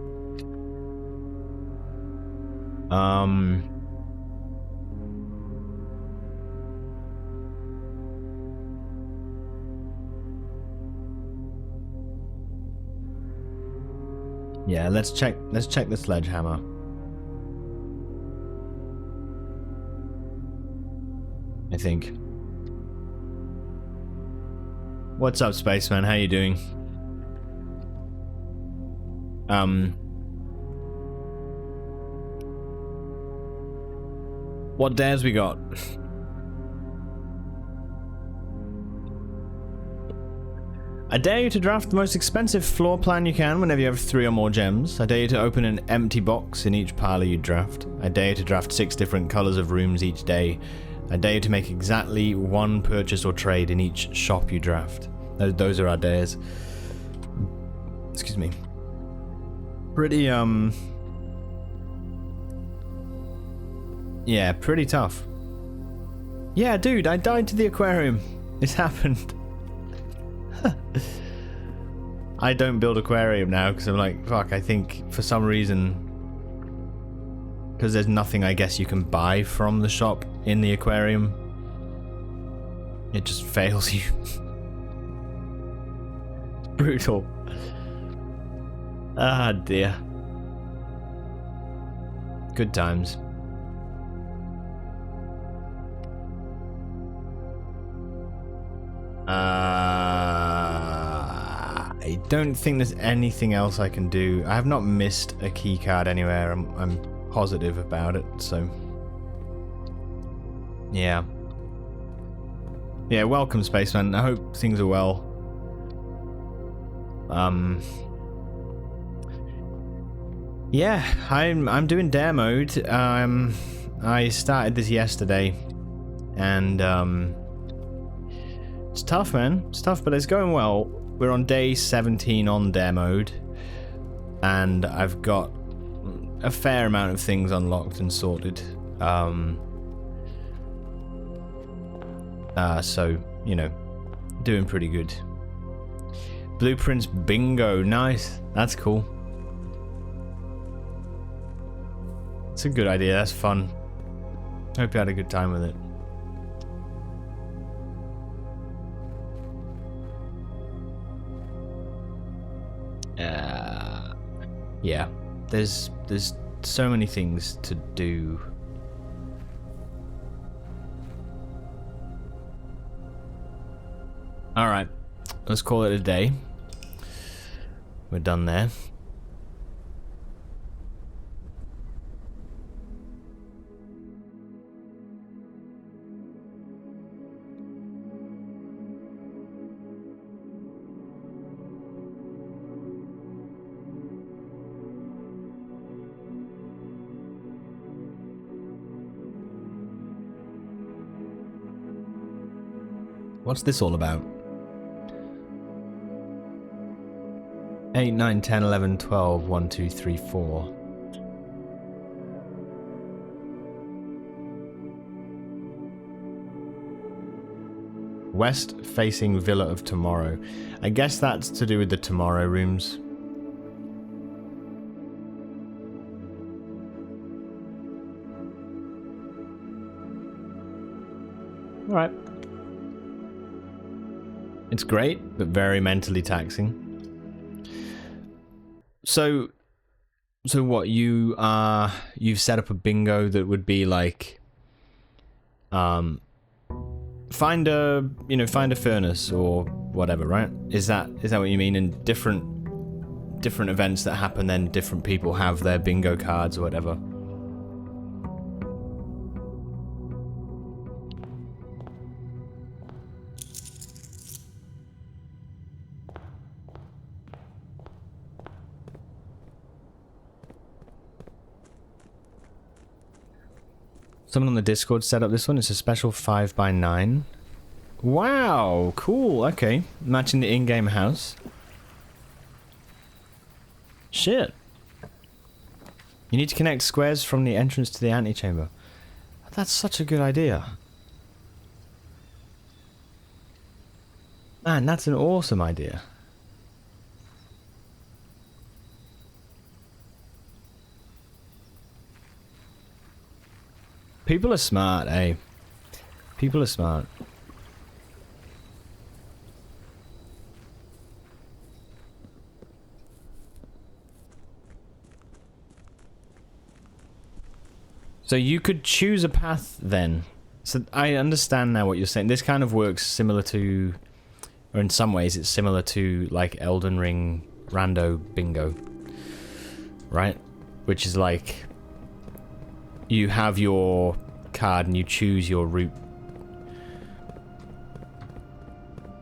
Speaker 1: Yeah, let's check the sledgehammer. I think. What's up, Spaceman? How you doing? What dares we got? I dare you to draft the most expensive floor plan you can whenever you have 3 or more gems. I dare you to open an empty box in each pile you draft. I dare you to draft 6 different colors of rooms each day. I dare you to make exactly 1 purchase or trade in each shop you draft. Those are our dares. Excuse me. Pretty, yeah, pretty tough. Yeah, dude, I died to the aquarium. This happened. I don't build aquarium now because I'm like, fuck, I think for some reason, because there's nothing I guess you can buy from the shop in the aquarium, it just fails you. It's brutal. Ah, dear. Good times. I don't think there's anything else I can do. I have not missed a key card anywhere. I'm positive about it, so... Yeah. Yeah, welcome, Spaceman. I hope things are well. Yeah, I'm doing dare mode. I started this yesterday, and it's tough, man. It's tough, but it's going well. We're on day 17 on dare mode, and I've got a fair amount of things unlocked and sorted. So, you know, doing pretty good. Blueprints bingo, nice. That's cool. It's a good idea, that's fun. Hope you had a good time with it. Yeah, there's so many things to do. All right, let's call it a day. We're done there. What's this all about? 8, 9, 10, 11, 12, 1, 2, 3, 4. West facing Villa of Tomorrow. I guess that's to do with the Tomorrow rooms. Alright. It's great, but very mentally taxing. So what, you've set up a bingo that would be like, find a furnace or whatever, right? Is that what you mean? And different events that happen, then different people have their bingo cards or whatever. Someone on the Discord set up this one. It's a special 5x9. Wow, cool. Okay, matching the in-game house. Shit. You need to connect squares from the entrance to the antechamber. That's such a good idea. Man, that's an awesome idea. People are smart, eh? People are smart. So you could choose a path then. So I understand now what you're saying. This kind of works similar to, or in some ways it's similar to like Elden Ring Rando Bingo. Right? Which is like, you have your card and you choose your route.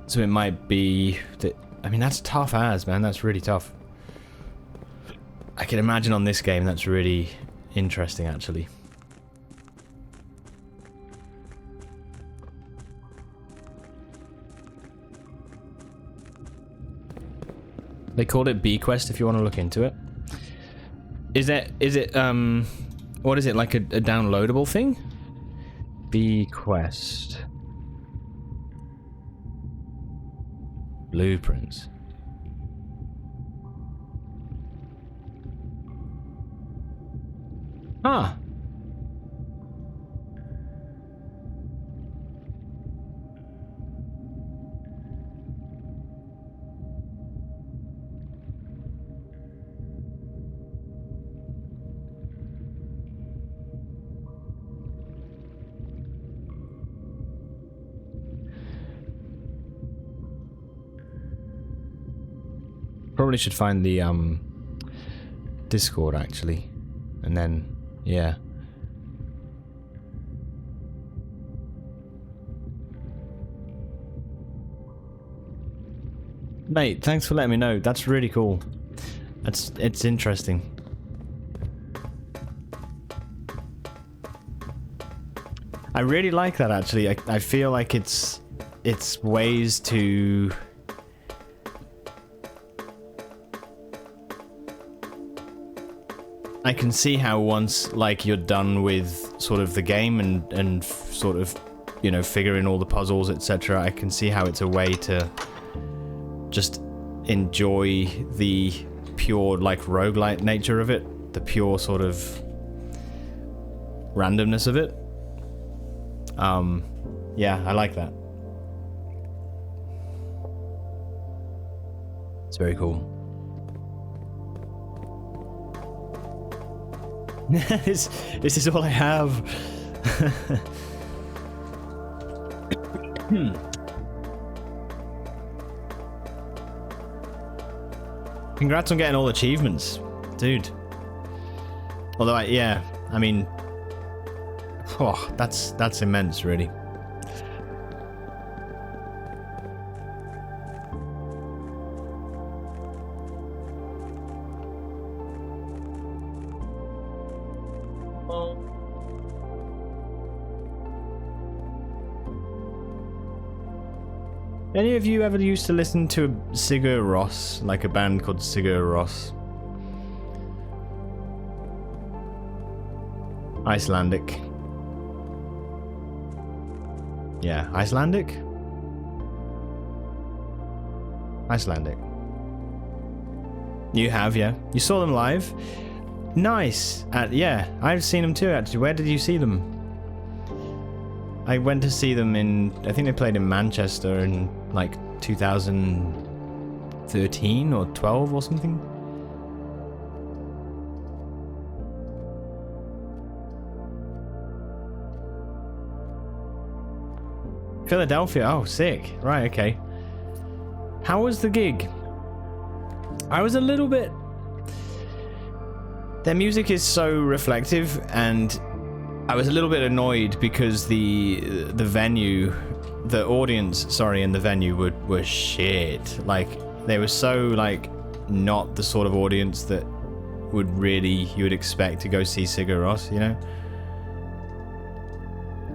Speaker 1: So it might be that, I mean, that's tough as, man. That's really tough. I can imagine on this game that's really interesting, actually. They called it B Quest if you want to look into it. Is it what is it, like a downloadable thing? B Quest. Blueprints. Ah. Probably should find the Discord actually, and then yeah. Mate, thanks for letting me know. That's really cool. It's interesting. I really like that actually. I feel like it's ways to I can see how once like you're done with sort of the game and sort of, you know, figuring all the puzzles, etc. I can see how it's a way to just enjoy the pure like roguelite nature of it, the pure sort of randomness of it. Yeah, I like that. It's very cool. this is all I have. Congrats on getting all achievements, dude. Although I mean, oh, that's immense, really. Any of you ever used to listen to Sigur Rós, like a band called Sigur Rós? Icelandic. Yeah, Icelandic? Icelandic. You have, yeah? You saw them live? Nice! Yeah, I've seen them too, actually. Where did you see them? I went to see them in, I think they played in Manchester in like 2013 or 12 or something. Philadelphia, oh sick, right, okay. How was the gig? I was a little bit... Their music is so reflective, and I was a little bit annoyed because the venue, the audience, sorry, and the venue were shit. Like, they were so, like, not the sort of audience that you would expect to go see Sigur Rós, you know?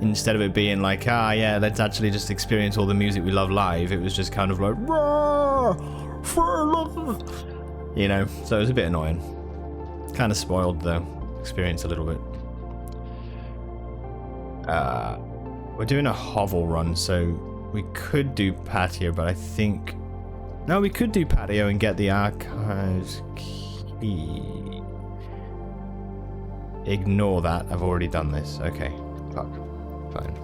Speaker 1: Instead of it being like, yeah, let's actually just experience all the music we love live, it was just kind of like, you know? So it was a bit annoying. Kind of spoiled the experience a little bit. We're doing a hovel run, so we could do patio, but I think... No, we could do patio and get the archives key. Ignore that, I've already done this. Okay, fuck. Fine.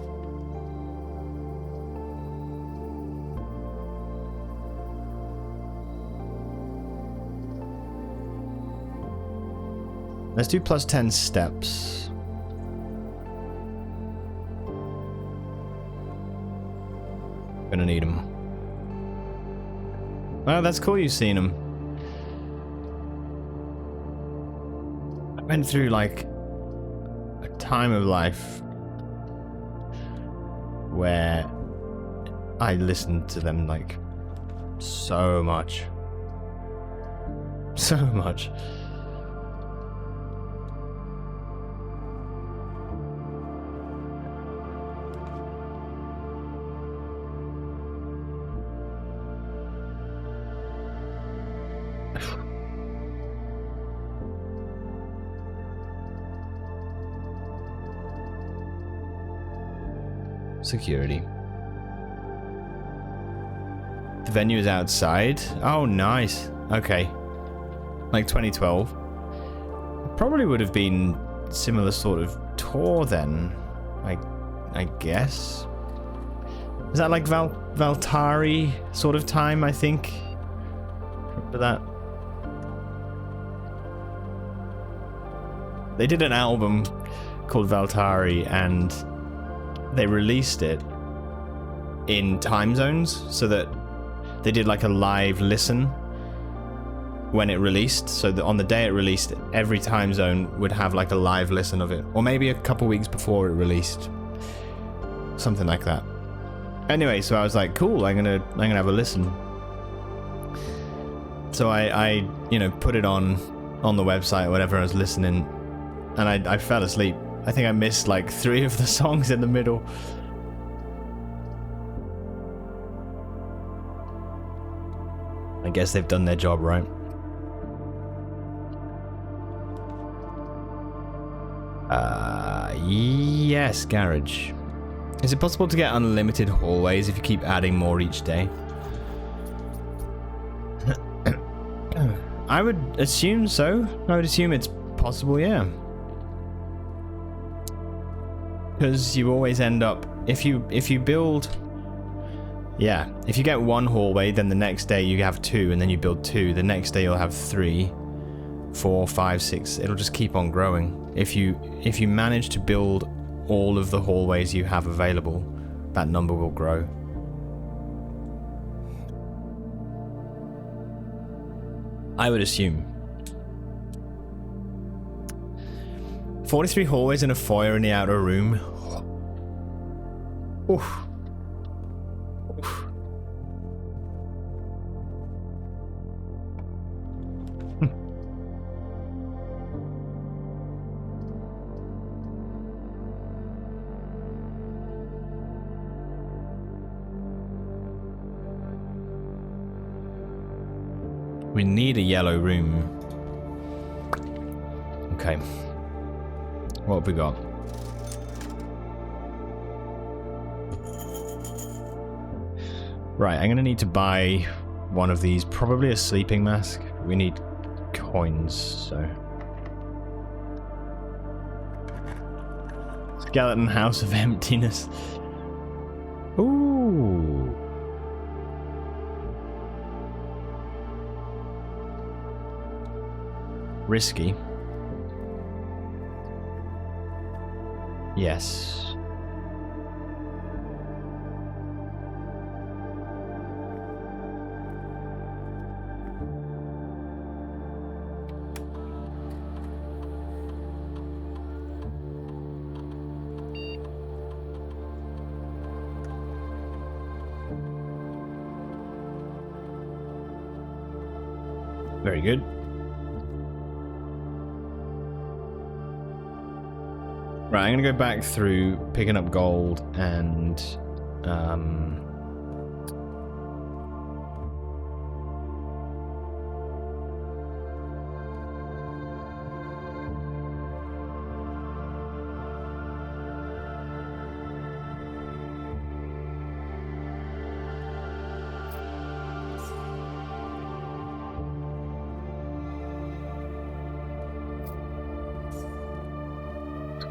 Speaker 1: Let's do plus 10 steps. Gonna need them. Well, that's cool you've seen them. I went through like a time of life where I listened to them like so much. So much. Security. The venue is outside. Oh, nice. Okay. Like 2012. It probably would have been similar sort of tour then. I guess. Is that like Valtari sort of time, I think? Remember that? They did an album called Valtari, and they released it in time zones so that they did like a live listen when it released, so that on the day it released, every time zone would have like a live listen of it, or maybe a couple weeks before it released, something like that. Anyway, so I was like, cool, I'm gonna have a listen. So I put it on the website or whatever. I was listening, and I fell asleep. I think I missed like 3 of the songs in the middle. I guess they've done their job, right? Yes, garage. Is it possible to get unlimited hallways if you keep adding more each day? I would assume so. I would assume it's possible, yeah. Because you always end up, if you build, yeah, if you get 1 hallway, then the next day you have 2, and then you build 2. The next day you'll have 3, 4, 5, 6. It'll just keep on growing. If you manage to build all of the hallways you have available, that number will grow. I would assume. 43 hallways and a foyer in the outer room. Oof. Oof. We need a yellow room. Okay. What have we got? Right, I'm gonna need to buy one of these. Probably a sleeping mask. We need coins, so... Skeleton House of Emptiness. Ooh. Risky. Yes. Very good. Right, I'm gonna go back through picking up gold and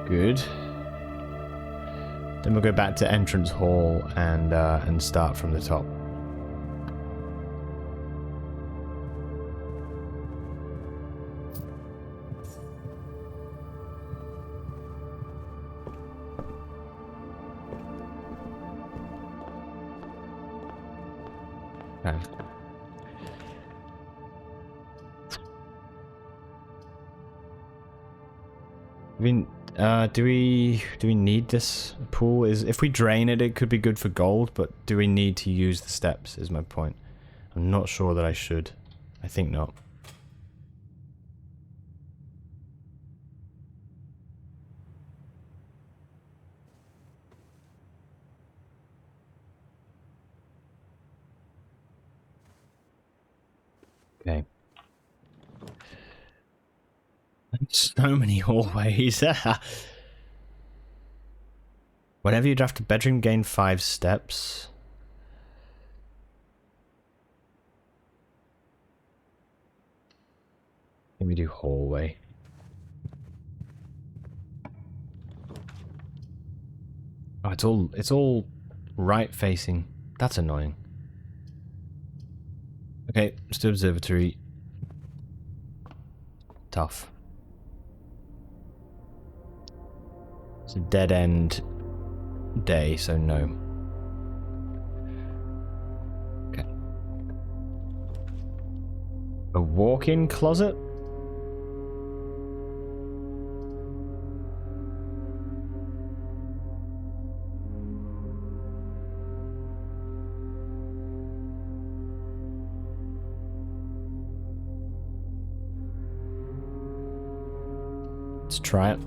Speaker 1: good. Then we'll go back to entrance hall and start from the top. Okay. I mean, do we need this pool? If we drain it, it could be good for gold, but do we need to use the steps, is my point. I'm not sure that I should. I think not. Okay. So many hallways. Whenever you draft a bedroom, gain 5 steps. Let me do hallway. Oh, it's all right facing. That's annoying. Okay, let's do observatory. Tough. It's a dead end day, so no. Okay. A walk-in closet? Let's try it.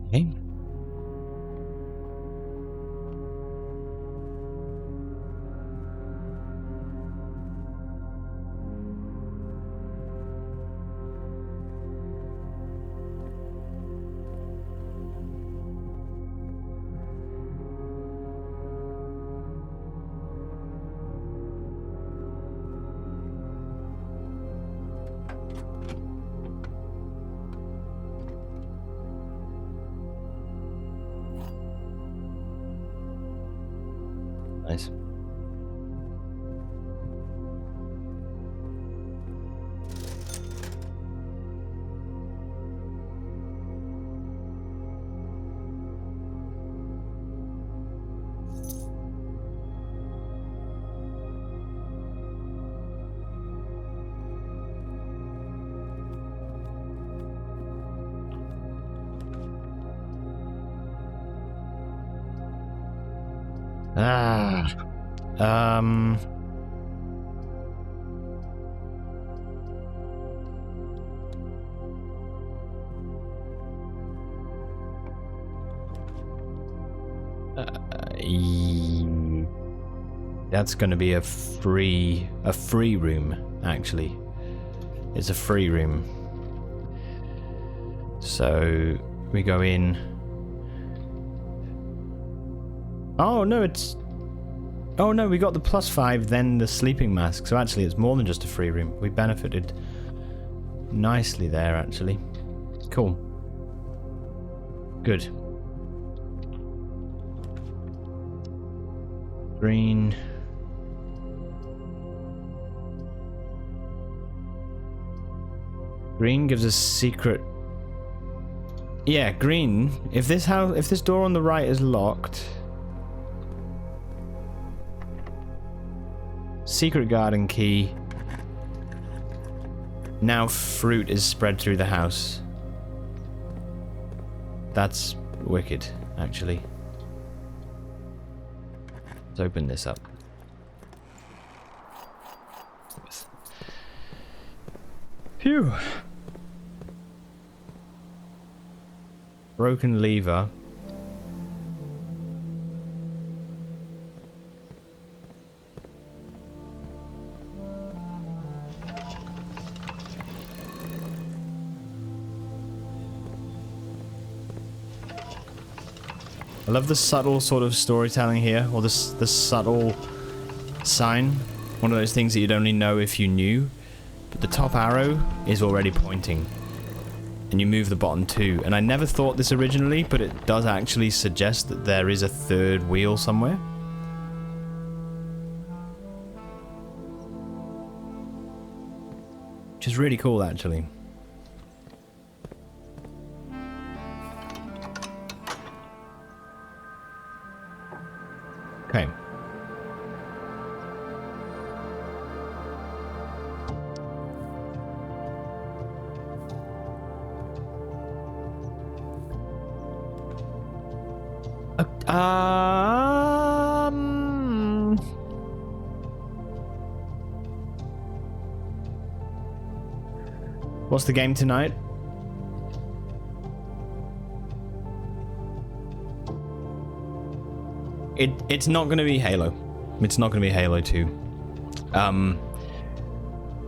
Speaker 1: Okay. Nice. Ah. That's going to be a free room, actually. It's a free room. So we go in. Oh no, it's... Oh no, we got the +5, then the sleeping mask. So actually it's more than just a free room. We benefited nicely there, actually. Cool. Good. Green. Green gives us secret... Yeah, green. If this door on the right is locked... Secret garden key. Now fruit is spread through the house. That's wicked, actually. Let's open this up. Phew. Broken lever. I love the subtle sort of storytelling here, or the subtle sign. One of those things that you'd only know if you knew. But the top arrow is already pointing. And you move the bottom too. And I never thought this originally, but it does actually suggest that there is a third wheel somewhere. Which is really cool, actually. Okay. What's the game tonight? It's not going to be Halo. It's not going to be Halo 2.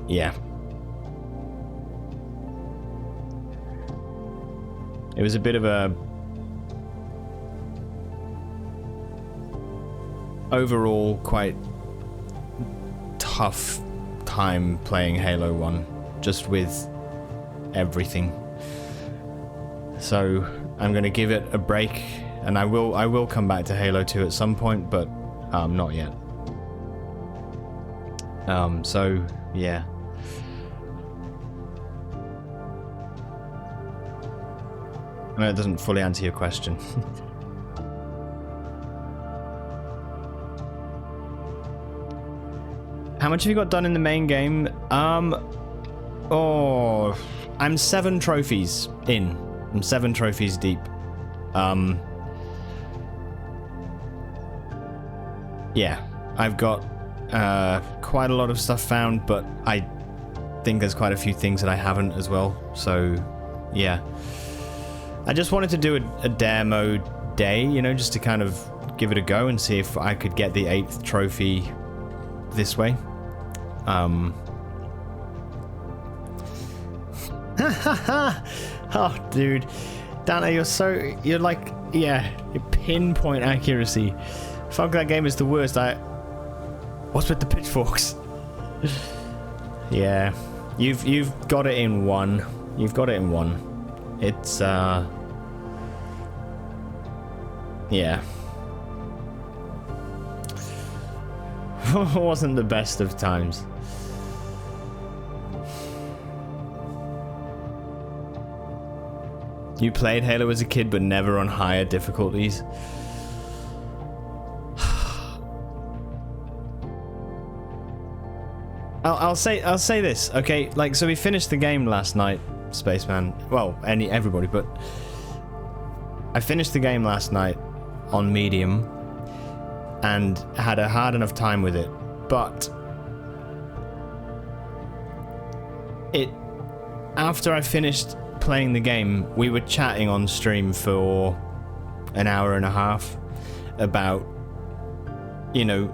Speaker 1: Yeah. It was a bit of a overall quite tough time playing Halo 1, just with everything. So I'm going to give it a break, and I will come back to Halo 2 at some point, but not yet. So yeah. No, it doesn't fully answer your question. How much have you got done in the main game? Oh, I'm 7 trophies in. I'm 7 trophies deep. Yeah, I've got quite a lot of stuff found, but I think there's quite a few things that I haven't as well. So, yeah. I just wanted to do a demo day, you know, just to kind of give it a go and see if I could get the 8th trophy this way. Oh, dude. Dana, you're like, yeah, your pinpoint accuracy. Fuck, that game is the worst. What's with the pitchforks? Yeah. You've got it in one. You've got it in one. It's, yeah. Wasn't the best of times. You played Halo as a kid, but never on higher difficulties. I'll say this, okay? Like, so we finished the game last night, Spaceman. Well, everybody, but I finished the game last night on medium and had a hard enough time with it, but after I finished playing the game, we were chatting on stream for an hour and a half about, you know,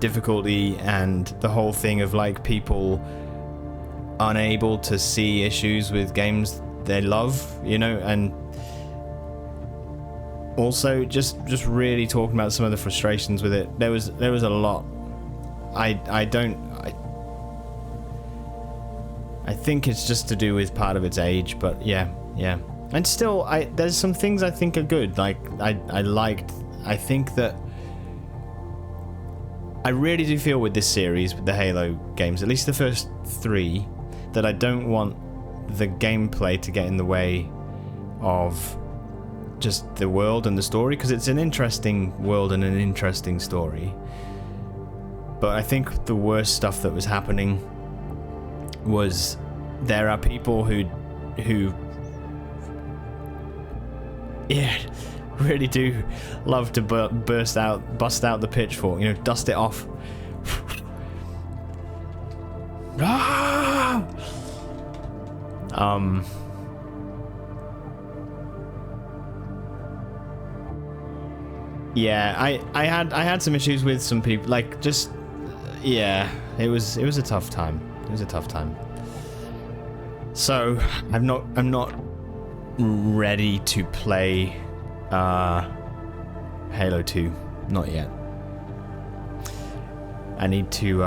Speaker 1: difficulty and the whole thing of like people unable to see issues with games they love, you know, and also just really talking about some of the frustrations with it. There was a lot. I think it's just to do with part of its age, but yeah. And still, there's some things I think are good. Like I think that I really do feel with this series, with the Halo games, at least the first 3, that I don't want the gameplay to get in the way of just the world and the story, because it's an interesting world and an interesting story. But I think the worst stuff that was happening was there are people who yeah, really do love to bust out the pitchfork, you know, dust it off. Yeah, I had some issues with some people, like, just, yeah, it was a tough time. It was a tough time. So I'm not ready to play Halo 2, not yet. I need to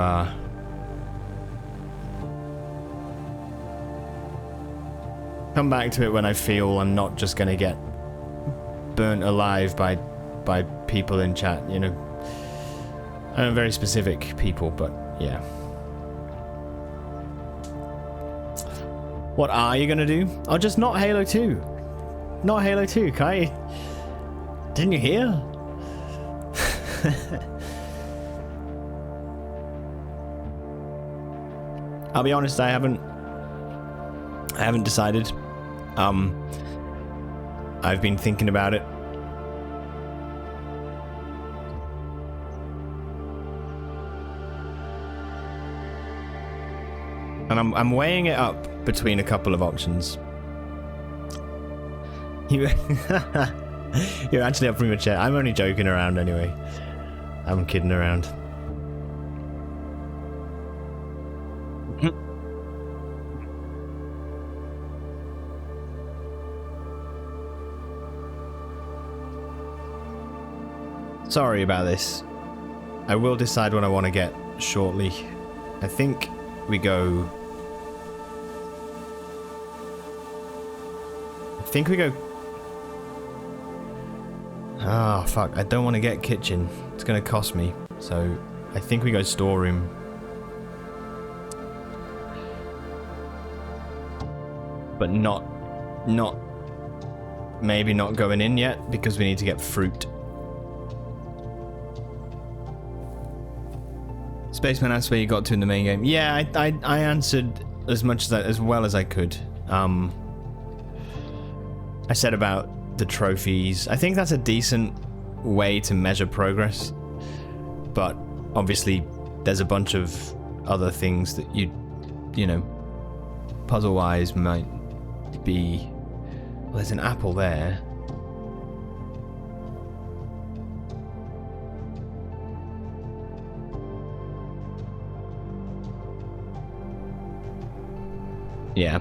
Speaker 1: come back to it when I feel I'm not just gonna get burnt alive by people in chat, you know. I know very specific people, but yeah. What are you gonna do? Oh, just not Halo 2. Not Halo 2, Kai. Didn't you hear? I'll be honest, I haven't decided. I've been thinking about it. And I'm weighing it up between a couple of options. You're actually up from your chair. I'm only joking around anyway. I'm kidding around. Sorry about this. I will decide what I want to get shortly. I think we go... Ah, fuck. I don't want to get kitchen. It's going to cost me. So, I think we go storeroom. But not not... Maybe not going in yet, because we need to get fruit. Spaceman asked where you got to in the main game. Yeah, I answered as much as well as I could. I said about the trophies. I think that's a decent way to measure progress. But obviously, there's a bunch of other things that you know, puzzle-wise might be... Well, there's an apple there. Yeah.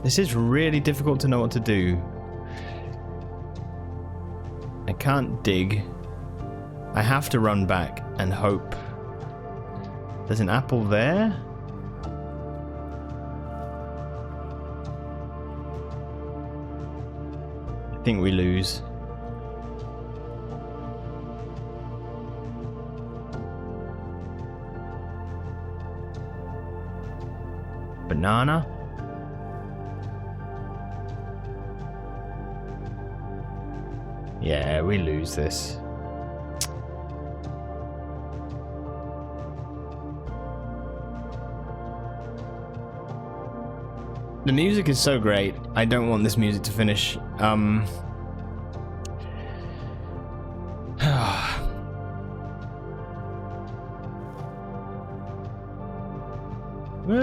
Speaker 1: This is really difficult to know what to do. I can't dig. I have to run back and hope. There's an apple there? I think we lose. Banana? Yeah, we lose this. The music is so great. I don't want this music to finish. Well,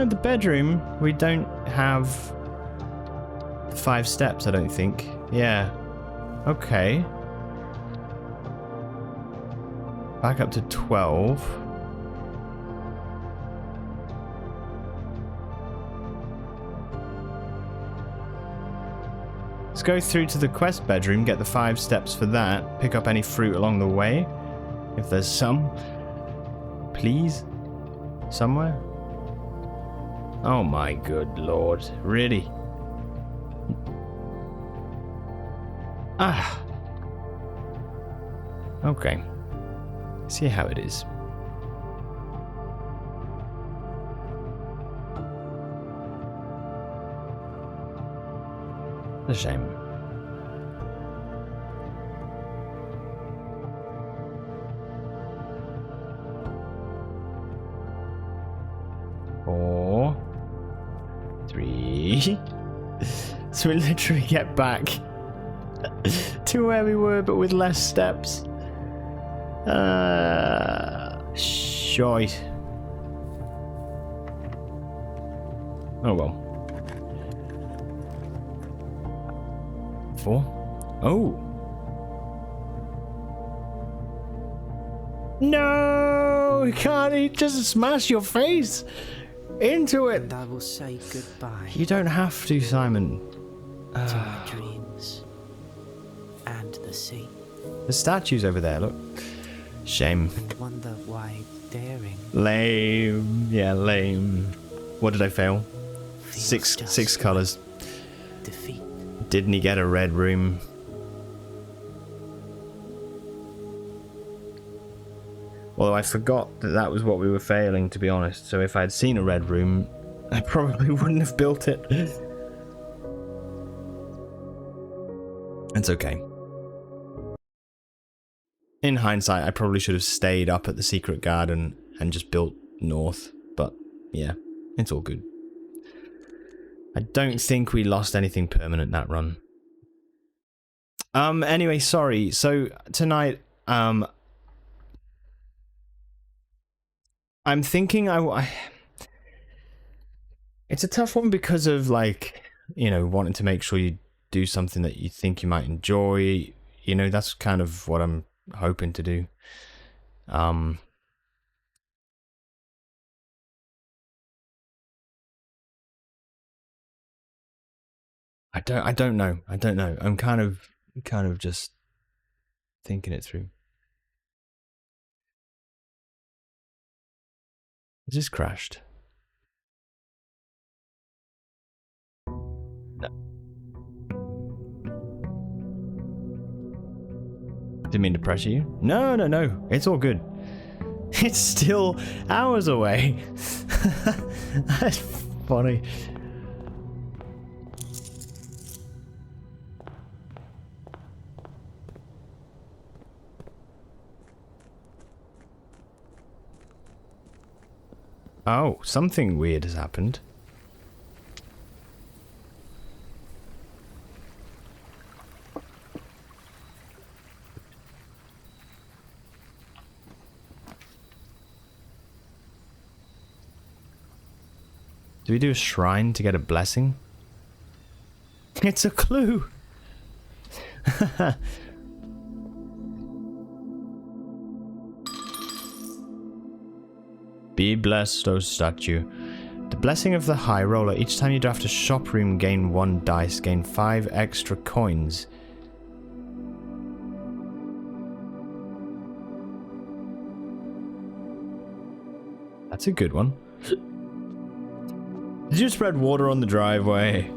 Speaker 1: the bedroom, we don't have 5 steps, I don't think. Yeah. Okay. Back up to 12. Let's go through to the quest bedroom, get the 5 steps for that, pick up any fruit along the way, if there's some. Please? Somewhere? Oh my good lord, really? Ah. Okay. See how it is. A shame. Four. 3. So we literally get back to where we were, but with less steps. Shite. Oh well. 4. Oh. No! You can't just smash your face into it.
Speaker 3: And I will say goodbye
Speaker 1: You don't have to, Simon.
Speaker 3: to my dreams and the sea.
Speaker 1: The statue's over there, look. Shame.
Speaker 3: And wonder why daring
Speaker 1: Lame. Yeah, lame. What did I fail?
Speaker 3: feels just
Speaker 1: 6 colours.
Speaker 3: defeat.
Speaker 1: Didn't he get a red room? Although I forgot that that was what we were failing, to be honest. So if I'd seen a red room, I probably wouldn't have built it. It's okay. In hindsight, I probably should have stayed up at the secret garden and just built north. But yeah, it's all good. I don't think we lost anything permanent that run. Anyway, sorry. So tonight, I'm thinking it's a tough one because of, like, you know, wanting to make sure you do something that you think you might enjoy. You know, that's kind of what I'm hoping to do. I don't know. I'm kind of just thinking it through. It just crashed. No. Didn't mean to pressure you. No, no, no. It's all good. It's still hours away. That's funny. Oh, something weird has happened. Do we do a shrine to get a blessing? It's a clue! Be blessed, O statue. The blessing of the High Roller. Each time you draft a shop room, gain 1 dice, gain 5 extra coins. That's a good one. Did you spread water on the driveway?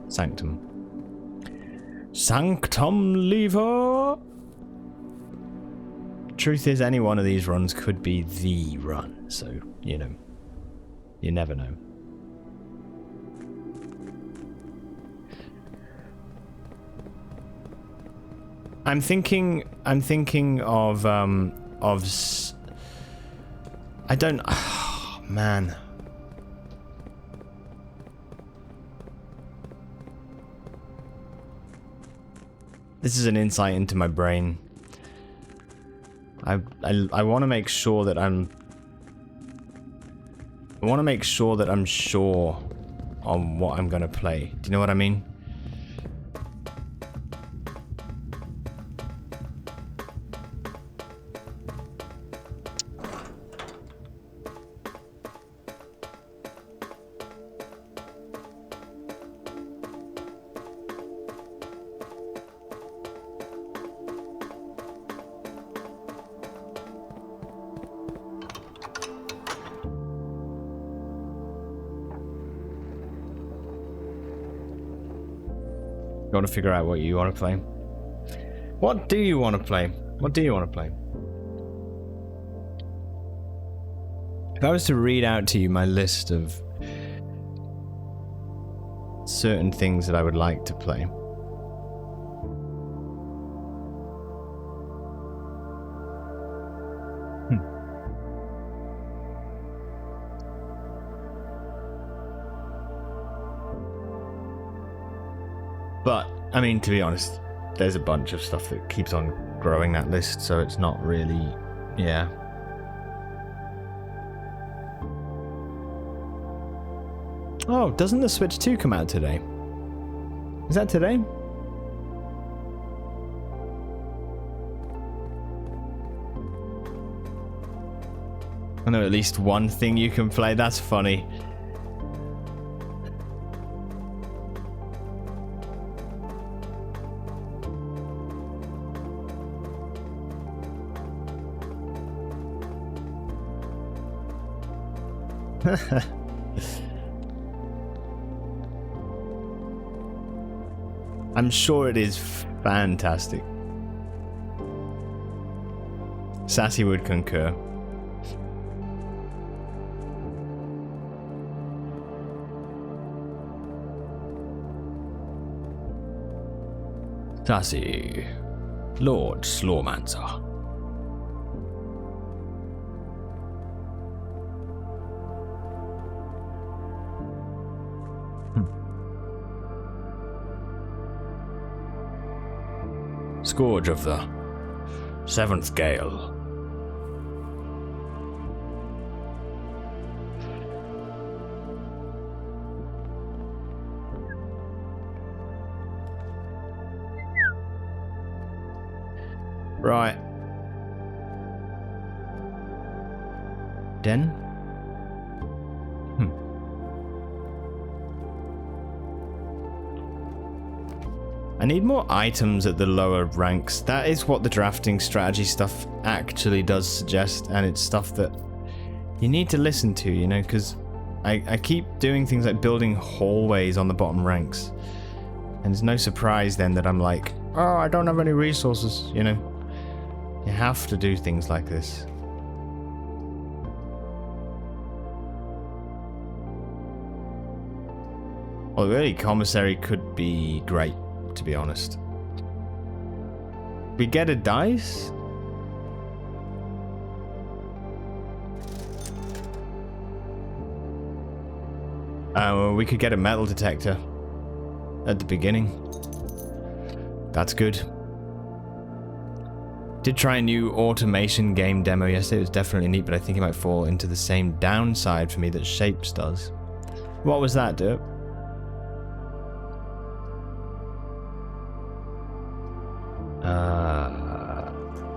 Speaker 1: Sanctum. Sanctum lever! Truth is, any one of these runs could be the run, so, you know, you never know. I'm thinking of, I don't, oh, man. This is an insight into my brain. I want to make sure that I'm sure on what I'm gonna play. Do you know what I mean? You want to figure out what you want to play. What do you want to play? What do you want to play? If I was to read out to you my list of certain things that I would like to play. But, I mean, to be honest, there's a bunch of stuff that keeps on growing that list, so it's not really, yeah. Oh, doesn't the Switch 2 come out today? Is that today? I know at least one thing you can play, that's funny. I'm sure it is fantastic. Sassy would concur. Sassy, Lord Slawmancer. Scourge of the 7th Gale. Right. Den? I need more items at the lower ranks. That is what the drafting strategy stuff actually does suggest, and it's stuff that you need to listen to, you know, because I keep doing things like building hallways on the bottom ranks. And it's no surprise then that I'm like, oh, I don't have any resources, you know. You have to do things like this. Well, really, commissary could be great, to be honest. We get a dice? Well, we could get a metal detector at the beginning. That's good. Did try a new automation game demo yesterday. It was definitely neat, but I think it might fall into the same downside for me that Shapes does. What was that, Dirk?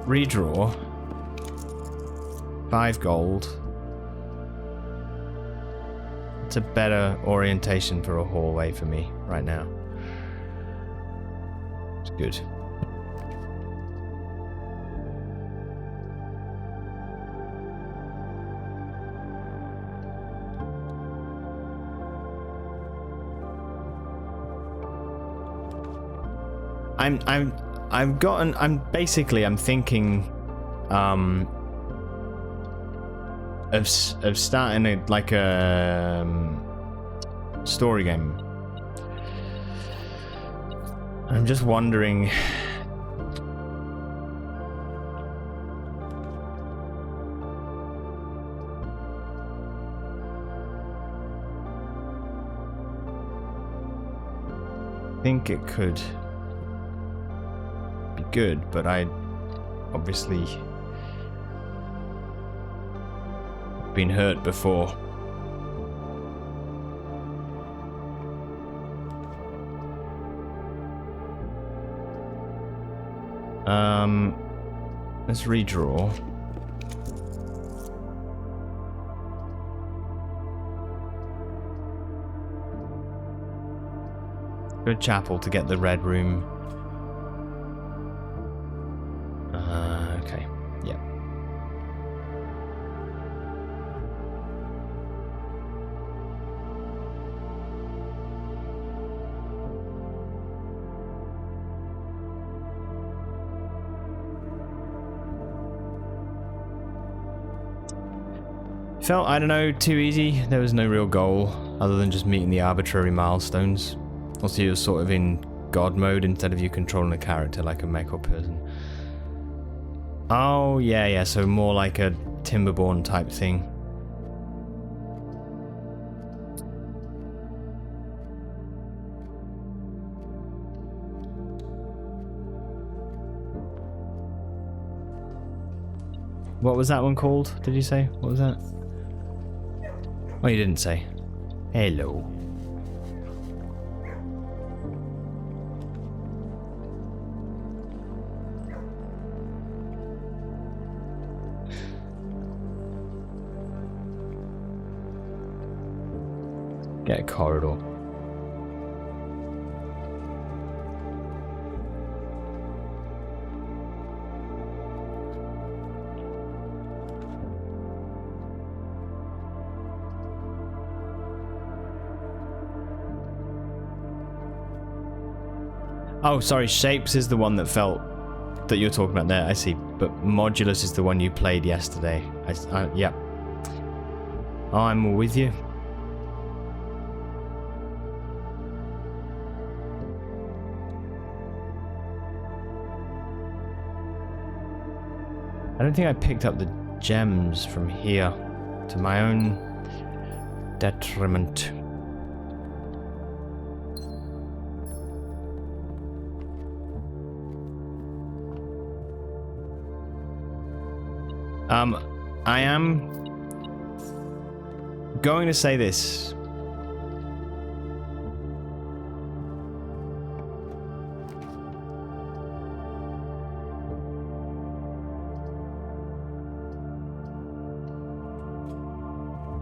Speaker 1: Redraw. 5 gold. It's a better orientation for a hallway for me right now. It's good. I'm thinking of starting a story game. I'm just wondering I think it could be good, but I obviously been hurt before. Let's redraw. Go to chapel to get the red room. Okay, yeah. Felt, I don't know, too easy. There was no real goal other than just meeting the arbitrary milestones. Also, you're sort of in God mode instead of you controlling a character like a mech or person. Oh, yeah, so more like a Timberborn type thing. What was that one called? Did you say? What was that? Oh, you didn't say. Hello. Get a corridor. Oh, sorry, Shapes is the one that felt that you're talking about there. I see, but Modulus is the one you played yesterday. Yeah. I'm with you. I don't think I picked up the gems from here, to my own detriment. I am going to say this.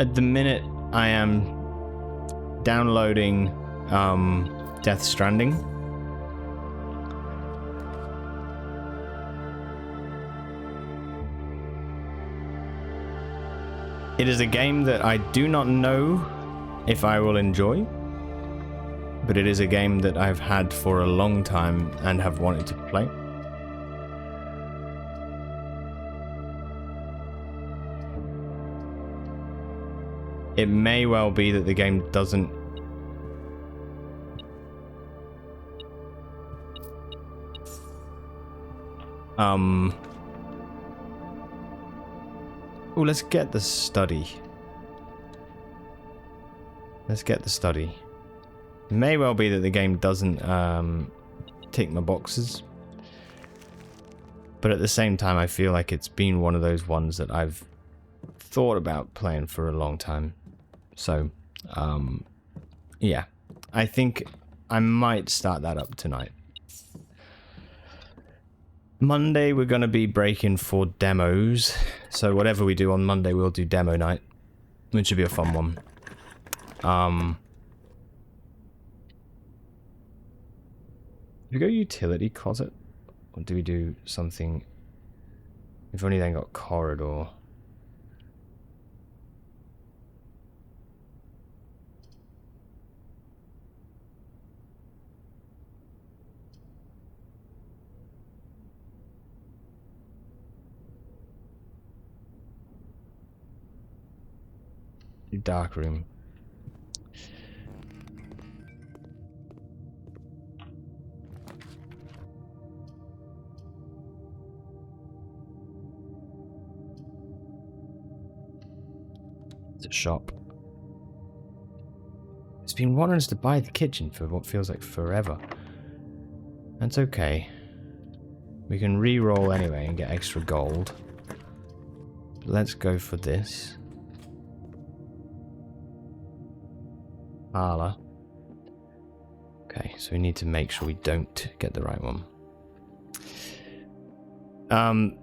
Speaker 1: At the minute, I am downloading Death Stranding. It is a game that I do not know if I will enjoy, but it is a game that I've had for a long time and have wanted to play. It may well be that the game doesn't oh, let's get the study. Let's get the study. It may well be that the game doesn't tick my boxes, but at the same time I feel like it's been one of those ones that I've thought about playing for a long time. So yeah, I think I might start that up tonight. Monday we're going to be breaking for demos, so whatever we do on Monday we'll do demo night, which should be a fun one. Do we go utility closet, or do we do something? We've only then got corridor. Dark room. It's a shop. It's been wanting us to buy the kitchen for what feels like forever. That's okay. We can re-roll anyway and get extra gold. But let's go for this. Parlor. Okay, so we need to make sure we don't get the right one.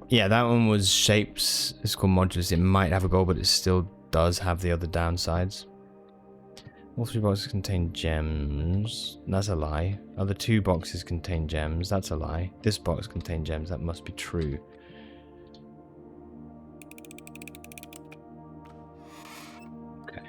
Speaker 1: Yeah, that one was shapes. It's called modulus. It might have a goal, but it still does have the other downsides. All 3 boxes contain gems. That's a lie. Other 2 boxes contain gems. That's a lie. This box contains gems. That must be true. Okay.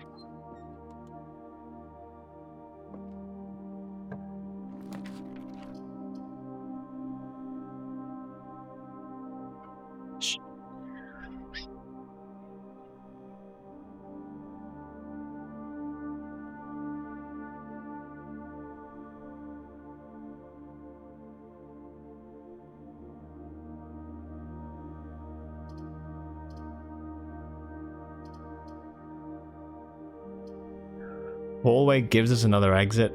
Speaker 1: Hallway gives us another exit.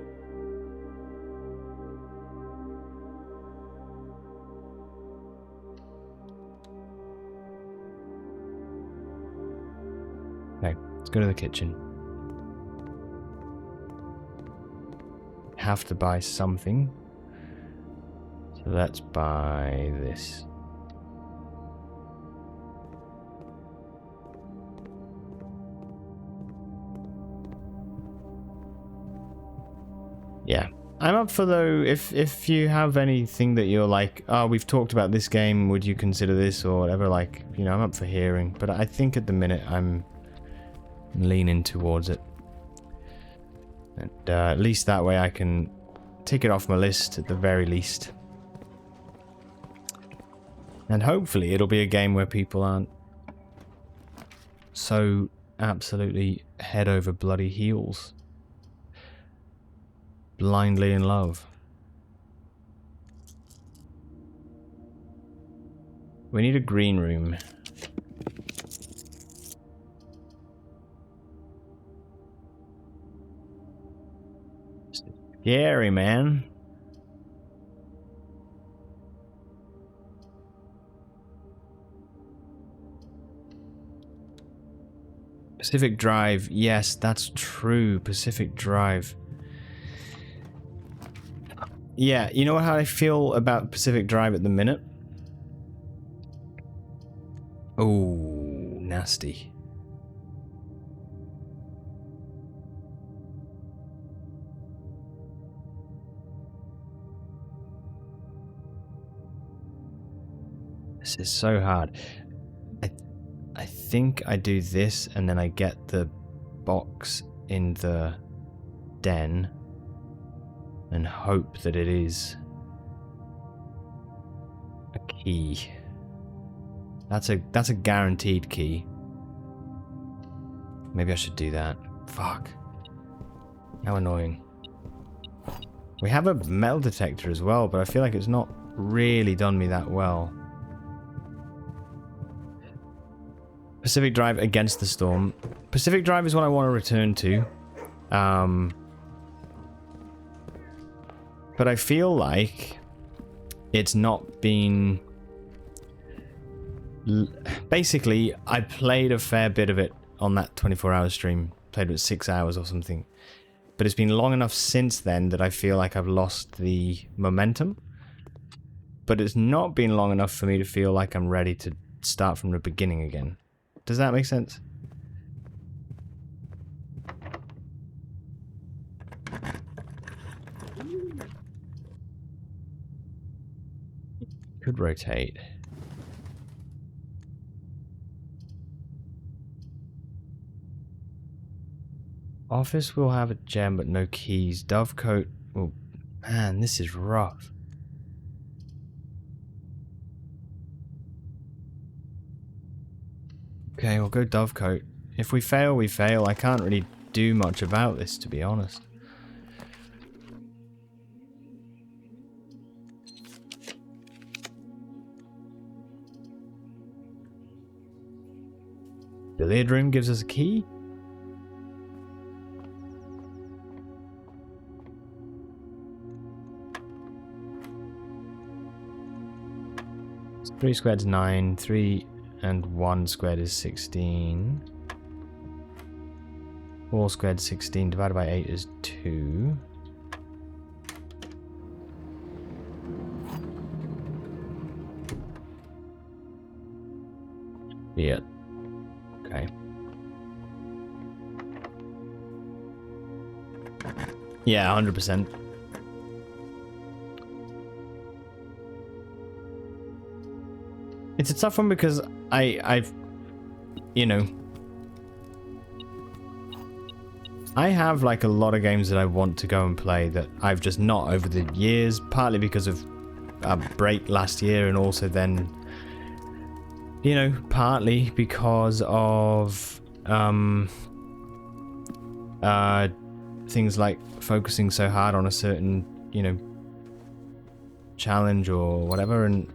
Speaker 1: Okay, let's go to the kitchen. Have to buy something. So let's buy this. Yeah, I'm up for though, if you have anything that you're like, oh, we've talked about this game, would you consider this or whatever, like, you know, I'm up for hearing, but I think at the minute I'm leaning towards it. And at least that way I can tick it off my list at the very least. And hopefully it'll be a game where people aren't so absolutely head over bloody heels. Blindly in love. We need a green room. Scary, man. Pacific Drive. Yes, that's true. Pacific Drive. Yeah, you know how I feel about Pacific Drive at the minute? Oh, nasty. This is so hard. I think I do this and then I get the box in the den and hope that it is a key. That's a guaranteed key. Maybe I should do that. Fuck. How annoying. We have a metal detector as well, but I feel like it's not really done me that well. Pacific Drive against the storm. Pacific Drive is what I want to return to. But I feel like it's not been... Basically, I played a fair bit of it on that 24-hour stream. Played it 6 hours or something. But it's been long enough since then that I feel like I've lost the momentum. But it's not been long enough for me to feel like I'm ready to start from the beginning again. Does that make sense? Could rotate. Office will have a gem but no keys. Dovecote. Oh, man, this is rough. Okay, we'll go Dovecote. If we fail, we fail. I can't really do much about this, to be honest. Billiard room gives us a key. Three squared is 9. 3 and 1 squared is 16. 4 squared 16 divided by 8 is 2. Yeah. Okay. Yeah, 100%. It's a tough one because I've, you know, I have like a lot of games that I want to go and play that I've just not over the years, partly because of a break last year and also then, you know, partly because of things like focusing so hard on a certain, you know, challenge or whatever, and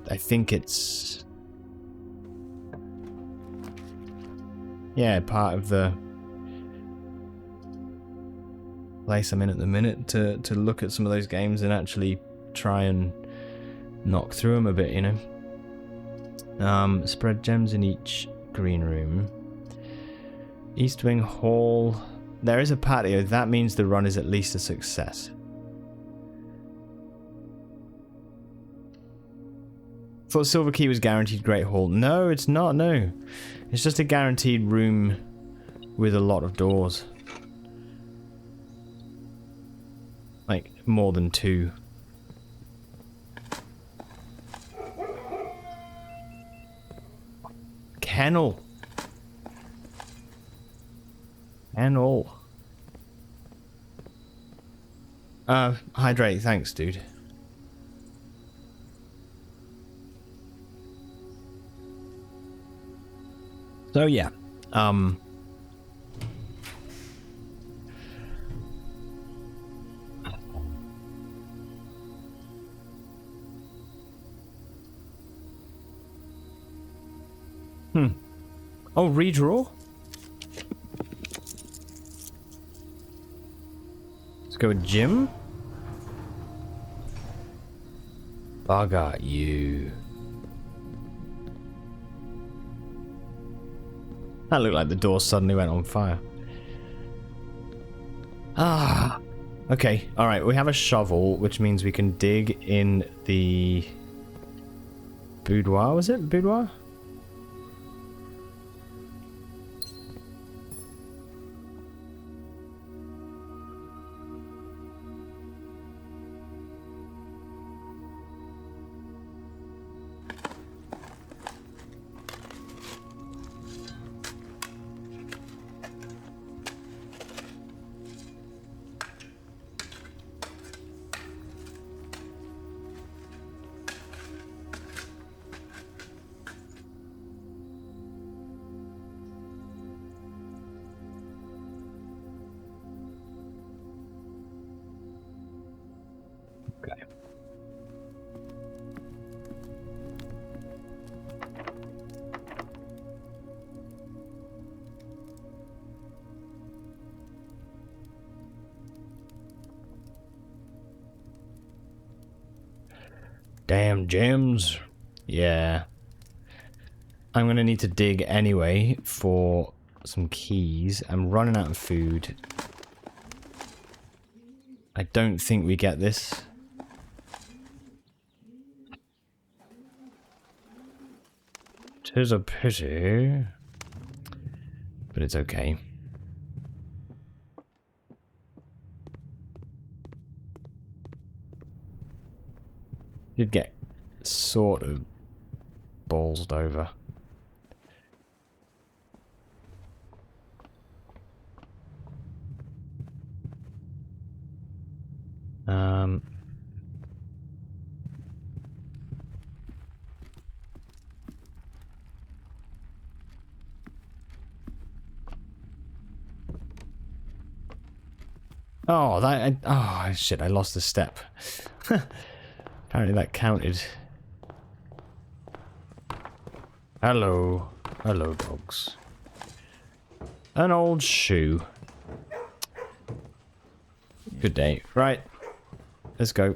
Speaker 1: I think it's, yeah, part of the place I'm in at the minute to look at some of those games and actually try and knock through them a bit, you know. Spread gems in each green room. East Wing Hall. There is a patio. That means the run is at least a success. Thought Silver Key was guaranteed Great Hall. No, it's not, no. It's just a guaranteed room with a lot of doors. Like, more than 2. Kennel. Kennel. Hydrate, thanks, dude. So yeah, Oh, redraw? Let's go with Jim. Bugger you. That looked like the door suddenly went on fire. Ah. Okay, alright, we have a shovel, which means we can dig in the boudoir, was it? Boudoir? Damn gems. Yeah. I'm gonna need to dig anyway for some keys. I'm running out of food. I don't think we get this. Tis a pity. But it's okay. Did get sort of ballsed over. Oh, oh, shit, I lost a step. Apparently that counted. Hello. Hello, dogs. An old shoe. Good day. Right. Let's go.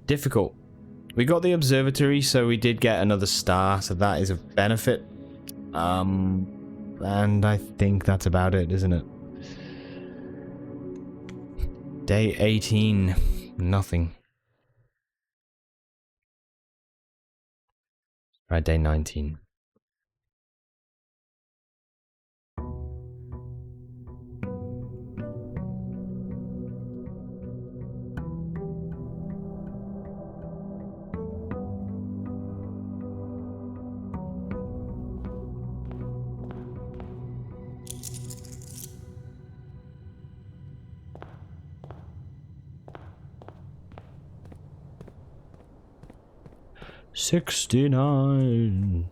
Speaker 1: Difficult. We got the observatory, so we did get another star, so that is a benefit. And I think that's about it, isn't it? Day 18. Nothing. Right, day 19. $69.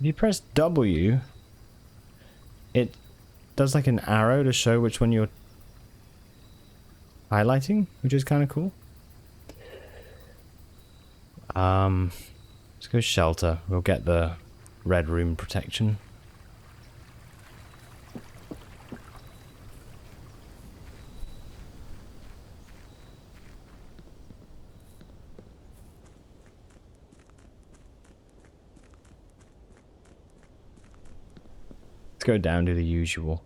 Speaker 1: If you press W, it does like an arrow to show which one you're highlighting, which is kind of cool. Let's go shelter. We'll get the red room protection. Let's go down to the usual.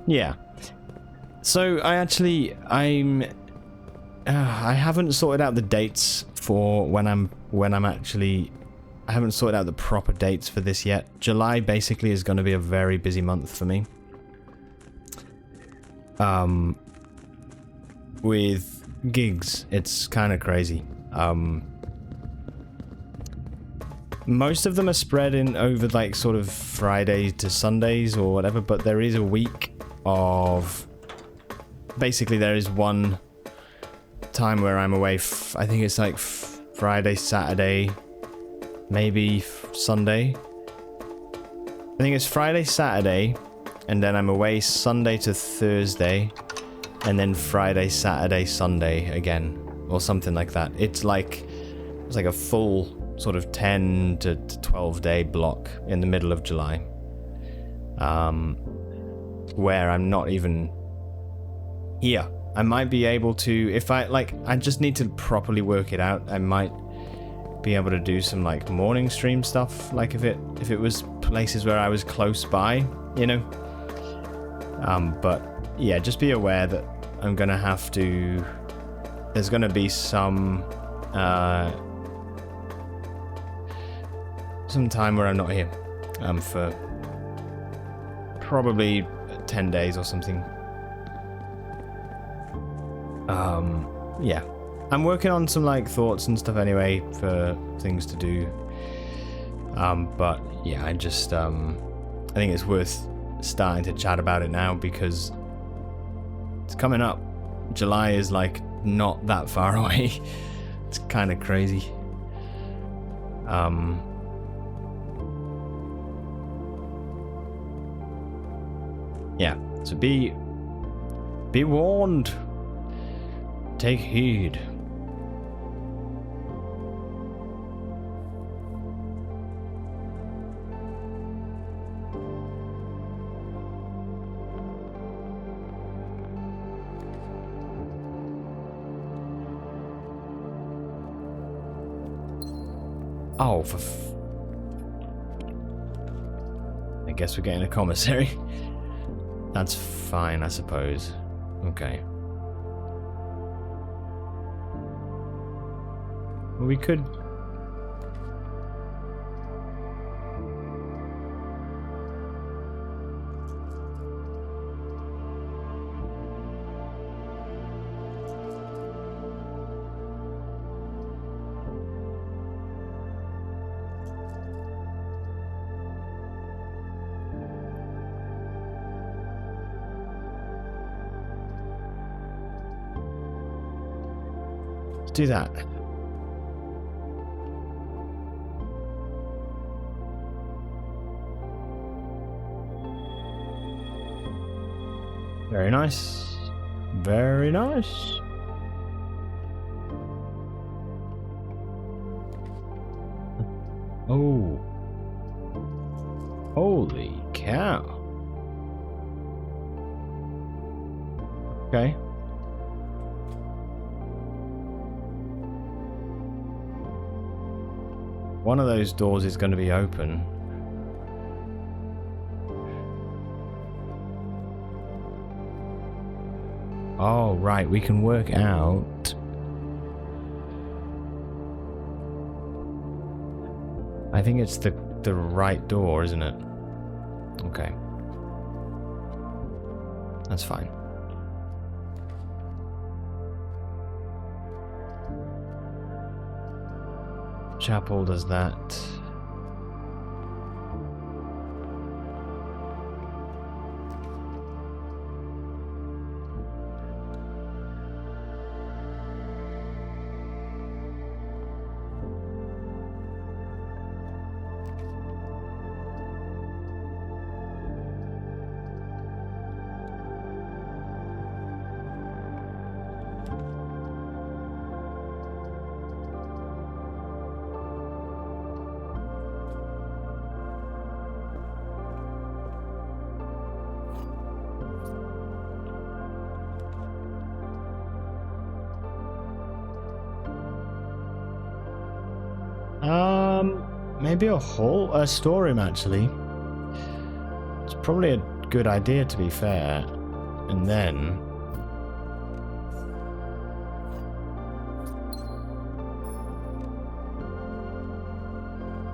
Speaker 1: Yeah. So I haven't sorted out the dates for when I'm actually. I haven't sorted out the proper dates for this yet. July basically is going to be a very busy month for me. With gigs, it's kind of crazy. Most of them are spread in over like sort of Fridays to Sundays or whatever, but there is a week of... Basically there is one time where I'm away, I think it's like Friday, Saturday, maybe Sunday. I think it's Friday, Saturday, and then I'm away Sunday to Thursday, and then Friday, Saturday, Sunday again, or something like that. It's like a full sort of 10 to 12 day block in the middle of July, where I'm not even here. I might be able to, if I just need to properly work it out. I might be able to do some like morning stream stuff, like if it was places where I was close by, you know. But yeah, just be aware that I'm gonna have to. There's gonna be some time where I'm not here, for probably 10 days or something. Yeah, I'm working on some like thoughts and stuff anyway for things to do. But yeah, I think it's worth starting to chat about it now because it's coming up. July is like not that far away. It's kind of crazy. Yeah, so be warned. Take heed. Oh, I guess we're getting a commissary. That's fine, I suppose. Okay. Well, we could... do that. Very nice. Very nice. Oh. Holy cow. Okay. One of those doors is going to be open. Oh, right, we can work out. I think it's the right door, isn't it? Okay. That's fine. Chapel does that. Maybe a storeroom actually. It's probably a good idea to be fair. And then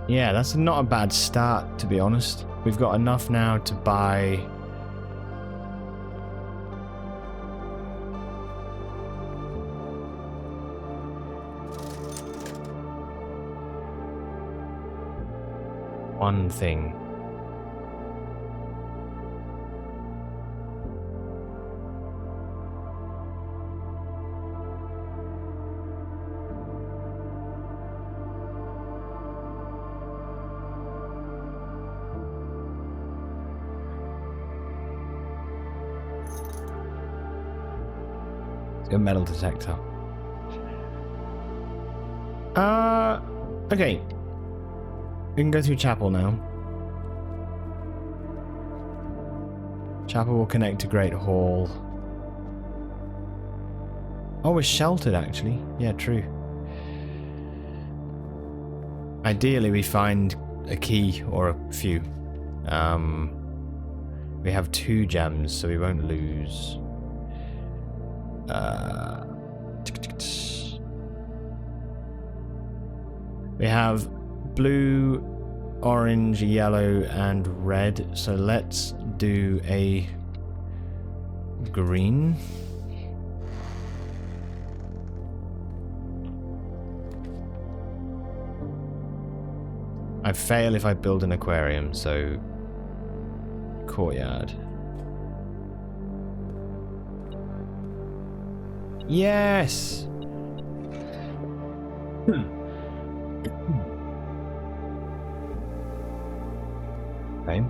Speaker 1: yeah, that's not a bad start to be honest. We've got enough now to buy one thing. Let's go metal detector. Okay. We can go through Chapel now. Chapel will connect to Great Hall. Oh, we're sheltered actually. Yeah, true. Ideally, we find a key or a few. We have 2 gems, so we won't lose. We have blue, orange, yellow, and red. So let's do a green. I fail if I build an aquarium, so courtyard. Yes. Okay.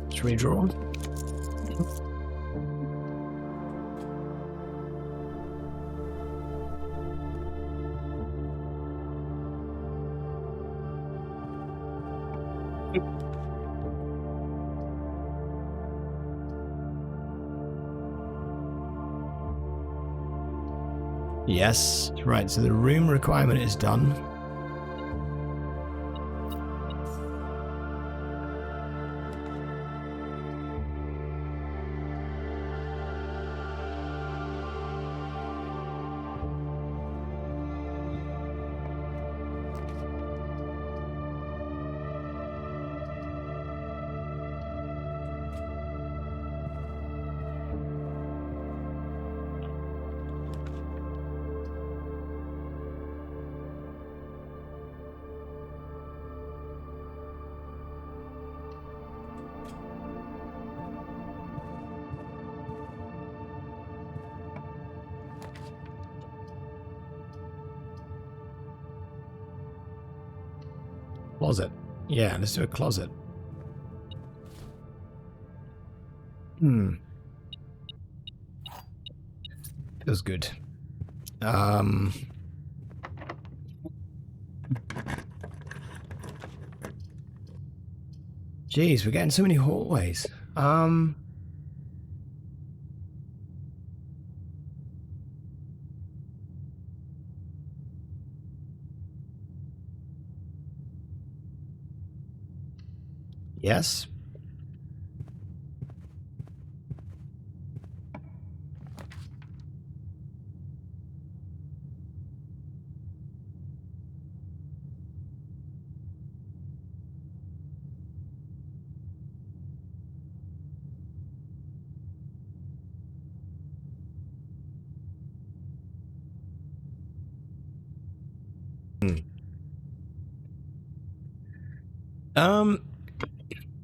Speaker 1: Let's redraw. Yes, right, so the room requirement is done. Closet. Yeah, let's do a closet. Feels good. Jeez, we're getting so many hallways. Yes.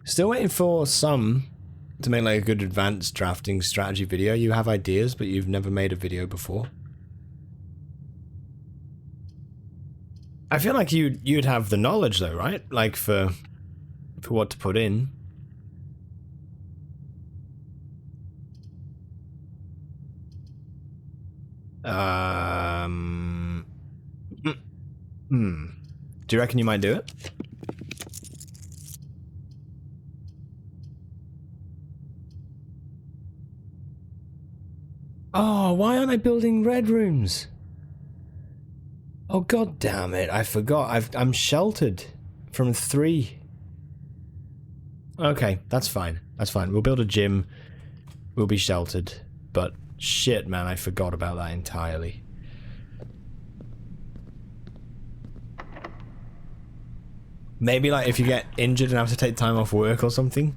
Speaker 1: Still waiting for some to make like a good advanced drafting strategy video. You have ideas, but you've never made a video before. I feel like you'd have the knowledge though, right? Like for what to put in. Do you reckon you might do it? Oh, why aren't I building red rooms? Oh god damn it, I forgot. I'm sheltered from 3. Okay, that's fine. That's fine. We'll build a gym. We'll be sheltered. But shit, man, I forgot about that entirely. Maybe like if you get injured and have to take time off work or something.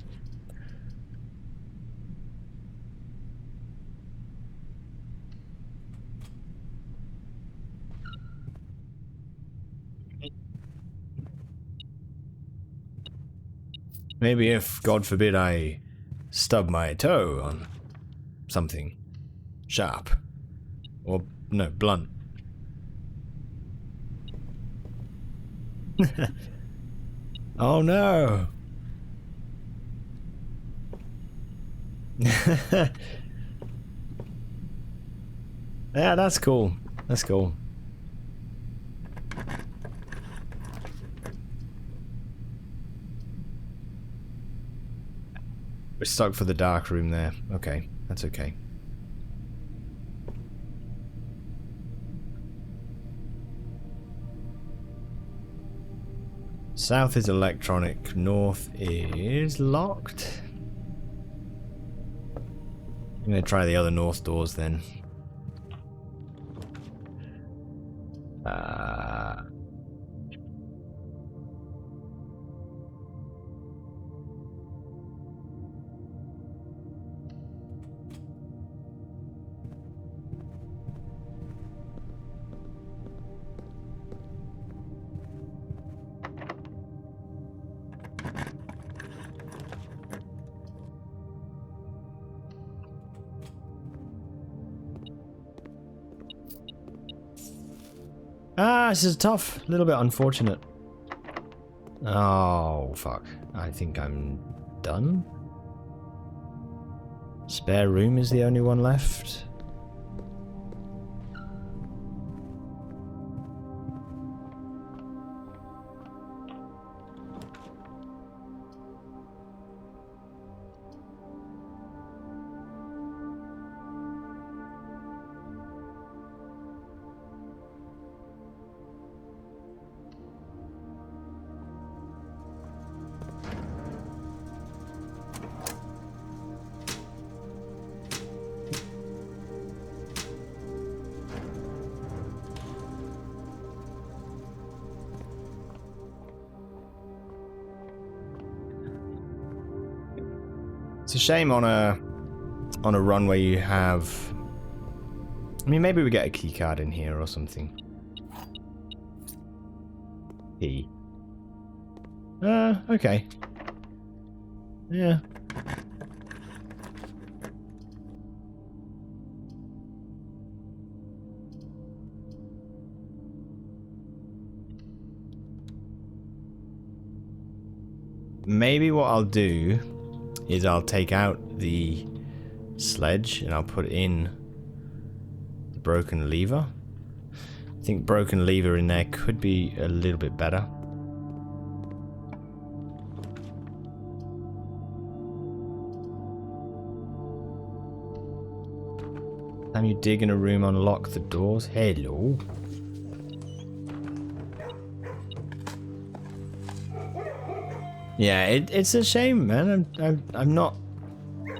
Speaker 1: Maybe if, God forbid, I stub my toe on something sharp. Or, no, blunt. Oh no! Yeah, that's cool. That's cool. stuck for the dark room there. Okay, that's okay. South is electronic, north is locked. I'm gonna try the other north doors then. This is tough. A little bit unfortunate. Oh, fuck. I think I'm done. Spare room is the only one left. It's a shame on a run where you have. I mean, maybe we get a key card in here or something. Key. Okay. Yeah. Maybe what I'll do is I'll take out the sledge and I'll put in the broken lever. I think broken lever in there could be a little bit better. Time you dig in a room, unlock the doors. Hello. Yeah, it's a shame, man. I'm not.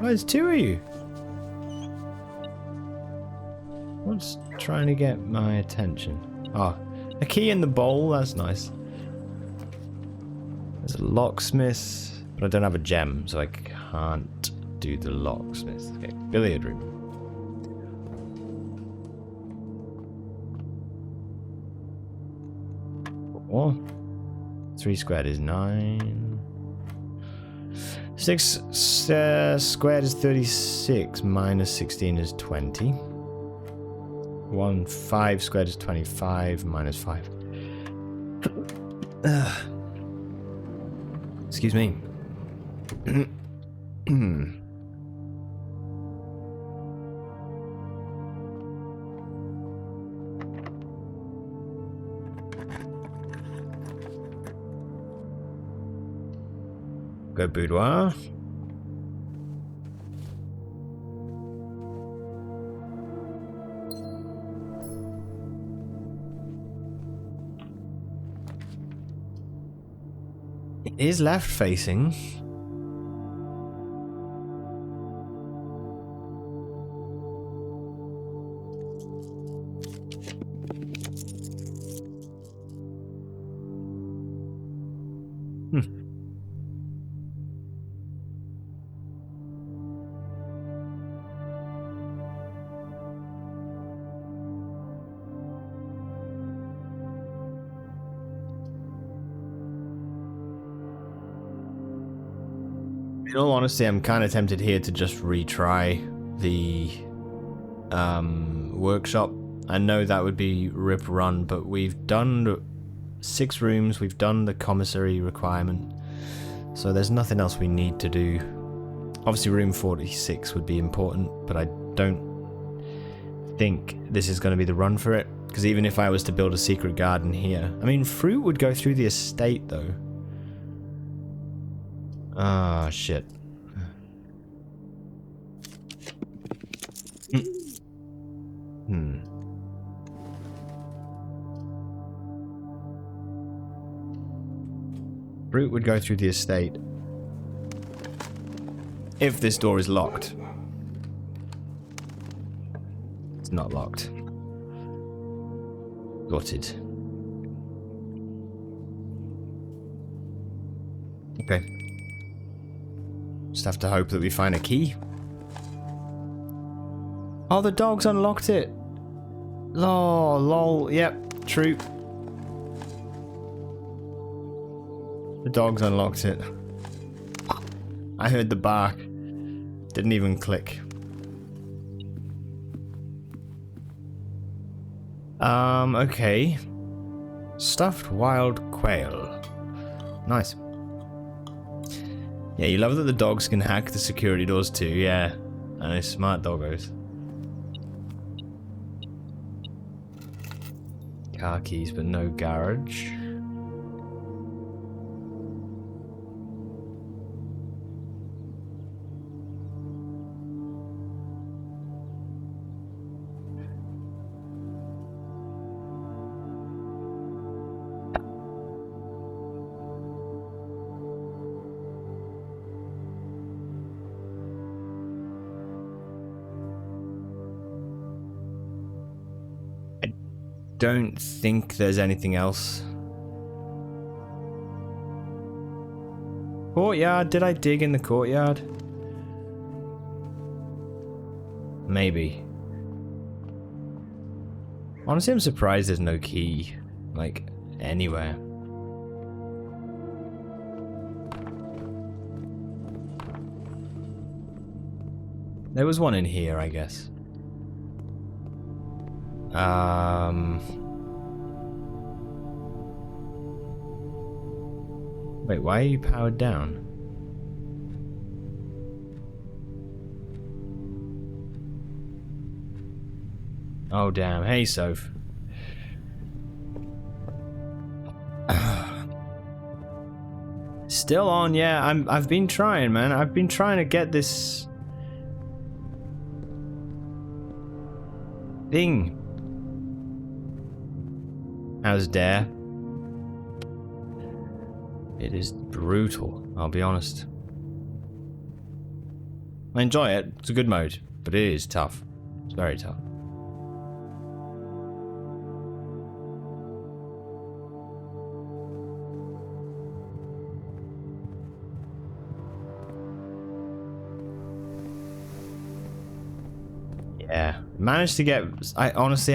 Speaker 1: Oh, there's two of you. What's trying to get my attention? Ah, a key in the bowl. That's nice. There's a locksmith, but I don't have a gem, so I can't do the locksmith. Okay, billiard room. Four. 3 squared is 9. 6 squared is 36. Minus 16 is 20. 5 squared is 25. Minus 5. Excuse me. Go boudoir. It is left facing. In all honesty, I'm kind of tempted here to just retry the workshop. I know that would be rip run, but we've done 6 rooms, we've done the commissary requirement, so there's nothing else we need to do. Obviously room 46 would be important, but I don't think this is going to be the run for it, because even if I was to build a secret garden here, I mean, fruit would go through the estate though. Ah, shit. Hmm. Route would go through the estate. If this door is locked. It's not locked. Gutted. Okay. Just have to hope that we find a key. Oh, the dogs unlocked it. Lol, lol. Yep, true. The dogs unlocked it. I heard the bark. Didn't even click. Okay. Stuffed wild quail. Nice. Yeah, you love that the dogs can hack the security doors too, yeah. And they're smart doggos. Car keys, but no garage. Don't think there's anything else. Courtyard? Did I dig in the courtyard? Maybe. Honestly, I'm surprised there's no key. Like, anywhere. There was one in here, I guess. Wait, why are you powered down? Oh damn, hey Soph. Still on, yeah, I've been trying, man. I've been trying to get this thing. How's Dare? It is brutal, I'll be honest. I enjoy it, it's a good mode, but it is tough. It's very tough. Yeah, managed to get. I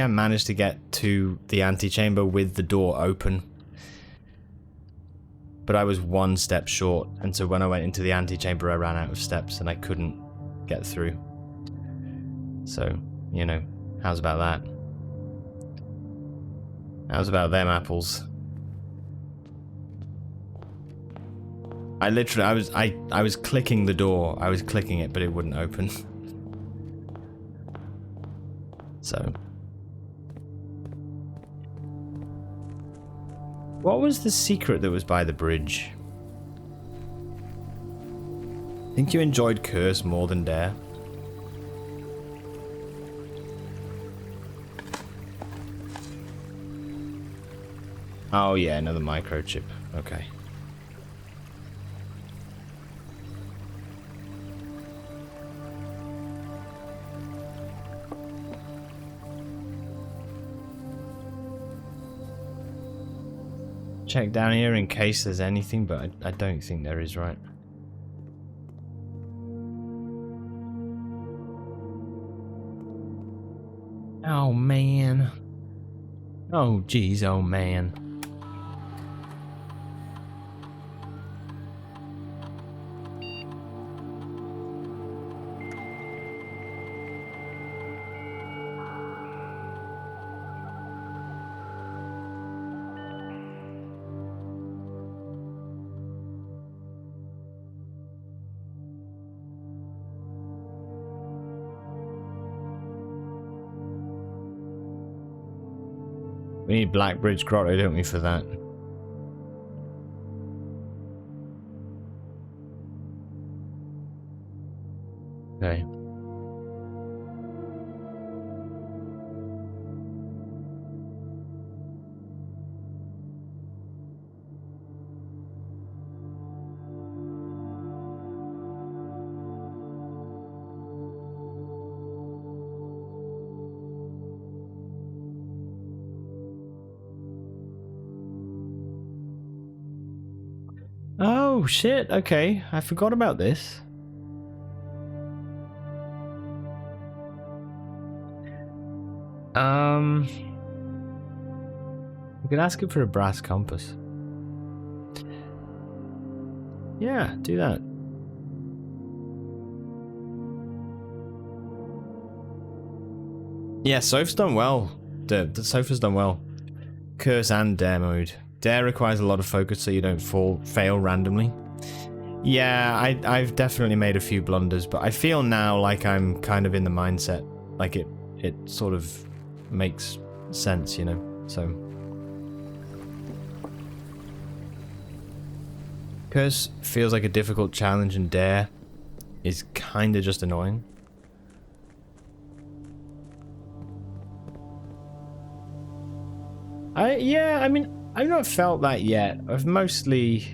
Speaker 1: managed to get to the antechamber with the door open, but I was one step short, and so when I went into the antechamber, I ran out of steps and I couldn't get through. So, you know, how's about that? How's about them apples? I was clicking the door. I was clicking it, but it wouldn't open. So, what was the secret that was by the bridge? Think you enjoyed Curse more than Dare? Oh yeah, another microchip. Okay. Check down here in case there's anything, but I don't think there is, right? Oh man. Oh geez, oh man. We need Blackbridge Grotto, don't we, for that? Okay. Oh, shit. Okay. I forgot about this. We could ask it for a brass compass. Yeah, do that. Yeah, Soph's done well. The Sofa's done well. Curse and Dare mode. Dare requires a lot of focus so you don't fail randomly. Yeah, I've definitely made a few blunders, but I feel now like I'm kind of in the mindset. Like it sort of makes sense, you know? So... Curse feels like a difficult challenge, and Dare is kind of just annoying. Yeah, I mean, I've not felt that yet. I've mostly...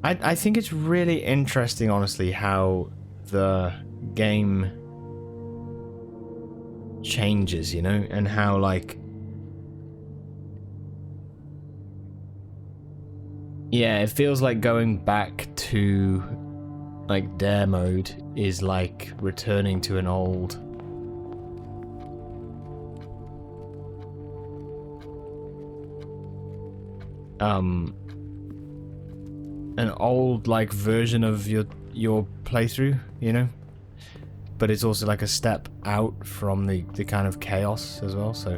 Speaker 1: I think it's really interesting, honestly, how the game changes, you know? And how, like... Yeah, it feels like going back to, like, Dare mode is like returning to an old... an old, like, version of your playthrough, you know? But it's also like a step out from the kind of chaos as well, so...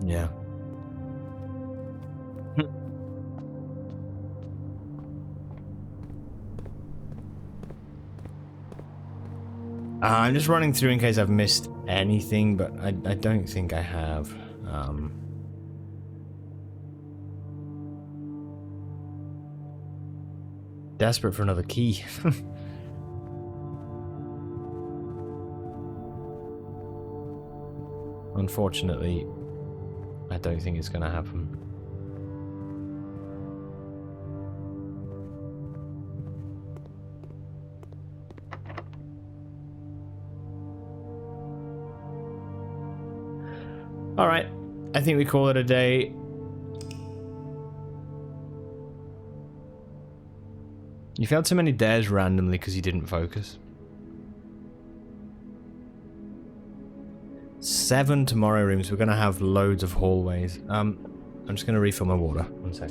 Speaker 1: Yeah. I'm just running through in case I've missed anything, but I don't think I have. Desperate for another key. Unfortunately, I don't think it's gonna happen. Alright, I think we call it a day. You failed so many dares randomly because you didn't focus. 7 tomorrow rooms. We're going to have loads of hallways. I'm just going to refill my water. One sec.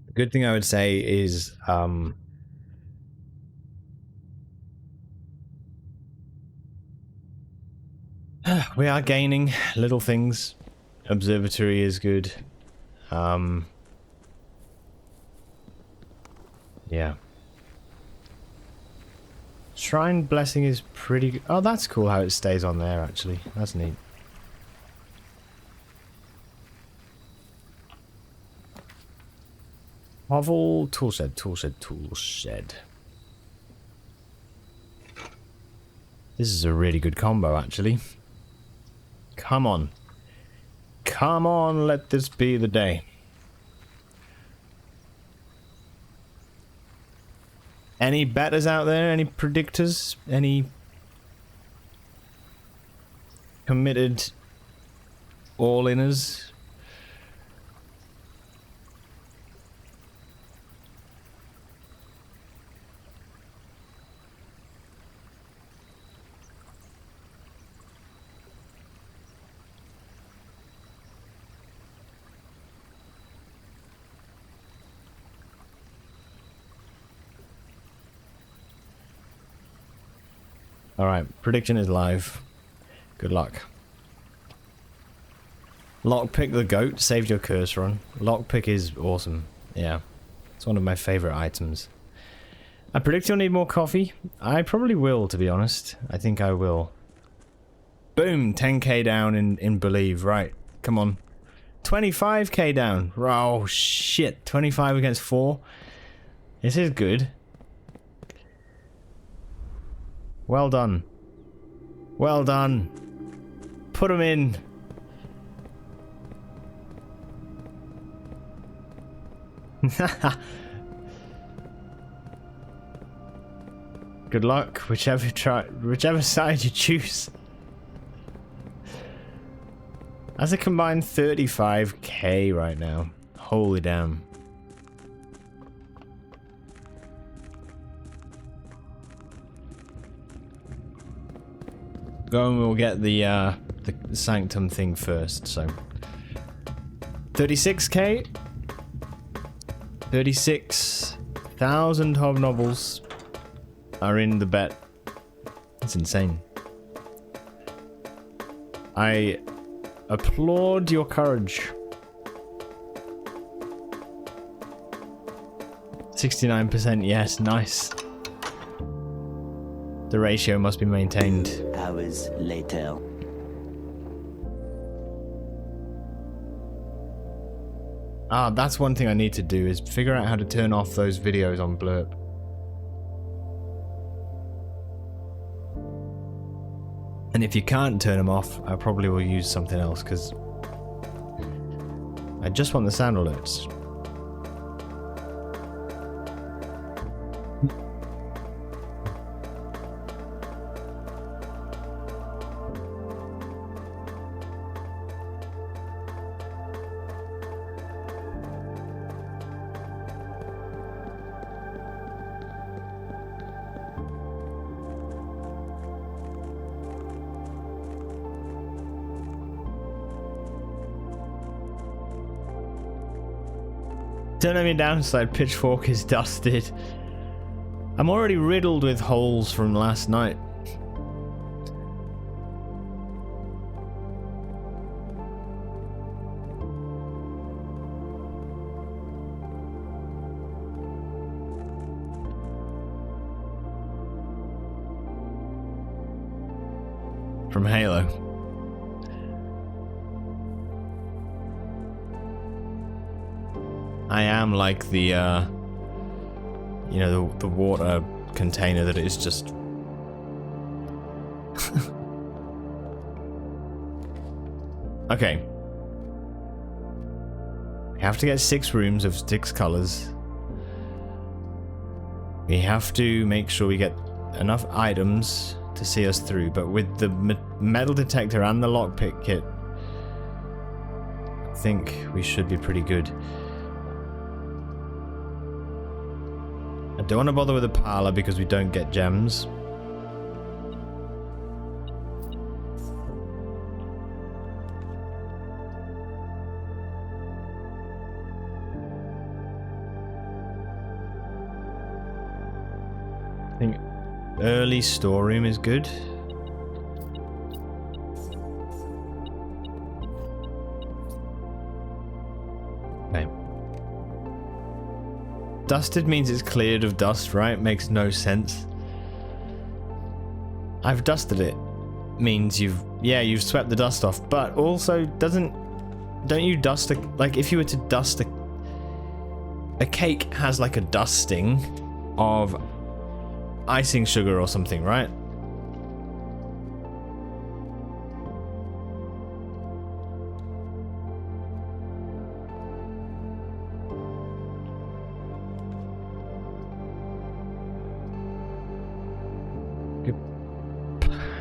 Speaker 1: The good thing I would say is, we are gaining little things. Observatory is good. Yeah. Shrine Blessing is pretty good. Oh, that's cool how it stays on there, actually. That's neat. Hovel, toolshed, toolshed, toolshed. This is a really good combo, actually. Come on. Come on, let this be the day. Any betters out there? Any predictors? Any committed all-inners? Alright, prediction is live. Good luck. Lockpick the goat, saved your curse run. Lockpick is awesome. Yeah. It's one of my favorite items. I predict you'll need more coffee. I probably will, to be honest. I think I will. Boom, 10k down in Believe. Right, come on. 25k down. Oh, shit. 25 against 4. This is good. Well done. Well done. Put them in. Good luck, whichever side you choose. That's a combined 35k right now. Holy damn. Go and we'll get the Sanctum thing first, so. 36k. 36,000 hobnobbles are in the bet. That's insane. I applaud your courage. 69% yes, nice. The ratio must be maintained.
Speaker 4: Hours later.
Speaker 1: Ah, that's one thing I need to do, is figure out how to turn off those videos on Blurb. And if you can't turn them off, I probably will use something else, because I just want the sound alerts. Don't have any downside, pitchfork is dusted. I'm already riddled with holes from last night. From Halo. I am like the, you know, the water container that is just... Okay. We have to get 6 rooms of 6 colors. We have to make sure we get enough items to see us through, but with the metal detector and the lockpick kit, I think we should be pretty good. I don't want to bother with a parlor because we don't get gems. I think early storeroom is good. Okay. Dusted means it's cleared of dust, right? Makes no sense. I've dusted it. Means you've swept the dust off, but also don't you dust like if you were to dust a cake has like a dusting of icing sugar or something, right?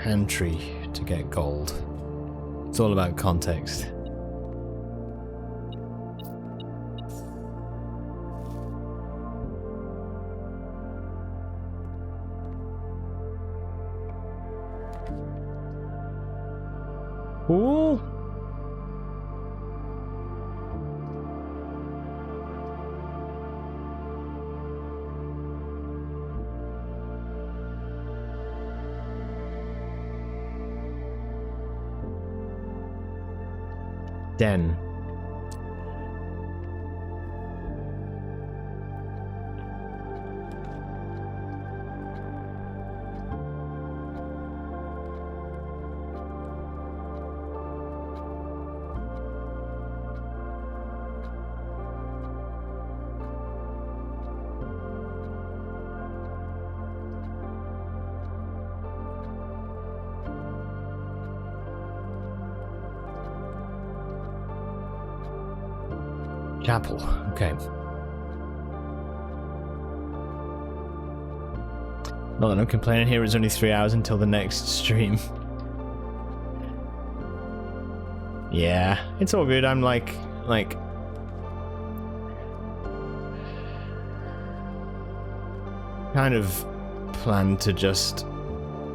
Speaker 1: Pantry to get gold. It's all about context. Ooh. Den. Chapel. Okay. Not that I'm complaining here, it's only 3 hours until the next stream. Yeah, it's all good. I'm like kind of planned to just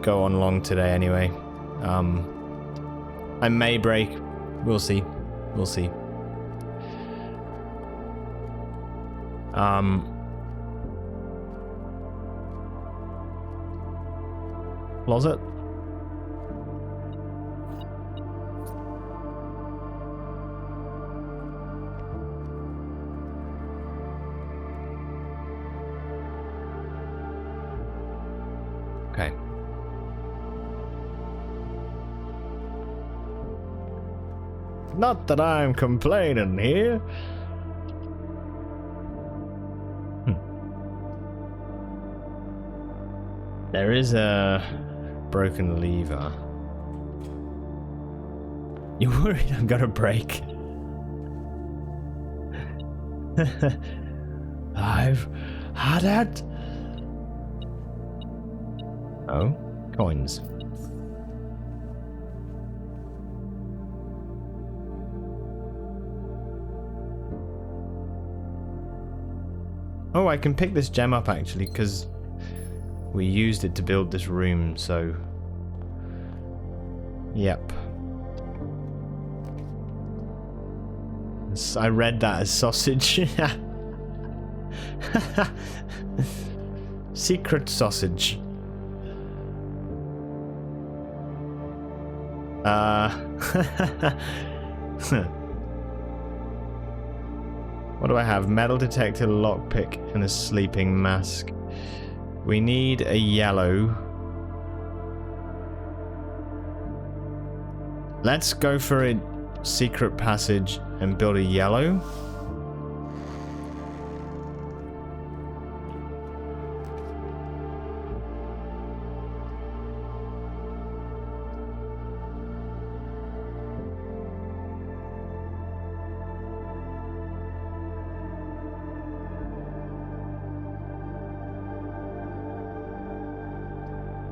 Speaker 1: go on long today anyway. I may break. We'll see. We'll see. Closet. Okay. Not that I'm complaining here. There is a broken lever. You worried I'm gonna break? I've had it. Oh, coins. Oh, I can pick this gem up actually, because we used it to build this room, so... Yep. I read that as sausage. Secret sausage. What do I have? Metal detector, lockpick, and a sleeping mask. We need a yellow. Let's go for a secret passage and build a yellow.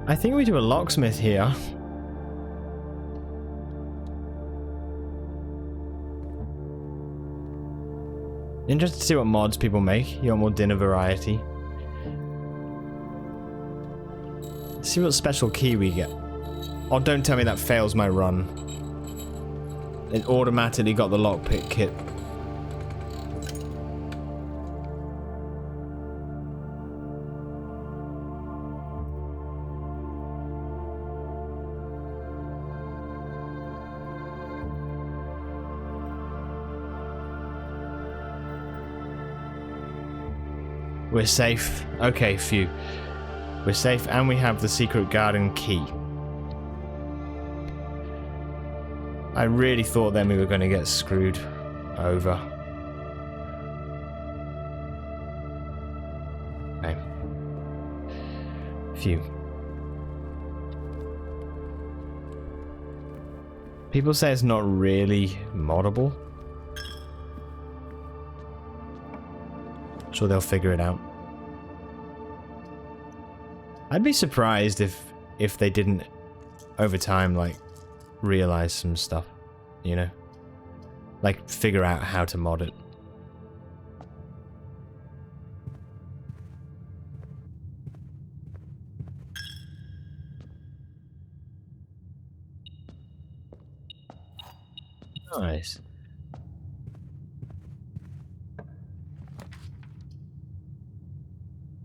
Speaker 1: I think we do a locksmith here. Interested to see what mods people make. You want more dinner variety. Let's see what special key we get. Oh, don't tell me that fails my run. It automatically got the lockpick kit. We're safe. Okay, phew. We're safe and we have the secret garden key. I really thought then we were going to get screwed over. Okay. Phew. People say it's not really moddable. Sure they'll figure it out. I'd be surprised if they didn't over time like realize some stuff, you know? Like figure out how to mod it. Nice.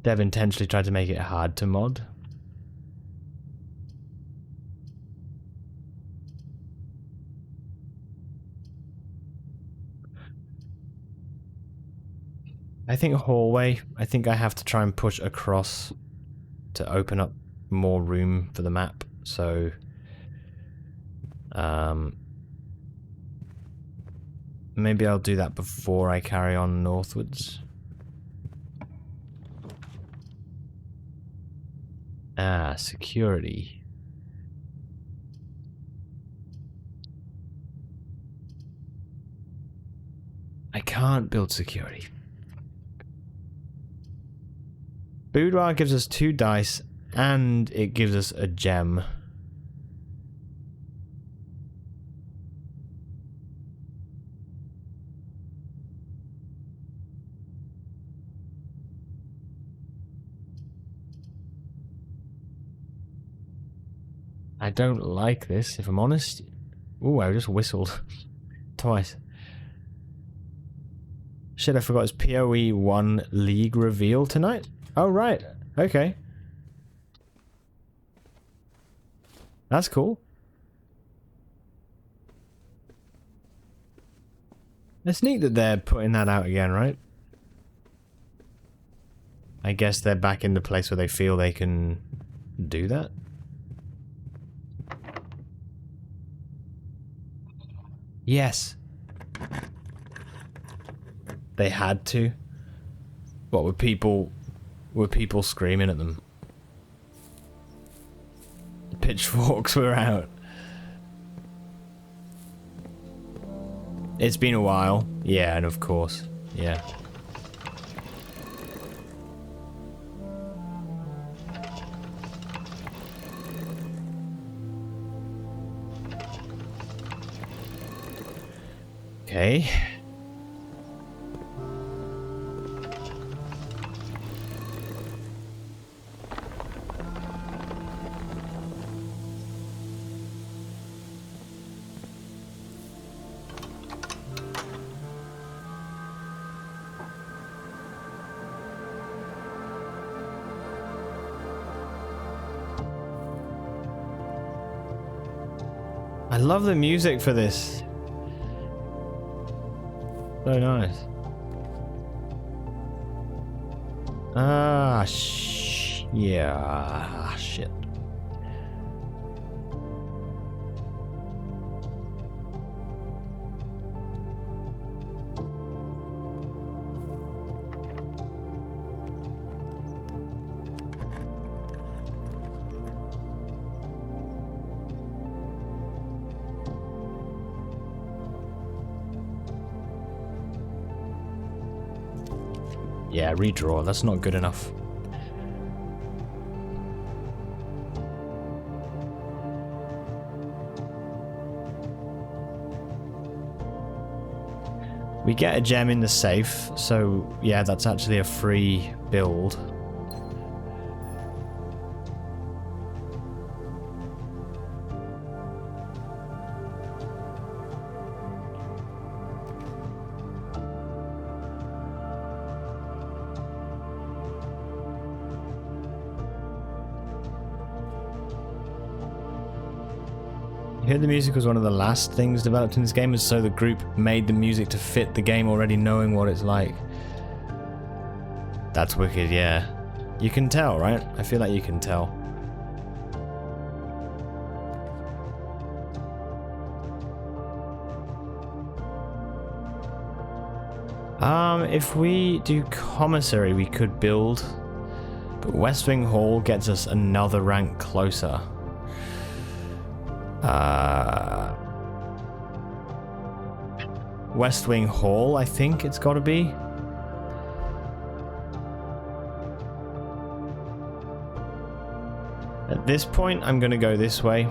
Speaker 1: Dev intentionally tried to make it hard to mod. I think hallway. I think I have to try and push across to open up more room for the map. So, maybe I'll do that before I carry on northwards. Ah, security. I can't build security. Boudoir gives us 2 dice, and it gives us a gem. I don't like this, if I'm honest. Ooh, I just whistled. Twice. Shit, I forgot it's PoE 1 League reveal tonight? Oh, right. Okay. That's cool. It's neat that they're putting that out again, right? I guess they're back in the place where they feel they can do that. Yes. They had to. What, were people screaming at them? The pitchforks were out. It's been a while. Yeah, and of course. Yeah. Okay. I love the music for this. So nice. Ah, yeah, shit. Yeah, redraw. That's not good enough. We get a gem in the safe, so yeah, that's actually a free build. You heard the music was one of the last things developed in this game, and so the group made the music to fit the game already knowing what it's like. That's wicked, yeah. You can tell, right? I feel like you can tell. If we do commissary, we could build, but West Wing Hall gets us another rank closer. West Wing Hall, I think it's got to be. At this point, I'm going to go this way.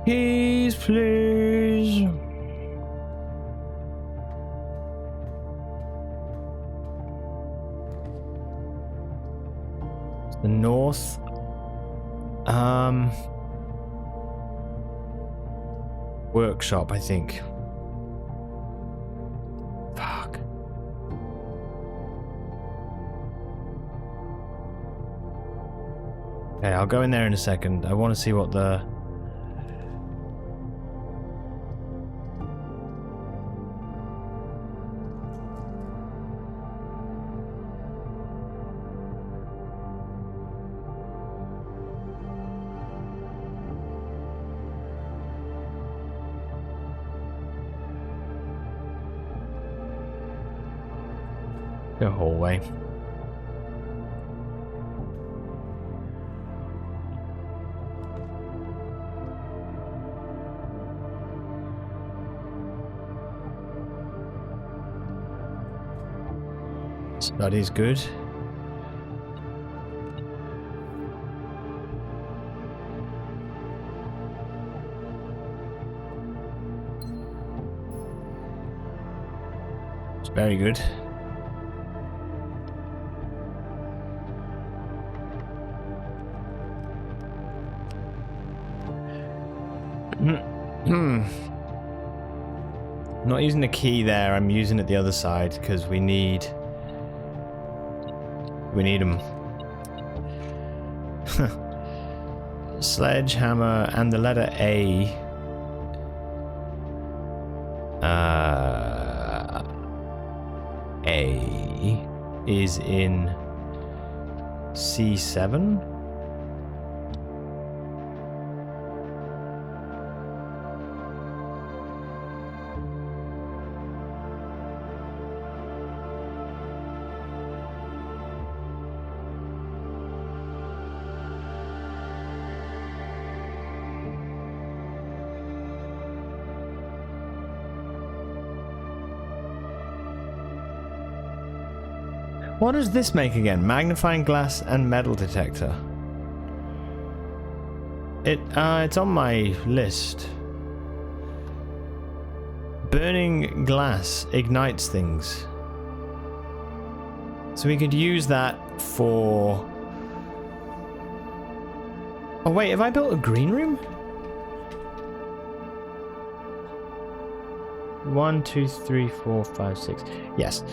Speaker 1: Keys, please. It's the north. Workshop, I think. Fuck. Okay, I'll go in there in a second. I want to see what the... The hallway. Study's good. It's very good. Not using the key there, I'm using it the other side because we need them. Sledgehammer and the letter A. A is in C7. What does this make again? Magnifying glass and metal detector. It's on my list. Burning glass ignites things. So we could use that for... Oh wait, have I built a green room? 1, 2, 3, 4, 5, 6. Yes.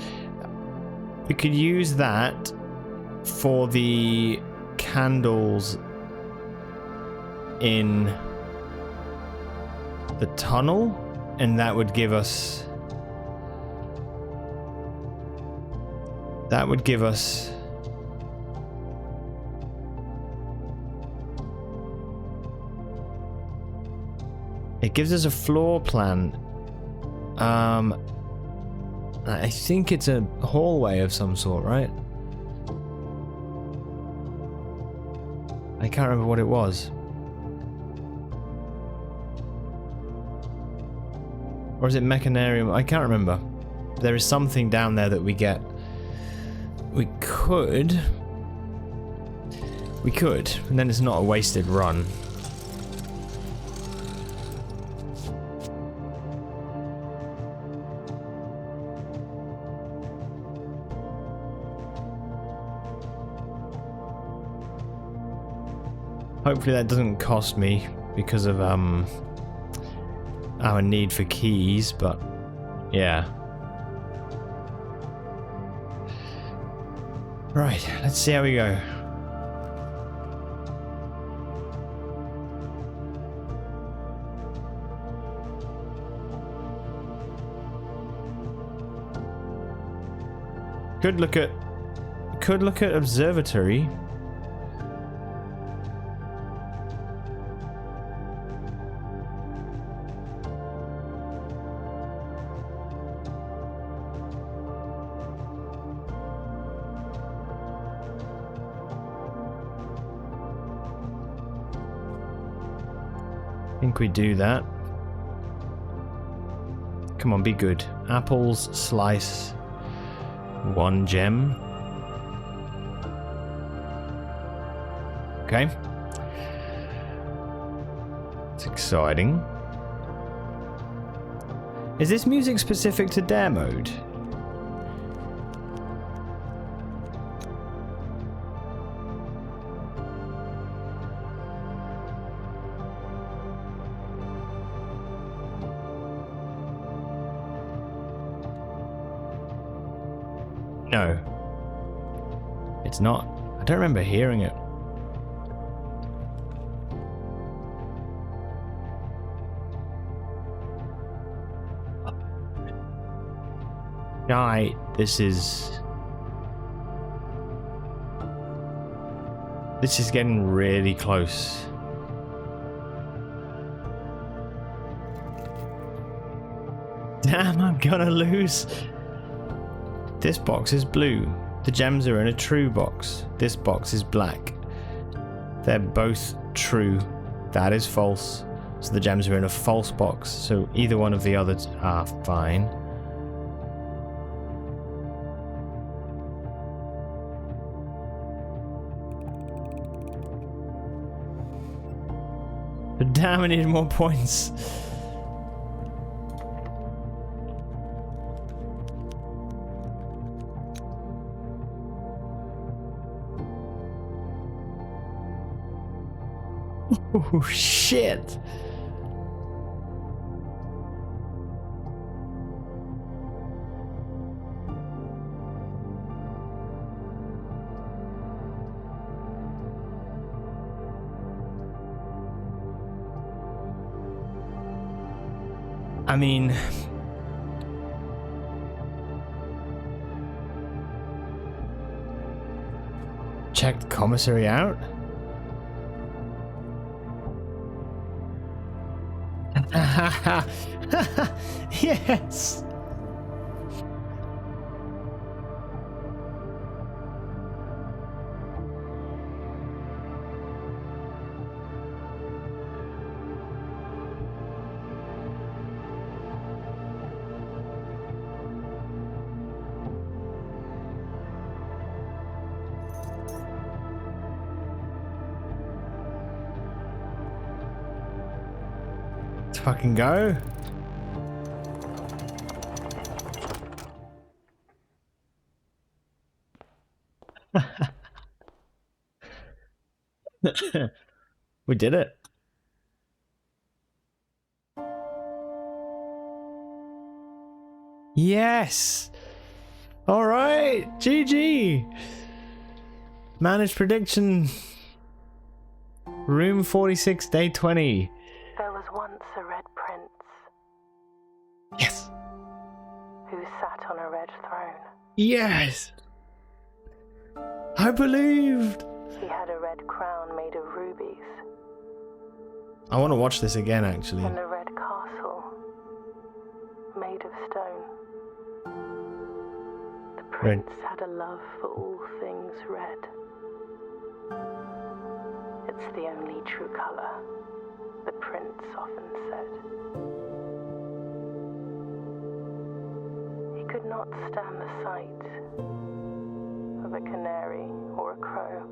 Speaker 1: We could use that for the candles in the tunnel, and that would give us... It gives us a floor plan. I think it's a hallway of some sort, right? I can't remember what it was. Or is it Mechanarium? I can't remember. There is something down there that we get. We could, and then it's not a wasted run. Hopefully that doesn't cost me because of our need for keys, but yeah. Right, let's see how we go. Could look at observatory. I think we do that. Come on, be good. Apples, slice, 1 gem. Okay. It's exciting. Is this music specific to Dare mode? No. It's not. I don't remember hearing it. Right, this is getting really close. Damn, I'm gonna lose. This box is blue. The gems are in a true box. This box is black. They're both true. That is false. So the gems are in a false box. So either one of the others are fine. But damn, I needed more points. Oh shit. I mean, check the commissary out. Yes. Let's fucking go. We did it. Yes. All right. GG. Managed prediction. Room 46, day 20.
Speaker 4: There was once a red prince
Speaker 1: Yes.
Speaker 4: who sat on a red throne.
Speaker 1: Yes. I believed.
Speaker 4: He had a red crown made of rubies
Speaker 1: I want to watch this again, actually.
Speaker 4: and a red castle made of stone. The prince had a love for all things red. It's the only true color, the prince often said. He could not stand the sight of a canary or a crow.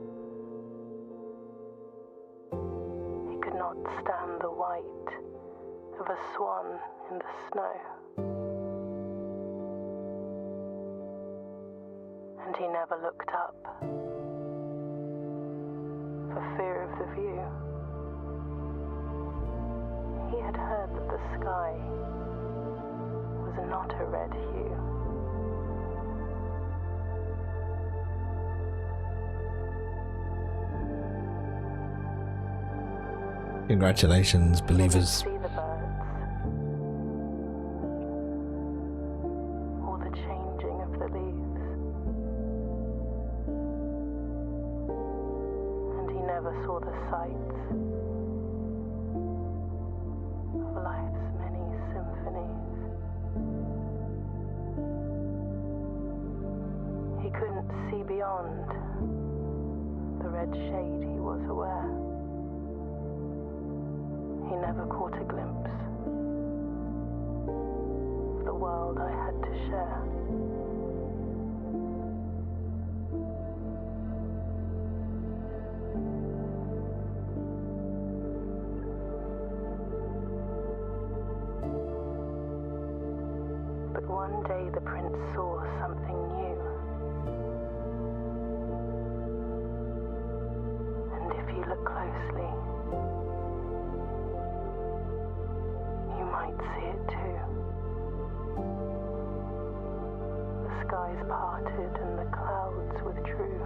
Speaker 4: He could not stand the white of a swan in the snow. And he never looked up for fear of the view. He had heard that the sky was not a red hue.
Speaker 1: Congratulations, believers.
Speaker 4: See the birds, or the changing of the leaves, and he never saw the sights of life's many symphonies. He couldn't see beyond the red shade he was aware. He never caught a glimpse of the world I had to share. But one day the prince saw something new. And if you look closely, you might see it too. The skies parted and the clouds withdrew.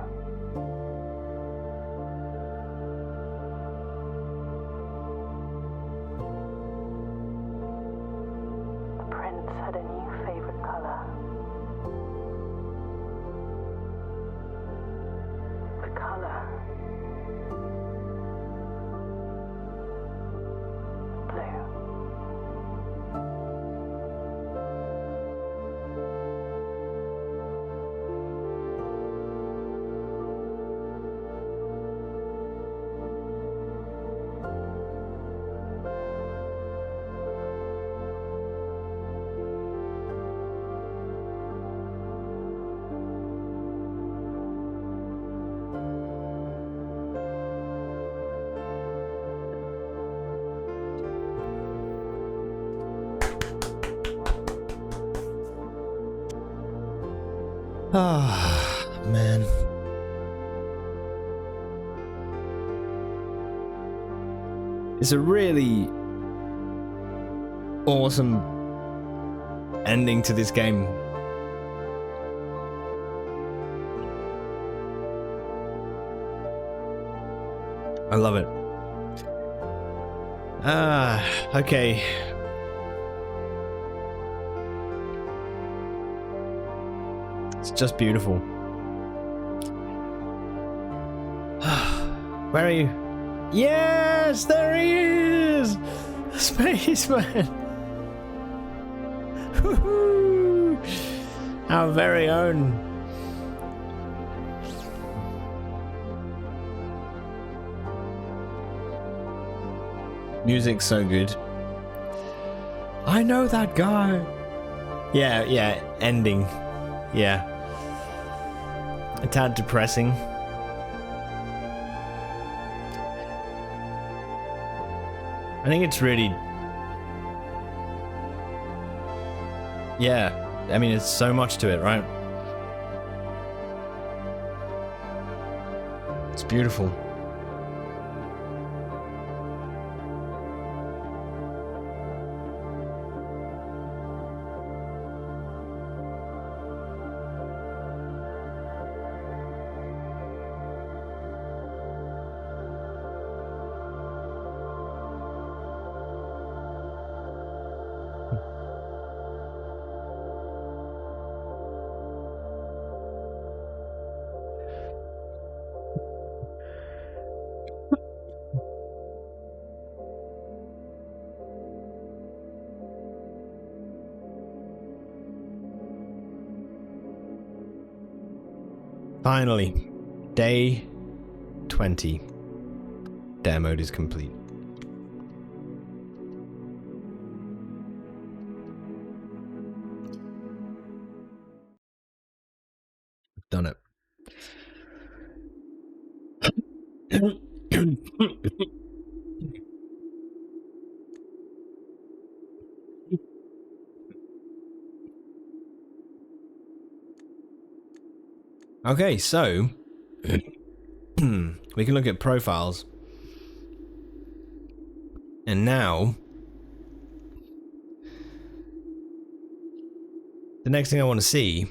Speaker 4: The prince had a new favorite color. The color blue.
Speaker 1: Ah, man. It's a really awesome ending to this game. I love it. Ah, okay. It's just beautiful. Where are you? Yes, there he is! Spaceman! Woohoo! Our very own. Music's so good. I know that guy. Yeah, ending. Yeah. A tad depressing. I think it's really... Yeah, I mean, it's so much to it, right? It's beautiful. Finally, day 20. Dare mode is complete. Done it. Okay, so we can look at profiles. And now the next thing I want to see,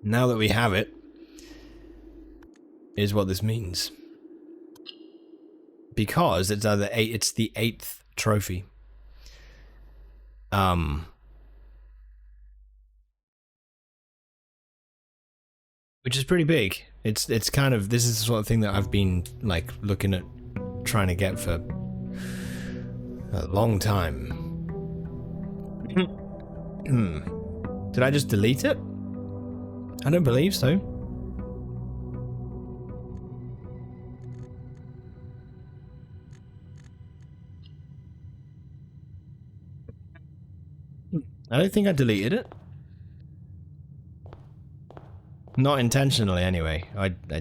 Speaker 1: now that we have it, is what this means. Because it's it's the 8th trophy. Which is pretty big. It's kind of, this is the sort of thing that I've been like looking at trying to get for a long time. Did I just delete it? I don't believe so. I don't think I deleted it. Not intentionally, anyway.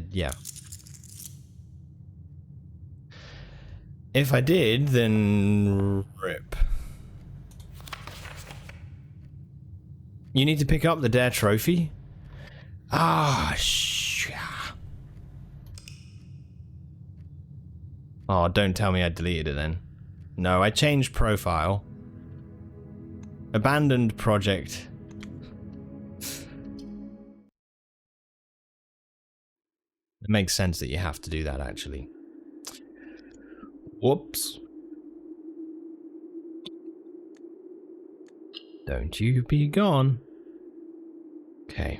Speaker 1: Yeah. If I did, then rip. You need to pick up the Dare trophy? Ah, oh, don't tell me I deleted it then. No, I changed profile. Abandoned project. It makes sense that you have to do that, actually. Whoops. Don't you be gone. Okay.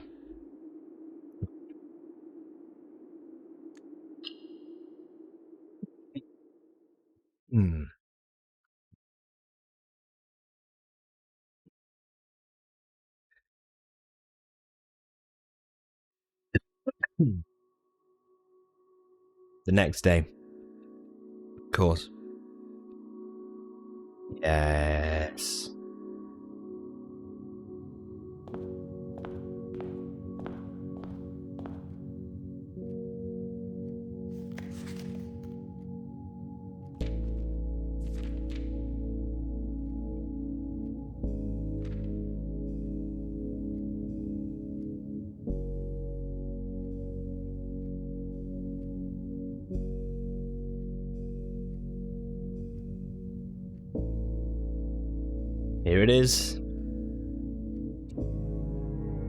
Speaker 1: Hmm. The next day. Of course. Yes. Here it is.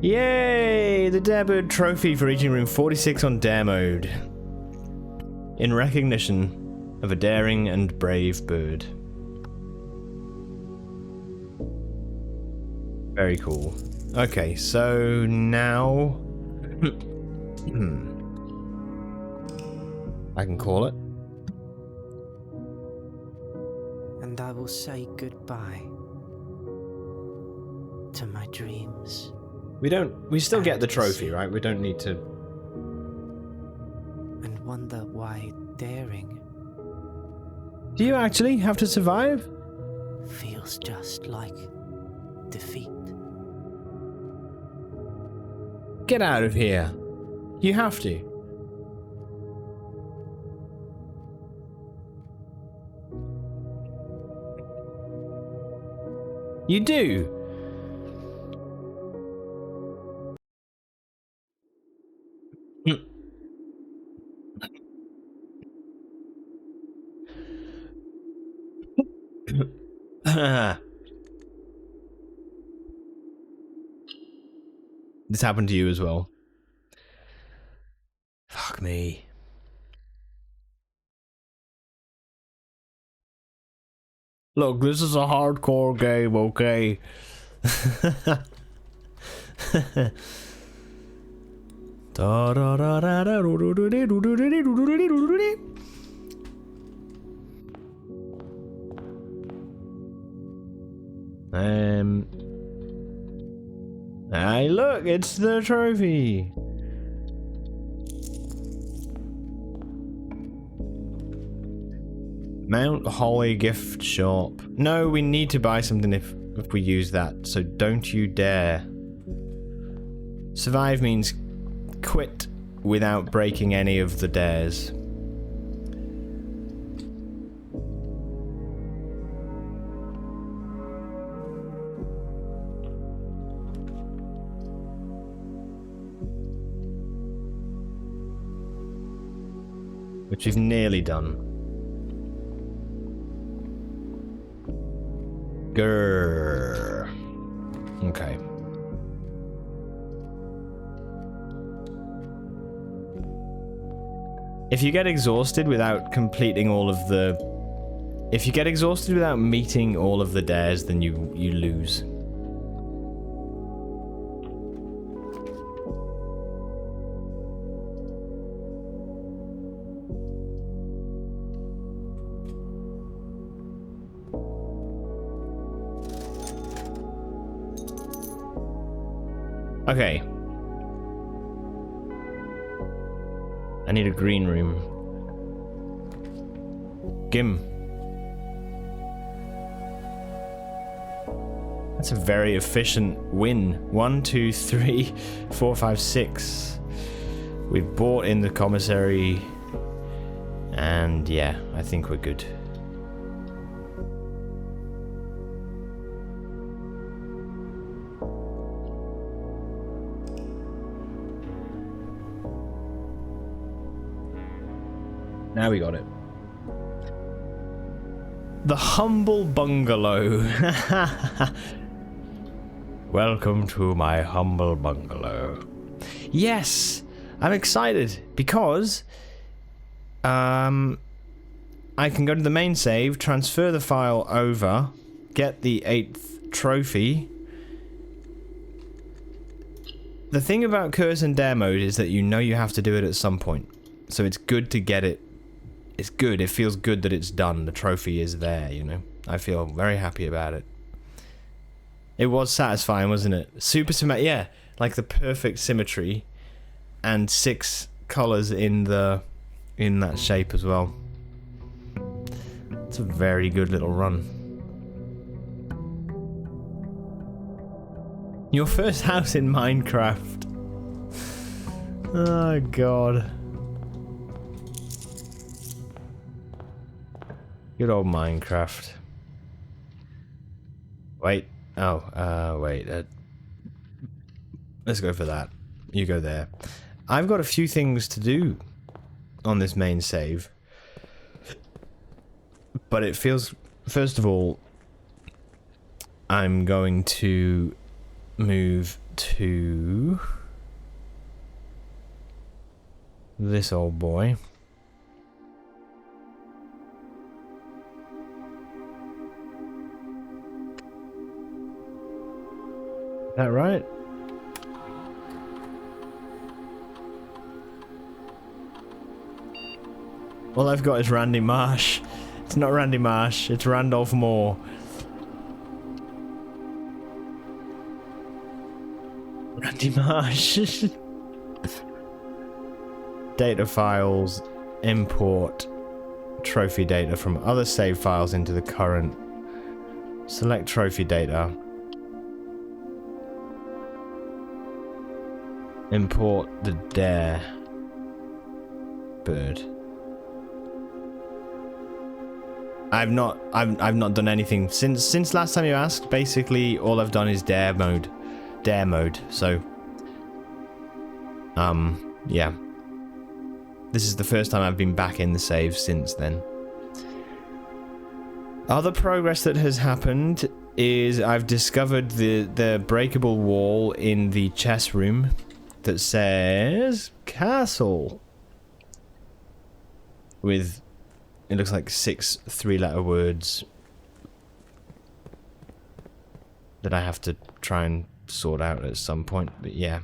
Speaker 1: Yay! The Darebird trophy for reaching room 46 on Dare mode. In recognition of a daring and brave bird. Very cool. Okay, so now... I can call it.
Speaker 3: And I will say goodbye to my dreams.
Speaker 1: We still get the trophy, right? We don't need to...
Speaker 3: And wonder why daring
Speaker 1: Do you actually have to survive?
Speaker 3: feels just like defeat.
Speaker 1: Get out of here. You have to. You do. This happened to you as well. Fuck me. Look, this is a hardcore game, okay? Hey, look, it's the trophy. Mount Holly gift shop. No, we need to buy something if we use that, so don't you dare. Survive means quit without breaking any of the dares. Which we've nearly done. Grrr. Okay. If you get exhausted without completing all of the... If you get exhausted without meeting all of the dares, then you lose. Okay. I need a green room. Gim. That's a very efficient win. 1, 2, 3, 4, 5, 6. We've bought in the commissary. And yeah, I think we're good. Now we got it. The humble bungalow. Welcome to my humble bungalow. Yes, I'm excited because I can go to the main save, transfer the file over, get the 8th trophy. The thing about Curse and Dare mode is that you know you have to do it at some point. So it's good to get it. It's good. It feels good that it's done. The trophy is there, you know. I feel very happy about it. It was satisfying, wasn't it? Super symmetric. Yeah, like the perfect symmetry. And 6 colors in that shape as well. It's a very good little run. Your first house in Minecraft. Oh god. Good old Minecraft. Wait. Oh, wait. Let's go for that. You go there. I've got a few things to do on this main save. But it feels... First of all, I'm going to move to this old boy. Is that right? All I've got is Randy Marsh. It's not Randy Marsh, it's Randolph Moore. Randy Marsh. Data files, import trophy data from other save files into the current. Select trophy data. Import the Dare bird. I've not done anything since last time you asked. Basically, all I've done is Dare mode. So, yeah. This is the first time I've been back in the save since then. Other progress that has happened is I've discovered the breakable wall in the chess room that says castle with, it looks like 6 3-letter words that I have to try and sort out at some point, but yeah.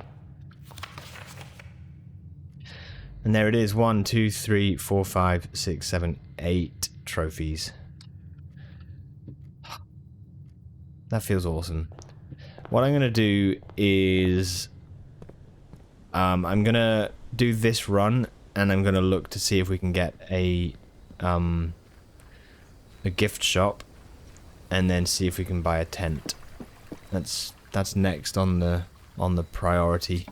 Speaker 1: And there it is, 1, 2, 3, 4, 5, 6, 7, 8 trophies. That feels awesome. What I'm gonna do is I'm gonna do this run, and I'm gonna look to see if we can get a gift shop, and then see if we can buy a tent. That's next on the priority.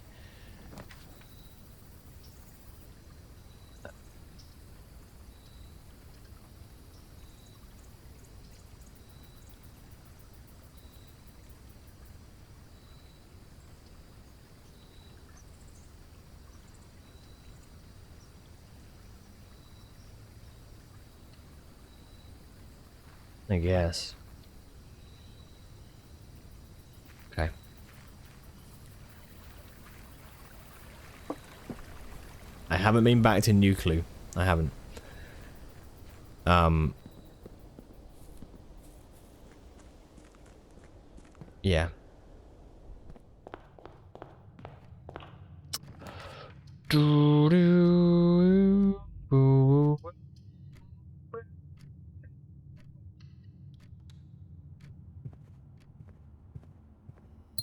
Speaker 1: I guess. Okay. I haven't been back to New Clue. I haven't. Yeah.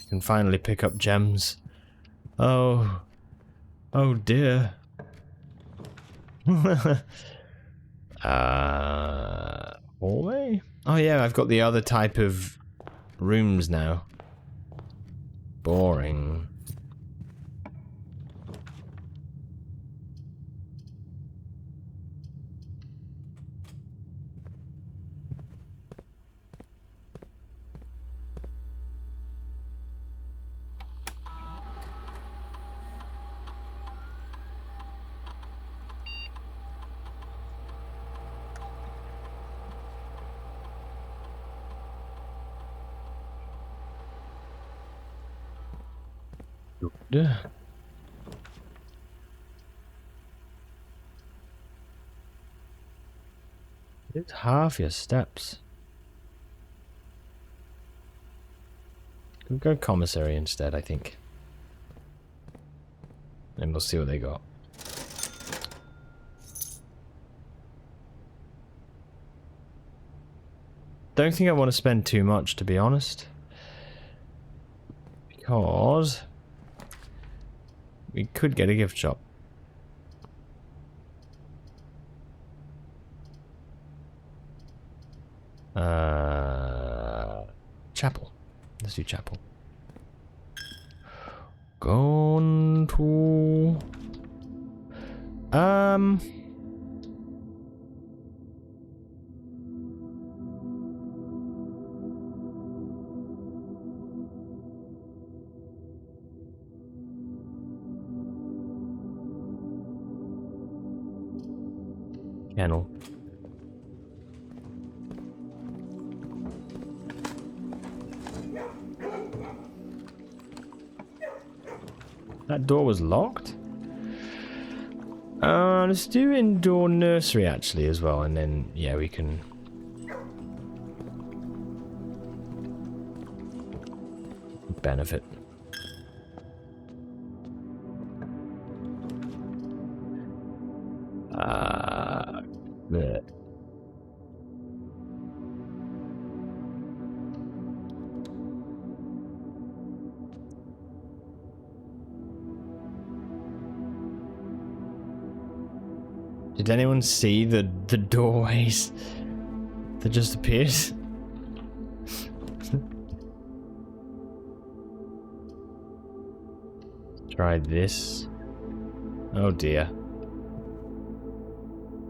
Speaker 1: Can finally pick up gems. Oh dear. Hallway? Oh yeah, I've got the other type of rooms now. Boring. Good. It's half your steps. We'll go commissary instead, I think. And we'll see what they got. Don't think I want to spend too much, to be honest. Because we could get a gift shop. Chapel. Let's do chapel. Gone to... Kennel. That door was locked? Let's do indoor nursery actually as well, and then, yeah, we can... benefit. Bleh. Did anyone see the doorways that just appeared? Try this. Oh dear.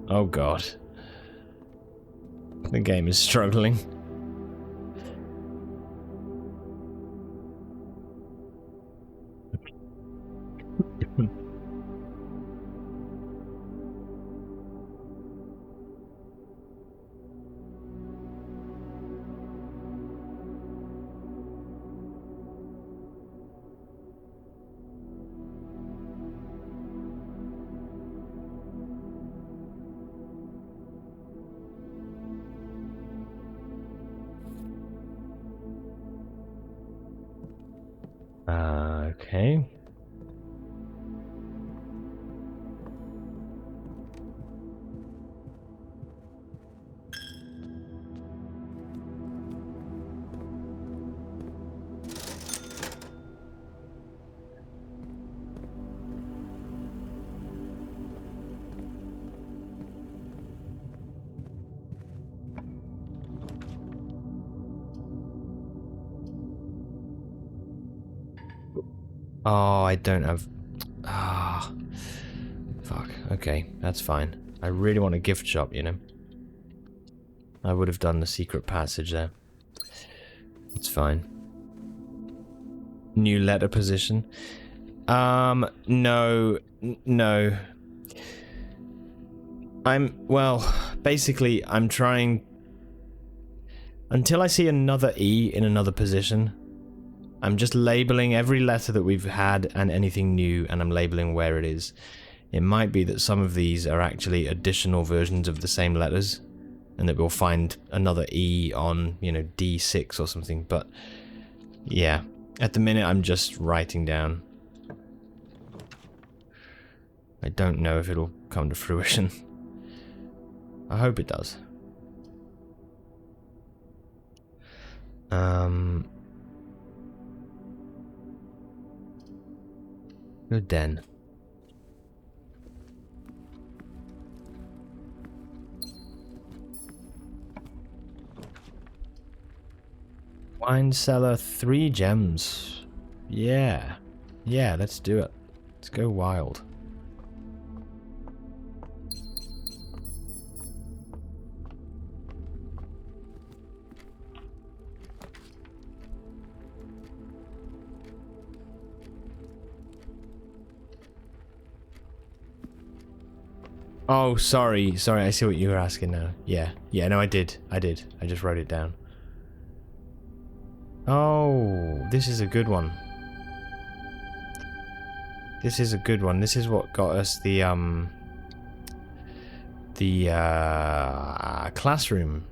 Speaker 1: Oh god. The game is struggling. Okay. Oh, I don't have... Ah. Fuck. Okay, that's fine. I really want a gift shop, you know. I would have done the secret passage there. It's fine. New letter position. No. No. Basically, I'm trying... Until I see another E in another position, I'm just labeling every letter that we've had and anything new, and I'm labeling where it is. It might be that some of these are actually additional versions of the same letters, and that we'll find another E on, you know, D6 or something, but yeah. At the minute, I'm just writing down. I don't know if it'll come to fruition. I hope it does. Good then. Wine cellar, 3 gems. Yeah. Yeah, let's do it. Let's go wild. Oh, sorry. Sorry, I see what you were asking now. Yeah. Yeah, no, I did. I just wrote it down. Oh, this is a good one. This is a good one. This is what got us the classroom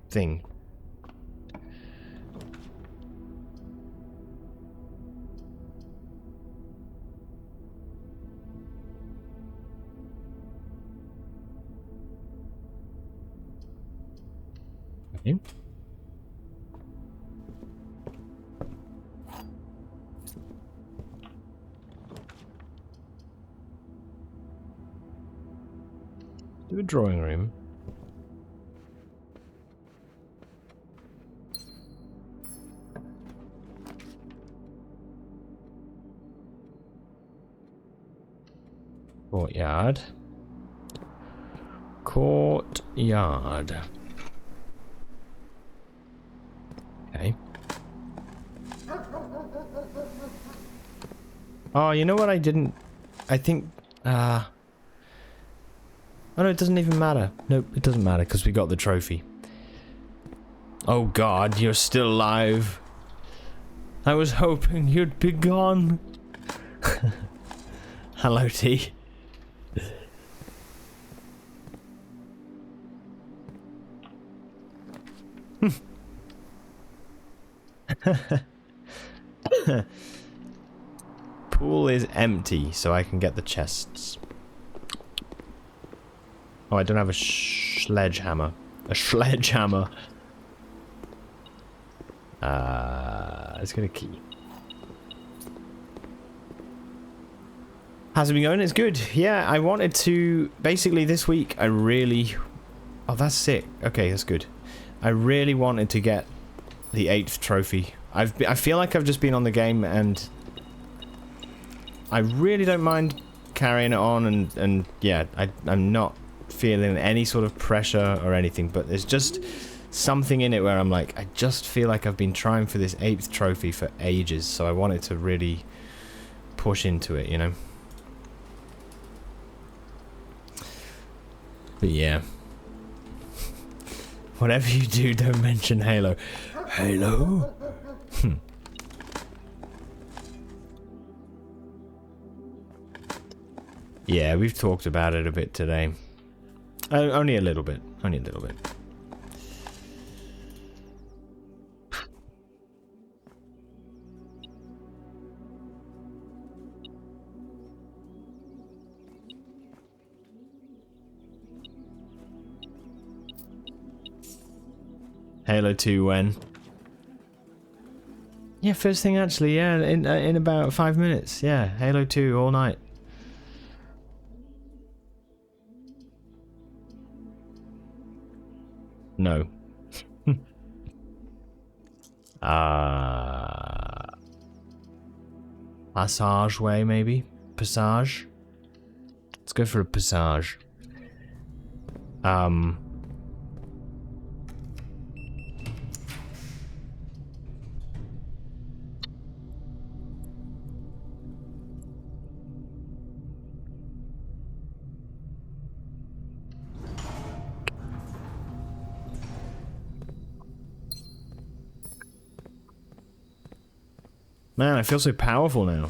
Speaker 1: thing. Okay. Do a drawing room. Courtyard. Courtyard. Okay. Oh, you know what I didn't... I think... Oh no, it doesn't even matter. Nope, it doesn't matter because we got the trophy. Oh god, you're still alive. I was hoping you'd be gone. Hello, T. Pool is empty, so I can get the chests. Oh, I don't have a sledgehammer. A sledgehammer. Let's get a key. How's it been going? It's good. Yeah, I wanted to... Basically, this week, I really... Oh, that's sick. Okay, that's good. I really wanted to get the 8th trophy. I feel like I've just been on the game, and... I really don't mind carrying it on, and yeah, I'm not feeling any sort of pressure or anything, but there's just something in it where I'm like, I just feel like I've been trying for this 8th trophy for ages, so I wanted to really push into it, you know? But yeah. Whatever you do, don't mention Halo. Halo? Yeah, we've talked about it a bit today. Only a little bit. Only a little bit. Halo 2 when? Yeah, first thing actually, yeah, in about 5 minutes. Yeah, Halo 2 all night. No. Passageway, maybe? Passage? Let's go for a passage. Man, I feel so powerful now.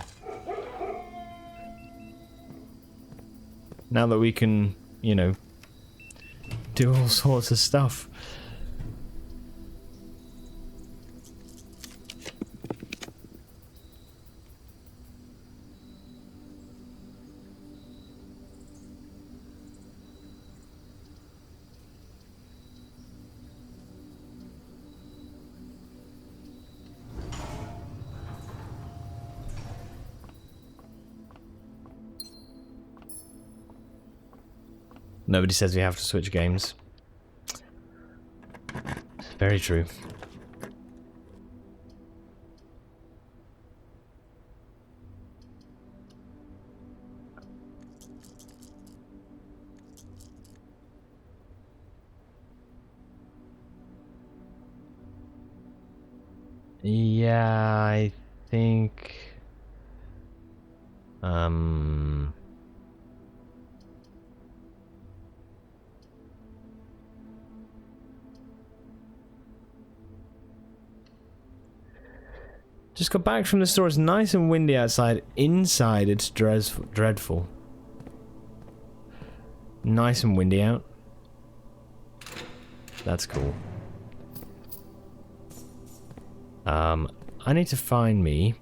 Speaker 1: Now that we can, you know, do all sorts of stuff. Nobody says we have to switch games. Very true. Yeah, I think... Just got back from the store. It's nice and windy outside. Inside, it's dreadful. Nice and windy out. That's cool. I need to find me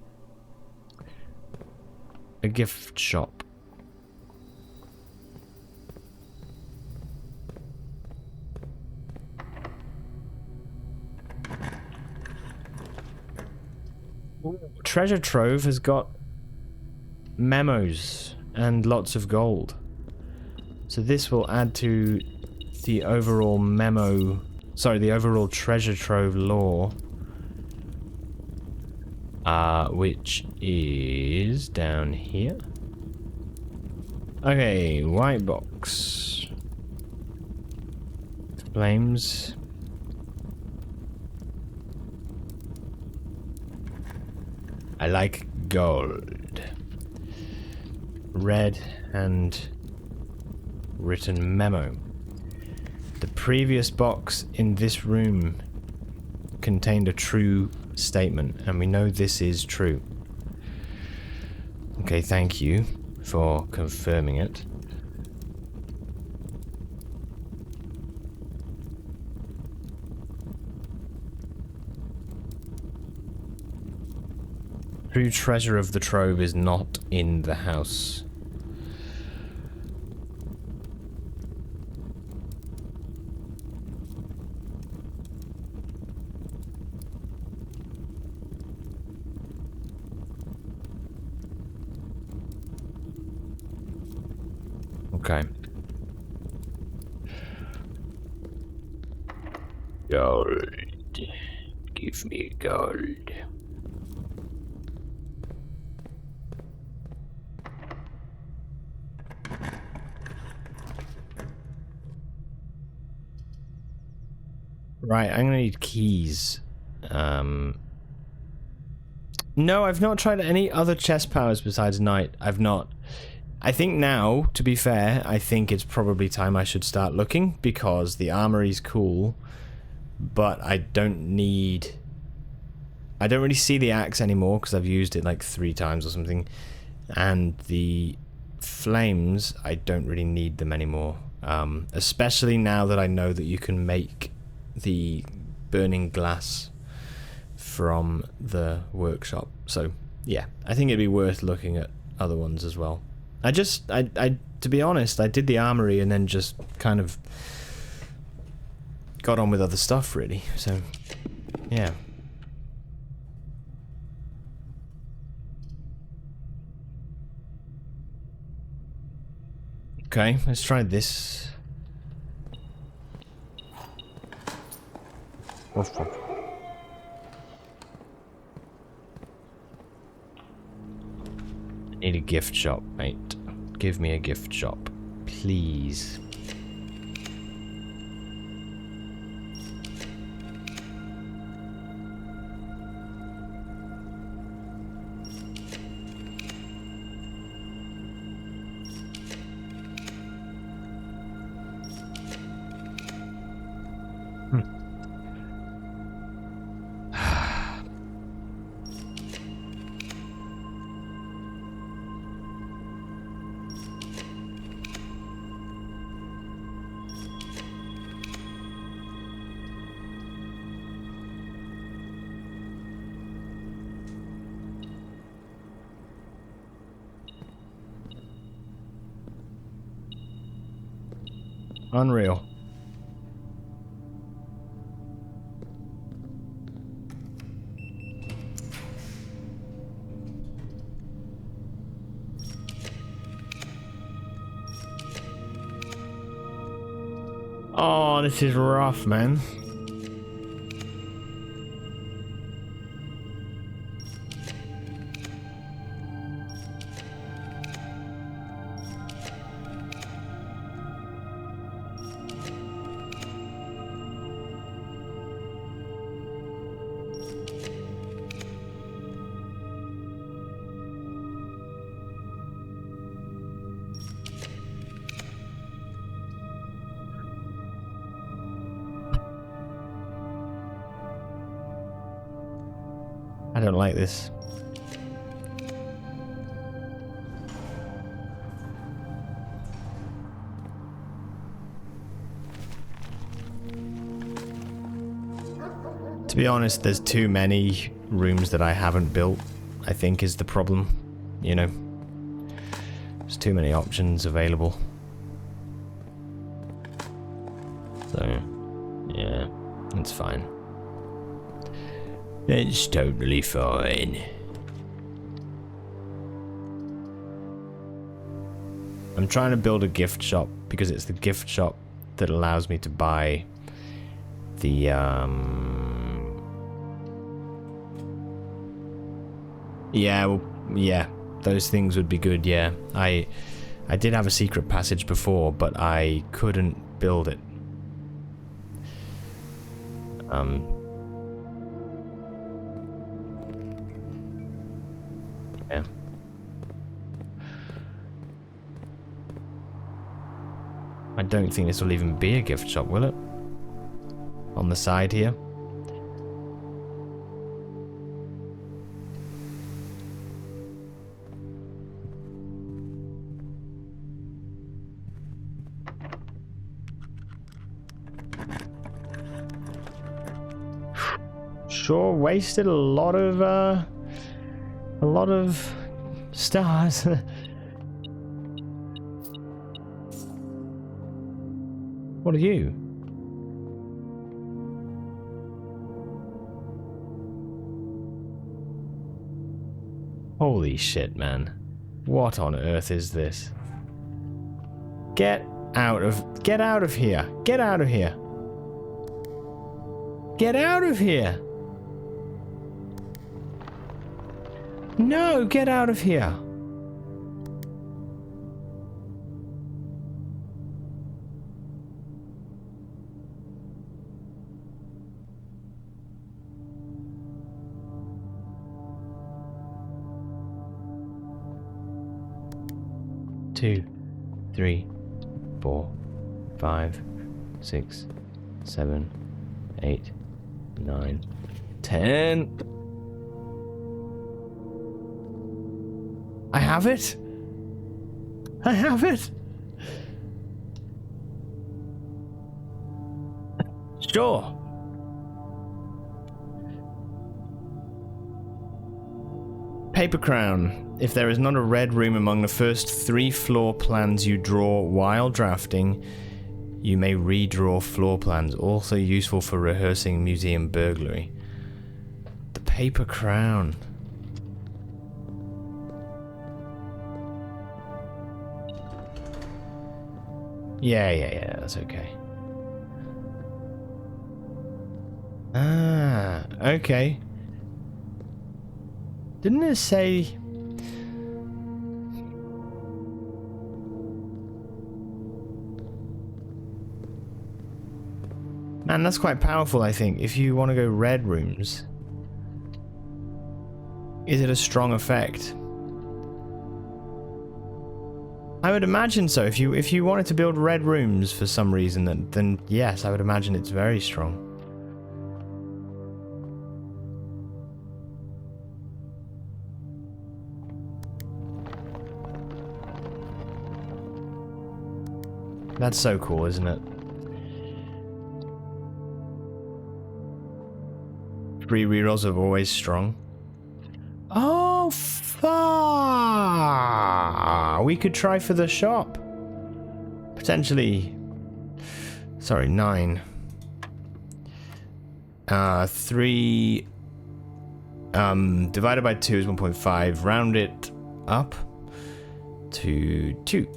Speaker 1: a gift shop. Treasure Trove has got memos and lots of gold. So this will add to the overall the overall Treasure Trove lore. Which is down here. Okay, white box. Flames. I like gold. Red and written memo. The previous box in this room contained a true statement, and we know this is true. Okay, thank you for confirming it. True treasure of the trove is not in the house. Okay. Gold. Give me gold. Right, I'm gonna need keys. No, I've not tried any other chest powers besides night. I've not. I think now, to be fair, I think it's probably time I should start looking, because the armory's cool, but I don't really see the axe anymore, because I've used it like 3 times or something, and the flames, I don't really need them anymore, especially now that I know that you can make the burning glass from the workshop. So yeah, I think it'd be worth looking at other ones as well. I to be honest, I did the armory and then just kind of got on with other stuff, really. So yeah. Okay, let's try this. Woof, woof. Need a gift shop, mate. Give me a gift shop, please. Unreal. Oh, this is rough, man. I don't like this. To be honest, there's too many rooms that I haven't built, I think is the problem. You know? There's too many options available. So, yeah, it's fine. It's totally fine. I'm trying to build a gift shop because it's the gift shop that allows me to buy the yeah, well, yeah, those things would be good. Yeah, I did have a secret passage before, but I couldn't build it. Yeah. I don't think this will even be a gift shop, will it? On the side here. Sure, wasted a lot of stars. What are you? Holy shit, man. What on earth is this? Get out of here. Get out of here. Get out of here. No, get out of here. Two, 3, 4, 5, 6, 7, 8, 9, 10. I have it. I have it. Sure. Paper crown. If there is not a red room among the first 3 floor plans you draw while drafting, you may redraw floor plans. Also useful for rehearsing museum burglary. The paper crown. Yeah, that's okay. Ah, okay. Didn't it say... Man, that's quite powerful, I think. If you want to go red rooms, is it a strong effect? I would imagine so. If you wanted to build red rooms for some reason, then yes, I would imagine it's very strong. That's so cool, isn't it? Free rerolls are always strong. Oh, we could try for the shop. Potentially. Sorry, 9. 3 divided by 2 is 1.5. Round it up to 2.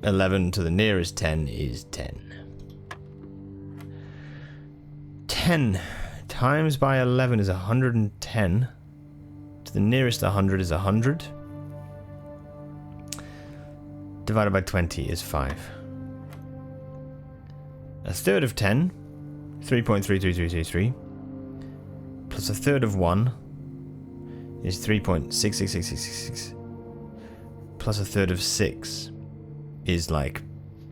Speaker 1: 11 to the nearest 10 is 10. 10 times by 11 is 110. To the nearest 100 is 100. Divided by 20 is 5. A third of 10, 3.33333, plus a third of 1 is 3.66666, plus a third of 6 is like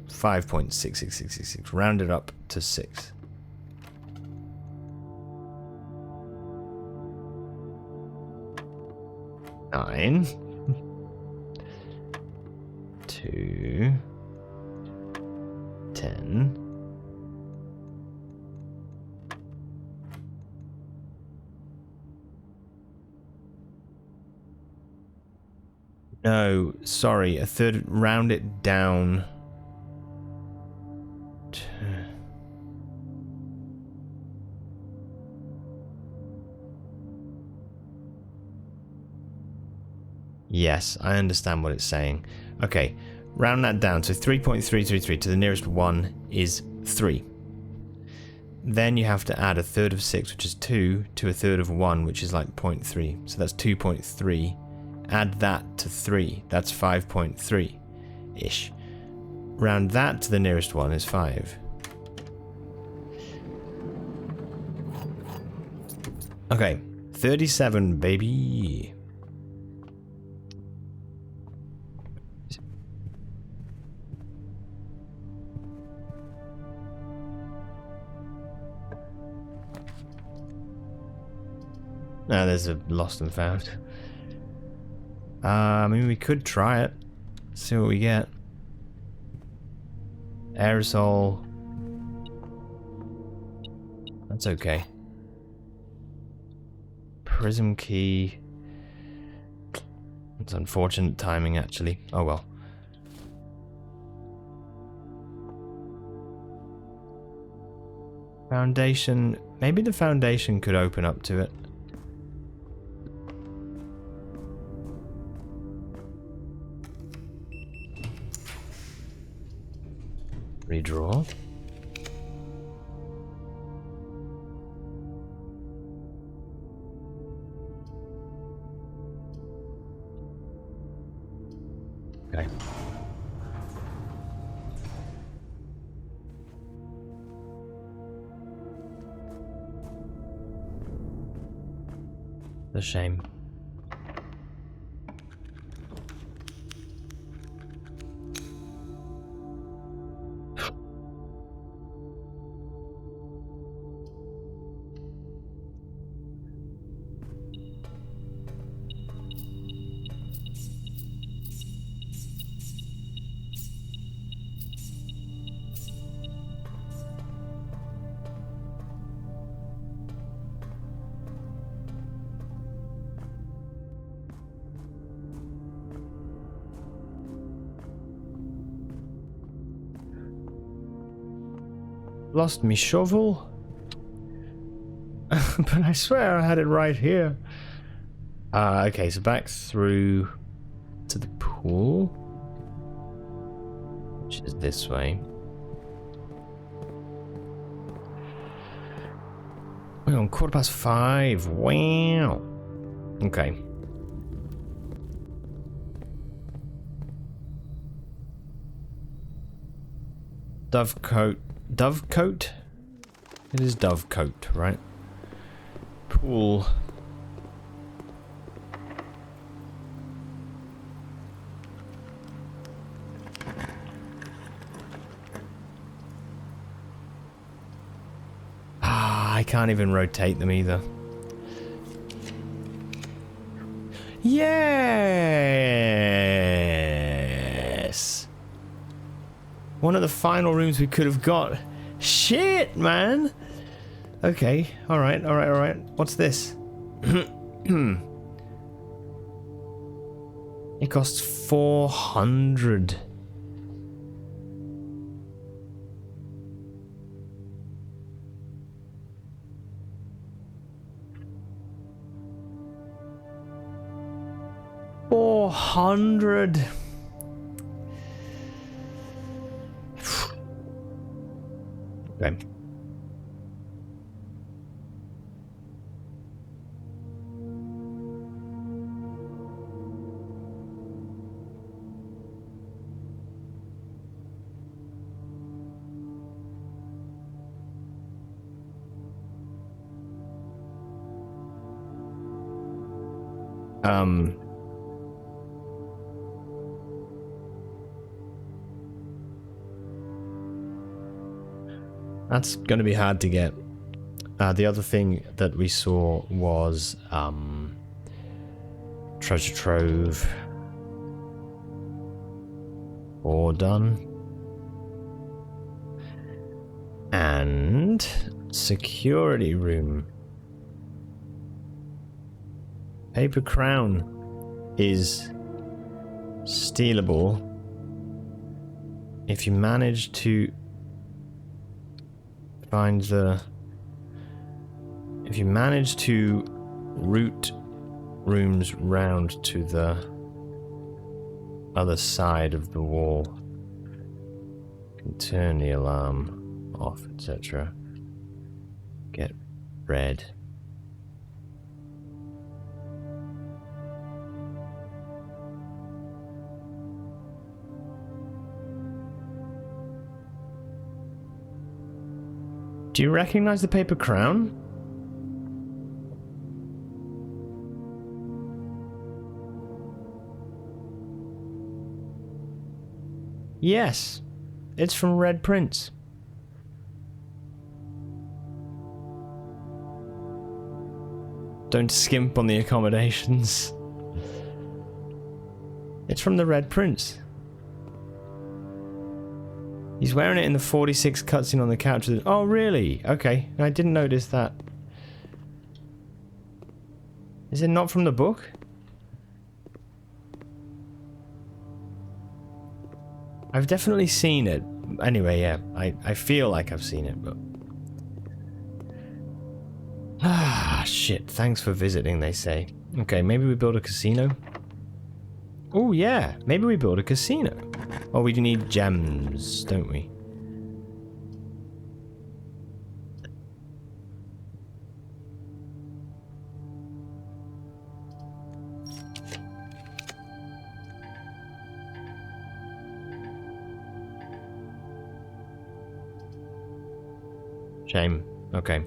Speaker 1: 5.66666, rounded up to 6. 9. 2. 10. No, sorry, a third. Round it down. Yes, I understand what it's saying. Okay, round that down. So 3.333 to the nearest 1 is 3. Then you have to add a third of 6, which is 2, to a third of 1, which is like 0.3. So that's 2.3. Add that to 3. That's 5.3-ish. Round that to the nearest 1 is 5. Okay, 37, baby. Ah, there's a lost and found. I mean, we could try it. See what we get. Aerosol. That's okay. Prism key. It's unfortunate timing, actually. Oh well. Foundation. Maybe the foundation could open up to it. Redraw. Okay. A shame. Lost me shovel? But I swear I had it right here. Okay, so back through to the pool, which is this way. We're on 5:15. Wow. Okay. Dovecote. Dovecote? It is Dovecote, right? Pool. I can't even rotate them either. Yes! One of the final rooms we could have got. Shit, man! Okay, alright, alright, alright. What's this? It costs 400. $400. Okay. That's going to be hard to get. The other thing that we saw was treasure trove. All done. And security room. Paper crown is stealable if you manage to find the... If you manage to route rooms round to the other side of the wall, you can turn the alarm off, etc. Get red. Do you recognize the paper crown? Yes, it's from Red Prince. Don't skimp on the accommodations. It's from the Red Prince. He's wearing it in the 46 cutscene on the couch. Oh, really? Okay, I didn't notice that. Is it not from the book? I've definitely seen it. Anyway, yeah, I feel like I've seen it, but... Ah, shit. Thanks for visiting, they say. Okay, maybe we build a casino? Oh, yeah. Maybe we build a casino. Oh, we need gems, don't we? Shame. Okay.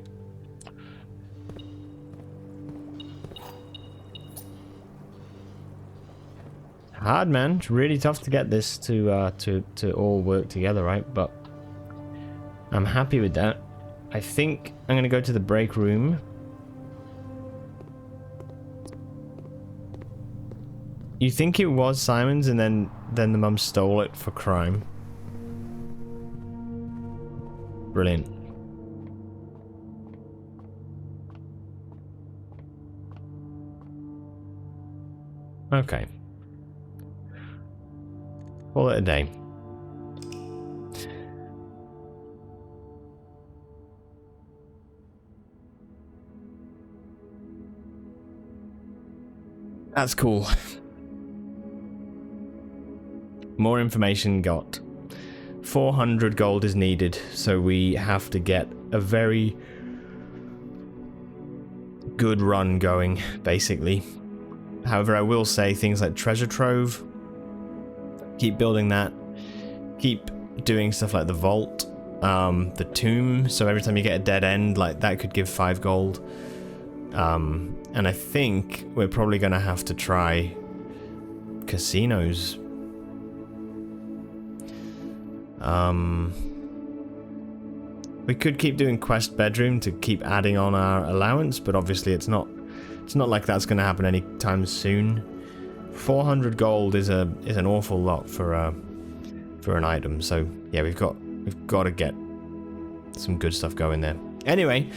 Speaker 1: Hard, man. It's really tough to get this to all work together, right? But I'm happy with that. I think I'm gonna go to the break room. You think it was Simon's, and then the mum stole it for crime? Brilliant. Okay. Call it a day. That's cool. More information got. 400 gold is needed, so we have to get a very good run going, basically. However, I will say things like treasure trove, keep building that, keep doing stuff like the vault, the tomb, so every time you get a dead end, like that could give 5 gold. And I think we're probably going to have to try casinos. We could keep doing quest bedroom to keep adding on our allowance, but obviously it's not like that's going to happen anytime soon. 400 gold is an awful lot for an item. So yeah, we've got to get some good stuff going there. Anyway,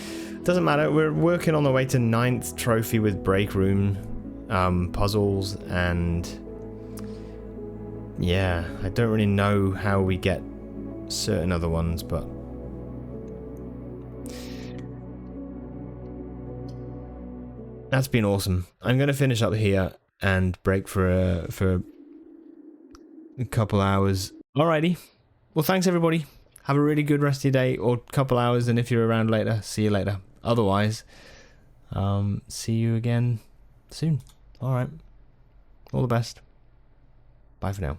Speaker 1: doesn't matter. We're working on the way to 9th trophy with break room puzzles, and yeah, I don't really know how we get certain other ones, but that's been awesome. I'm going to finish up here and break for a couple hours. Alrighty. Well, thanks everybody. Have a really good rest of your day, or couple hours, and if you're around later, see you later. Otherwise, see you again soon. Alright. All the best. Bye for now.